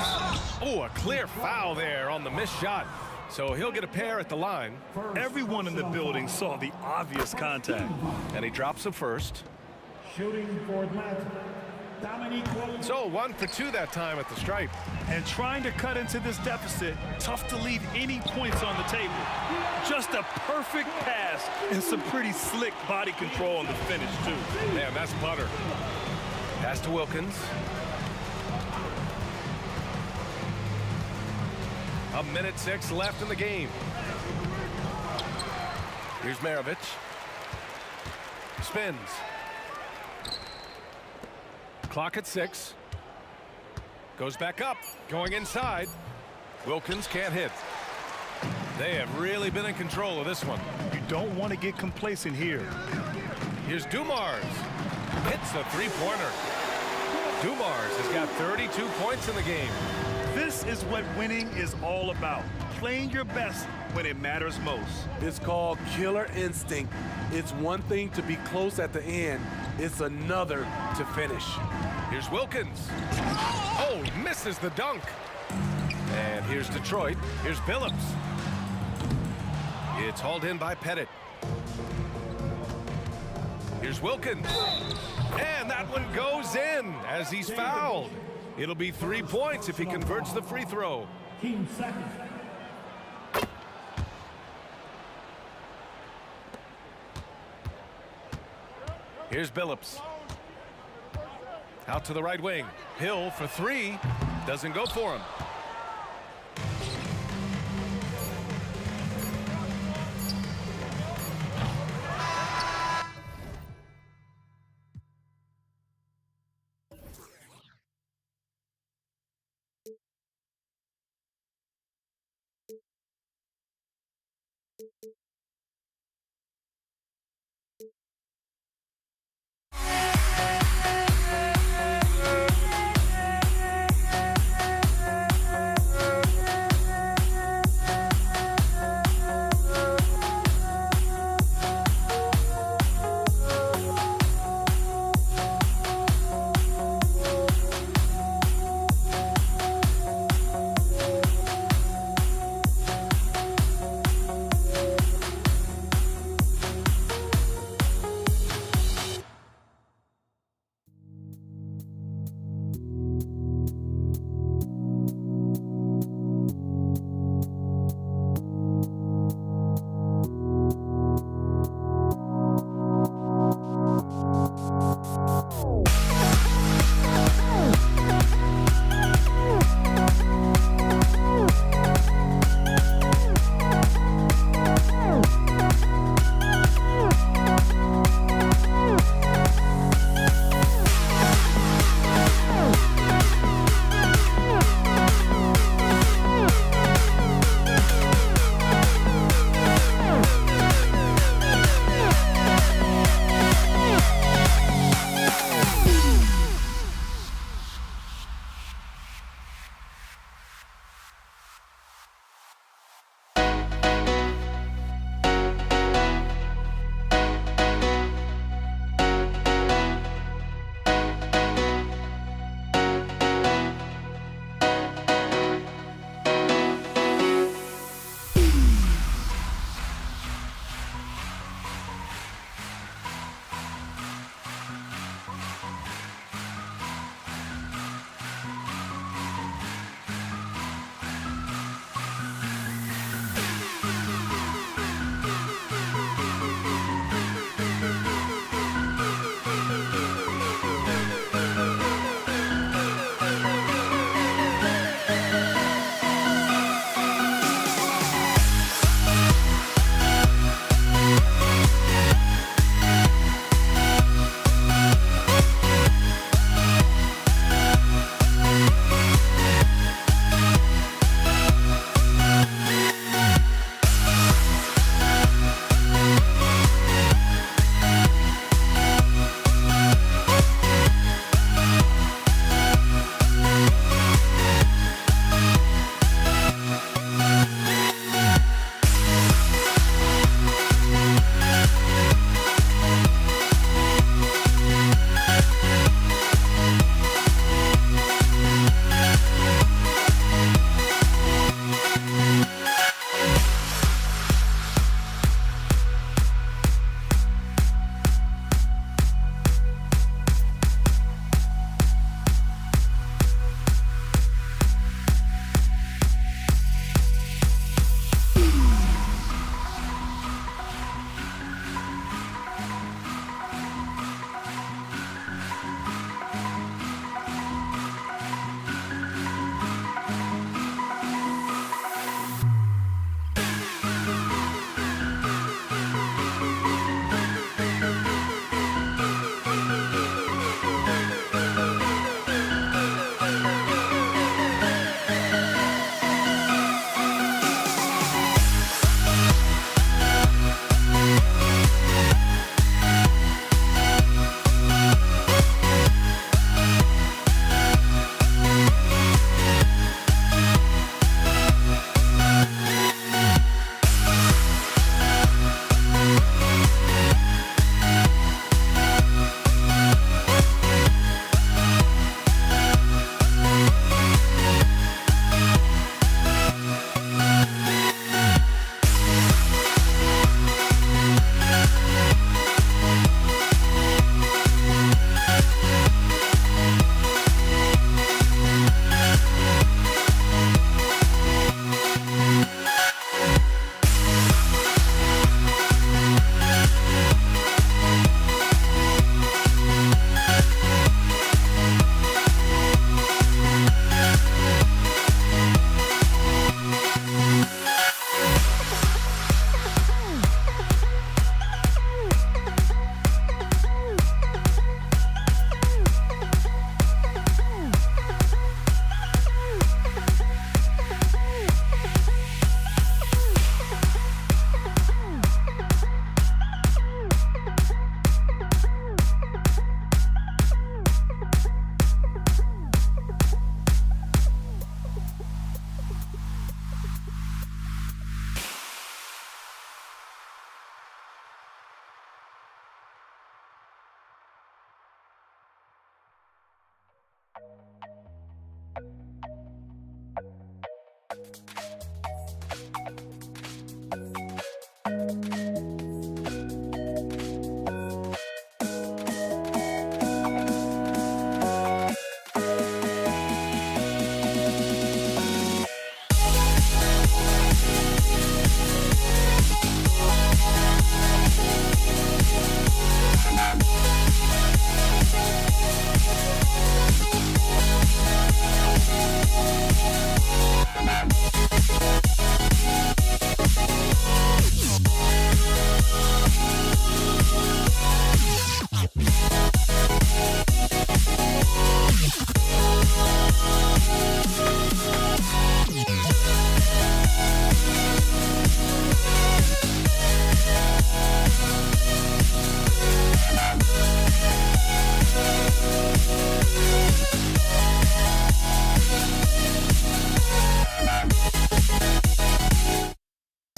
Oh, a clear foul there on the missed shot. So he'll get a pair at the line. Everyone in the building saw the obvious contact. And he drops the first. Shooting for Atlanta, So 1 for 2 that time at the stripe. And trying to cut into this deficit, tough to leave any points on the table. Just a perfect pass and some pretty slick body control on the finish, too. Man, that's butter. Pass to Wilkins. A minute 6 left in the game. Here's Maravich. Spins. Clock at 6. Goes back up, going inside. Wilkins can't hit. They have really been in control of this one. You don't want to get complacent here. Here's Dumars. Hits a three-pointer. Dumars has got 32 points in the game. This is what winning is all about. Playing your best when it matters most. It's called killer instinct. It's one thing to be close at the end. It's another to finish. Here's Wilkins. Oh, misses the dunk. And here's Detroit. Here's Billups. It's hauled in by Pettit. Here's Wilkins. And that one goes in as he's fouled. It'll be 3 points if he converts the free throw. Team second. Here's Billups. Out to the right wing. Hill for three. Doesn't go for him.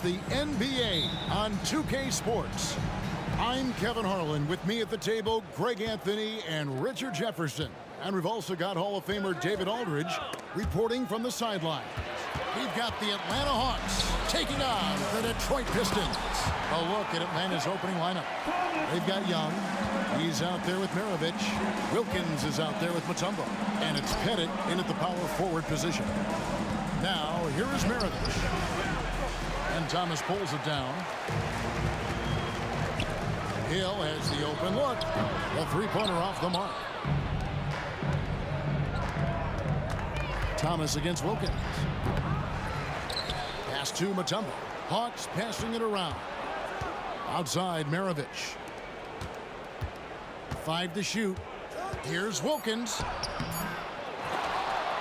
the NBA on 2K Sports. I'm Kevin Harlan. With me at the table, Greg Anthony and Richard Jefferson. And we've also got Hall of Famer David Aldridge reporting from the sideline. We've got the Atlanta Hawks taking on the Detroit Pistons. A look at Atlanta's opening lineup. They've got Young. He's out there with Maravich. Wilkins is out there with Mutombo. And it's Pettit in at the power forward position. Now, here is Maravich. And Thomas pulls it down. Hill has the open look. A three-pointer off the mark. Thomas against Wilkins. Pass to Mutombo. Hawks passing it around. Outside Maravich. 5 to shoot. Here's Wilkins.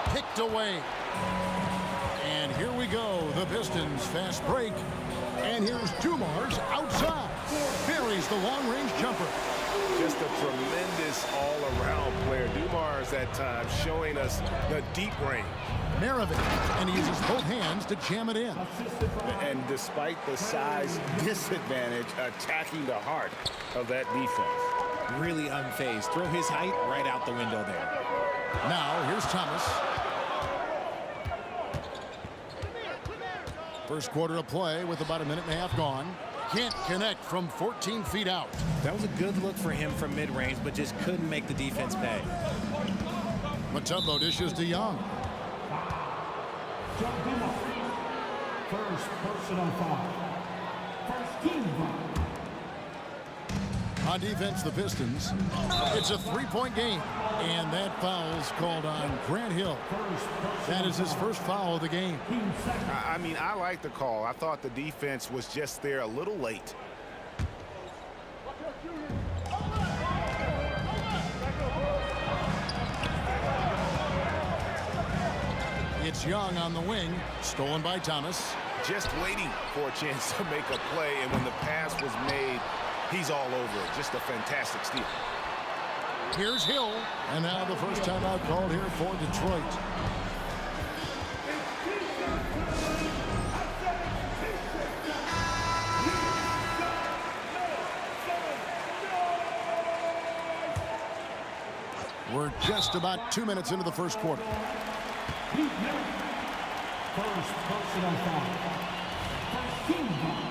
Picked away. And here we go. The Pistons fast break. And here's Dumars outside. Buries the long-range jumper. Just a tremendous all-around player. Dumars at times showing us the deep range. Maravich, and he uses both hands to jam it in. And despite the size disadvantage, attacking the heart of that defense. Really unfazed. Throw his height right out the window there. Now, here's Thomas. First quarter of play with about a minute and a half gone. Can't connect from 14 feet out. That was a good look for him from mid-range, but just couldn't make the defense pay. Mutombo dishes to Young. First personal foul. First team foul. On defense, the Pistons. It's a three-point game. And that foul's called on Grant Hill. That is his first foul of the game. I mean, I like the call. I thought the defense was just there a little late. It's Young on the wing. Stolen by Thomas. Just waiting for a chance to make a play. And when the pass was made, he's all over it. Just a fantastic steal. Here's Hill, and now the first timeout called here for Detroit. We're just about 2 minutes into the first quarter. First personal foul. First team foul.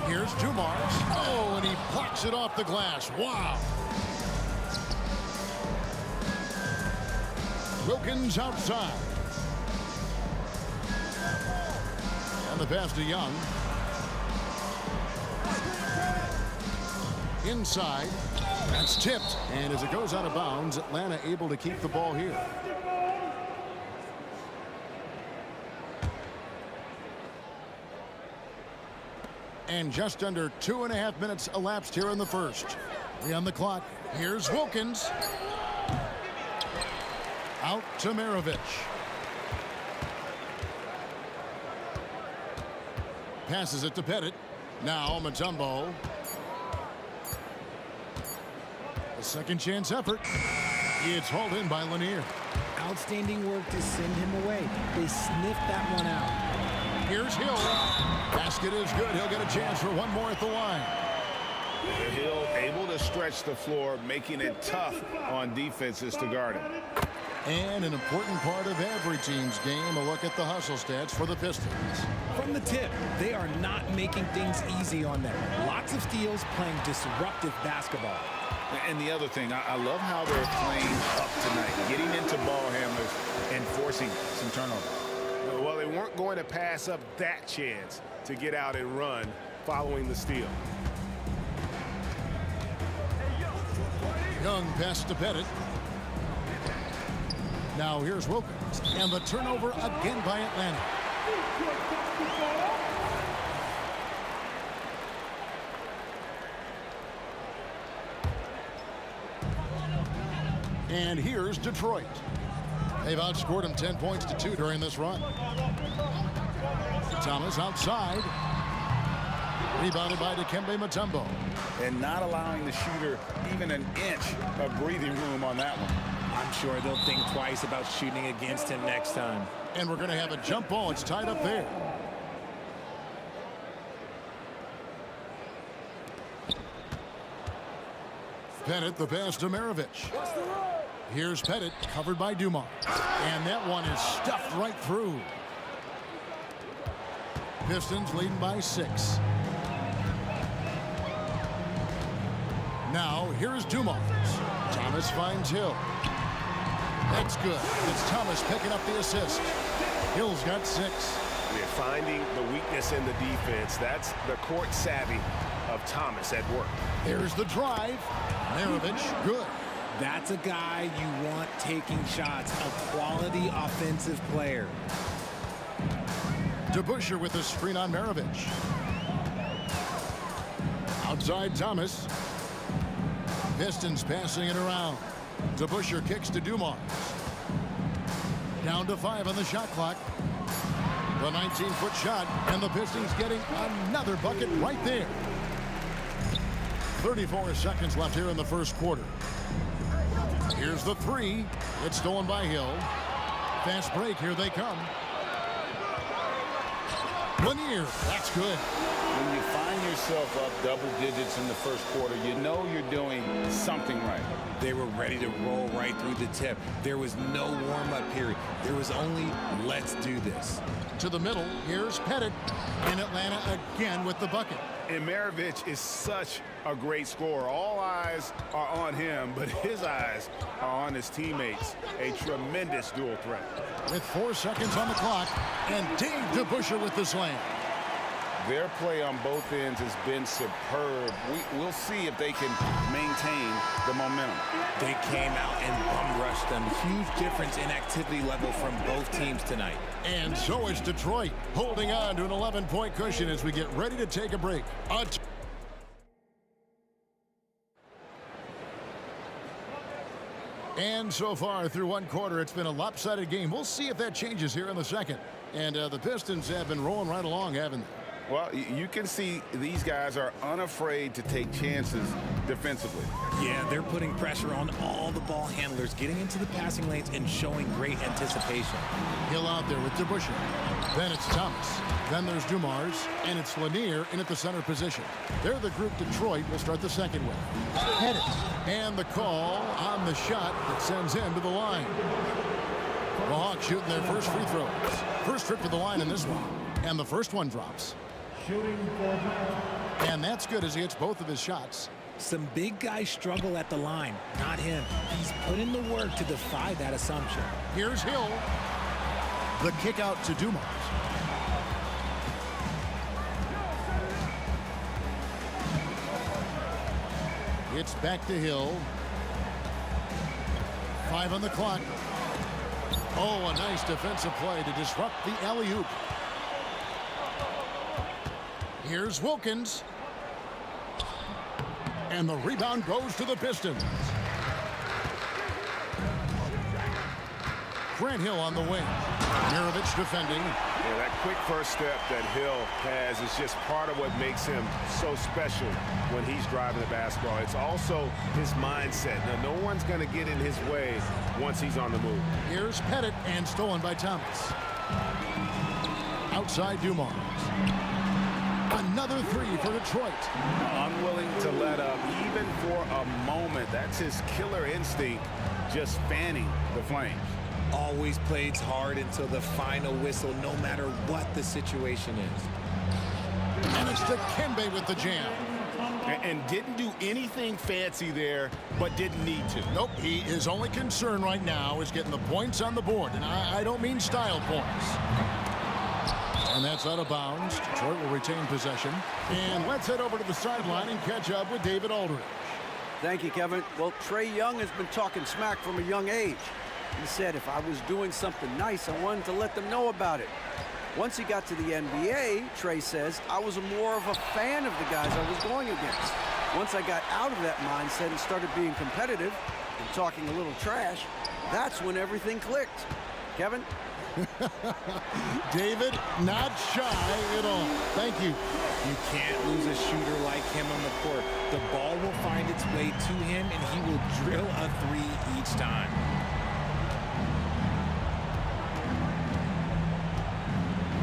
Here's Dumars. Oh, and he blocks it off the glass. Wow. Wilkins outside. And the pass to Young. Inside. That's tipped. And as it goes out of bounds, Atlanta able to keep the ball here. And just under 2.5 minutes elapsed here in the first. 3 on the clock. Here's Wilkins. Out to Maravich. Passes it to Pettit. Now Mutombo. A second chance effort. It's hauled in by Lanier. Outstanding work to send him away. They sniffed that one out. Here's Hill. Basket is good. He'll get a chance for one more at the line. Hill able to stretch the floor, making it tough on defenses to guard him. And an important part of every team's game, a look at the hustle stats for the Pistons. From the tip, they are not making things easy on them. Lots of steals, playing disruptive basketball. And the other thing, I love how they're playing up tonight, getting into ball handlers and forcing some turnovers. Well, they weren't going to pass up that chance to get out and run following the steal. Young pass to Pettit. Now here's Wilkins. And the turnover again by Atlanta. And here's Detroit. They've outscored them 10 points to 2 during this run. Thomas outside. Rebounded by Dikembe Mutombo. And not allowing the shooter even an inch of breathing room on that one. On I'm sure they'll think twice about shooting against him next time. And we're going to have a jump ball. It's tied up there. Pettit, the pass to Maravich. Here's Pettit, covered by Dumars. And that one is stuffed right through. Pistons leading by 6. Now, here's Dumars. Thomas finds Hill. That's good. It's Thomas picking up the assist. Hill's got 6. They're finding the weakness in the defense. That's the court savvy of Thomas at work. There's the drive. Maravich, good. That's a guy you want taking shots, a quality offensive player. DeBusschere with the screen on Maravich. Outside Thomas. Pistons passing it around. DeBusschere kicks to Dumars. Down to 5 on the shot clock. The 19-foot shot, and the Pistons getting another bucket right there. 34 seconds left here in the first quarter. Here's the 3. It's stolen by Hill. Fast break, here they come. Lanier, that's good. When you find yourself up double digits in the first quarter, you know you're doing something right. They were ready to roll right through the tip. There was no warm-up period. There was only, let's do this. To the middle, here's Pettit. And Atlanta again with the bucket. And Maravich is such a great scorer. All eyes are on him, but his eyes are on his teammates. A tremendous dual threat. With 4 seconds on the clock, and Dave DeBusschere with the slam. Their play on both ends has been superb. We'll see if they can maintain the momentum. They came out and bum rushed them. Huge difference in activity level from both teams tonight. And so is Detroit, holding on to an 11-point cushion as we get ready to take a break. And so far through one quarter, it's been a lopsided game. We'll see if that changes here in the second. And the Pistons have been rolling right along, haven't they? Well, you can see these guys are unafraid to take chances defensively. Yeah, they're putting pressure on all the ball handlers, getting into the passing lanes and showing great anticipation. Hill out there with DeBusschere. Then it's Thomas. Then there's Dumars. And it's Lanier in at the center position. They're the group Detroit will start the second with. Pettit. And the call on the shot that sends him to the line. The Hawks shooting their first free throws. First trip to the line in this one. And the first one drops. And that's good as he hits both of his shots. Some big guys struggle at the line, not him. He's put in the work to defy that assumption. Here's Hill. The kick out to Dumars. It's back to Hill. 5 on the clock. Oh, a nice defensive play to disrupt the alley-oop. Here's Wilkins. And the rebound goes to the Pistons. Grant Hill on the wing. Maravich defending. Yeah, that quick first step that Hill has is just part of what makes him so special when he's driving the basketball. It's also his mindset. Now, no one's going to get in his way once he's on the move. Here's Pettit, and stolen by Thomas. Outside Dumars. Another 3 for Detroit. Unwilling to let up even for a moment. That's his killer instinct, just fanning the flames. Always plays hard until the final whistle, no matter what the situation is. And it's Dikembe with the jam. And didn't do anything fancy there, but didn't need to. Nope, his only concern right now is getting the points on the board. And I don't mean style points. And that's out of bounds. Detroit will retain possession. And let's head over to the sideline and catch up with David Aldridge. Thank you, Kevin. Well, Trae Young has been talking smack from a young age. He said if I was doing something nice, I wanted to let them know about it. Once he got to the NBA, Trae says, I was more of a fan of the guys I was going against. Once I got out of that mindset and started being competitive and talking a little trash, that's when everything clicked. Kevin? David, not shy at all. Thank you. You can't lose a shooter like him on the court. The ball will find its way to him, and he will drill a 3 each time.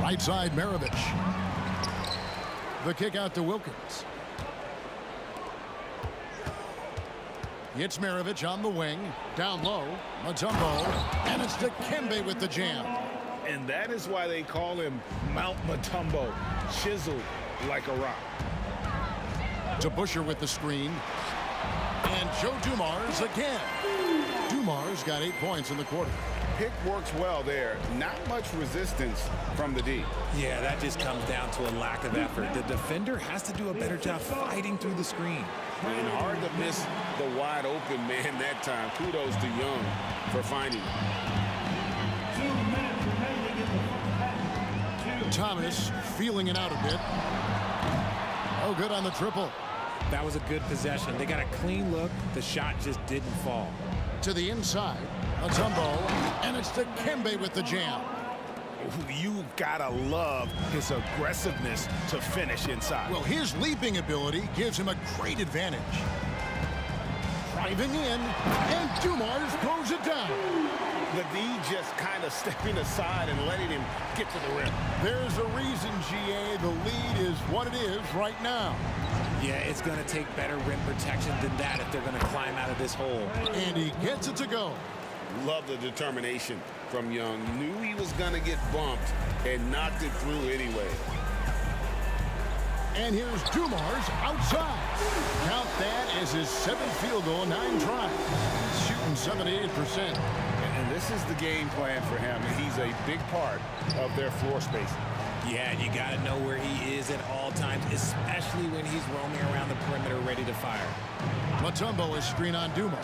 Right side, Maravich. The kick out to Wilkins. It's Maravich on the wing. Down low, Mutombo. And it's Dikembe with the jam. And that is why they call him Mount Mutombo, chiseled like a rock. To Busher with the screen. And Joe Dumars again. Dumars got 8 points in the quarter. Pick works well there. Not much resistance from the D. Yeah, that just comes down to a lack of effort. The defender has to do a better job fighting through the screen. And hard to miss the wide open man that time. Kudos to Young for finding it. Thomas feeling it out a bit. Oh, good on the triple. That was a good possession. They got a clean look. The shot just didn't fall. To the inside, Mutombo, and it's Dikembe with the jam. You gotta love his aggressiveness to finish inside. Well, his leaping ability gives him a great advantage. Driving in, and Dumars throws it down. The D just kind of stepping aside and letting him get to the rim. There's a reason, GA, the lead is what it is right now. Yeah, it's going to take better rim protection than that if they're going to climb out of this hole. And he gets it to go. Love the determination from Young. Knew he was going to get bumped and knocked it through anyway. And here's Dumars outside. Count that as his 7th field goal in 9 tries. Shooting 78%. And this is the game plan for him. He's a big part of their floor spacing. Yeah, and you got to know where he is at all times, especially when he's roaming around the perimeter ready to fire. Mutombo is screen on Dumars.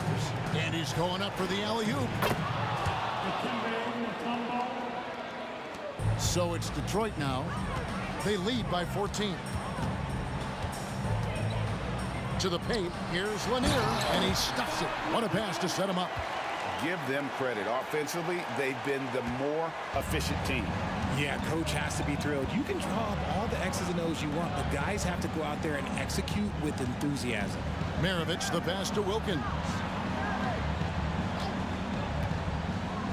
And he's going up for the alley-oop. So it's Detroit now. They lead by 14. To the paint, here's Lanier, and he stuffs it. What a pass to set him up. Give them credit. Offensively, they've been the more efficient team. Yeah, coach has to be thrilled. You can draw up all the X's and O's you want, but guys have to go out there and execute with enthusiasm. Maravich, the pass to Wilkins.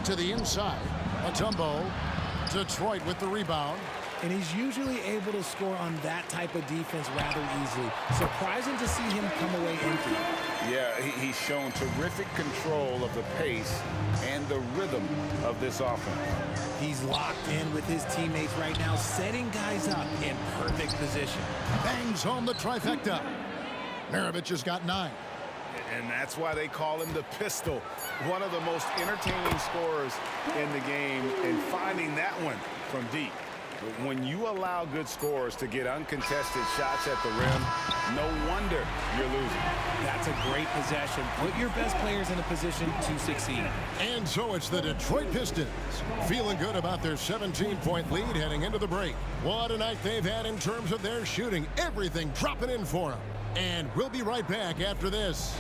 To the inside, Mutombo. Detroit with the rebound. And he's usually able to score on that type of defense rather easily. Surprising to see him come away empty. Yeah, he's shown terrific control of the pace and the rhythm of this offense. He's locked in with his teammates right now, setting guys up in perfect position. Bangs home the trifecta. Maravich has got 9. And that's why they call him the pistol. One of the most entertaining scorers in the game, and finding that one from deep. When you allow good scorers to get uncontested shots at the rim, no wonder you're losing. That's a great possession. Put your best players in a position to succeed. And so it's the Detroit Pistons feeling good about their 17-point lead heading into the break. What a night they've had in terms of their shooting. Everything dropping in for them. And we'll be right back after this.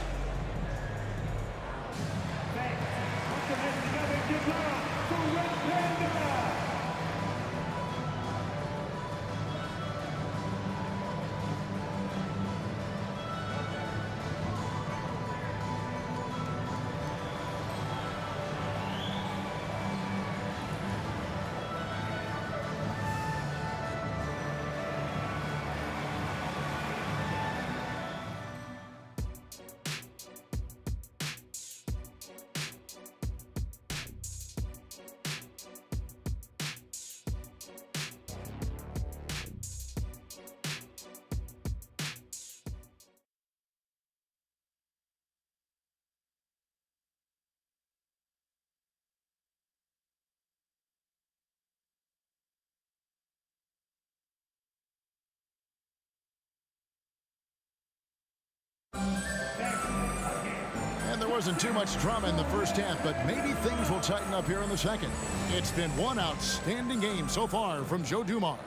And there wasn't too much drama in the first half, but maybe things will tighten up here in the second. It's been one outstanding game so far from Joe Dumars.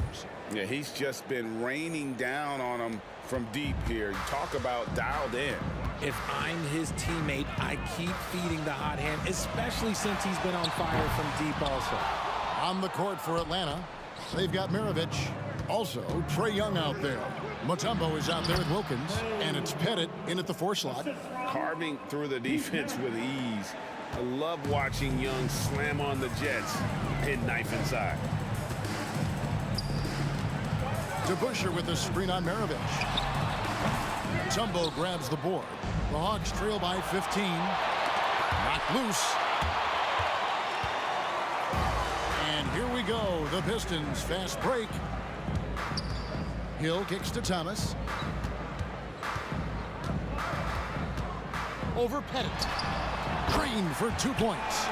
Yeah, he's just been raining down on them from deep here. You talk about dialed in. If I'm his teammate, I keep feeding the hot hand, especially since he's been on fire from deep also. On the court for Atlanta, they've got Maravich. Also, Trae Young out there. Mutombo is out there with Wilkins, and it's Pettit in at the 4 slot. Carving through the defense with ease. I love watching Young slam on the Jets and knife inside. DeBusschere with the screen on Maravich. Mutombo grabs the board. The Hawks trail by 15. Knocked loose. And here we go. The Pistons fast break. Hill kicks to Thomas. Over Pettit. Crane for 2 points.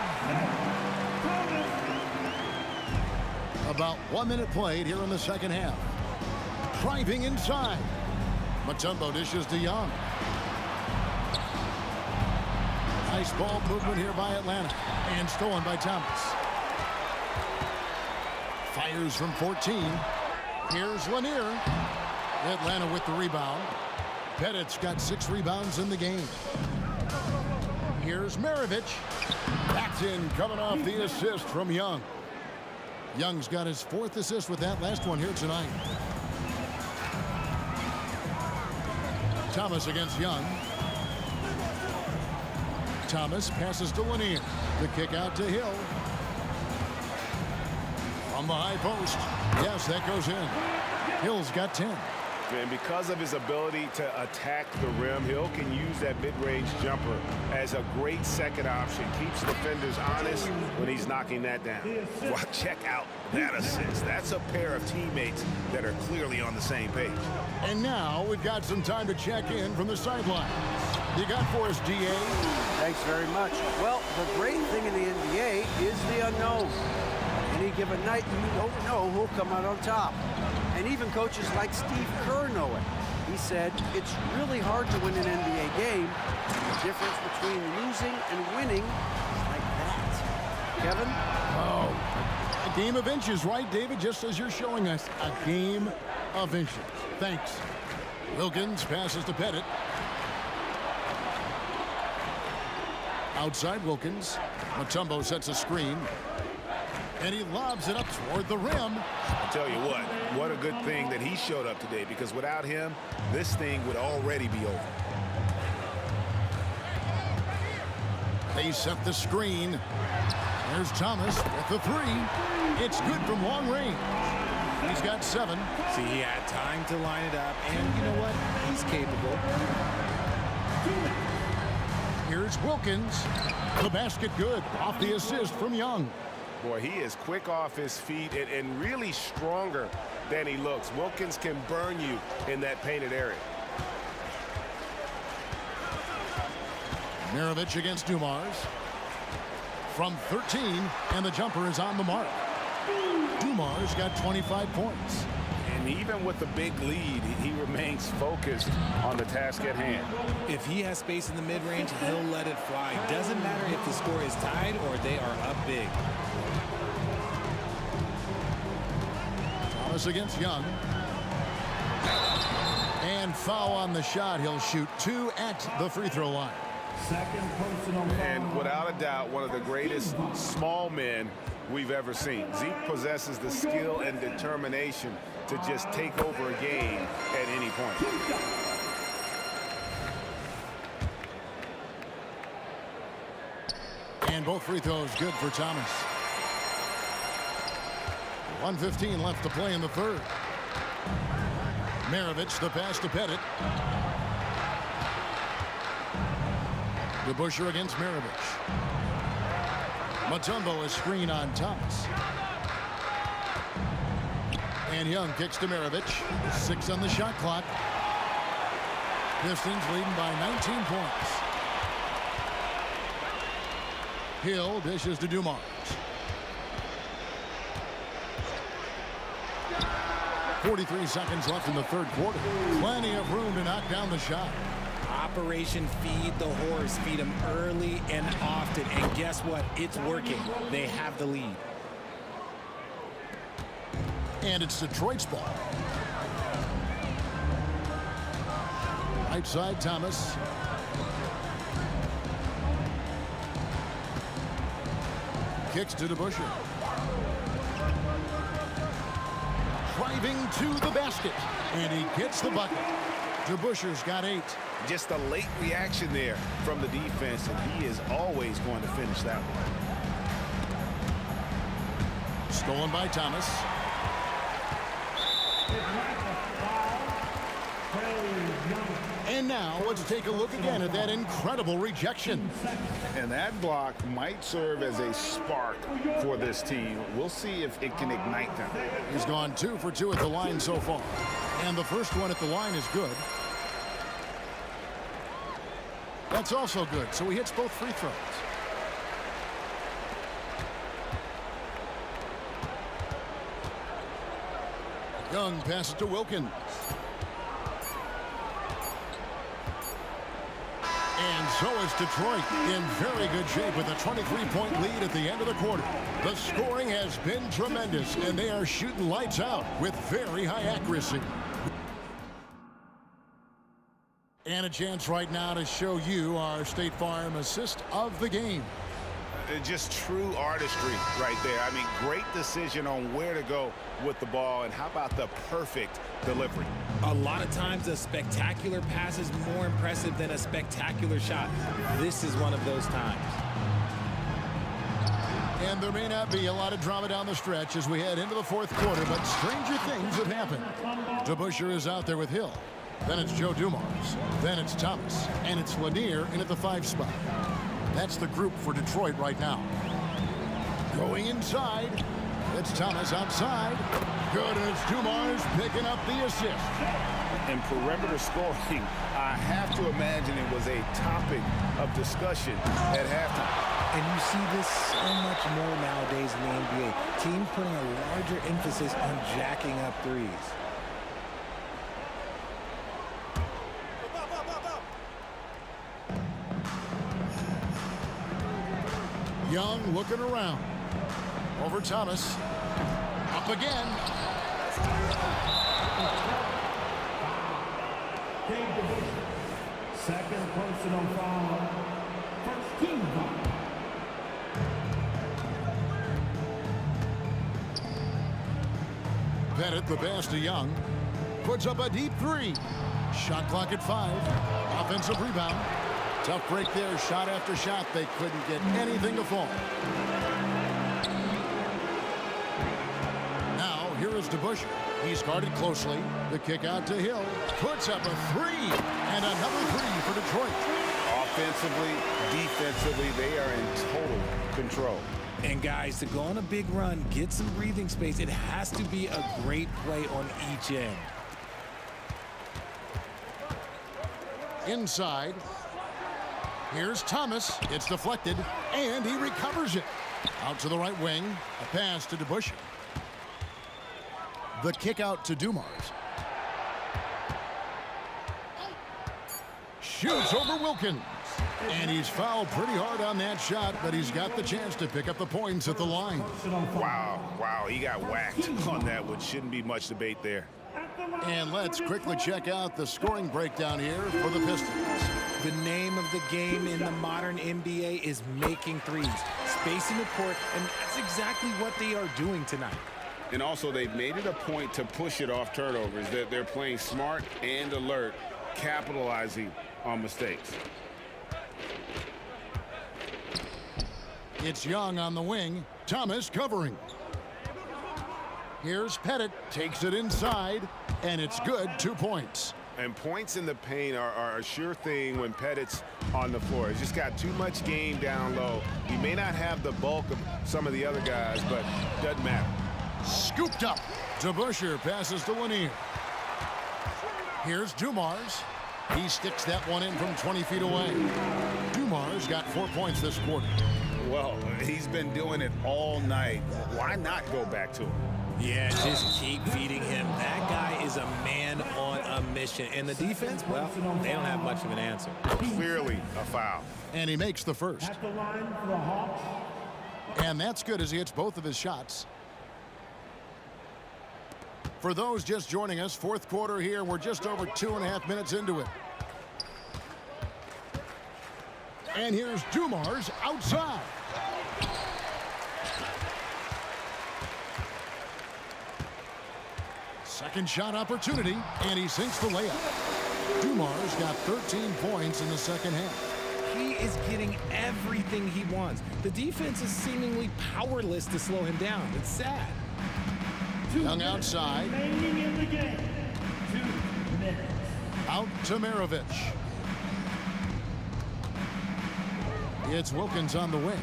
About 1 minute played here in the second half. Driving inside. Mutombo dishes to Young. Nice ball movement here by Atlanta. And stolen by Thomas. Fires from 14. Here's Lanier. Atlanta with the rebound. Pettit's got 6 rebounds in the game. Here's Maravich. Backed in, coming off the assist from Young. Young's got his 4th assist with that last one here tonight. Thomas against Young. Thomas passes to Lanier. The kick out to Hill. From the high post. Yes, that goes in. Hill's got 10. And because of his ability to attack the rim, Hill can use that mid-range jumper as a great second option. Keeps defenders honest when he's knocking that down. Well, check out that assist. That's a pair of teammates that are clearly on the same page. And now we've got some time to check in from the sideline. You got for us, DA? Thanks very much. Well, the great thing in the NBA is the unknown. Any given night, you don't know who'll come out on top. And even coaches like Steve Kerr know it. He said, it's really hard to win an NBA game. The difference between losing and winning is like that. Kevin? Oh, a game of inches, right, David? Just as you're showing us, a game of inches. Thanks. Wilkins passes to Pettit. Outside Wilkins. Mutombo sets a screen. And he lobs it up toward the rim. I'll tell you what a good thing that he showed up today, because without him, this thing would already be over. They set the screen. There's Thomas with the 3. It's good from long range. He's got 7. See, he had time to line it up, and you know what? He's capable. Here's Wilkins. The basket good off the assist from Young. Boy, he is quick off his feet and really stronger than he looks. Wilkins can burn you in that painted area. Maravich against Dumars. From 13, and the jumper is on the mark. Dumars got 25 points. And even with the big lead, he remains focused on the task at hand. If he has space in the mid-range, he'll let it fly. Doesn't matter if the score is tied or they are up big. Thomas against Young. And foul on the shot. He'll shoot 2 at the free throw line. And without a doubt, one of the greatest small men we've ever seen. Zeke possesses the skill and determination to just take over a game at any point. And both free throws good for Thomas. 1:15 left to play in the third. Maravich, the pass to Pettit. DeBusschere against Maravich. Mutombo, a screen on Thomas. And Young kicks to Maravich. 6 on the shot clock. Pistons leading by 19 points. Hill dishes to Dumars. .43 seconds left in the third quarter. Plenty of room to knock down the shot. Operation Feed the Horse. Feed him early and often. And guess what? It's working. They have the lead. And it's Detroit's ball. Right side, Thomas. Kicks to DeBusschere. Driving to the basket. And he gets the bucket. DeBusschere's got 8. Just a late reaction there from the defense, and he is always going to finish that one. Stolen by Thomas. And now let's take a look again at that incredible rejection. And that block might serve as a spark for this team. We'll see if it can ignite them. He's gone 2 for 2 at the line so far. And the first one at the line is good. That's also good, so he hits both free throws. Young passes to Wilkins. And so is Detroit in very good shape with a 23-point lead at the end of the quarter. The scoring has been tremendous, and they are shooting lights out with very high accuracy. And a chance right now to show you our State Farm assist of the game. Just true artistry right there. I mean, great decision on where to go with the ball, and how about the perfect delivery? A lot of times a spectacular pass is more impressive than a spectacular shot. This is one of those times. And there may not be a lot of drama down the stretch as we head into the fourth quarter, but stranger things have happened. DeBusschere is out there with Hill. Then it's Joe Dumars. Then it's Thomas. And it's Lanier in at the 5 spot. That's the group for Detroit right now. Going inside. It's Thomas outside. Good, and it's Dumars picking up the assist. And perimeter scoring, I have to imagine it was a topic of discussion at halftime. And you see this so much more nowadays in the NBA. Teams putting a larger emphasis on jacking up threes. Young looking around. Over Thomas. Up again. Second personal foul. First team foul. Pettit the pass to Young. Puts up a deep 3. Shot clock at 5. Offensive rebound. Tough break there. Shot after shot. They couldn't get anything to fall. Now, here is DeBusschere. He's guarded closely. The kick out to Hill. Puts up a 3. And another 3 for Detroit. Offensively, defensively, they are in total control. And guys, to go on a big run, get some breathing space, it has to be a great play on each end. Inside. Here's Thomas. It's deflected, and he recovers it. Out to the right wing. A pass to DeBusschere. The kick out to Dumars. Shoots over Wilkins. And he's fouled pretty hard on that shot, but he's got the chance to pick up the points at the line. Wow, he got whacked on that one. Shouldn't be much debate there. And let's quickly check out the scoring breakdown here for the Pistons. The name of the game in the modern NBA is making threes, spacing the court, and that's exactly what they are doing tonight. And also, they've made it a point to push it off turnovers. They're playing smart and alert, capitalizing on mistakes. It's Young on the wing. Thomas covering. Here's Pettit. Takes it inside, and it's good. 2 points. And points in the paint are a sure thing when Pettit's on the floor. He's just got too much game down low. He may not have the bulk of some of the other guys, but doesn't matter. Scooped up. DeBusschere passes to Lanier. Here's Dumars. He sticks that one in from 20 feet away. Dumars got 4 points this quarter. Well, he's been doing it all night. Why not go back to him? Yeah, just keep feeding him. That guy is a man on a mission. And the defense, well, they don't have much of an answer. Clearly a foul. And he makes the first. At the line for the Hawks. And that's good as he hits both of his shots. For those just joining us, fourth quarter here. We're just over 2.5 minutes into it. And here's Dumars outside. Second shot opportunity, and he sinks the layup. Dumars got 13 points in the second half. He is getting everything he wants. The defense is seemingly powerless to slow him down. It's sad. Young outside. Remaining in the game. 2 minutes. Out to Maravich. It's Wilkins on the wing.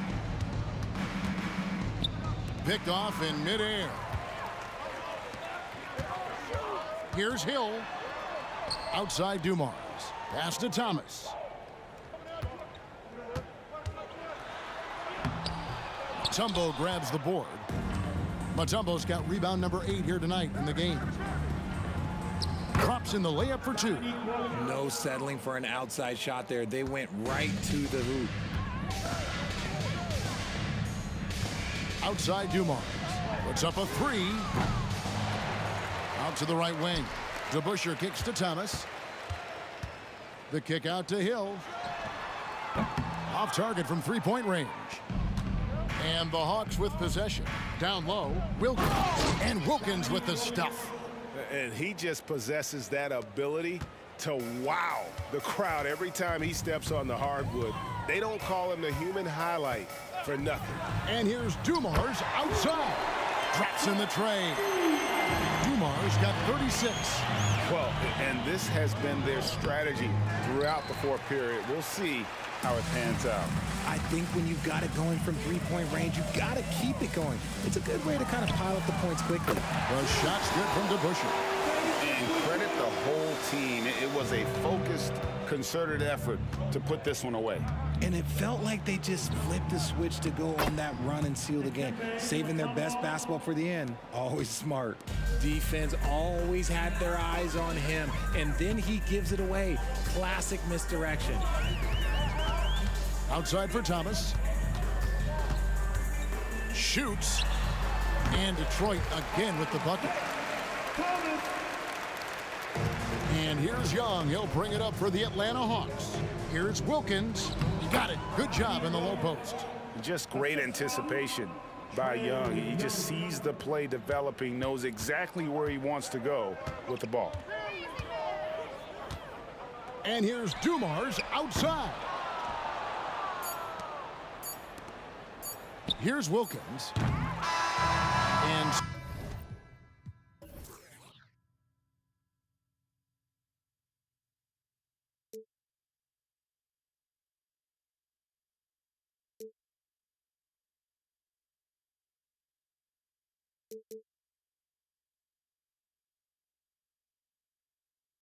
Picked off in midair. Here's Hill. Outside Dumars. Pass to Thomas. Mutombo grabs the board. Mutombo's got rebound number 8 here tonight in the game. Drops in the layup for 2. No settling for an outside shot there. They went right to the hoop. Outside Dumars. Puts up a 3. Out to the right wing. DeBusschere kicks to Thomas. The kick out to Hill. Off target from three-point range. And the Hawks with possession. Down low, Wilkins. And Wilkins with the stuff. And he just possesses that ability to wow the crowd every time he steps on the hardwood. They don't call him the human highlight for nothing. And here's Dumars outside. Drops in the tray. Dumars got 36. Well, and this has been their strategy throughout the fourth period. We'll see how it pans out. I think when you've got it going from three-point range, you've got to keep it going. It's a good way to kind of pile up the points quickly. The shot's good from DeBusschere. And credit the whole team. It was a focused, concerted effort to put this one away. And it felt like they just flipped the switch to go on that run and seal the game. Saving their best basketball for the end. Always smart. Defense always had their eyes on him. And then he gives it away. Classic misdirection. Outside for Thomas. Shoots. And Detroit again with the bucket. And here's Young. He'll bring it up for the Atlanta Hawks. Here's Wilkins. He got it. Good job in the low post. Just great anticipation by Young. He just sees the play developing, knows exactly where he wants to go with the ball. And here's Dumars outside. Here's Wilkins. And